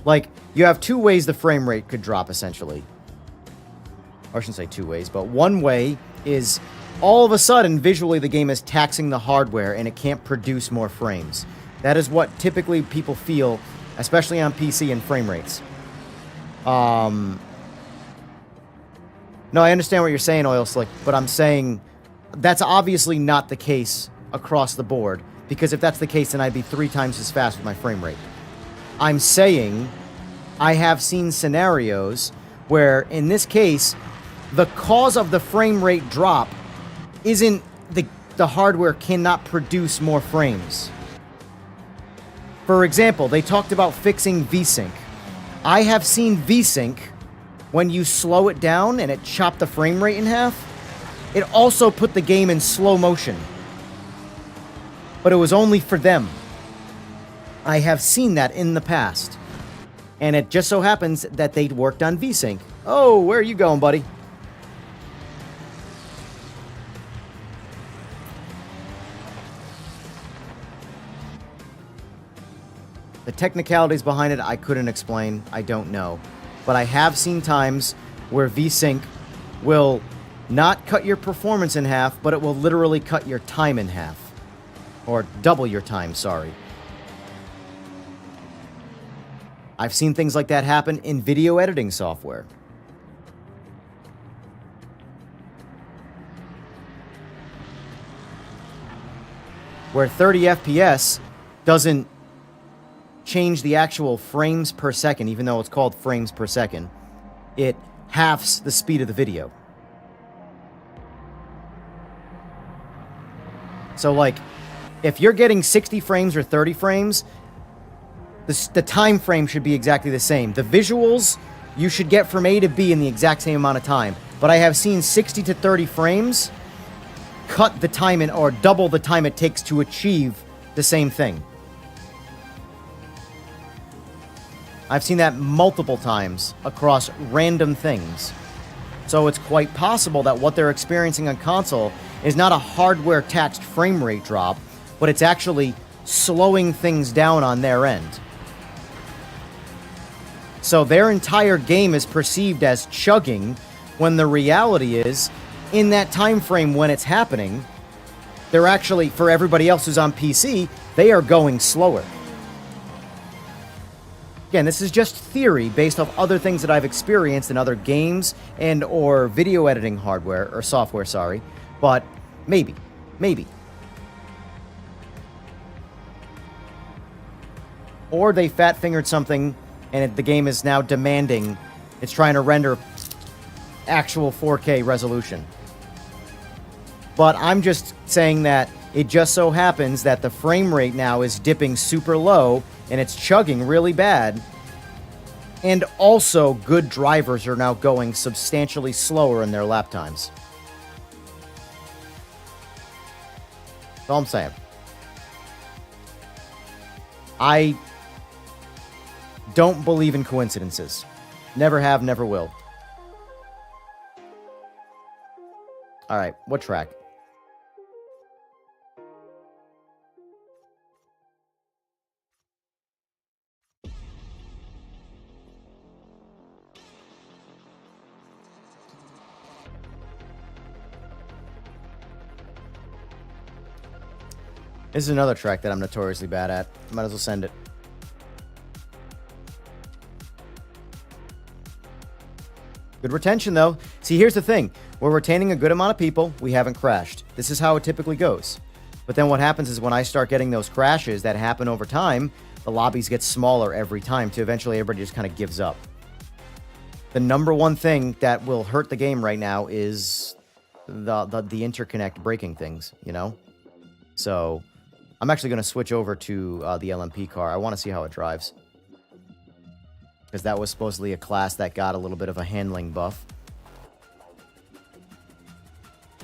Like, you have two ways the frame rate could drop, essentially. Or I shouldn't say two ways, but one way is... all of a sudden, visually, the game is taxing the hardware and it can't produce more frames. That is what typically people feel, especially on PC and frame rates. No, I understand what you're saying, Oil Slick, but I'm saying that's obviously not the case across the board, because if that's the case, then I'd be 3 times as fast with my frame rate. I'm saying I have seen scenarios where, in this case, the cause of the frame rate drop isn't the hardware cannot produce more frames. For example, they talked about fixing VSync. I have seen VSync, when you slow it down and it chopped the frame rate in half, it also put the game in slow motion. But it was only for them. I have seen that in the past. And it just so happens that they'd worked on VSync. Oh, where are you going, buddy? The technicalities behind it, I couldn't explain. I don't know. But I have seen times where VSync will not cut your performance in half, but it will literally cut your time in half. Or double your time, sorry. I've seen things like that happen in video editing software. Where 30 FPS doesn't change the actual frames per second, even though it's called frames per second. It halves the speed of the video. So, like, if you're getting 60 frames or 30 frames, the time frame should be exactly the same. The visuals you should get from A to B in the exact same amount of time. But I have seen 60 to 30 frames cut the time in, or double the time it takes to achieve the same thing. I've seen that multiple times across random things. So it's quite possible that what they're experiencing on console is not a hardware-taxed frame rate drop, but it's actually slowing things down on their end. So their entire game is perceived as chugging, when the reality is, in that time frame when it's happening, they're actually, for everybody else who's on PC, they are going slower. Again, this is just theory based off other things that I've experienced in other games and or video editing hardware, or software, sorry. But maybe. Or they fat-fingered something and the game is now demanding, it's trying to render actual 4K resolution. But I'm just saying that it just so happens that the frame rate now is dipping super low and it's chugging really bad. And also, good drivers are now going substantially slower in their lap times. That's all I'm saying. I don't believe in coincidences. Never have, never will. Alright, what track? This is another track that I'm notoriously bad at. Might as well send it. Good retention, though. See, here's the thing. We're retaining a good amount of people. We haven't crashed. This is how it typically goes. But then what happens is when I start getting those crashes that happen over time, the lobbies get smaller every time to eventually everybody just kind of gives up. The number one thing that will hurt the game right now is the interconnect breaking things, you know? So I'm actually going to switch over to the LMP car. I want to see how it drives. Because that was supposedly a class that got a little bit of a handling buff.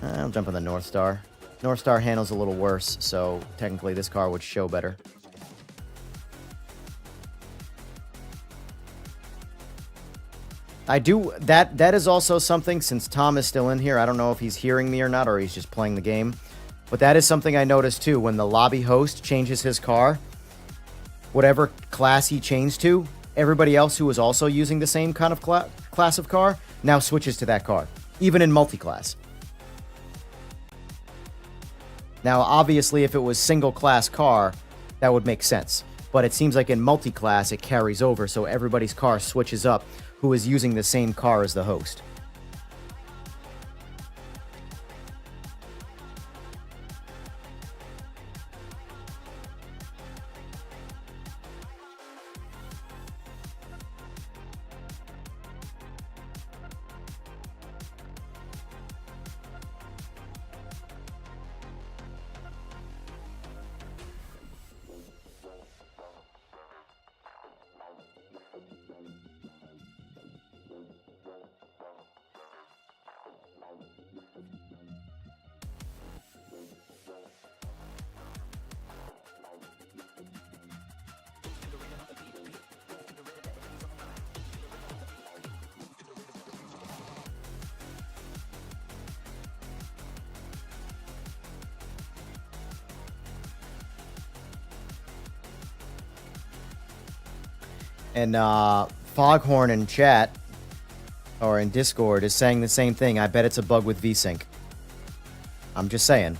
I'll jump on the North Star. North Star handles a little worse, so technically this car would show better. That is also something, since Tom is still in here, I don't know if he's hearing me or not, or he's just playing the game. But that is something I noticed too. When the lobby host changes his car, whatever class he changed to, everybody else who was also using the same kind of class of car now switches to that car, even in multi-class. Now, obviously, if it was single-class car, that would make sense. But it seems like in multi-class, it carries over, so everybody's car switches up who is using the same car as the host. And Foghorn in chat, or in Discord, is saying the same thing. I bet it's a bug with VSync. I'm just saying.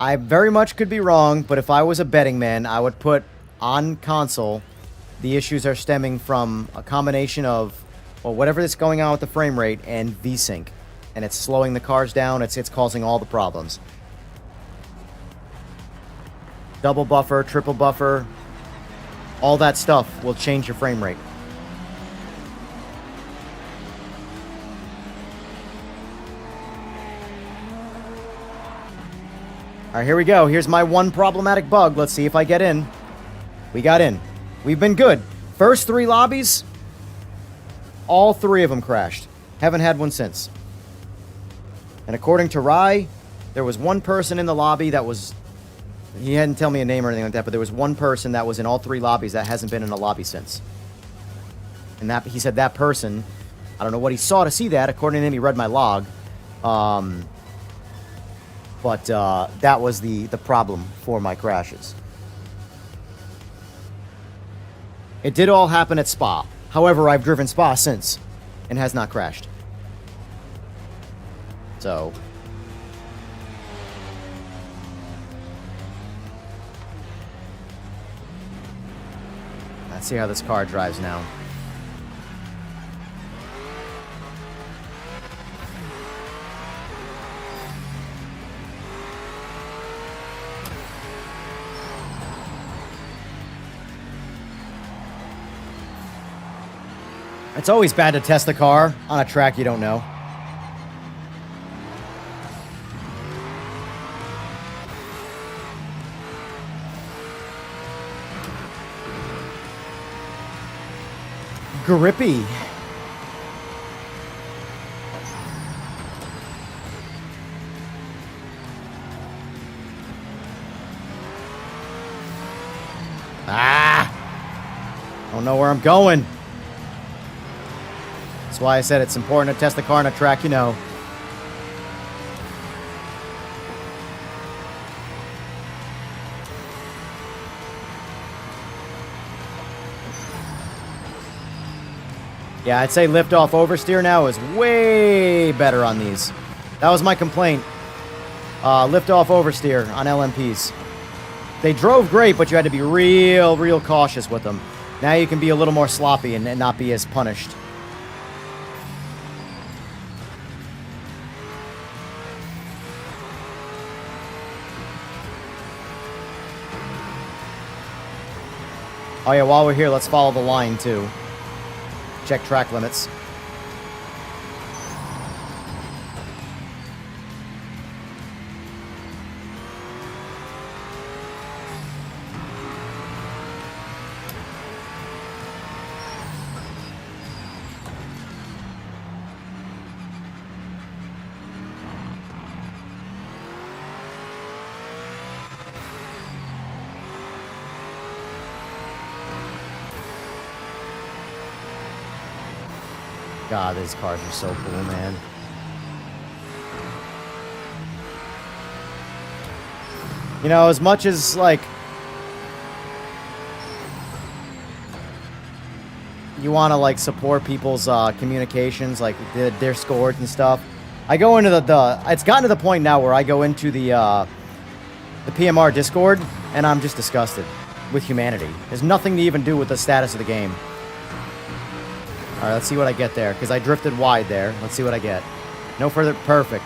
I very much could be wrong, but if I was a betting man, I would put on console the issues are stemming from a combination of, well, whatever that's going on with the frame rate and VSync. And it's slowing the cars down, it's causing all the problems. Double buffer, triple buffer, all that stuff will change your frame rate. All right, here we go. Here's my one problematic bug. Let's see if I get in. We got in. We've been good. First 3 lobbies, all 3 of them crashed. Haven't had one since. And according to Rye, there was one person in the lobby that was... He hadn't tell me a name or anything like that, but there was one person that was in all 3 lobbies that hasn't been in a lobby since. And that he said that person, I don't know what he saw to see that. According to him, he read my log. But that was the problem for my crashes. It did all happen at Spa. However, I've driven Spa since and has not crashed. So... let's see how this car drives now. It's always bad to test the car on a track you don't know. Grippy. Don't know where I'm going. That's why I said it's important to test the car on a track you know. Yeah, I'd say lift-off oversteer now is way better on these. That was my complaint. Lift-off oversteer on LMPs. They drove great, but you had to be real cautious with them. Now you can be a little more sloppy and not be as punished. Oh yeah, while we're here, let's follow the line too. Check track limits. God, these cars are so cool, man. You know, as much as, like, you want to, like, support people's communications, like, their scores and stuff, I go into it's gotten to the point now where I go into the PMR Discord, and I'm just disgusted with humanity. There's nothing to even do with the status of the game. All right, let's see what I get there, because I drifted wide there. Let's see what I get. No further. Perfect.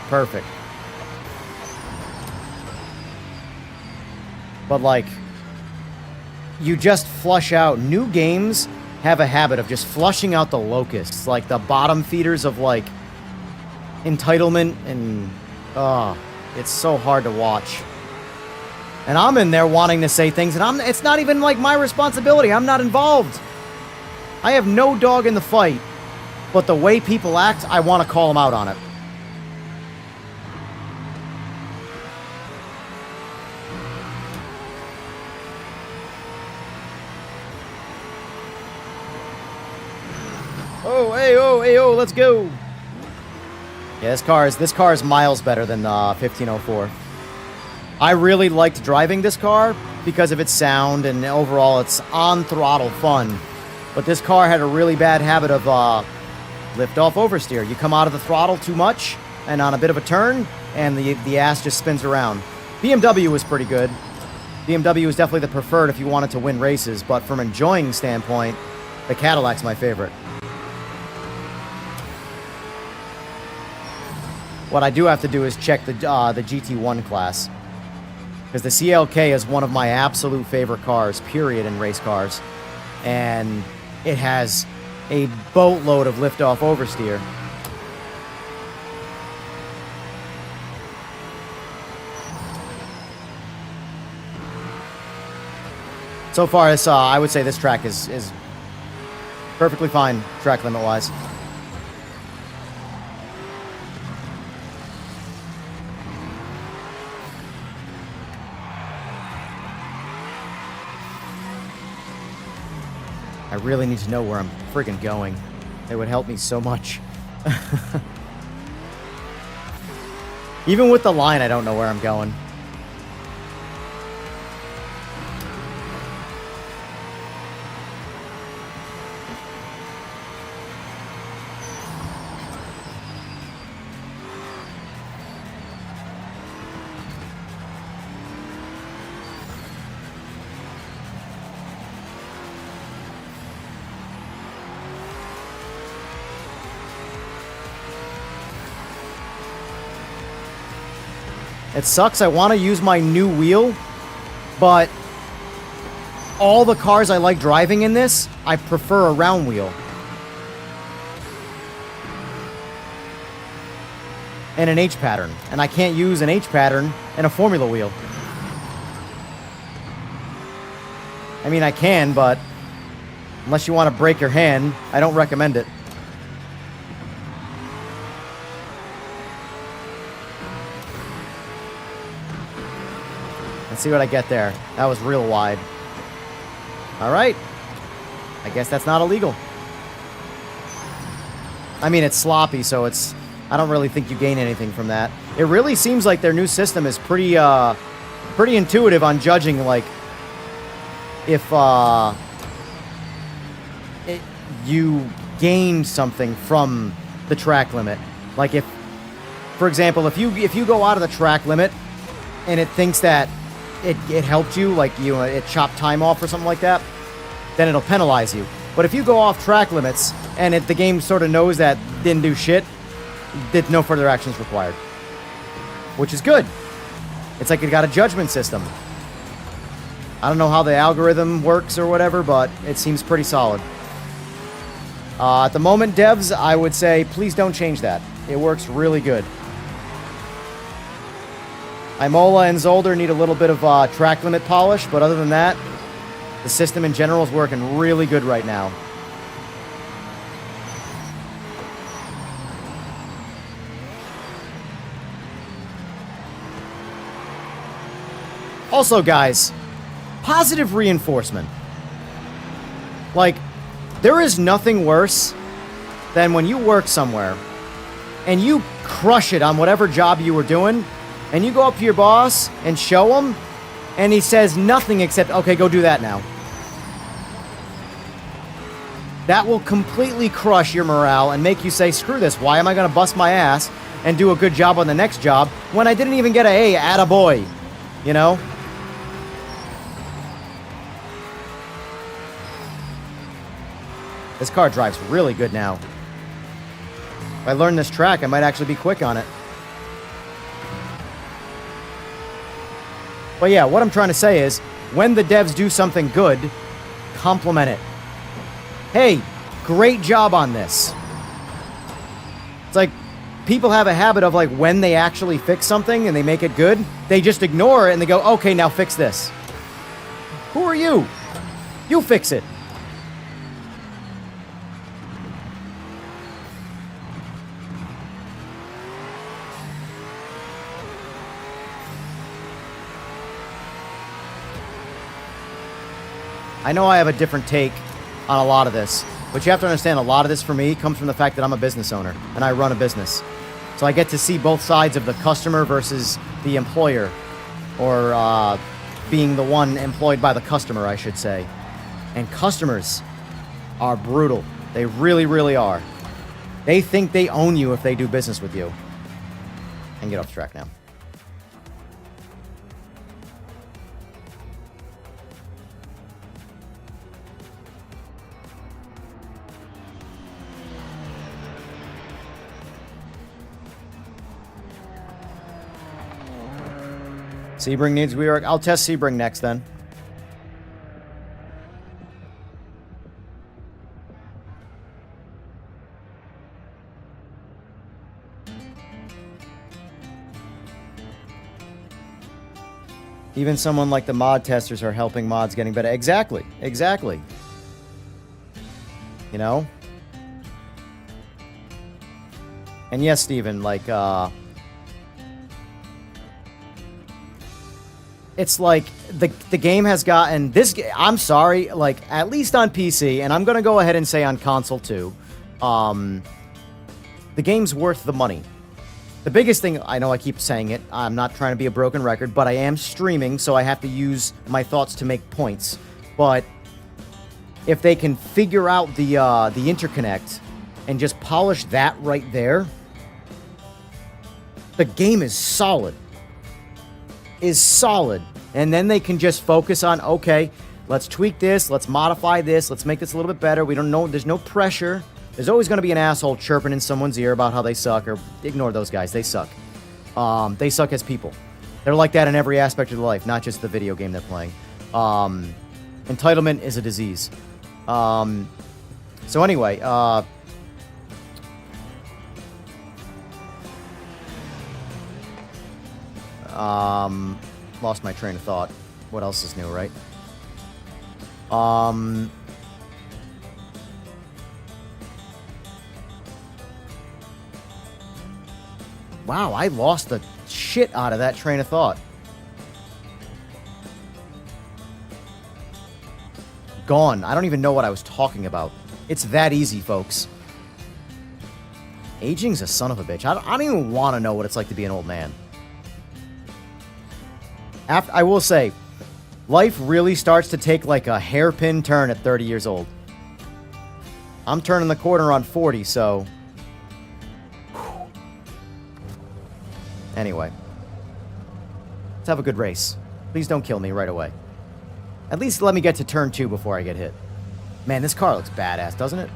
But, like, you just flush out. New games have a habit of just flushing out the locusts, like the bottom feeders of, like, entitlement, and, it's so hard to watch. And I'm in there wanting to say things, and it's not even, like, my responsibility. I'm not involved. I have no dog in the fight, but the way people act, I want to call them out on it. Oh, let's go. Yeah, this car is miles better than 1504. I really liked driving this car because of its sound and overall its on-throttle fun. But this car had a really bad habit of lift-off oversteer. You come out of the throttle too much and on a bit of a turn, and the ass just spins around. BMW was pretty good. BMW was definitely the preferred if you wanted to win races, but from an enjoying standpoint, the Cadillac's my favorite. What I do have to do is check the GT1 class, because the CLK is one of my absolute favorite cars, period, in race cars. And it has a boatload of lift-off oversteer. So far, I would say this track is perfectly fine, track limit-wise. I really need to know where I'm friggin' going. It would help me so much. Even with the line, I don't know where I'm going. It sucks. I want to use my new wheel, but all the cars I like driving in this, I prefer a round wheel. And an H pattern. And I can't use an H pattern in a Formula wheel. I mean, I can, but unless you want to break your hand, I don't recommend it. Let's see what I get there. That was real wide. All right. I guess that's not illegal. I mean, it's sloppy, so it's... I don't really think you gain anything from that. It really seems like their new system is pretty intuitive on judging, like, if you gain something from the track limit. Like if, for example, if you go out of the track limit and it thinks that it helped you, like it chopped time off or something like that, then it'll penalize you. But if you go off track limits and the game sort of knows that didn't do shit, no further actions required, which is good. It's like it got a judgment system. I don't know how the algorithm works or whatever, but it seems pretty solid. At the moment, devs, I would say please don't change that. It works really good. Emola and Zolder need a little bit of track limit polish, but other than that, the system in general is working really good right now. Also, guys, positive reinforcement. Like, there is nothing worse than when you work somewhere and you crush it on whatever job you were doing, and you go up to your boss and show him, and he says nothing except, okay, go do that now. That will completely crush your morale and make you say, screw this, why am I going to bust my ass and do a good job on the next job when I didn't even get a, hey, attaboy, you know? This car drives really good now. If I learn this track, I might actually be quick on it. But yeah, what I'm trying to say is, when the devs do something good, compliment it. Hey, great job on this. It's like, people have a habit of, like, when they actually fix something and they make it good, they just ignore it and they go, okay, now fix this. Who are you? You fix it. I know I have a different take on a lot of this, but you have to understand a lot of this for me comes from the fact that I'm a business owner and I run a business. So I get to see both sides of the customer versus the employer, or being the one employed by the customer, I should say. And customers are brutal. They really, really are. They think they own you if they do business with you. And get off the track now. Sebring needs rework. I'll test Sebring next then. Even someone like the mod testers are helping mods getting better. Exactly. Exactly. You know? And yes, Steven, like, it's like the game has gotten this. I'm sorry, like at least on PC, and I'm gonna go ahead and say on console too. The game's worth the money. The biggest thing, I know I keep saying it. I'm not trying to be a broken record, but I am streaming, so I have to use my thoughts to make points. But if they can figure out the interconnect and just polish that right there, the game is solid. Is solid. And then they can just focus on, okay, let's tweak this, let's modify this, let's make this a little bit better. We don't know, there's no pressure. There's always going to be an asshole chirping in someone's ear about how they suck, or ignore those guys, they suck. They suck as people. They're like that in every aspect of their life, not just the video game they're playing. Entitlement is a disease. So anyway, lost my train of thought. What else is new, right? Wow, I lost the shit out of that train of thought. Gone. I don't even know what I was talking about. It's that easy, folks. Aging's a son of a bitch. I don't even want to know what it's like to be an old man. I will say, life really starts to take like a hairpin turn at 30 years old. I'm turning the corner on 40, so... Anyway. Let's have a good race. Please don't kill me right away. At least let me get to turn 2 before I get hit. Man, this car looks badass, doesn't it?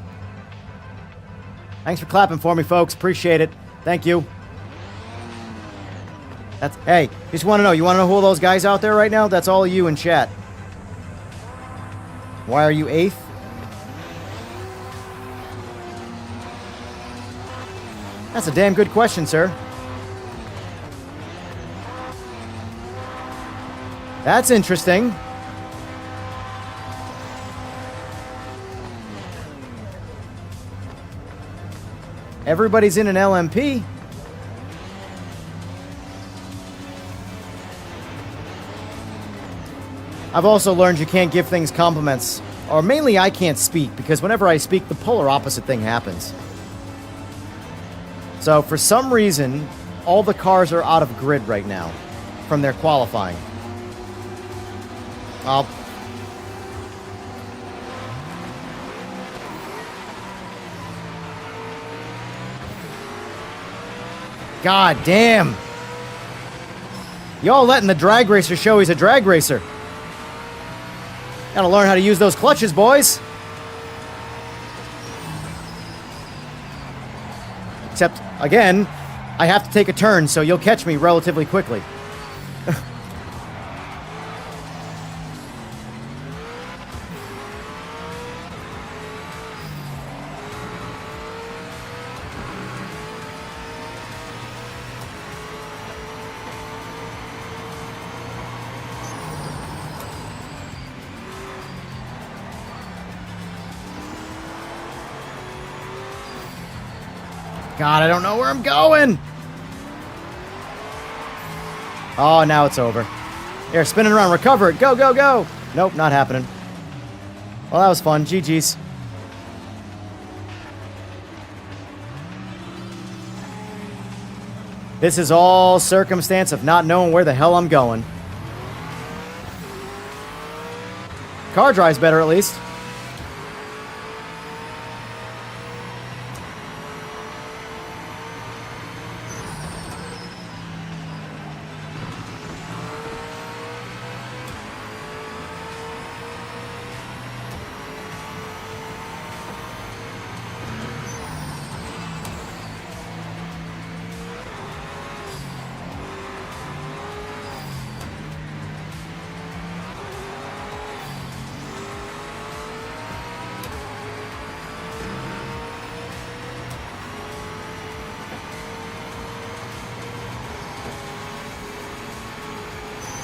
Thanks for clapping for me, folks. Appreciate it. Thank you. Hey, just want to know. You want to know who all those guys out there right now? That's all of you in chat. Why are you 8th? That's a damn good question, sir. That's interesting. Everybody's in an LMP. I've also learned you can't give things compliments. Or mainly I can't speak, because whenever I speak, the polar opposite thing happens. So, for some reason, all the cars are out of grid right now from their qualifying. God damn! Y'all letting the drag racer show he's a drag racer. Gotta learn how to use those clutches, boys. Except, again, I have to take a turn, so you'll catch me relatively quickly. God, I don't know where I'm going. Oh, now it's over. Here, spinning around, recover it. Go, go, go. Nope, not happening. Well, that was fun. GG's. This is all circumstance of not knowing where the hell I'm going. Car drives better, at least.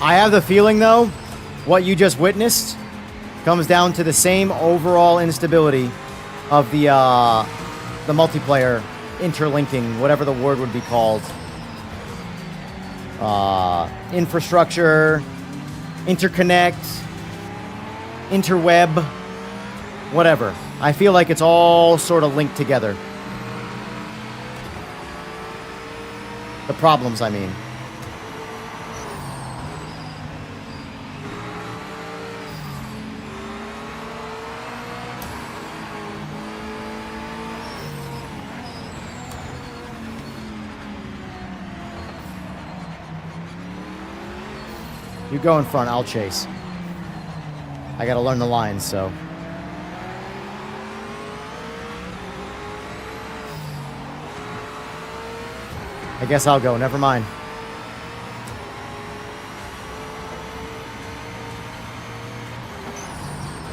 I have the feeling, though, what you just witnessed comes down to the same overall instability of the multiplayer interlinking, whatever the word would be called. Infrastructure, interconnect, interweb, whatever. I feel like it's all sort of linked together. The problems, I mean. You go in front, I'll chase. I gotta learn the lines, so. I guess I'll go, never mind.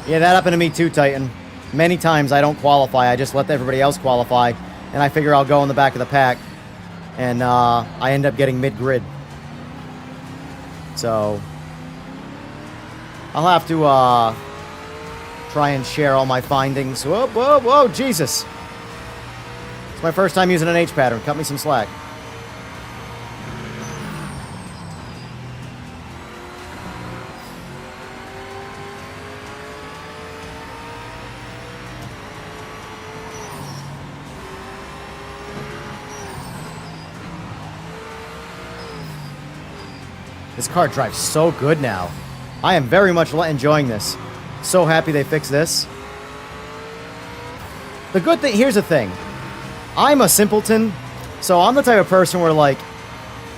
Yeah, that happened to me too, Titan. Many times I don't qualify, I just let everybody else qualify, and I figure I'll go in the back of the pack, and I end up getting mid-grid. So, I'll have to try and share all my findings. Whoa, whoa, whoa, Jesus. It's my first time using an H pattern. Cut me some slack. This car drives so good now. I am very much enjoying this. So happy they fixed this. The good thing, here's the thing. I'm a simpleton, so I'm the type of person where, like,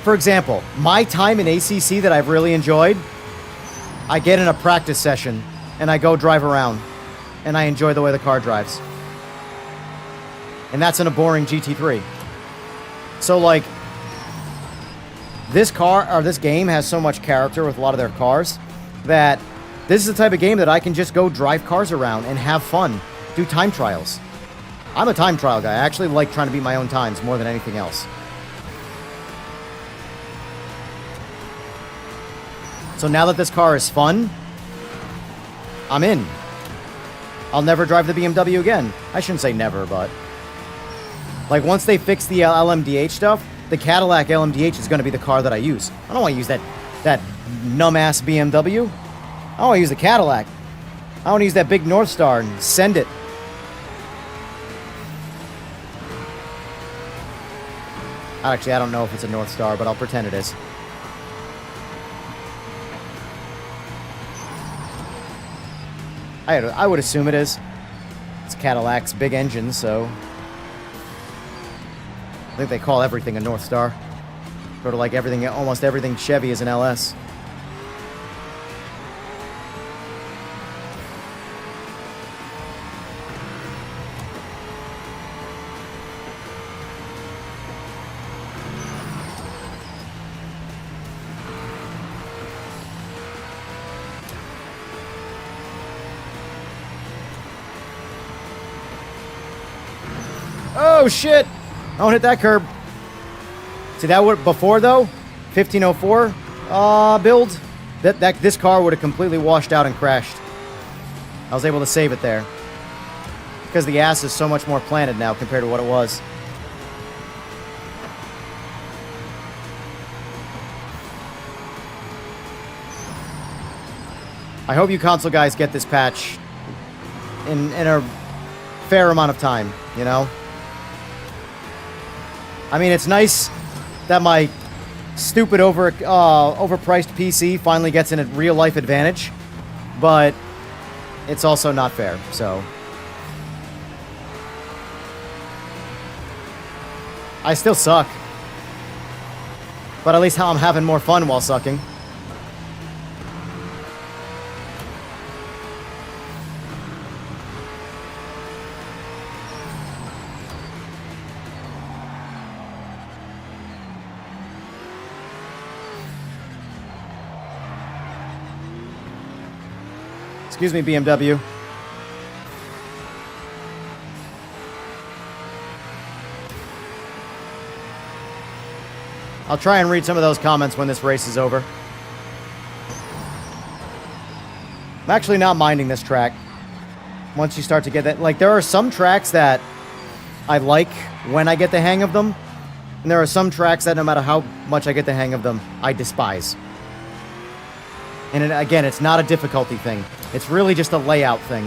for example, my time in ACC that I've really enjoyed, I get in a practice session, and I go drive around, and I enjoy the way the car drives. And that's in a boring GT3. So, like, this game has so much character with a lot of their cars that this is the type of game that I can just go drive cars around and have fun, do time trials. I'm a time trial guy. I actually like trying to beat my own times more than anything else. So now that this car is fun, I'm in. I'll never drive the BMW again. I shouldn't say never, but... like, once they fix the LMDH stuff, the Cadillac LMDH is going to be the car that I use. I don't want to use that numb-ass BMW. I want to use the Cadillac. I want to use that big North Star and send it. Actually, I don't know if it's a North Star, but I'll pretend it is. I would assume it is. It's Cadillac's big engine, so... I think they call everything a North Star. Sort of like everything, almost everything Chevy is an LS. Oh shit! Don't hit that curb. See, that would before though, 1504 build, this car would have completely washed out and crashed. I was able to save it there because the ass is so much more planted now compared to what it was. I hope you console guys get this patch in a fair amount of time, you know? I mean, it's nice that my stupid overpriced PC finally gets in a real-life advantage, but it's also not fair, so... I still suck. But at least I'm having more fun while sucking. Excuse me, BMW. I'll try and read some of those comments when this race is over. I'm actually not minding this track. Once you start to get that... like, there are some tracks that I like when I get the hang of them. And there are some tracks that no matter how much I get the hang of them, I despise. And again, it's not a difficulty thing. It's really just a layout thing.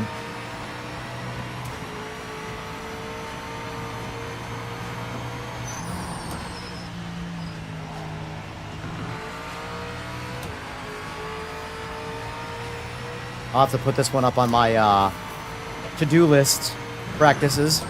I'll have to put this one up on my to-do list practices.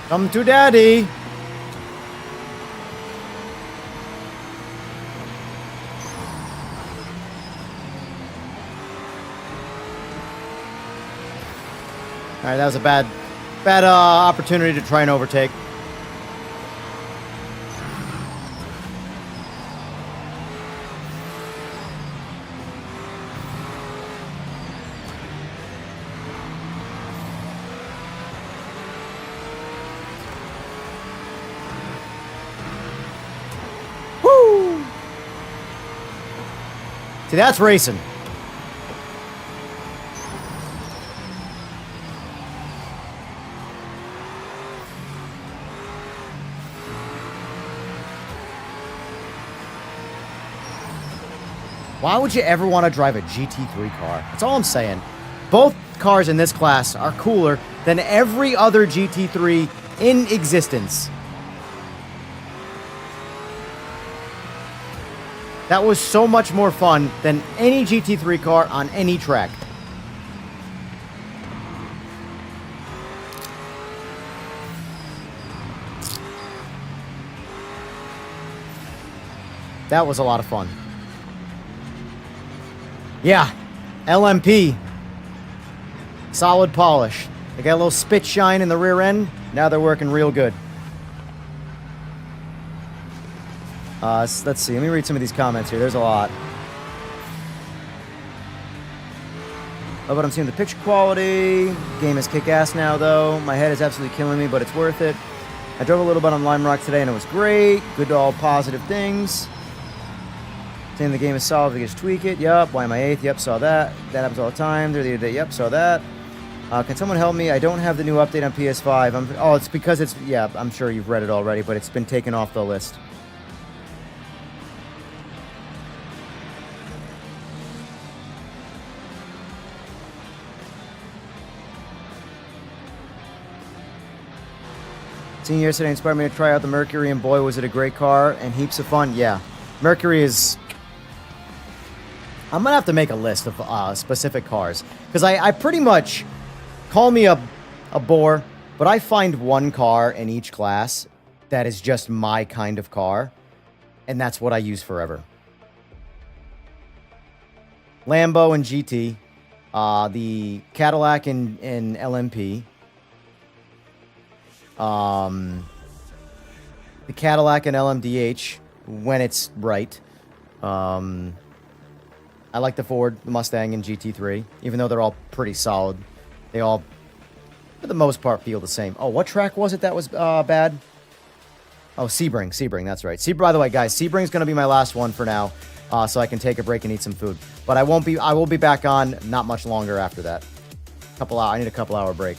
Come to daddy. All right, that was a bad opportunity to try and overtake. Woo! See, that's racing. Why would you ever want to drive a GT3 car? That's all I'm saying. Both cars in this class are cooler than every other GT3 in existence. That was so much more fun than any GT3 car on any track. That was a lot of fun. Yeah, LMP. Solid polish. They got a little spit shine in the rear end. Now they're working real good. Let's see. Let me read some of these comments here. There's a lot. Love what I'm seeing. The picture quality. Game is kick-ass now, though. My head is absolutely killing me, but it's worth it. I drove a little bit on Lime Rock today, and it was great. Good to all positive things. Saying the game is solid, we just tweak it. Yup. Why am I 8th? Yep, saw that. That happens all the time. There the other day. Yep, saw that. Can someone help me? I don't have the new update on PS5. Oh, it's because it's... Yeah, I'm sure you've read it already, but it's been taken off the list. Seeing you yesterday inspired me to try out the Mercury, and boy, was it a great car and heaps of fun. Yeah, Mercury is... I'm going to have to make a list of specific cars. Because I pretty much... Call me a bore, but I find one car in each class that is just my kind of car. And that's what I use forever. Lambo and GT. The Cadillac and LMP. The Cadillac and LMDH when it's right. I like the Ford, the Mustang, and GT3, even though they're all pretty solid. They all, for the most part, feel the same. Oh, what track was it that was bad? Oh, Sebring, that's right. By the way, guys, Sebring's going to be my last one for now, so I can take a break and eat some food. But I will be back on not much longer after that. I need a couple-hour break.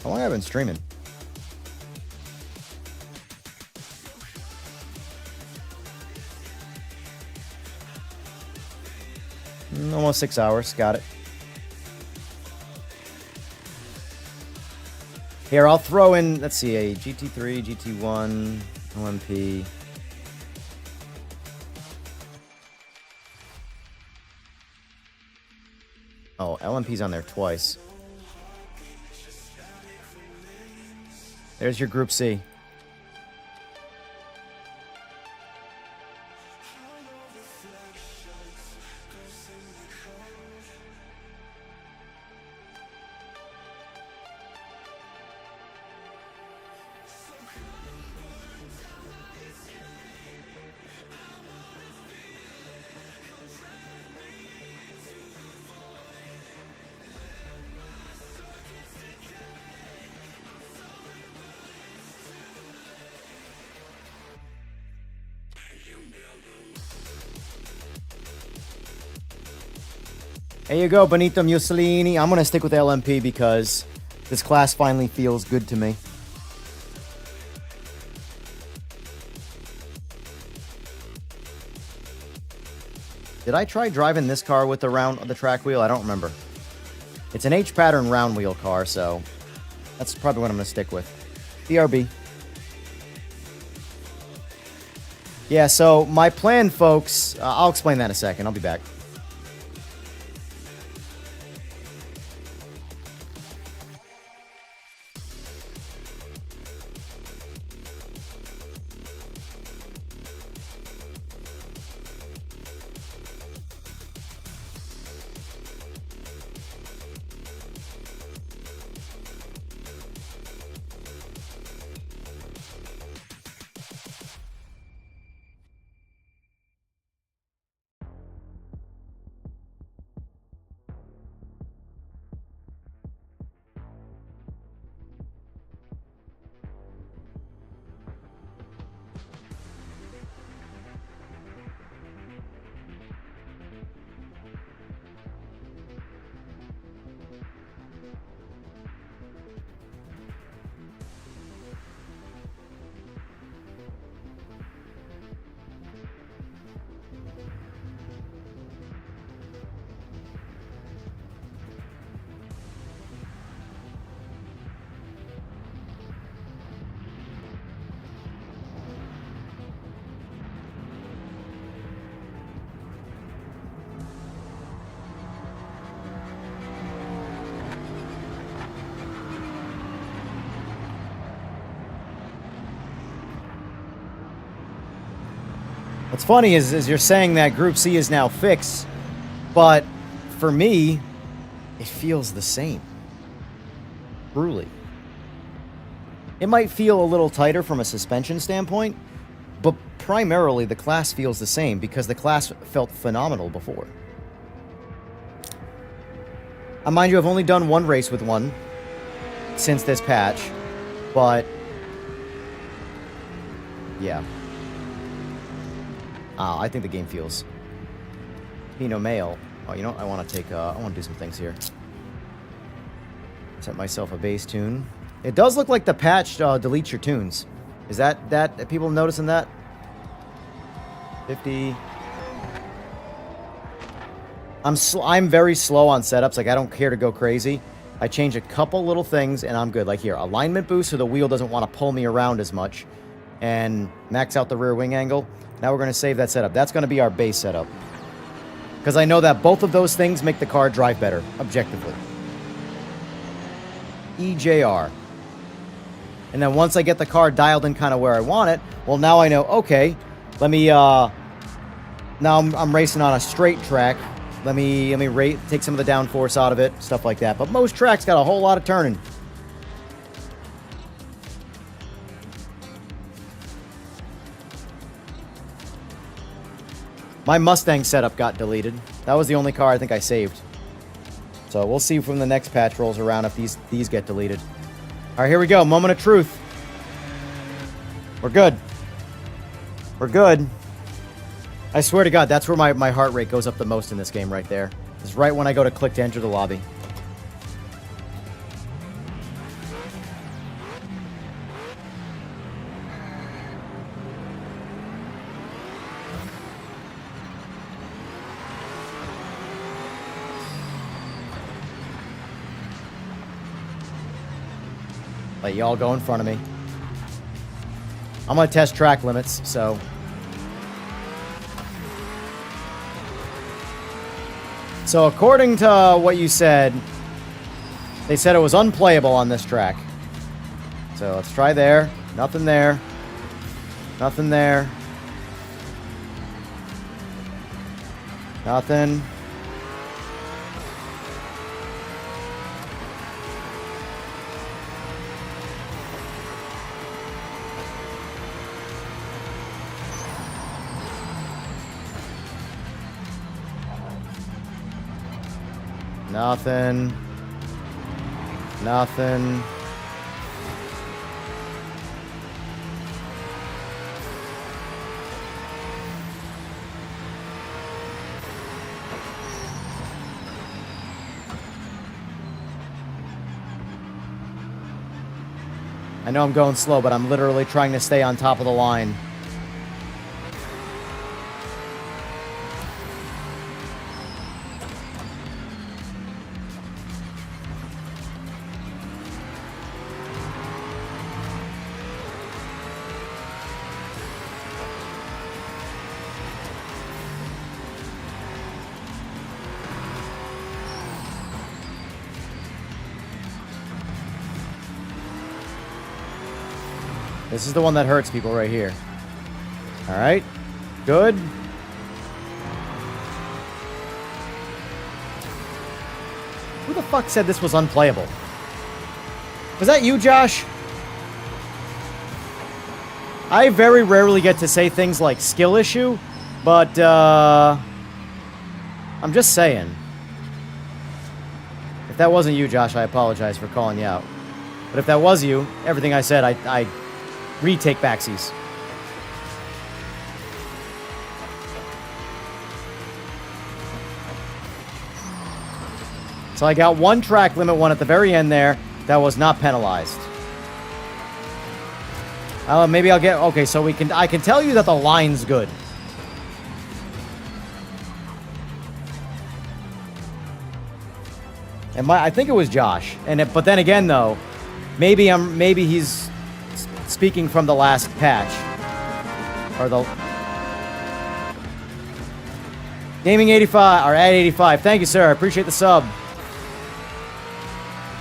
How long have I been streaming? Almost 6 hours. Got it. Here, I'll throw in, let's see, a GT3, GT1, LMP. Oh, LMP's on there twice. There's your Group C. There you go, Benito Mussolini. I'm going to stick with LMP because this class finally feels good to me. Did I try driving this car with the track wheel? I don't remember. It's an H-pattern round wheel car, so that's probably what I'm going to stick with. BRB. Yeah, so my plan, folks, I'll explain that in a second. I'll be back. What's funny is you're saying that Group C is now fixed, but for me, it feels the same. Truly. It might feel a little tighter from a suspension standpoint, but primarily the class feels the same because the class felt phenomenal before. Mind you, I've only done one race with one since this patch, but yeah. I think the game feels Pinot Mail. Oh, you know what? I want to do some things here. Set myself a bass tune. It does look like the patch deletes your tunes. Is that people noticing that? 50. I'm very slow on setups. Like, I don't care to go crazy. I change a couple little things and I'm good. Like here, alignment boost so the wheel doesn't want to pull me around as much, and max out the rear wing angle. Now we're going to save that setup. That's going to be our base setup, because I know that both of those things make the car drive better, objectively. EJR. And then once I get the car dialed in kind of where I want it, well, now I know, okay, let me, now I'm racing on a straight track. Let me take some of the downforce out of it, stuff like that. But most tracks got a whole lot of turning. My Mustang setup got deleted. That was the only car I think I saved. So we'll see when the next patch rolls around if these get deleted. All right, here we go. Moment of truth. We're good. We're good. I swear to God, that's where my heart rate goes up the most in this game right there. It's right when I go to click to enter the lobby. Let y'all go in front of me. I'm going to test track limits, so... So according to what you said, they said it was unplayable on this track. So let's try there. Nothing there. Nothing there. Nothing. Nothing. Nothing. I know I'm going slow, but I'm literally trying to stay on top of the line. This is the one that hurts people right here. All right. Good. Who the fuck said this was unplayable? Was that you, Josh? I very rarely get to say things like skill issue, but I'm just saying. If that wasn't you, Josh, I apologize for calling you out. But if that was you, everything I said, I retake backsies. So I got one track limit one at the very end there that was not penalized. Maybe I'll get... Okay, so I can tell you that the line's good. And I think it was Josh. But then again, though, maybe he's speaking from the last patch. Or the... Gaming 85, or at 85. Thank you, sir. I appreciate the sub.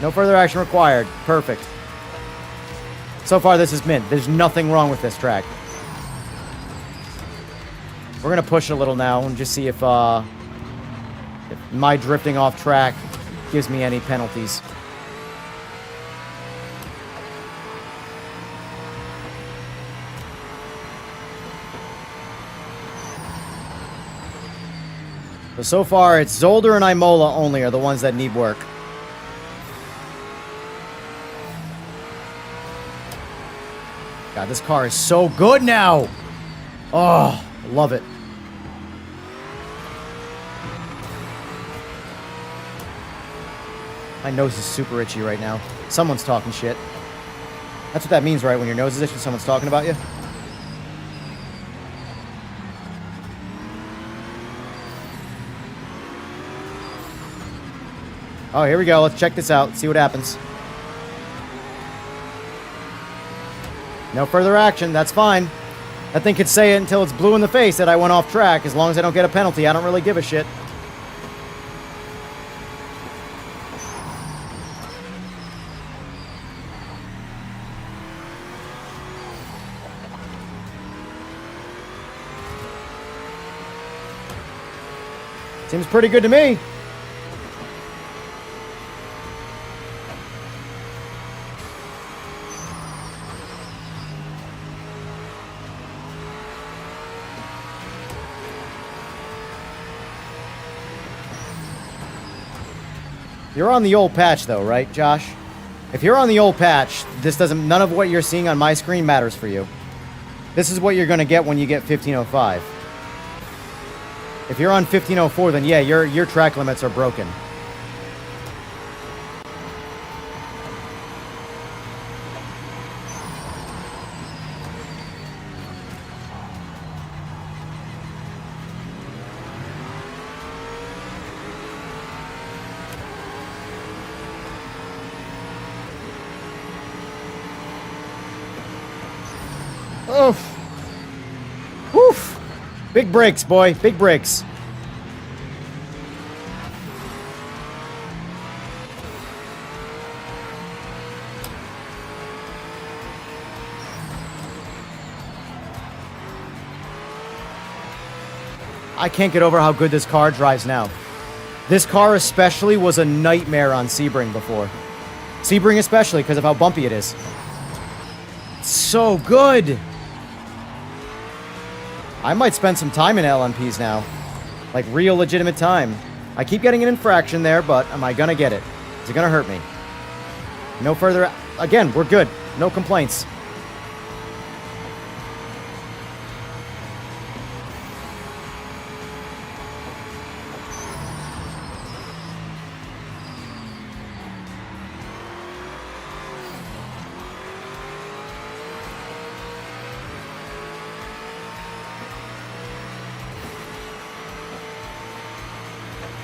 No further action required. Perfect. So far, this is mint. There's nothing wrong with this track. We're going to push it a little now and just see if my drifting off track gives me any penalties. So far, it's Zolder and Imola only are the ones that need work. God, this car is so good now! Oh, I love it. My nose is super itchy right now. Someone's talking shit. That's what that means, right? When your nose is itchy, someone's talking about you? Oh, here we go. Let's check this out. See what happens. No further action. That's fine. That thing could say it until it's blue in the face that I went off track. As long as I don't get a penalty, I don't really give a shit. Seems pretty good to me. You're on the old patch though, right, Josh? If you're on the old patch, none of what you're seeing on my screen matters for you. This is what you're going to get when you get 1505. If you're on 1504, then yeah, your track limits are broken. Oof. Woof. Big breaks, boy. Big breaks. I can't get over how good this car drives now. This car especially was a nightmare on Sebring before. Sebring especially because of how bumpy it is. It's so good. I might spend some time in LMPs now. Like real legitimate time. I keep getting an infraction there, but am I gonna get it? Is it gonna hurt me? No further... Again, we're good. No complaints.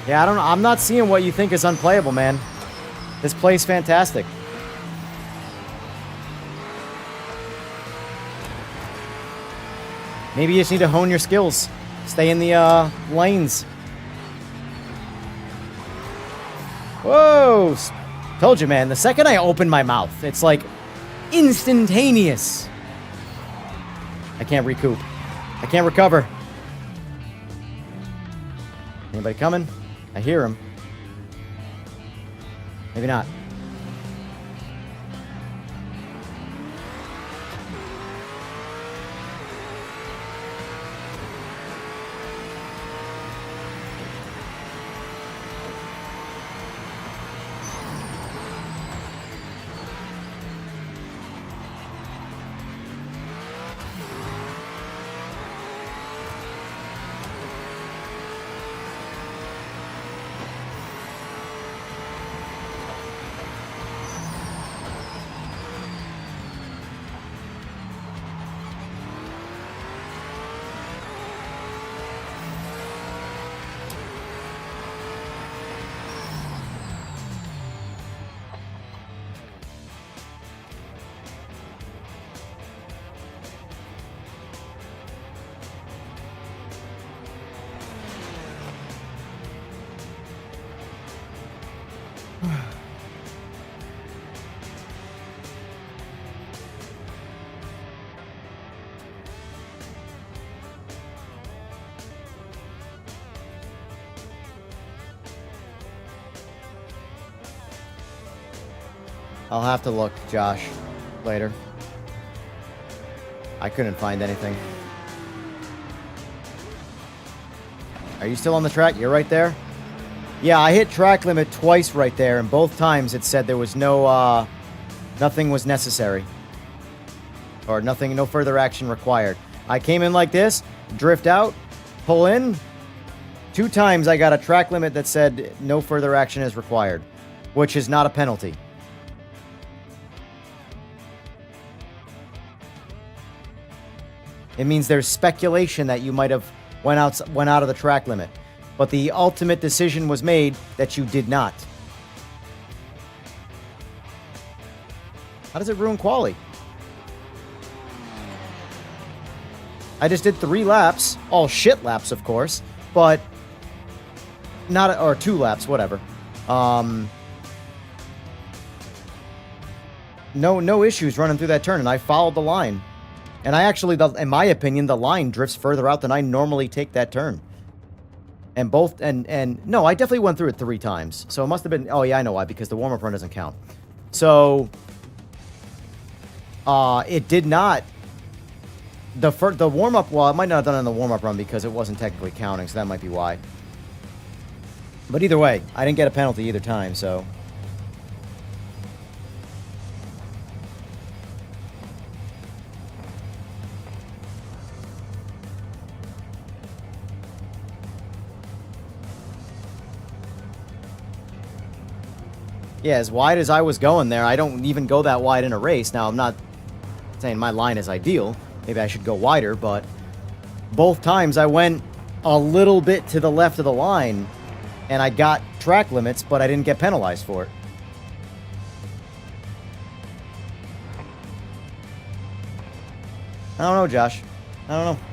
Yeah, I don't know. I'm not seeing what you think is unplayable, man. This play's fantastic. Maybe you just need to hone your skills. Stay in the lanes. Whoa! Told you, man. The second I open my mouth, it's like instantaneous. I can't recoup. I can't recover. Anybody coming? I hear him. Maybe not. I'll have to look, Josh, later. I couldn't find anything. Are you still on the track? You're right there? Yeah, I hit track limit twice right there, and both times it said there was no, nothing was necessary. Or nothing, no further action required. I came in like this, drift out, pull in. 2 times I got a track limit that said no further action is required, which is not a penalty. It means there's speculation that you might have went out of the track limit, but the ultimate decision was made that you did not. How does it ruin quali? I just did 3 laps, all shit laps, of course, but not, or 2 laps, whatever. No issues running through that turn, and I followed the line. And I actually, in my opinion, the line drifts further out than I normally take that turn. And both, and no, I definitely went through it 3 times. So it must have been, oh yeah, I know why, because the warm-up run doesn't count. So, it did not, the warm-up, well, it might not have done it in the warm-up run because it wasn't technically counting, so that might be why. But either way, I didn't get a penalty either time, so. Yeah, as wide as I was going there, I don't even go that wide in a race. Now, I'm not saying my line is ideal. Maybe I should go wider, but both times I went a little bit to the left of the line, and I got track limits, but I didn't get penalized for it. I don't know, Josh. I don't know.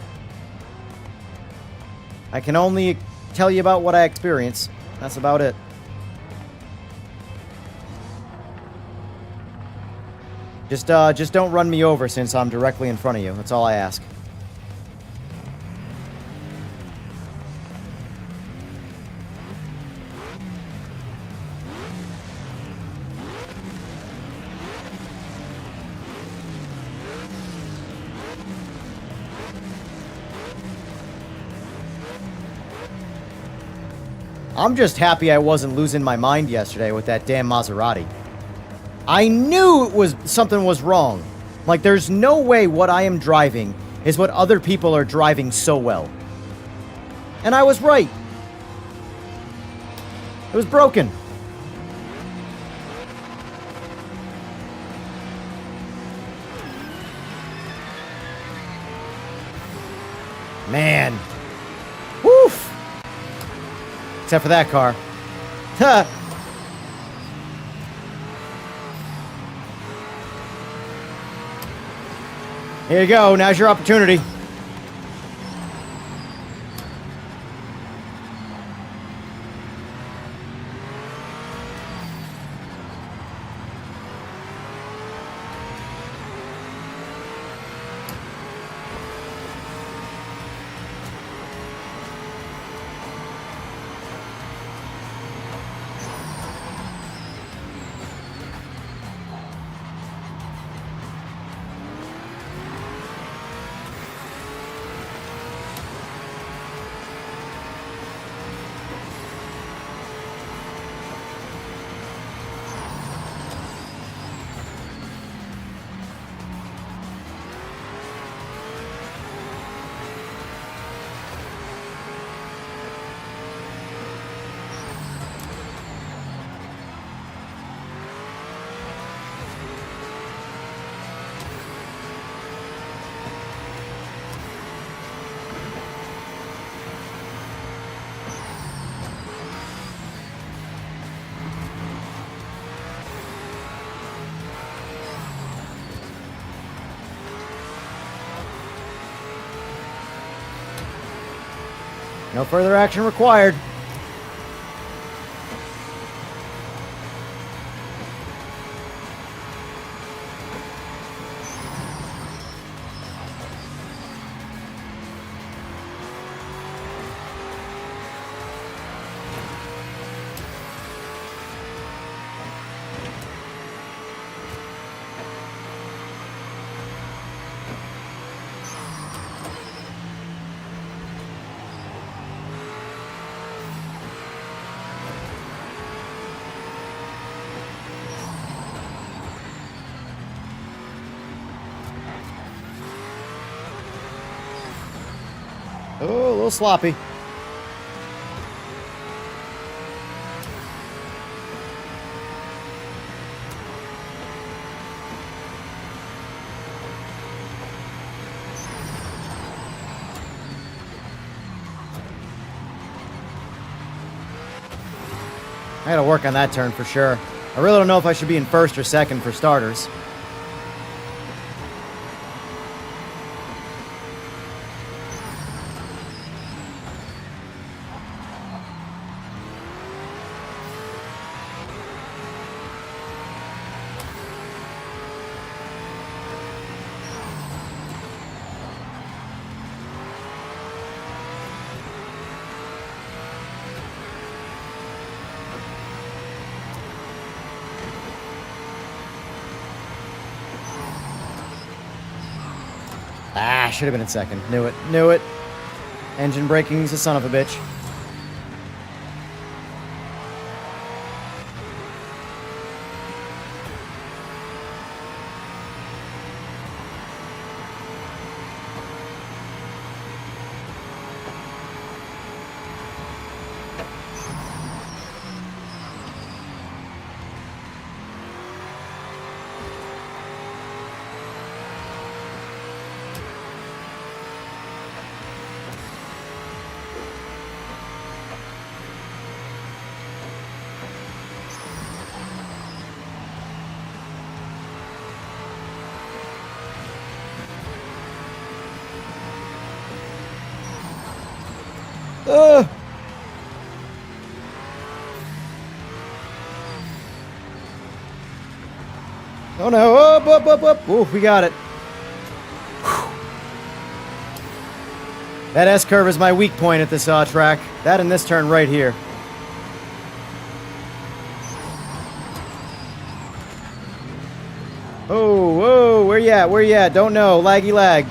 I can only tell you about what I experience. That's about it. Just don't run me over since I'm directly in front of you. That's all I ask. I'm just happy I wasn't losing my mind yesterday with that damn Maserati. I knew something was wrong. Like, there's no way what I am driving is what other people are driving so well. And I was right. It was broken. Man. Woof. Except for that car. Ha! Here you go. Now's your opportunity. No further action required. Oh, a little sloppy. I gotta work on that turn for sure. I really don't know if I should be in first or second for starters. Ah, should have been in second. Knew it. Knew it. Engine braking's a son of a bitch. Oh no, up, up, up, up. Ooh, we got it. Whew. That S-curve is my weak point at this track. That and this turn right here. Oh, whoa, where you at? Where you at? Don't know. Laggy lag.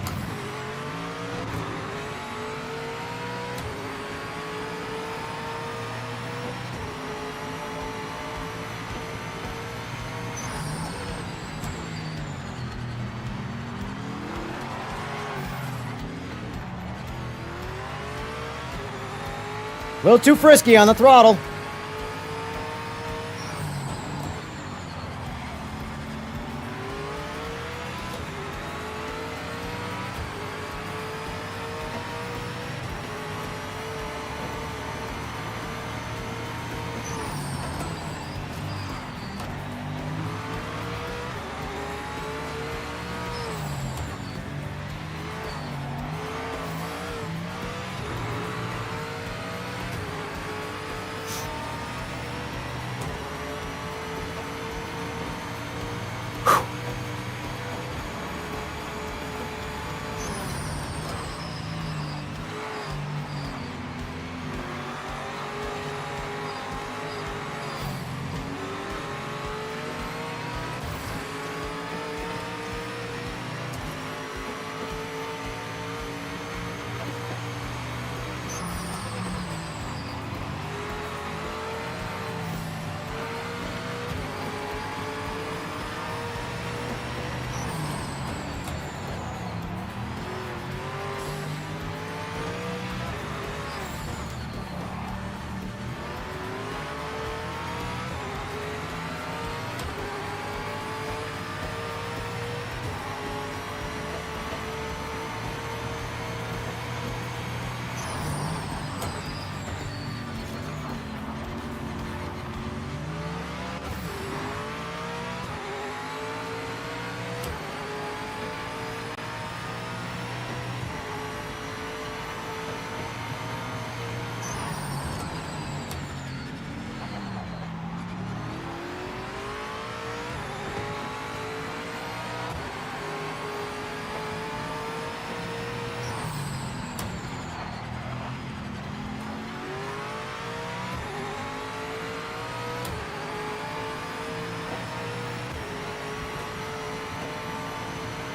A little too frisky on the throttle.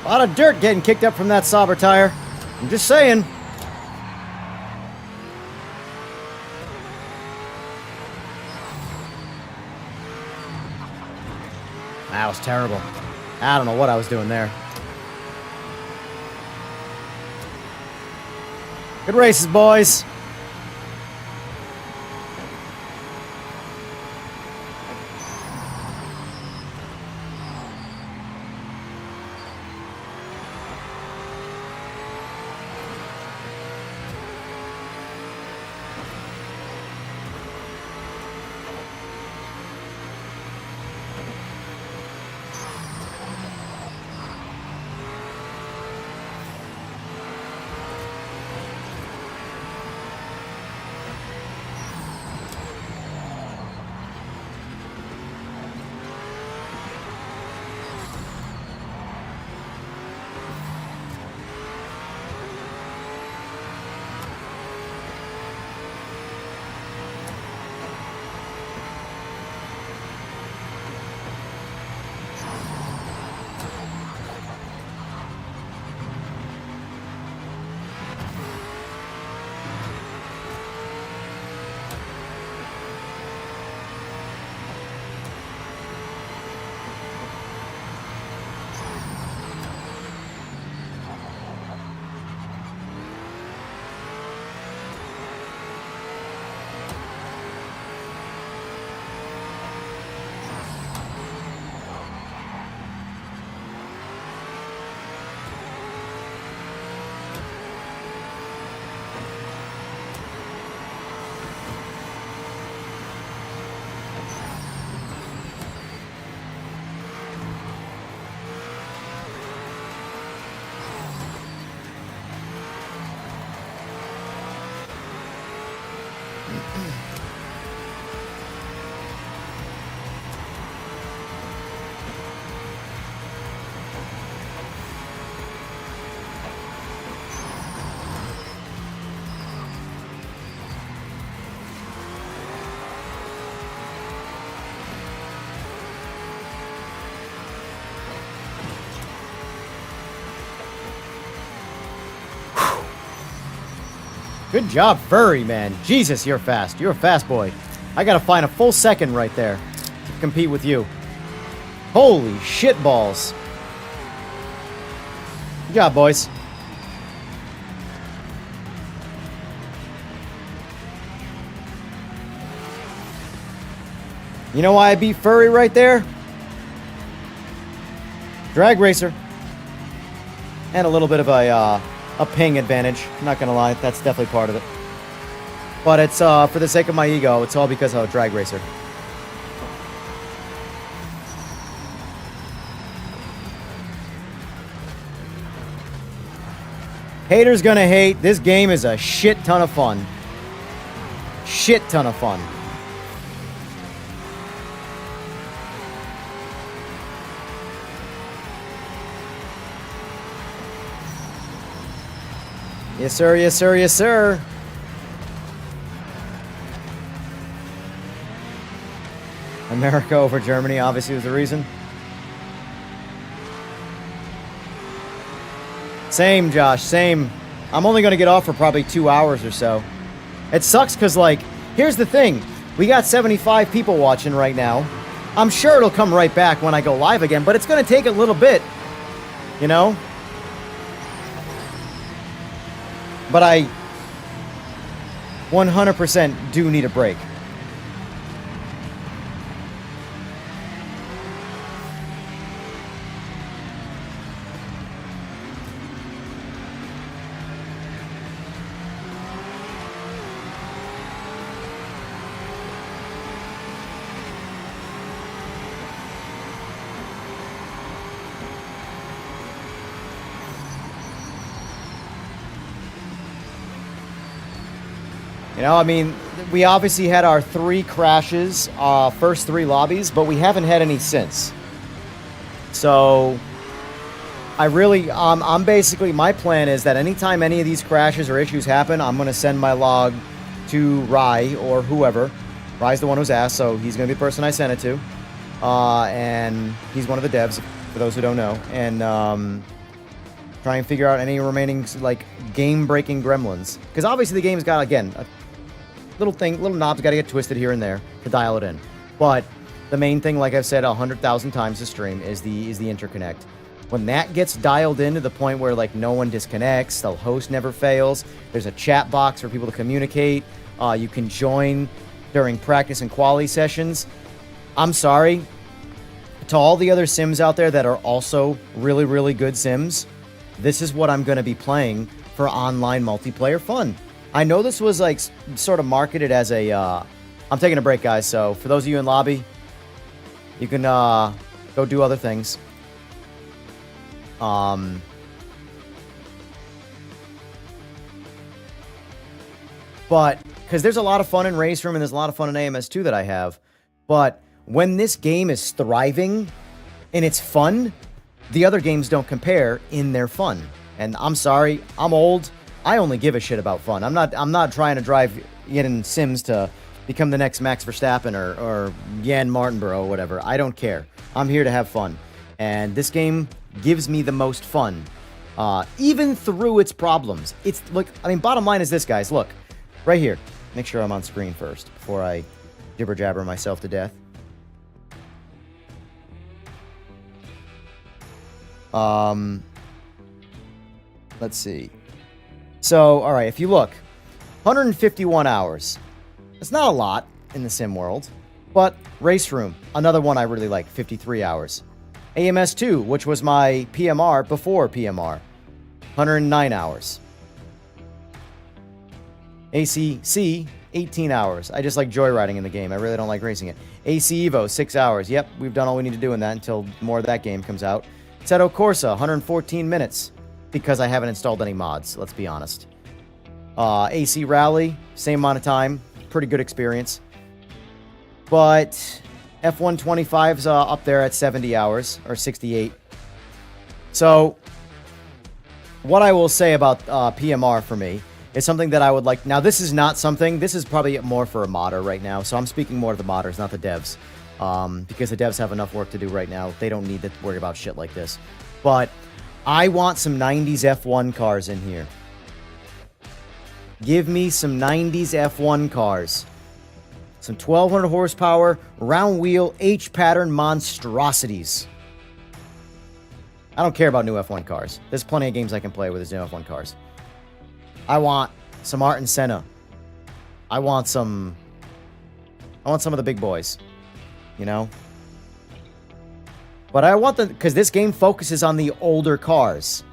A lot of dirt getting kicked up from that Sauber tire. I'm just saying. That was terrible. I don't know what I was doing there. Good races, boys. Good job, Furry, man. Jesus, you're fast. You're a fast boy. I gotta find a full second right there to compete with you. Holy shit balls. Good job, boys. You know why I beat Furry right there? Drag racer. And a little bit of a ping advantage. I'm not gonna lie, that's definitely part of it. But it's for the sake of my ego, it's all because of a drag racer. Haters gonna hate. This game is a shit ton of fun. Shit ton of fun. Yes, sir. Yes, sir. Yes, sir. America over Germany obviously was the reason. Same, Josh. Same. I'm only going to get off for probably 2 hours or so. It sucks because, like, here's the thing. We got 75 people watching right now. I'm sure it'll come right back when I go live again, but it's going to take a little bit, you know? But I 100% do need a break. You know, I mean, we obviously had our 3 crashes, first 3 lobbies, but we haven't had any since. So, I really, I'm basically, my plan is that anytime any of these crashes or issues happen, I'm going to send my log to Rye or whoever. Rye's the one who's asked, so he's going to be the person I send it to. And he's one of the devs, for those who don't know. And try and figure out any remaining, like, game-breaking gremlins. Because obviously the game's got, again, a little knobs got to get twisted here and there to dial it in. But the main thing, like I've said 100,000 times this stream, is the interconnect. When that gets dialed in to the point where, like, no one disconnects, the host never fails, there's a chat box for people to communicate, you can join during practice and quality sessions. I'm sorry to all the other sims out there that are also really, really good sims. This is what I'm going to be playing for online multiplayer fun. I know this was, like, sort of marketed as a, I'm taking a break, guys, so for those of you in lobby, you can, go do other things. But, because there's a lot of fun in Race Room and there's a lot of fun in AMS2 that I have, but when this game is thriving and it's fun, the other games don't compare in their fun. And I'm sorry, I'm old. I only give a shit about fun. I'm not trying to drive in Sims to become the next Max Verstappen or Jan Martinborough or whatever. I don't care. I'm here to have fun. And this game gives me the most fun, even through its problems. It's, look, I mean, bottom line is this, guys. Look, right here. Make sure I'm on screen first before I jibber-jabber myself to death. Let's see. So, all right, if you look, 151 hours. It's not a lot in the sim world, but Race Room, another one I really like, 53 hours. AMS2, which was my PMR before PMR, 109 hours. ACC, 18 hours. I just like joyriding in the game. I really don't like racing it. AC Evo, 6 hours. Yep, we've done all we need to do in that until more of that game comes out. Seto Corsa, 114 minutes, because I haven't installed any mods, let's be honest. AC Rally, same amount of time. Pretty good experience. But F125's up there at 70 hours, or 68. So, what I will say about PMR for me is something that I would like. Now, this is not something, this is probably more for a modder right now, so I'm speaking more to the modders, not the devs. Because the devs have enough work to do right now. They don't need to worry about shit like this. But I want some 90s F1 cars in here. Give me some 90s F1 cars. Some 1200 horsepower, round wheel, H-pattern monstrosities. I don't care about new F1 cars. There's plenty of games I can play with new F1 cars. I want some Ayrton Senna. I want some of the big boys. You know? But I want because this game focuses on the older cars.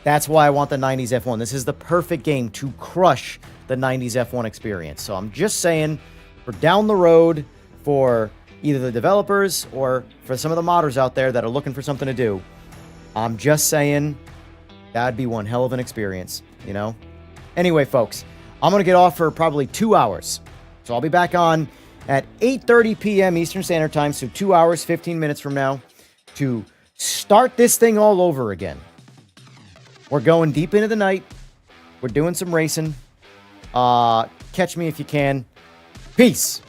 That's why I want the 90s F1. This is the perfect game to crush the 90s F1 experience. So I'm just saying, for down the road, for either the developers or for some of the modders out there that are looking for something to do, I'm just saying that'd be one hell of an experience, you know? Anyway, folks, I'm going to get off for probably 2 hours. So I'll be back on at 8:30 p.m. Eastern Standard Time, so 2 hours, 15 minutes from now, to start this thing all over again. We're going deep into the night. We're doing some racing. Catch me if you can. Peace.